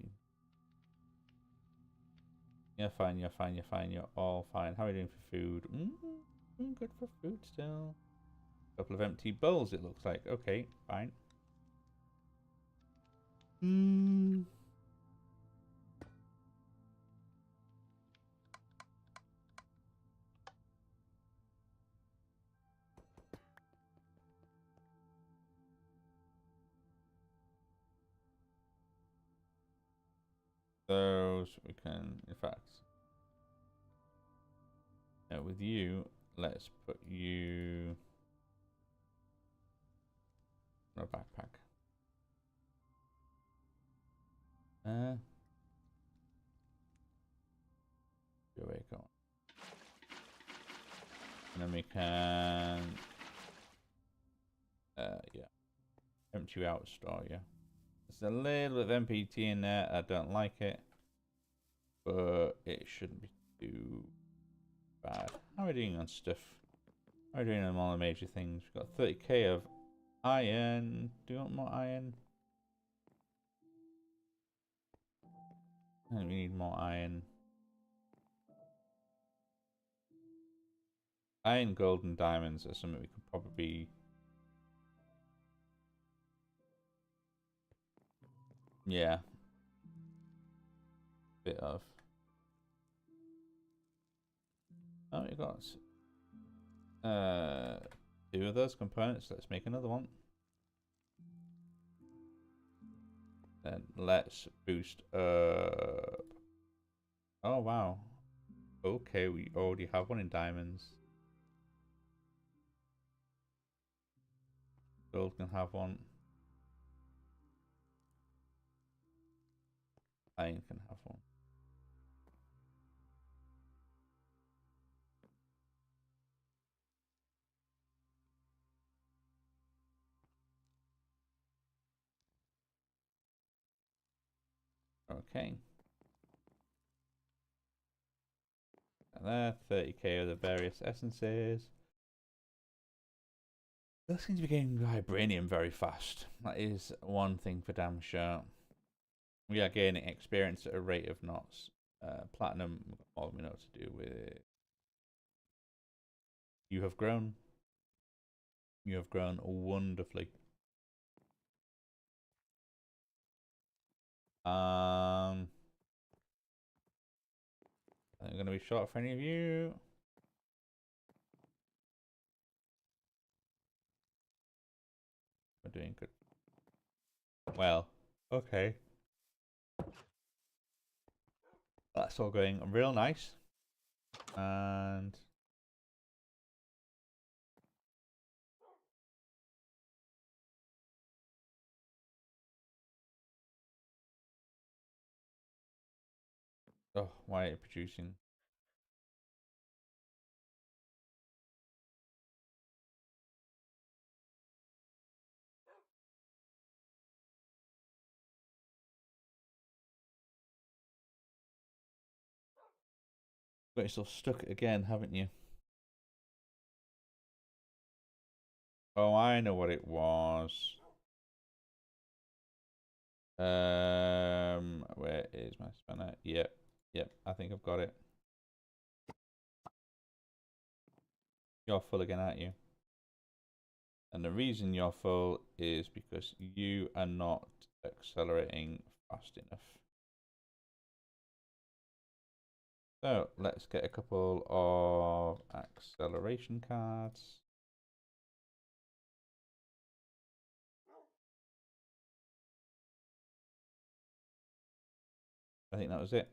You're fine, you're fine, you're fine, you're all fine. How are you doing for food? Good for food still. Couple of empty bowls, it looks like. Okay, fine. Those we can, in fact, with you, let's put you in a backpack. Go away, go on. And then we can, yeah, empty you out store, yeah. There's a little bit of MPT in there. I don't like it, but it shouldn't be too bad. How are we doing on stuff? How are we doing on all the major things? We've got 30k of iron. Do you want more iron? I think we need more iron. Iron, gold, and diamonds are something we could probably... Yeah. Bit of. Oh, we got 2 of those components. Let's make another one. Then let's boost up. Oh, wow. Okay, we already have one in diamonds. Gold can have one. Iron can have one. Okay. And there, 30k of the various essences. Those seem to be getting vibranium very fast. That is one thing for damn sure. We are gaining experience at a rate of knots. Platinum, all we know to do with it. You have grown. You have grown wonderfully. I'm going to be short for any of you. We're doing good. Well, okay. That's all going real nice. And Oh, why are you producing? Got yourself stuck again, haven't you? Oh, I know what it was. Where is my spanner? Yep, yep, I think I've got it. You're full again, aren't you? And the reason you're full is because you are not accelerating fast enough. So let's get a couple of acceleration cards. I think that was it.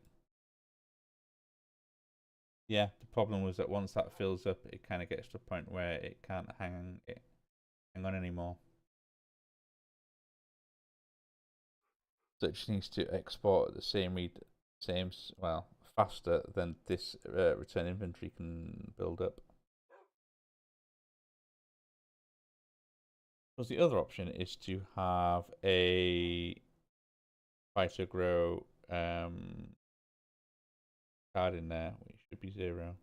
Yeah, the problem was that once that fills up, it kind of gets to a point where it can't hang on anymore. So it just needs to export at the same well, faster than this return inventory can build up. Because the other option is to have a fighter grow card in there, which should be 0.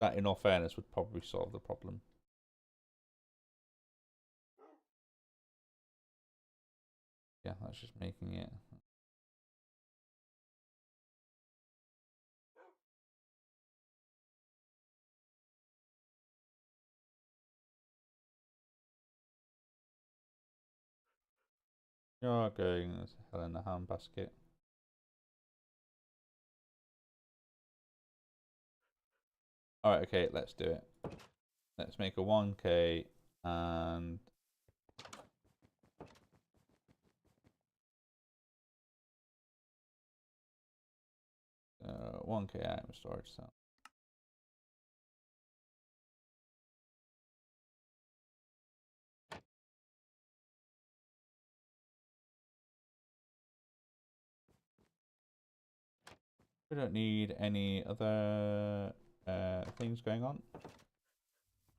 That, in all fairness, would probably solve the problem. Yeah, that's just making it. You're going as hell in the handbasket. Alright, okay, let's do it. Let's make a 1k and 1k item storage cell. We don't need any other things going on.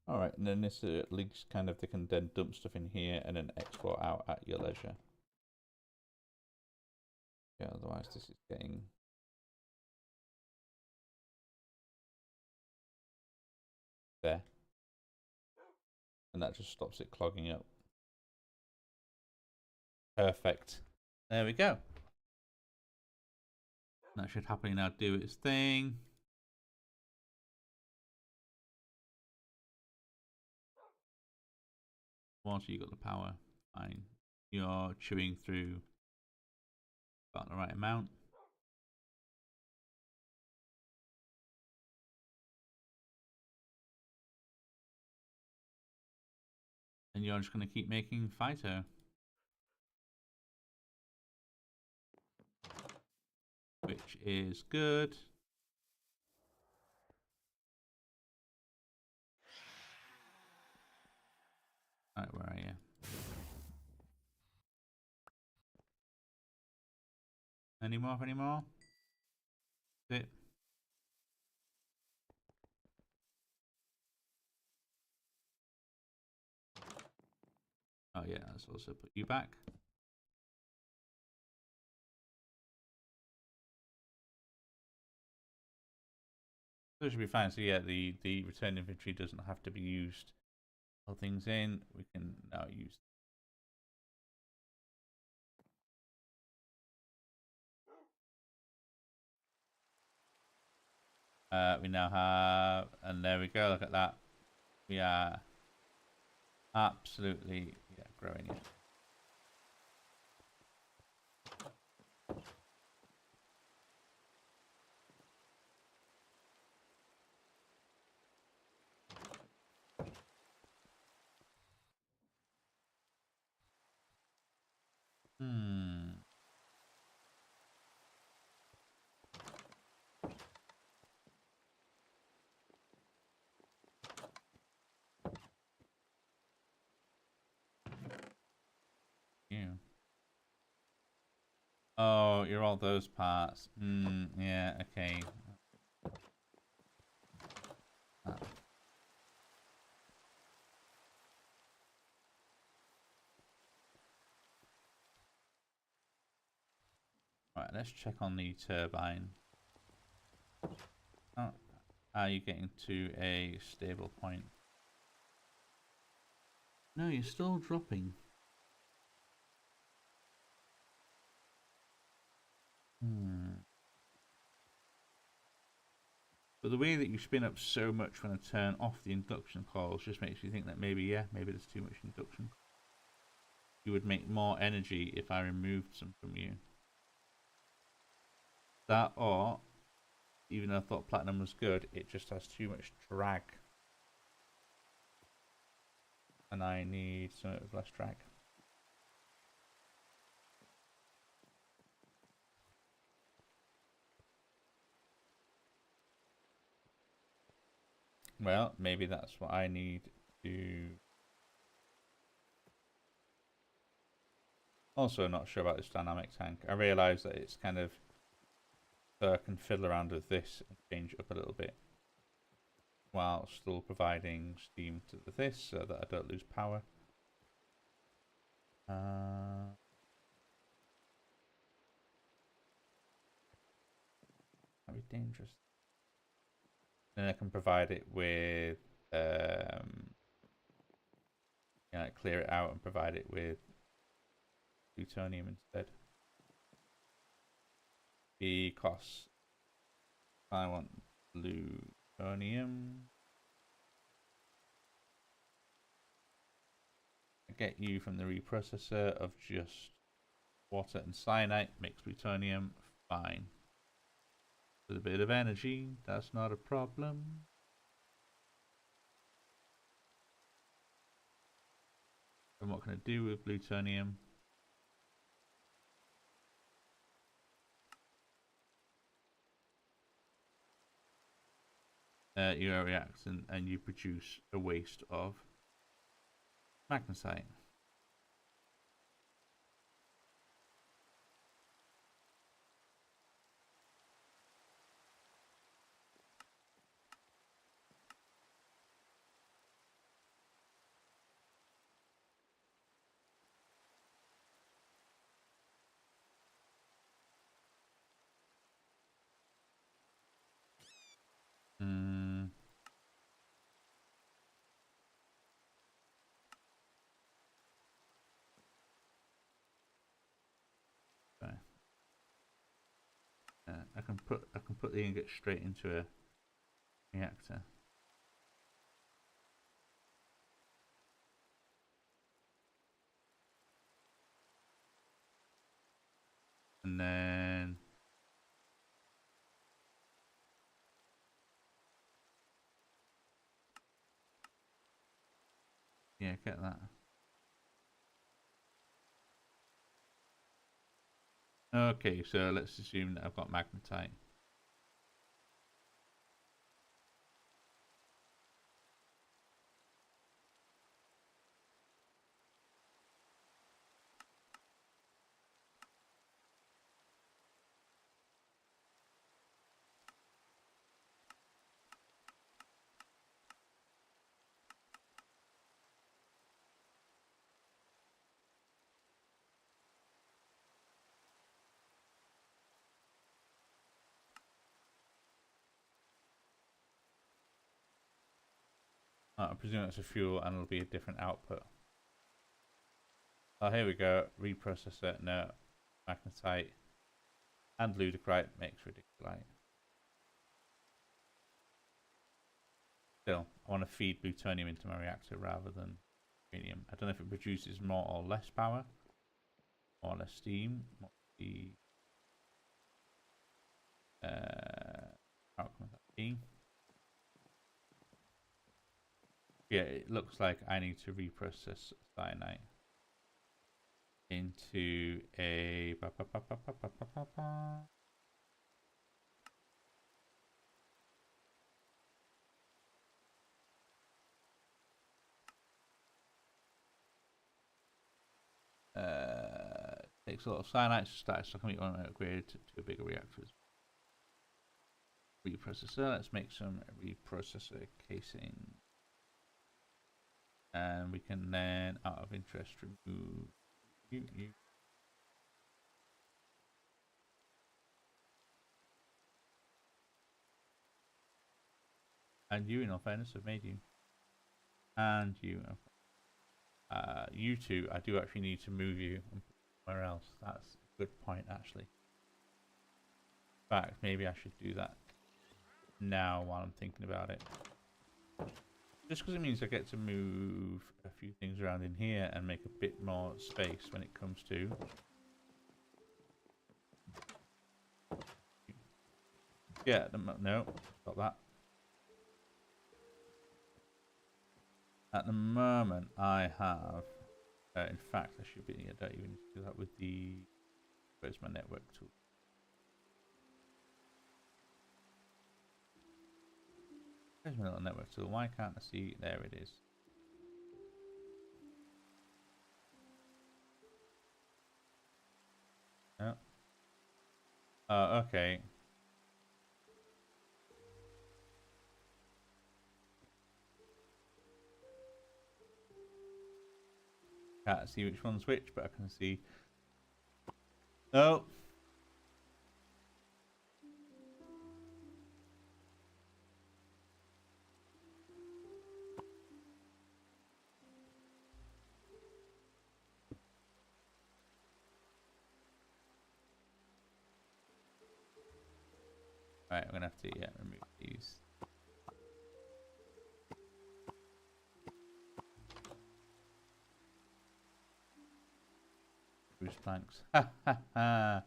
Alright, and then this at least kind of, they can then dump stuff in here and then export out at your leisure. Yeah, otherwise this is getting... there. And that just stops it clogging up. Perfect. There we go. That should happily now do its thing. Once you got the power, fine. You're chewing through about the right amount. And you're just going to keep making Phyto. Which is good. Alright, where are you? Any more? Any more? That's it. Oh yeah, let's also put you back. So it should be fine. So yeah, the return inventory doesn't have to be used. All things in, we can now use. We now have, and there we go. Look at that. We are absolutely growing it. Oh, you're all those parts. Yeah, okay. Right, let's check on the turbine. Oh, are you getting to a stable point? No, you're still dropping. But the way that you spin up so much when I turn off the induction coils just makes you think that maybe there's too much induction. You would make more energy if I removed some from you. That, or, even though I thought platinum was good, it just has too much drag. And I need some of less drag. Well, maybe that's what I need to... Also not sure about this dynamic tank. I realise that it's kind of... So I can fiddle around with this and change it up a little bit, while still providing steam to this so that I don't lose power. That'd be dangerous. Then I can provide it with, clear it out and provide it with plutonium instead. Because I want plutonium. I get you from the reprocessor of just water and cyanite, mixed plutonium, fine. With a bit of energy, that's not a problem. And what can I do with plutonium? You react and you produce a waste of magnesite. Okay. I can put the ingot straight into a reactor. And then yeah, get that. Okay, so let's assume that I've got magnetite. I presume that's a fuel and it'll be a different output. Oh, here we go. Reprocessor, no. Magnetite and ludicrite makes ridiculite. Still, I want to feed plutonium into my reactor rather than uranium. I don't know if it produces more or less power, more or less steam. What's the outcome of that be? Yeah, it looks like I need to reprocess cyanite into a Takes a lot of cyanite to start, so I can want to upgrade to a bigger reactor. Reprocessor. Let's make some reprocessor casing, and we can then, out of interest, remove you. And you, in all fairness, have made you. And you. You two, I do actually need to move you and put somewhere else. That's a good point, actually. In fact, maybe I should do that now while I'm thinking about it. Just because it means I get to move a few things around in here and make a bit more space when it comes to... Yeah, no, got that. At the moment, I have... in fact, I should be... I don't even need to do that with the... Where's my network tool? Where's my little network tool? Why can't I see? There it is. Oh. Okay. Can't see which one's which, but I can see... No! Right, I'm gonna have to remove these. Bruce planks. Ha ha ha!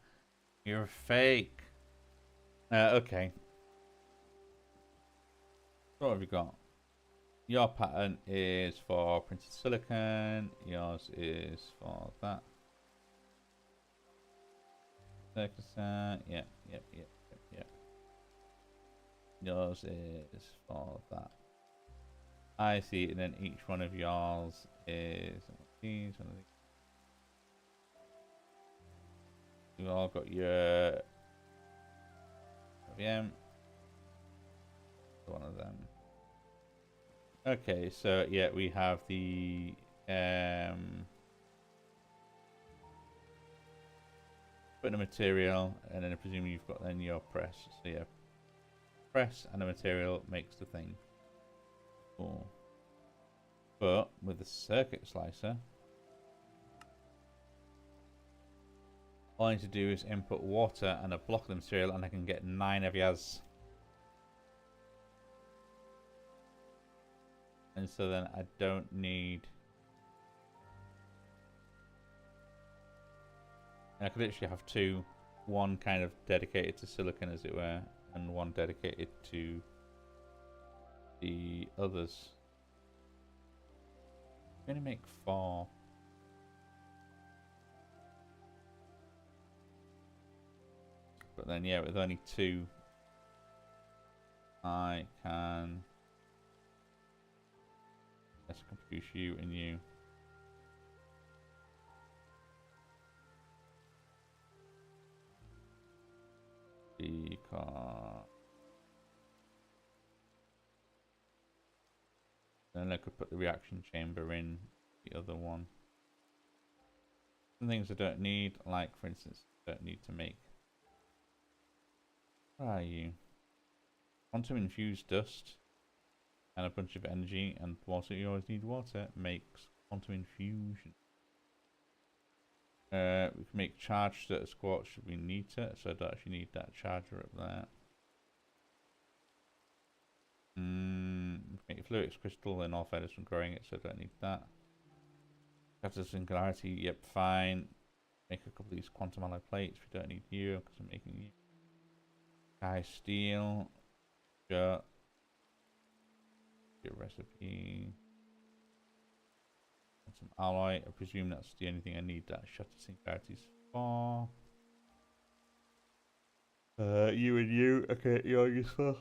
You're fake. Okay. So what have we got? Your pattern is for printed silicon. Yours is for that. 30%. Yep. Yours is for that. I see, and then each one of yours is these. You've all got your VM. One of them. Okay, so yeah, we have the putting a material, and then I presume you've got then your press. So yeah, press and the material makes the thing. Cool. But with the circuit slicer, all I need to do is input water and a block of the material, and I can get 9 avias. And so then I don't need... I could literally have 2. One kind of dedicated to silicon, as it were, and one dedicated to the others. I'm going to make 4. But then, yeah, with only 2, I can... Let's confuse you and you. Because... Then I could put the reaction chamber in the other one. Some things I don't need, like, for instance, I don't need to make... Where are you? Quantum infused dust and a bunch of energy and water. You always need water. Makes quantum infusion. We can make charge status quartz should we need it, so I don't actually need that charger up there. Make fluix crystal and all feathers from growing it, so I don't need that. After singularity, yep, fine. Make a couple of these quantum alloy plates. We don't need you because I'm making you. Sky steel. Sure. Your recipe. Some alloy. I presume that's the only thing I need that shutter singularities for. You and you. Okay, you're useful.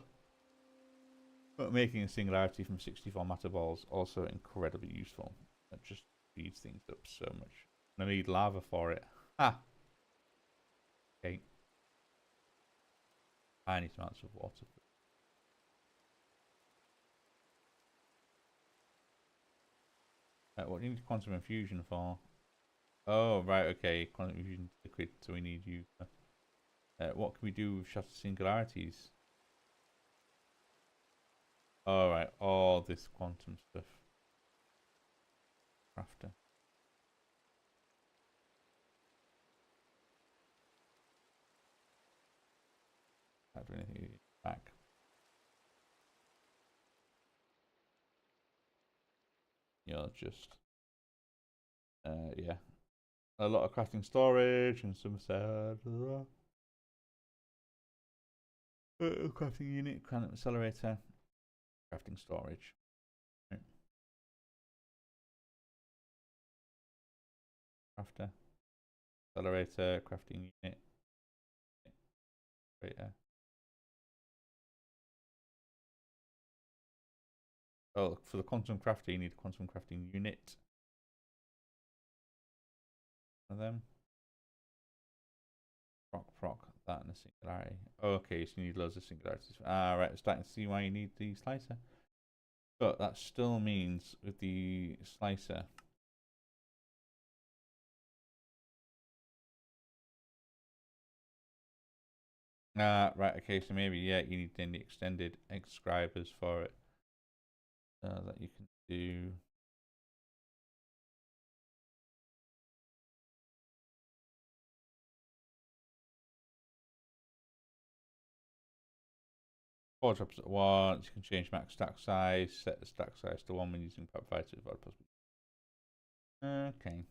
But making a singularity from 64 matter balls also incredibly useful. That just speeds things up so much. And I need lava for it. Ah, okay. Tiny amounts of water. What do you need quantum infusion for? Oh, right, okay. Quantum infusion liquid, so we need you. What can we do with shattered singularities? All right, all this quantum stuff. Crafter. Can't do anything back. You're just, yeah. A lot of crafting storage and some sad. Crafting unit, quantum accelerator, crafting storage. Right. Crafter, accelerator, crafting unit. Right, oh, for the quantum crafter, you need a quantum crafting unit. One of them. Proc, that and a singularity. Okay, so you need loads of singularities. Ah, right, I'm starting to see why you need the slicer. But that still means with the slicer, right, okay, so maybe, yeah, you need then the extended inscribers for it. That you can do. Four drops at once, you can change max stack size, set the stack size to 1 when using prep fighters. Okay.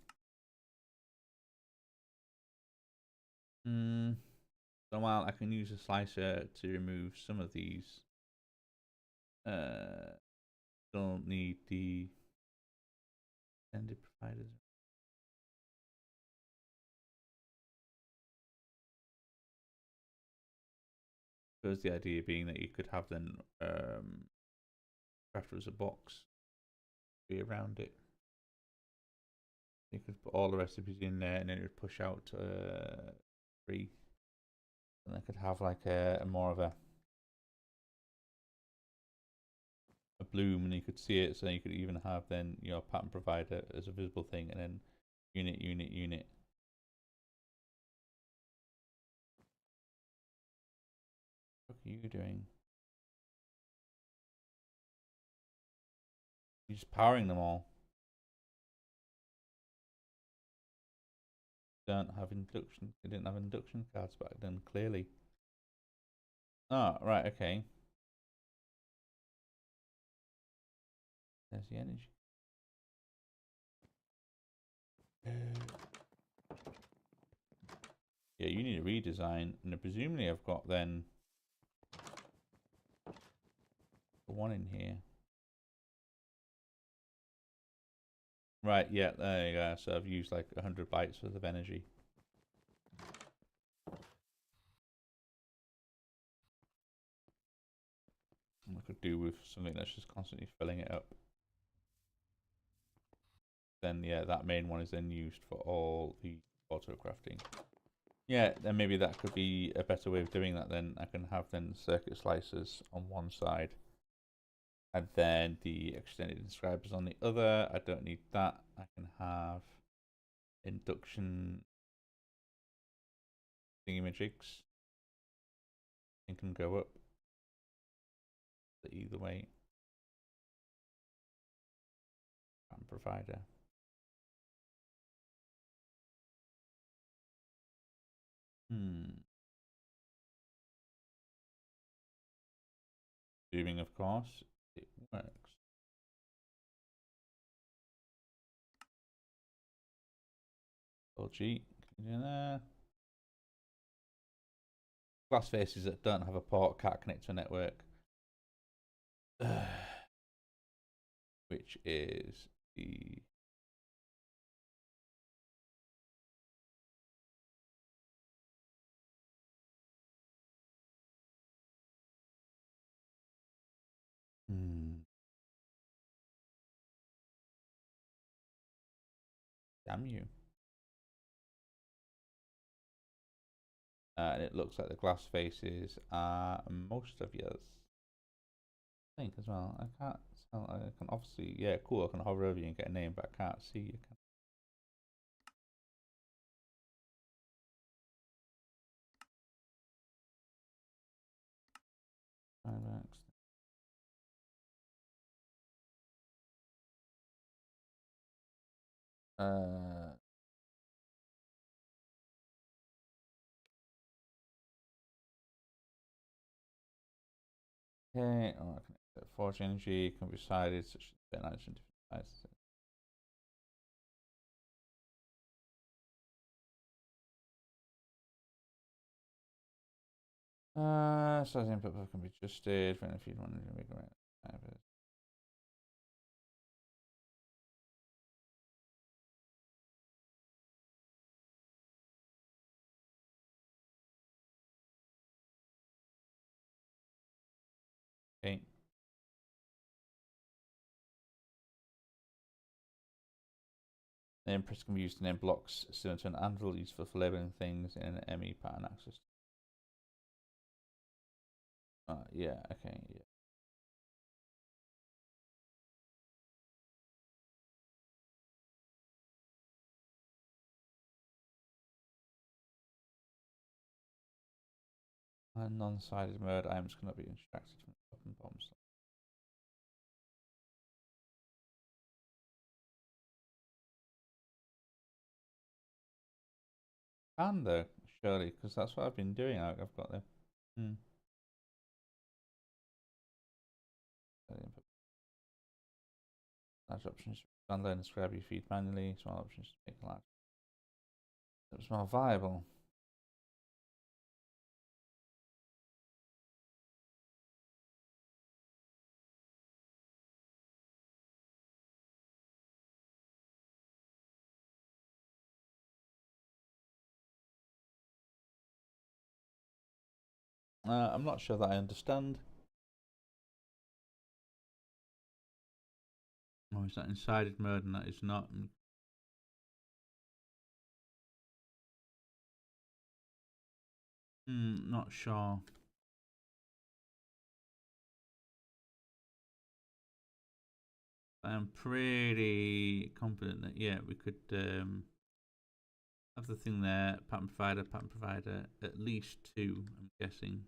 So while I can use a slicer to remove some of these, don't need the extended providers. Suppose the idea being that you could have then crafter as a box be around it. You could put all the recipes in there and then it would push out to 3. And I could have like a more of a bloom and you could see it, so you could even have then your pattern provider as a visible thing and then unit. What are you doing? You're just powering them all. Don't have induction. They didn't have induction cards back then, clearly. Oh, right, okay. There's the energy. Yeah, you need a redesign, and presumably I've got then the one in here. Right, yeah, there you go. So I've used like 100 bytes worth of energy. I could do with something that's just constantly filling it up. Then yeah, that main one is then used for all the auto crafting. Yeah, then maybe that could be a better way of doing that. Then I can have then circuit slicers on one side, and then the extended inscribers on the other. I don't need that. I can have induction thingamajigs. It can go up either way. And provider. Zooming, of course, it works. LG, in there. Glass faces that don't have a port can't connect to a network. Which is the damn you. And it looks like the glass faces are most of yours. I think as well. I can't tell. I can obviously, yeah, cool. I can hover over you and get a name, but I can't see you. Uh, okay. Oh, I can forge energy can be decided such as different sizes. Size input can be adjusted for if you want to make it. Okay. The Empress can be used to name blocks similar to an anvil, useful for labeling things in an ME pattern access. Yeah, okay, yeah. And non-sided mode items cannot be extracted from the top and bottom slot. Can though, surely, because that's what I've been doing. I've got them. Large options download and scrap your feed manually. Small options to make large. It's more viable. I'm not sure that I understand. Oh, is that in sided mode and that is not? Not sure. I'm pretty confident that yeah, we could have the thing there. Pattern provider, at least two. I'm guessing.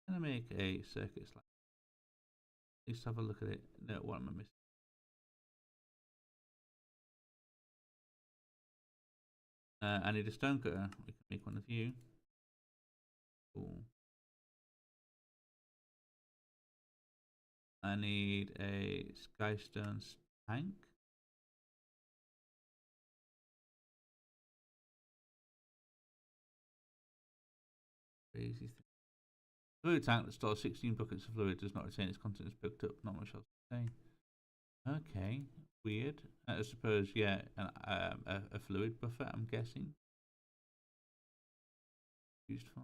Can I make a circuit slide? At least have a look at it. No, what am I missing? I need a stone cutter. We can make one of you. Cool. I need a skystone tank. Crazy thing. Fluid tank that stores 16 buckets of fluid does not retain its contents picked up. Not much else to say. Okay, weird. I suppose, yeah, a fluid buffer, I'm guessing. Used for.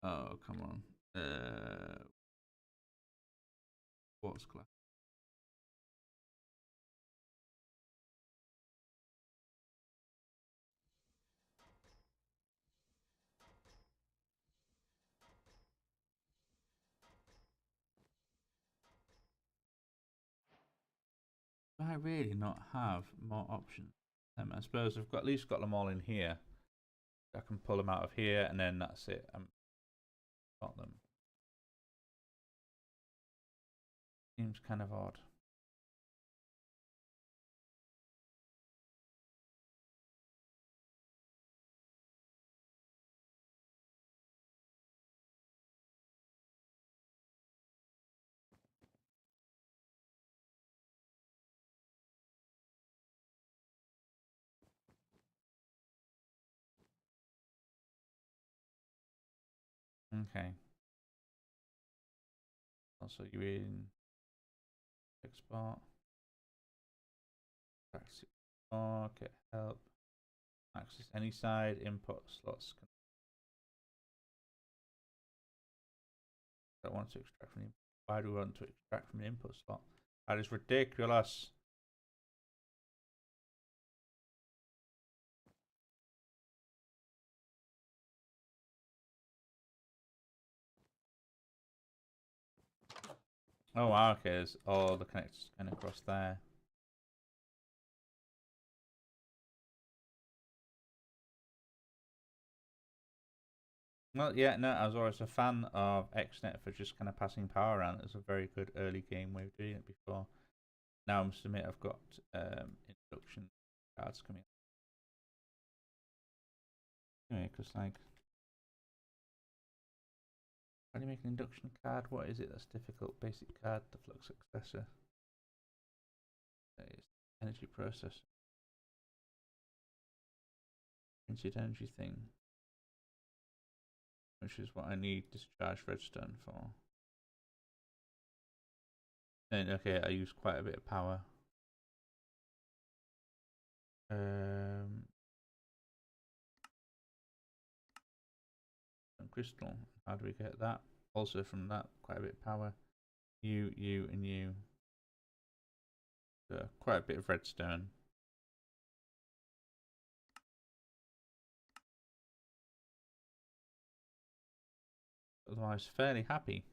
Oh, come on. What's class? Do I really not have more options? I suppose I've got at least got them all in here. I can pull them out of here, and then that's it. I've got them. Seems kind of odd. Okay. Also, you're in export. Okay, help. Access any side input slots. I want to extract from the. Why do we want to extract from the input slot? That is ridiculous. Oh wow, okay, there's all the connectors kind of across there. Well, yeah, no, I was always a fan of XNet for just kind of passing power around. It was a very good early game way of doing it before. Now I must admit I've got induction cards coming. Anyway, because like, how do you make an induction card? What is it that's difficult? Basic card, the flux successor. It's energy processor. Printed energy thing. Which is what I need discharge redstone for. And okay, I use quite a bit of power. Crystal. How do we get that? Also from that, quite a bit of power. You, and you. Quite a bit of redstone. Otherwise, fairly happy.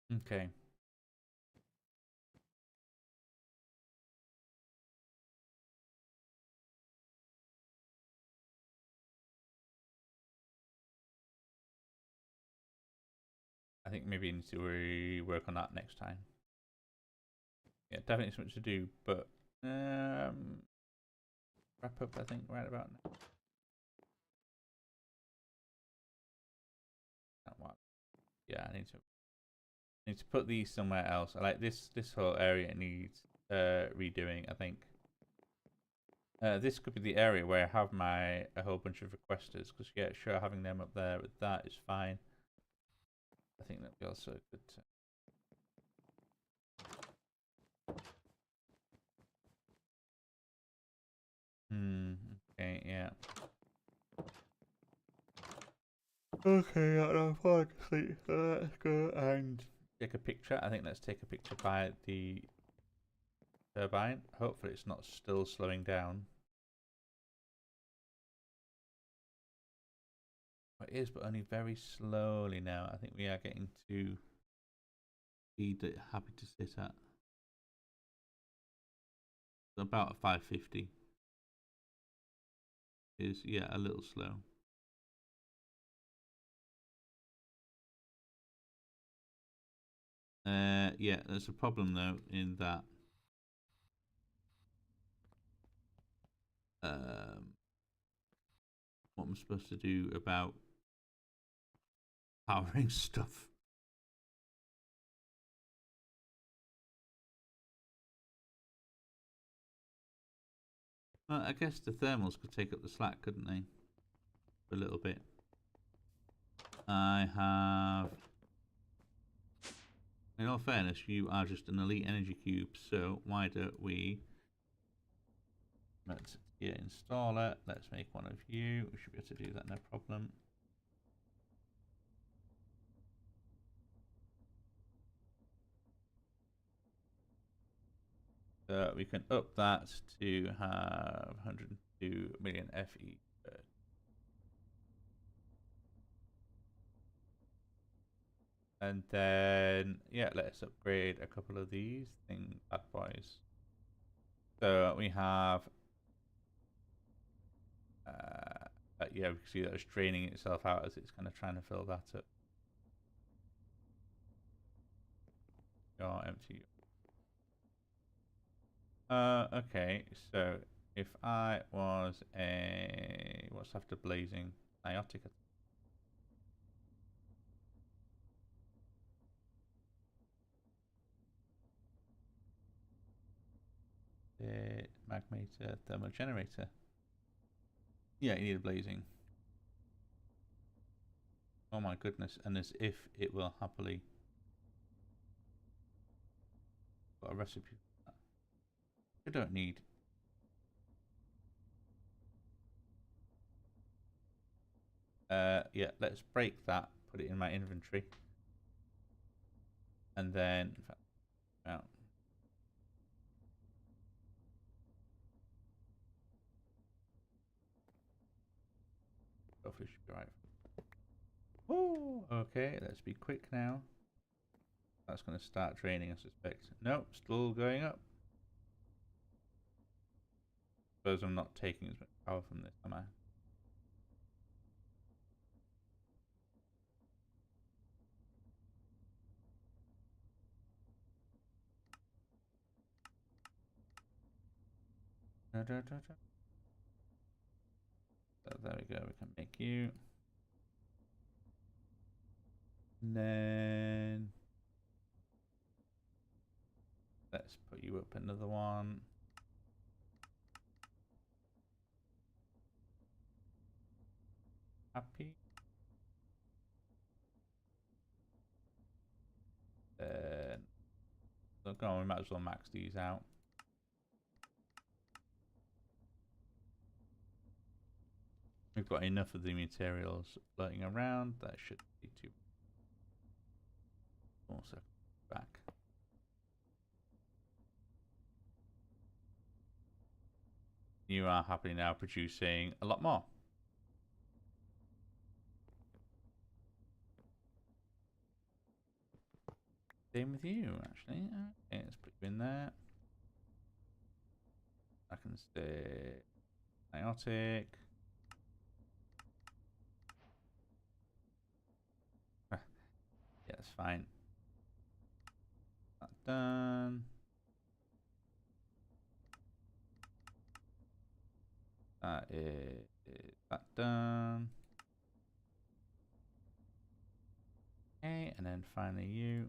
Okay. I think maybe you need to rework on that next time. Yeah, definitely something to do, but wrap up I think right about now. Yeah, I need to put these somewhere else. I like this whole area needs redoing, I think. This could be the area where I have a whole bunch of requesters, because yeah, sure, having them up there with that is fine. I think that'd be also good to. Okay, yeah. Okay, I'm fine to sleep. Let's go and take a picture. I think let's take a picture by the turbine. Hopefully it's not still slowing down. It is, but only very slowly now. I think we are getting to speed that happy to sit at. So about 550 is, yeah, a little slow. Yeah, there's a problem though in that what I'm supposed to do about powering stuff. Well, I guess the thermals could take up the slack, couldn't they? For a little bit. I have. In all fairness, you are just an elite energy cube, so why don't we. Let's get installer. Let's make one of you. We should be able to do that, no problem. So we can up that to have 102 million FE. And then, yeah, let's upgrade a couple of these bad boys. So we have, yeah, we can see that it's draining itself out as it's kind of trying to fill that up. You're empty. Okay, so if I was a... What's after blazing? Biotic. Magmator, thermal generator. Yeah, you need a blazing. Oh my goodness, and as if it will happily... Got a recipe for that. I don't need... yeah, let's break that, put it in my inventory. And then... In fact, out. Hopefully should be right. Oh, okay, let's be quick now. That's going to start draining, I suspect. Nope, still going up. Suppose I'm not taking as much power from this, am I? Da, da, da, da. So there we go, we can make you. And then let's put you up another one. Happy. Then so go on, we might as well max these out. We've got enough of the materials floating around. That should be too. Also back. You are happily now producing a lot more. Same with you, actually. Okay, let's put you in there. I can stay biotic. Yeah, that's fine. That done. That is that done. Okay, and then finally you.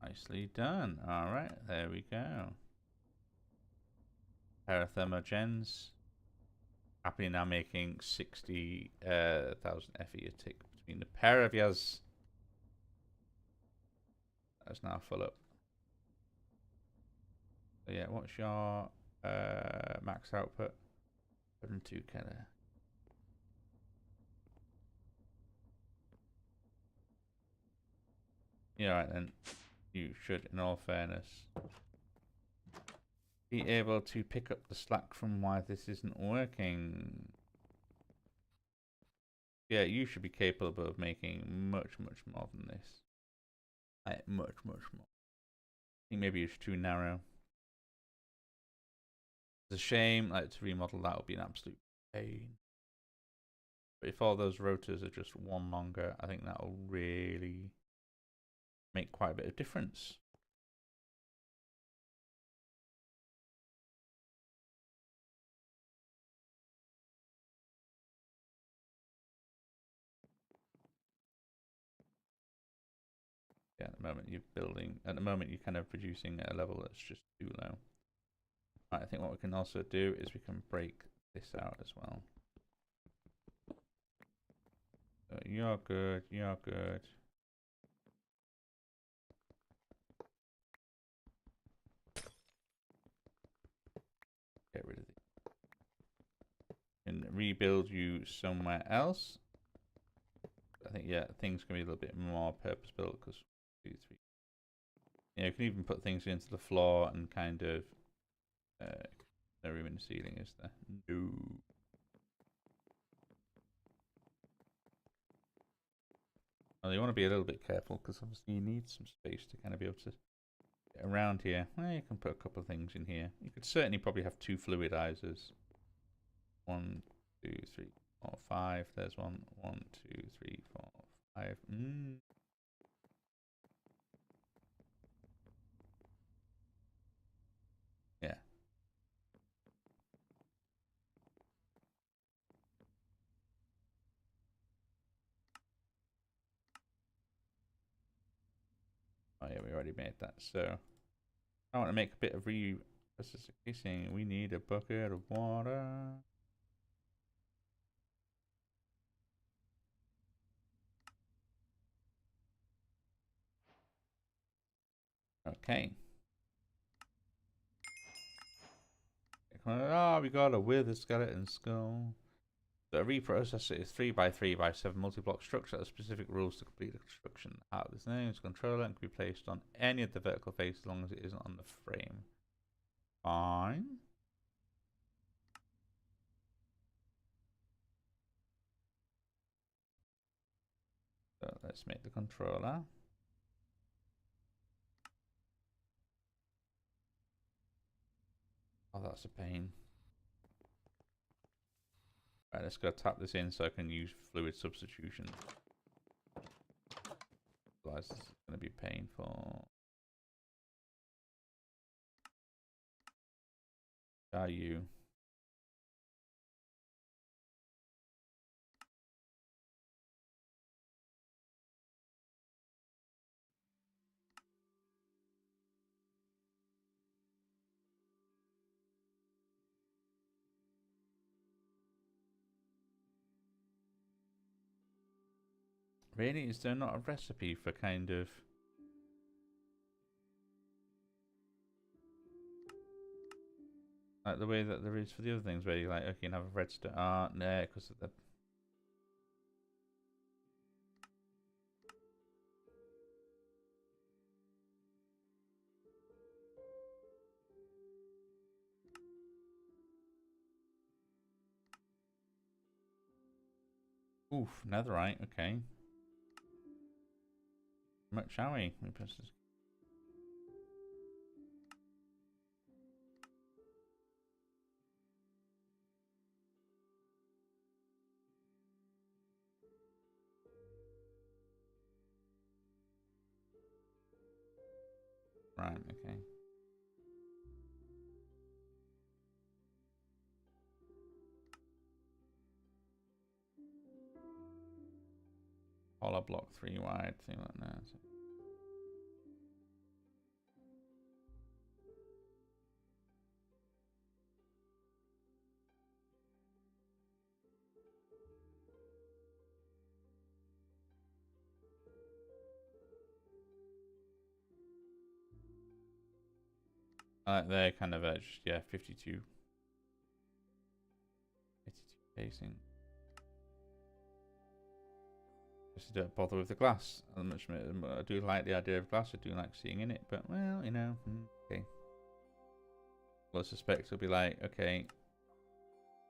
Nicely done. All right, there we go. Parathermogens. Happily now making 60,000 FE a tick between the pair of yous. That's now full up. So yeah, what's your max output? 102 kind of. Yeah, right then. You should, in all fairness, be able to pick up the slack from why this isn't working. Yeah, you should be capable of making much, much more than this. Much, much more. I think maybe it's too narrow. It's a shame, like, to remodel that would be an absolute pain. But if all those rotors are just one longer, I think that'll really make quite a bit of difference. Yeah, at the moment you're building, at the moment you're kind of producing at a level that's just too low. Right, I think what we can also do is we can break this out as well. So you're good, you're good. Get rid of it. And rebuild you somewhere else. I think, yeah, things can be a little bit more purpose built because 2, 3. Yeah, you can even put things into the floor and kind of no room in the ceiling, is there? No. Well, you want to be a little bit careful because obviously you need some space to kind of be able to get around here. Well, you can put a couple of things in here. You could certainly probably have 2 fluidizers. 1, 2, 3, 4, 5. There's one. 1, 2, 3, 4, 5. Yeah. Oh yeah, we already made that. So I want to make a bit of casing. We need a bucket of water. Okay. Oh, we got a withered skeleton skull. The reprocessor is 3x3x7 multi-block structure that has specific rules to complete the construction. Out this name is controller and can be placed on any of the vertical faces as long as it isn't on the frame. Fine. So let's make the controller. Oh, that's a pain. Right, let's go tap this in so I can use fluid substitution. Otherwise, this is going to be painful. Are you? Really? Is there not a recipe for kind of... like the way that there is for the other things where you like, okay, you can have a redstone. Ah, no, because of the... Oof, netherite, okay. Much shall we? Let me press this. Right, okay. Hollow block 3 wide, thing like that. They're kind of just, yeah, 52. 52 casing. Just don't bother with the glass. As much I do like the idea of glass, I do like seeing in it, but well, you know, okay. Well, I suspect it'll be like, okay,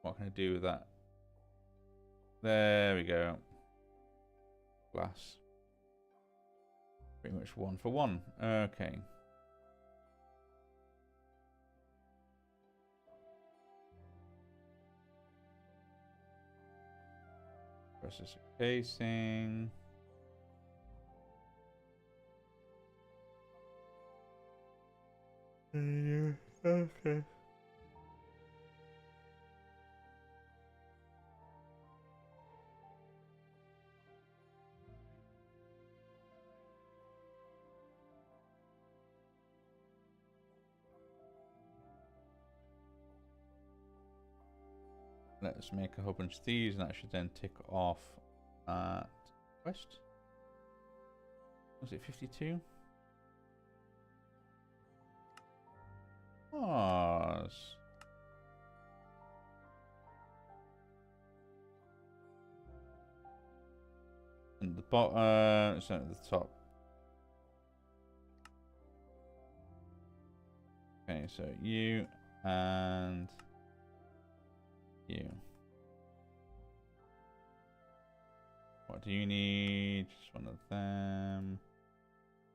what can I do with that? There we go. Glass. Pretty much 1 for 1. Okay. Processor casing. Okay. Let's make a whole bunch of these, and that should then tick off at quest. Was it 52? Pause. And the bottom, it's at the top. Okay, so you and you. What do you need? Just one of them.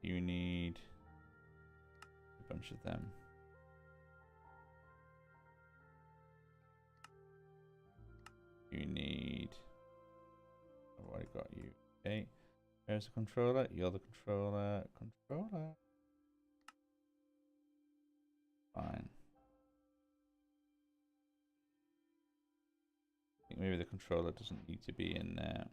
You need a bunch of them. You need... I've already got you. Okay. There's the controller. You're the controller. Controller. Fine. I think maybe the controller doesn't need to be in there.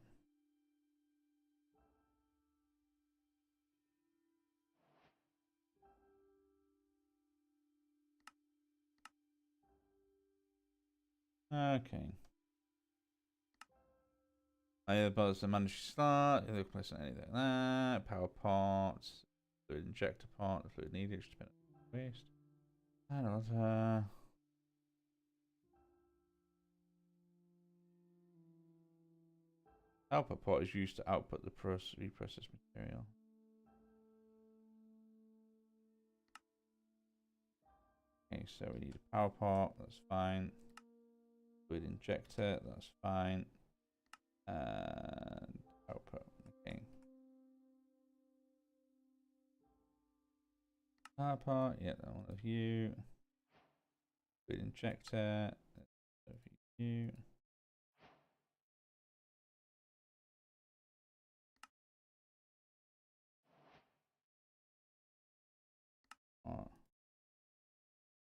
Okay. I suppose the manage start. You look place on anything like that. Power parts. Fluid injector part. The fluid needed. Just depend on waste. And output port is used to output the reprocessed material. Okay, so we need a power part. That's fine. Fluid injector. That's fine. And output. Okay. Power part. Yeah, that one of you. Fluid injector. Of you. Oh,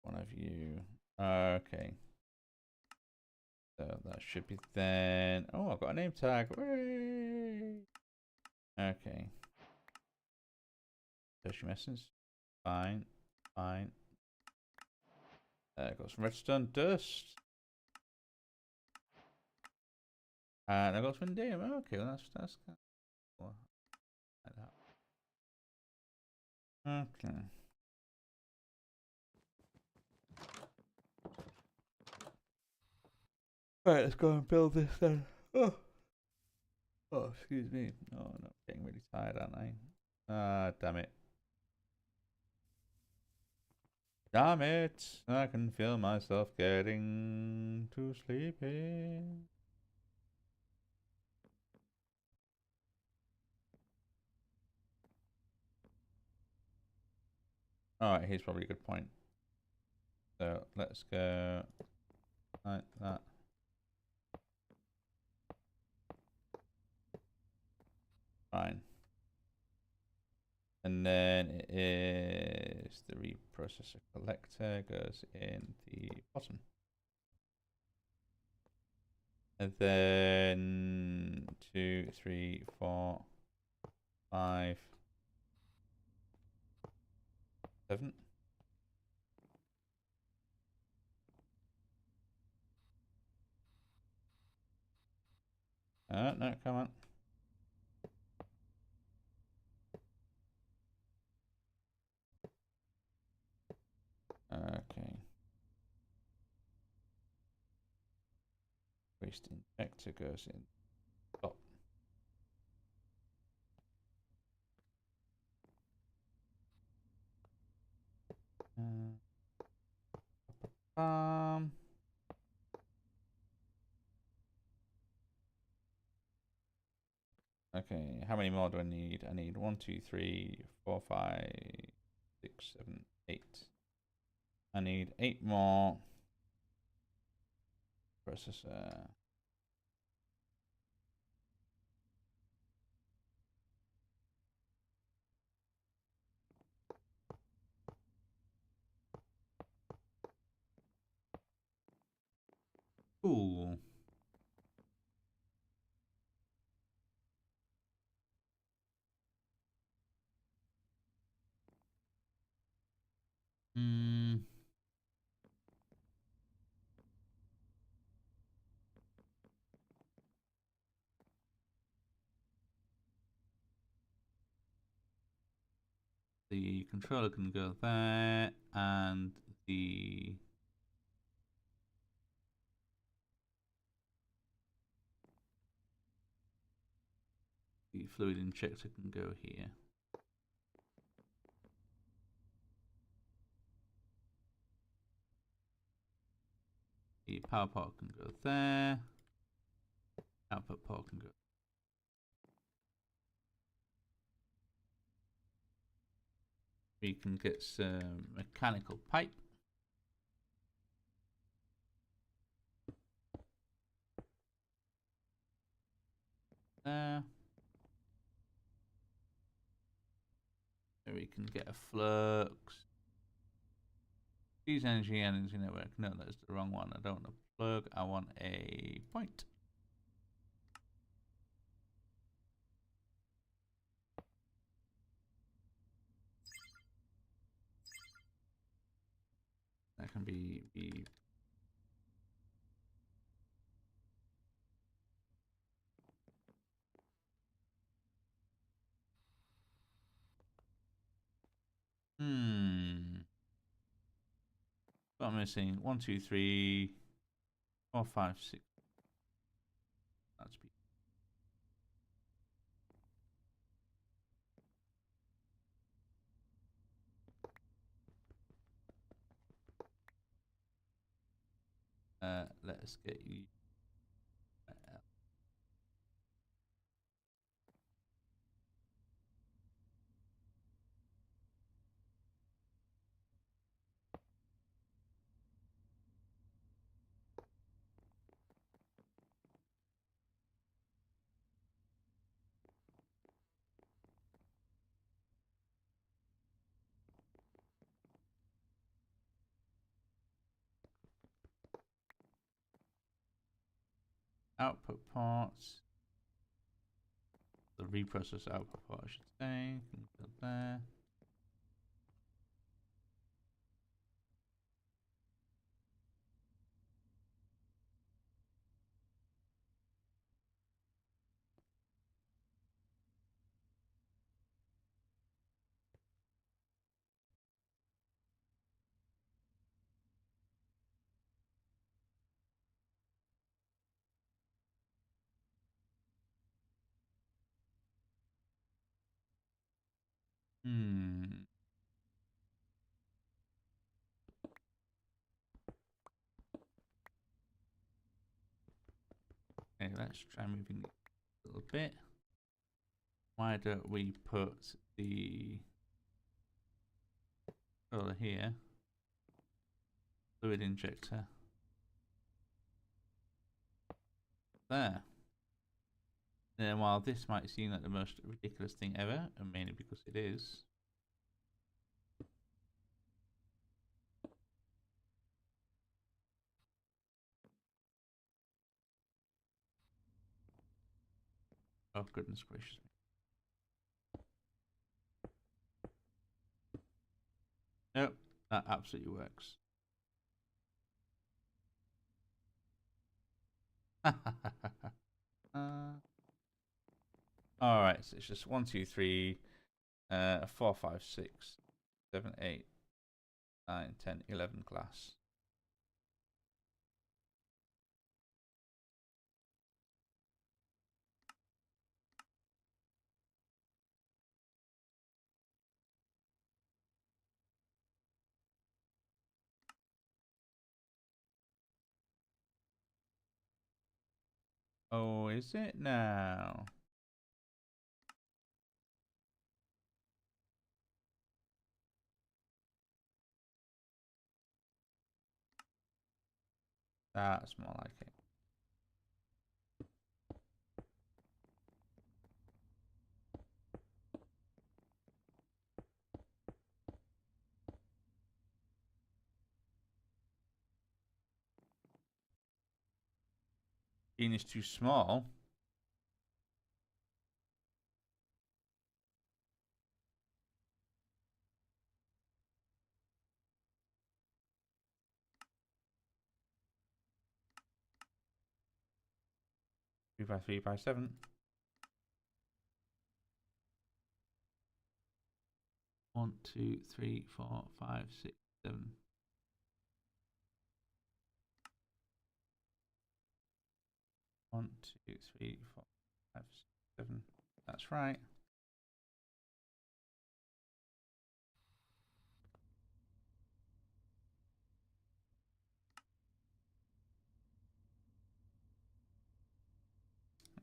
one of you. Okay. So that should be then. Oh, I've got a name tag. Whee! Okay. Tertiary essence. Fine. Fine. Got some redstone dust. And I got some indium. Okay, well that's kind of cool. Like that. Okay. Right, let's go and build this then. Oh, excuse me. Oh, no, I'm getting really tired, aren't I? Ah, damn it. Damn it. I can feel myself getting too sleepy. Alright, here's probably a good point. So let's go like that. Fine. And then it is the reprocessor collector goes in the bottom. And then 2, 3, 4, 5, 7. No, come on. Okay. Waste injector goes in top. Okay, how many more do I need? I need 1, 2, 3, 4, 5, 6, 7, 8. I need 8 more. Processor. Cool. The controller can go there, and the fluid injector can go here. The power part can go there. Output part can go. We can get some mechanical pipe. There. So we can get a flux. Use energy network. No, that's the wrong one. I don't want a plug. I want a point. That can be what am I missing? 1, 2, 3, 4, 5, 6. That's B. Let's get you output parts. The reprocess output part, I should say. Put there. Okay, let's try moving it a little bit. Why don't we put the controller here? Fluid injector. There. And while this might seem like the most ridiculous thing ever, and mainly because it is, oh goodness gracious me. Nope, that absolutely works. Alright, so it's just 1, 2, 3, 4, 5, 6, 7, 8, 9, 10, 11 glass. Oh, is it now? That's more like it. Bean is too small. Three by 3 by 7. One, 2, 3, 4, 5, 6, 7. 1, 2, 3, 4, 5, 6, 7. That's right.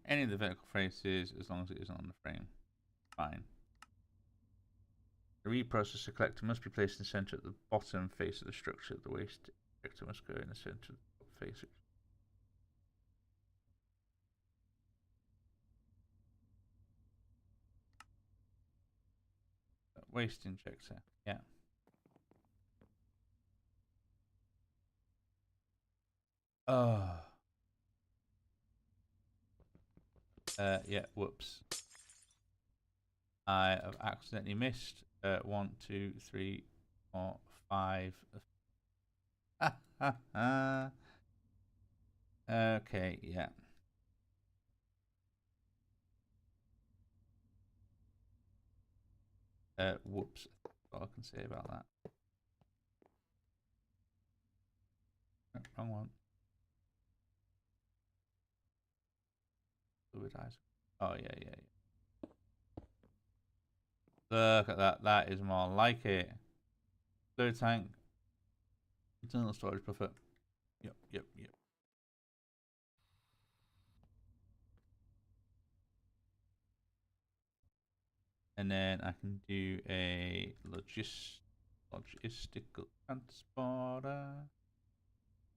Any of the vertical faces, as long as it isn't on the frame. Fine. The reprocessor collector must be placed in the center at the bottom face of the structure. The waste collector must go in the center of the face. waste injector. Yeah. Oh. Yeah, whoops. I have accidentally missed 1, 2, 3, 4, 5. Okay, yeah. Whoops. What I can say about that. No, wrong one. Fluidizer. Oh, yeah, yeah, yeah. Look at that. That is more like it. Fluid tank. Internal storage buffer. Yep, yep, yep. And then I can do a logistical transporter.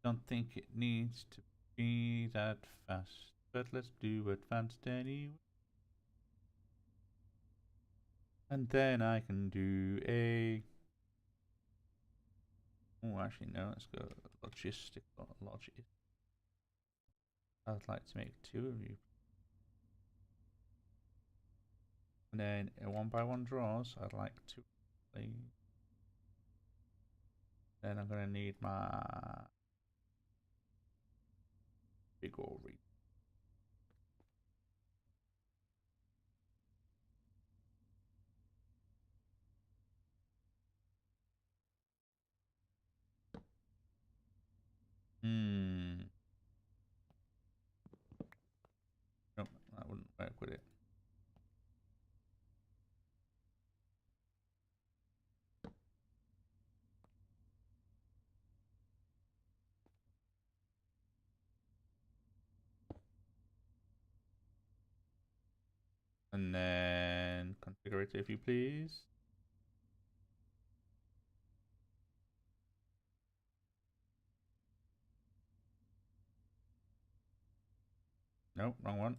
Don't think it needs to be that fast, but let's do advanced anyway. And then I can do a... Oh, actually, no, let's go logistical. I'd like to make 2 of you. And then a 1x1 draws, I'd like to please. Then I'm going to need my big old reap. Nope, that wouldn't work with it. And then configure it if you please. Nope, wrong one.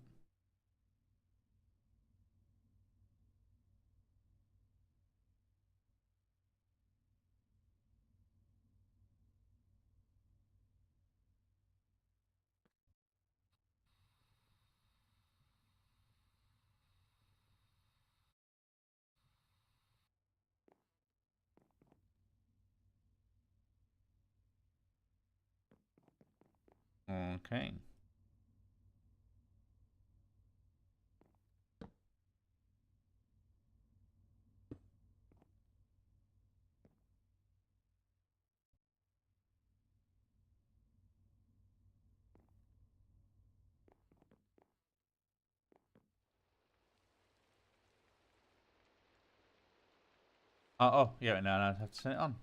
Okay. Oh, yeah, now I have to turn it on.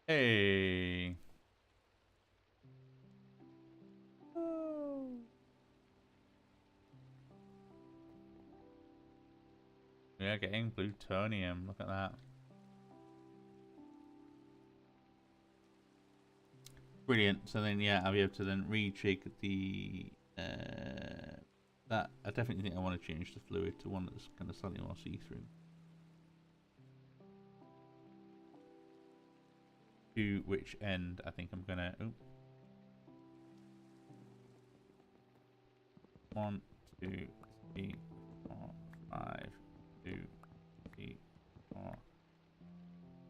Hey. Yeah, getting plutonium. Look at that. Brilliant. So then, yeah, I'll be able to then rejig the that. I definitely think I want to change the fluid to one that's kind of slightly more see-through. To which end I think I'm gonna. Oh. 1, 2, 3, 4, 5, 2, 3, 4,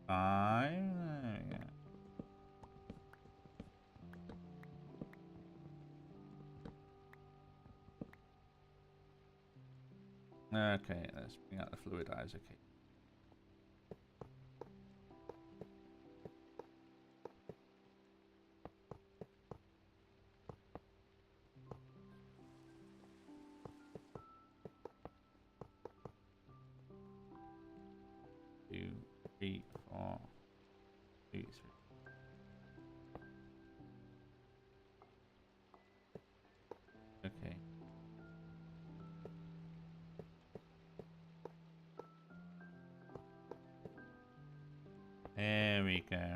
5. There we go. Okay, let's bring out the fluidizer. Okay. Two, three, four, 2, 3. Okay. There we go.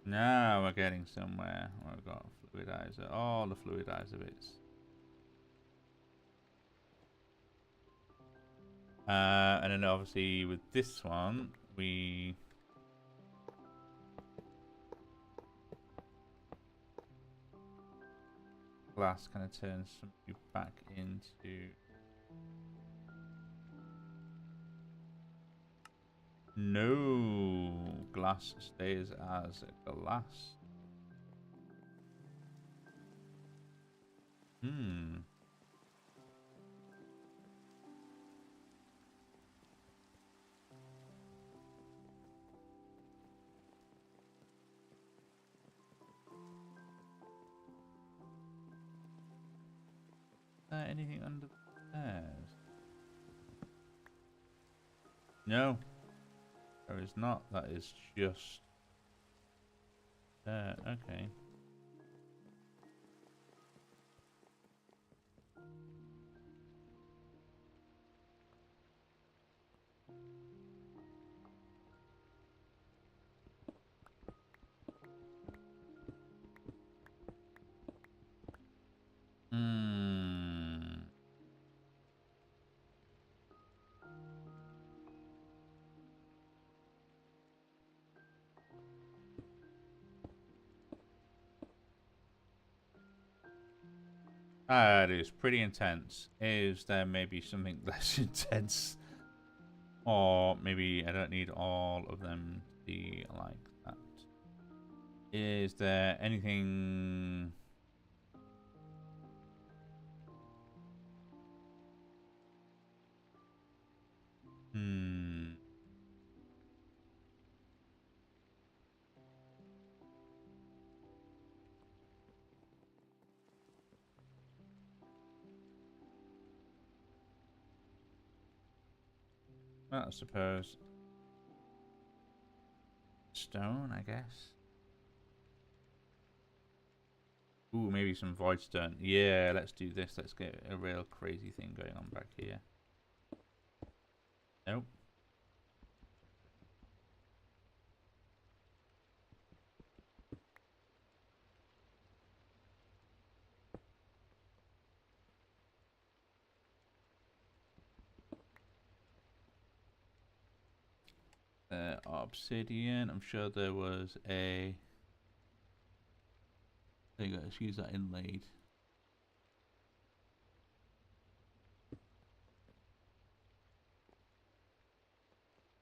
Now we're getting somewhere. We've got Fluidizer, all the fluidizer bits. And then obviously with this one, we glass kind of turns something back into no glass stays as glass. Anything under the stairs? No, there is not. That is just there. Okay. That is pretty intense. Is there maybe something less intense? Or maybe I don't need all of them to be like that. Is there anything... Well, I suppose. Stone, I guess. Ooh, maybe some void stone. Yeah, let's do this. Let's get a real crazy thing going on back here. Nope. Obsidian. I'm sure there was a... There you go. Let's use that inlaid.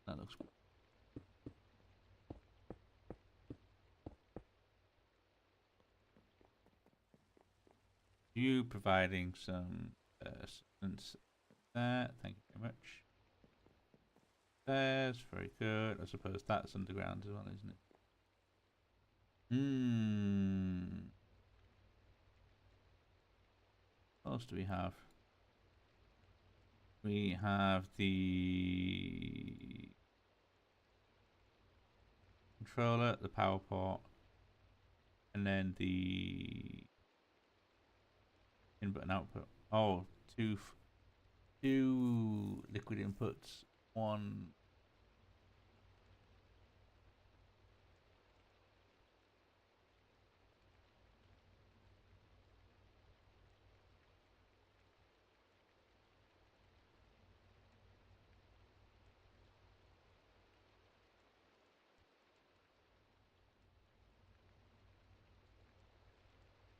That looks good. You providing some assistance there. Thank you very much. There's very good. I suppose that's underground as well, isn't it? What else do we have? We have the controller, the power port, and then the input and output. Oh, two liquid inputs, one.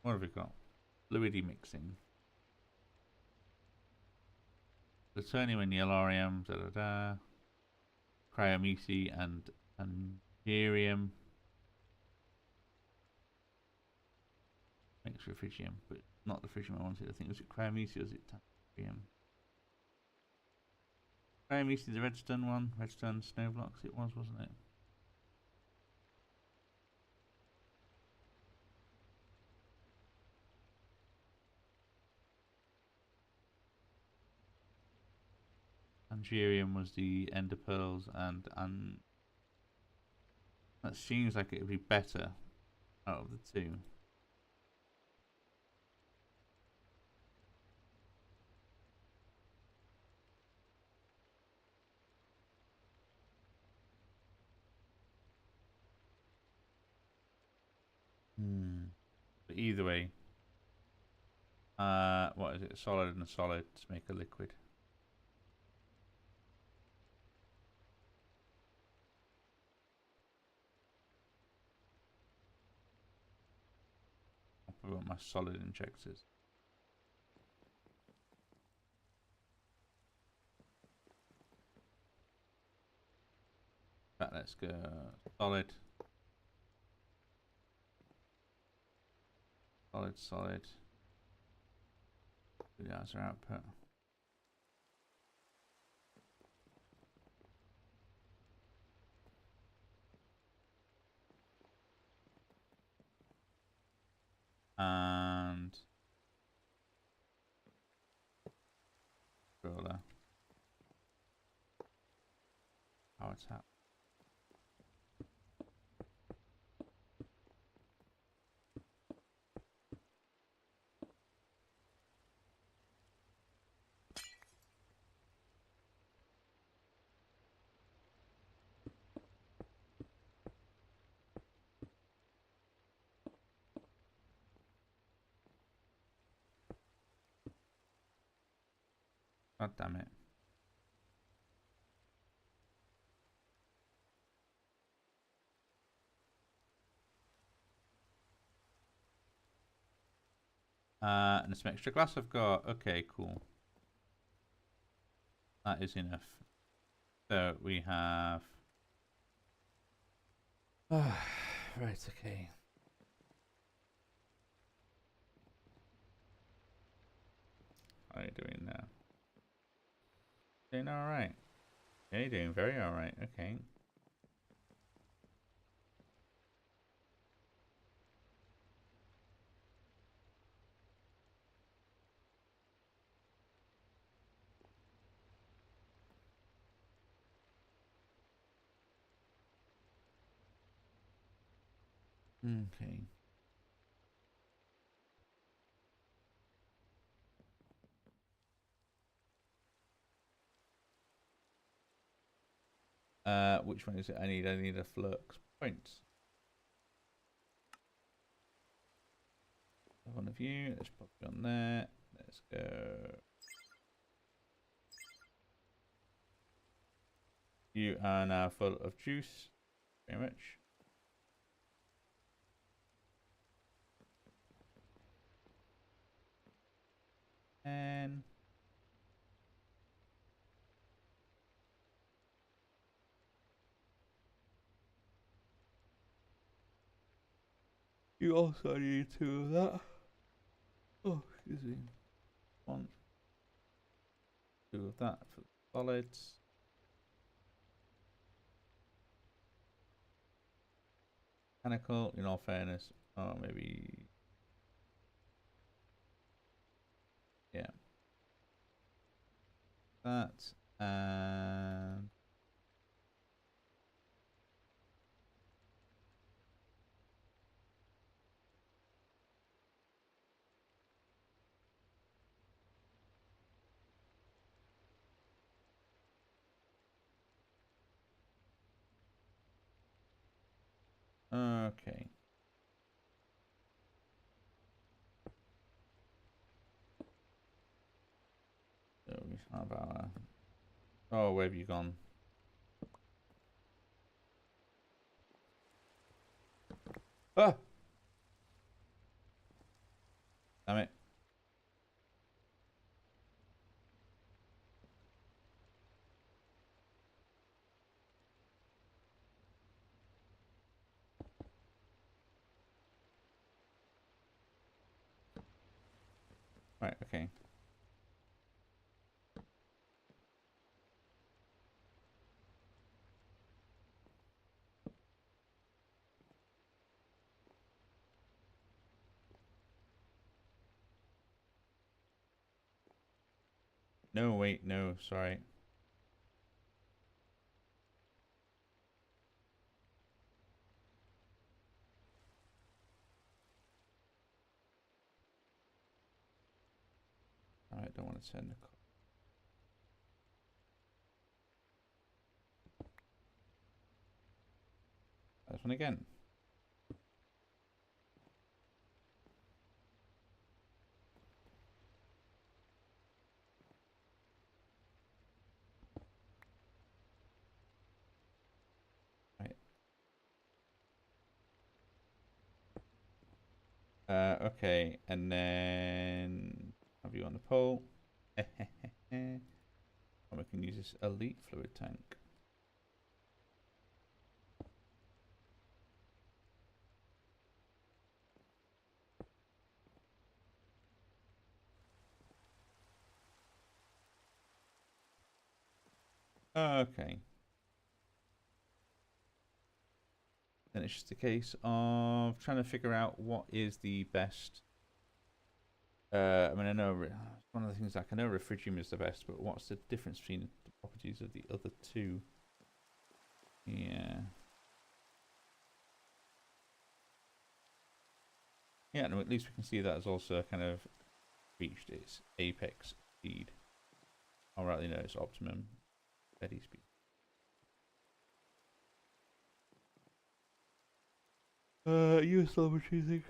What have we got? Fluidy mixing. Plutonium and yellorium, Cryomeci and Angerium. Makes refrigium, but not the refrigium I wanted. I think was it Cryomeci or was it Tantarium? Cryomeci, the redstone one, redstone snow blocks. It was, wasn't it? Angerium was the ender pearls, and that seems like it would be better out of the two. But either way. What is it? Solid and solid to make a liquid. I've got my solid injectors. Right, let's go solid. Solid. That's our output. And roller. Power tap. God damn it. And some extra glass I've got. Okay, cool. That is enough. So we have... right, okay. How are you doing now? Doing alright. Yeah, you're doing very alright. Okay. Okay. Which one is it? I need a flux points. One of you. Let's pop you on there. Let's go. You are now full of juice. Very much. And you also need 2 of that. Oh, excuse me. 1, 2 of that for the solids. Mechanical, in all fairness. Oh, maybe. Yeah. That. And. Okay. So we have our... Oh, where have you gone? Ah! Damn it. Right, okay. No, wait, no, sorry. I don't want to send the call. This one again. Okay, and then have you on the pole. And we can use this elite fluid tank. Okay. Then it's just a case of trying to figure out what is the best. I mean, I know one of the things, like, I know refrigium is the best, but what's the difference between the properties of the other two? Yeah. Yeah, no, at least we can see that has also kind of reached its apex speed. Or rather, its optimum steady speed. Useful machining.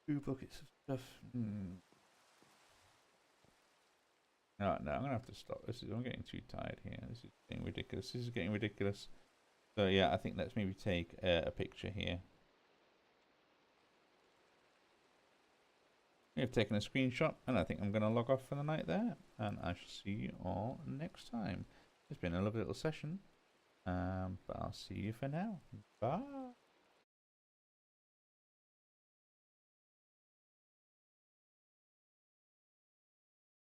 2 buckets of stuff. No, I'm gonna have to stop. I'm getting too tired here. This is getting ridiculous. So yeah, I think let's maybe take a picture here. We've taken a screenshot, and I think I'm gonna log off for the night there. And I shall see you all next time. It's been a lovely little session. But I'll see you for now. Bye.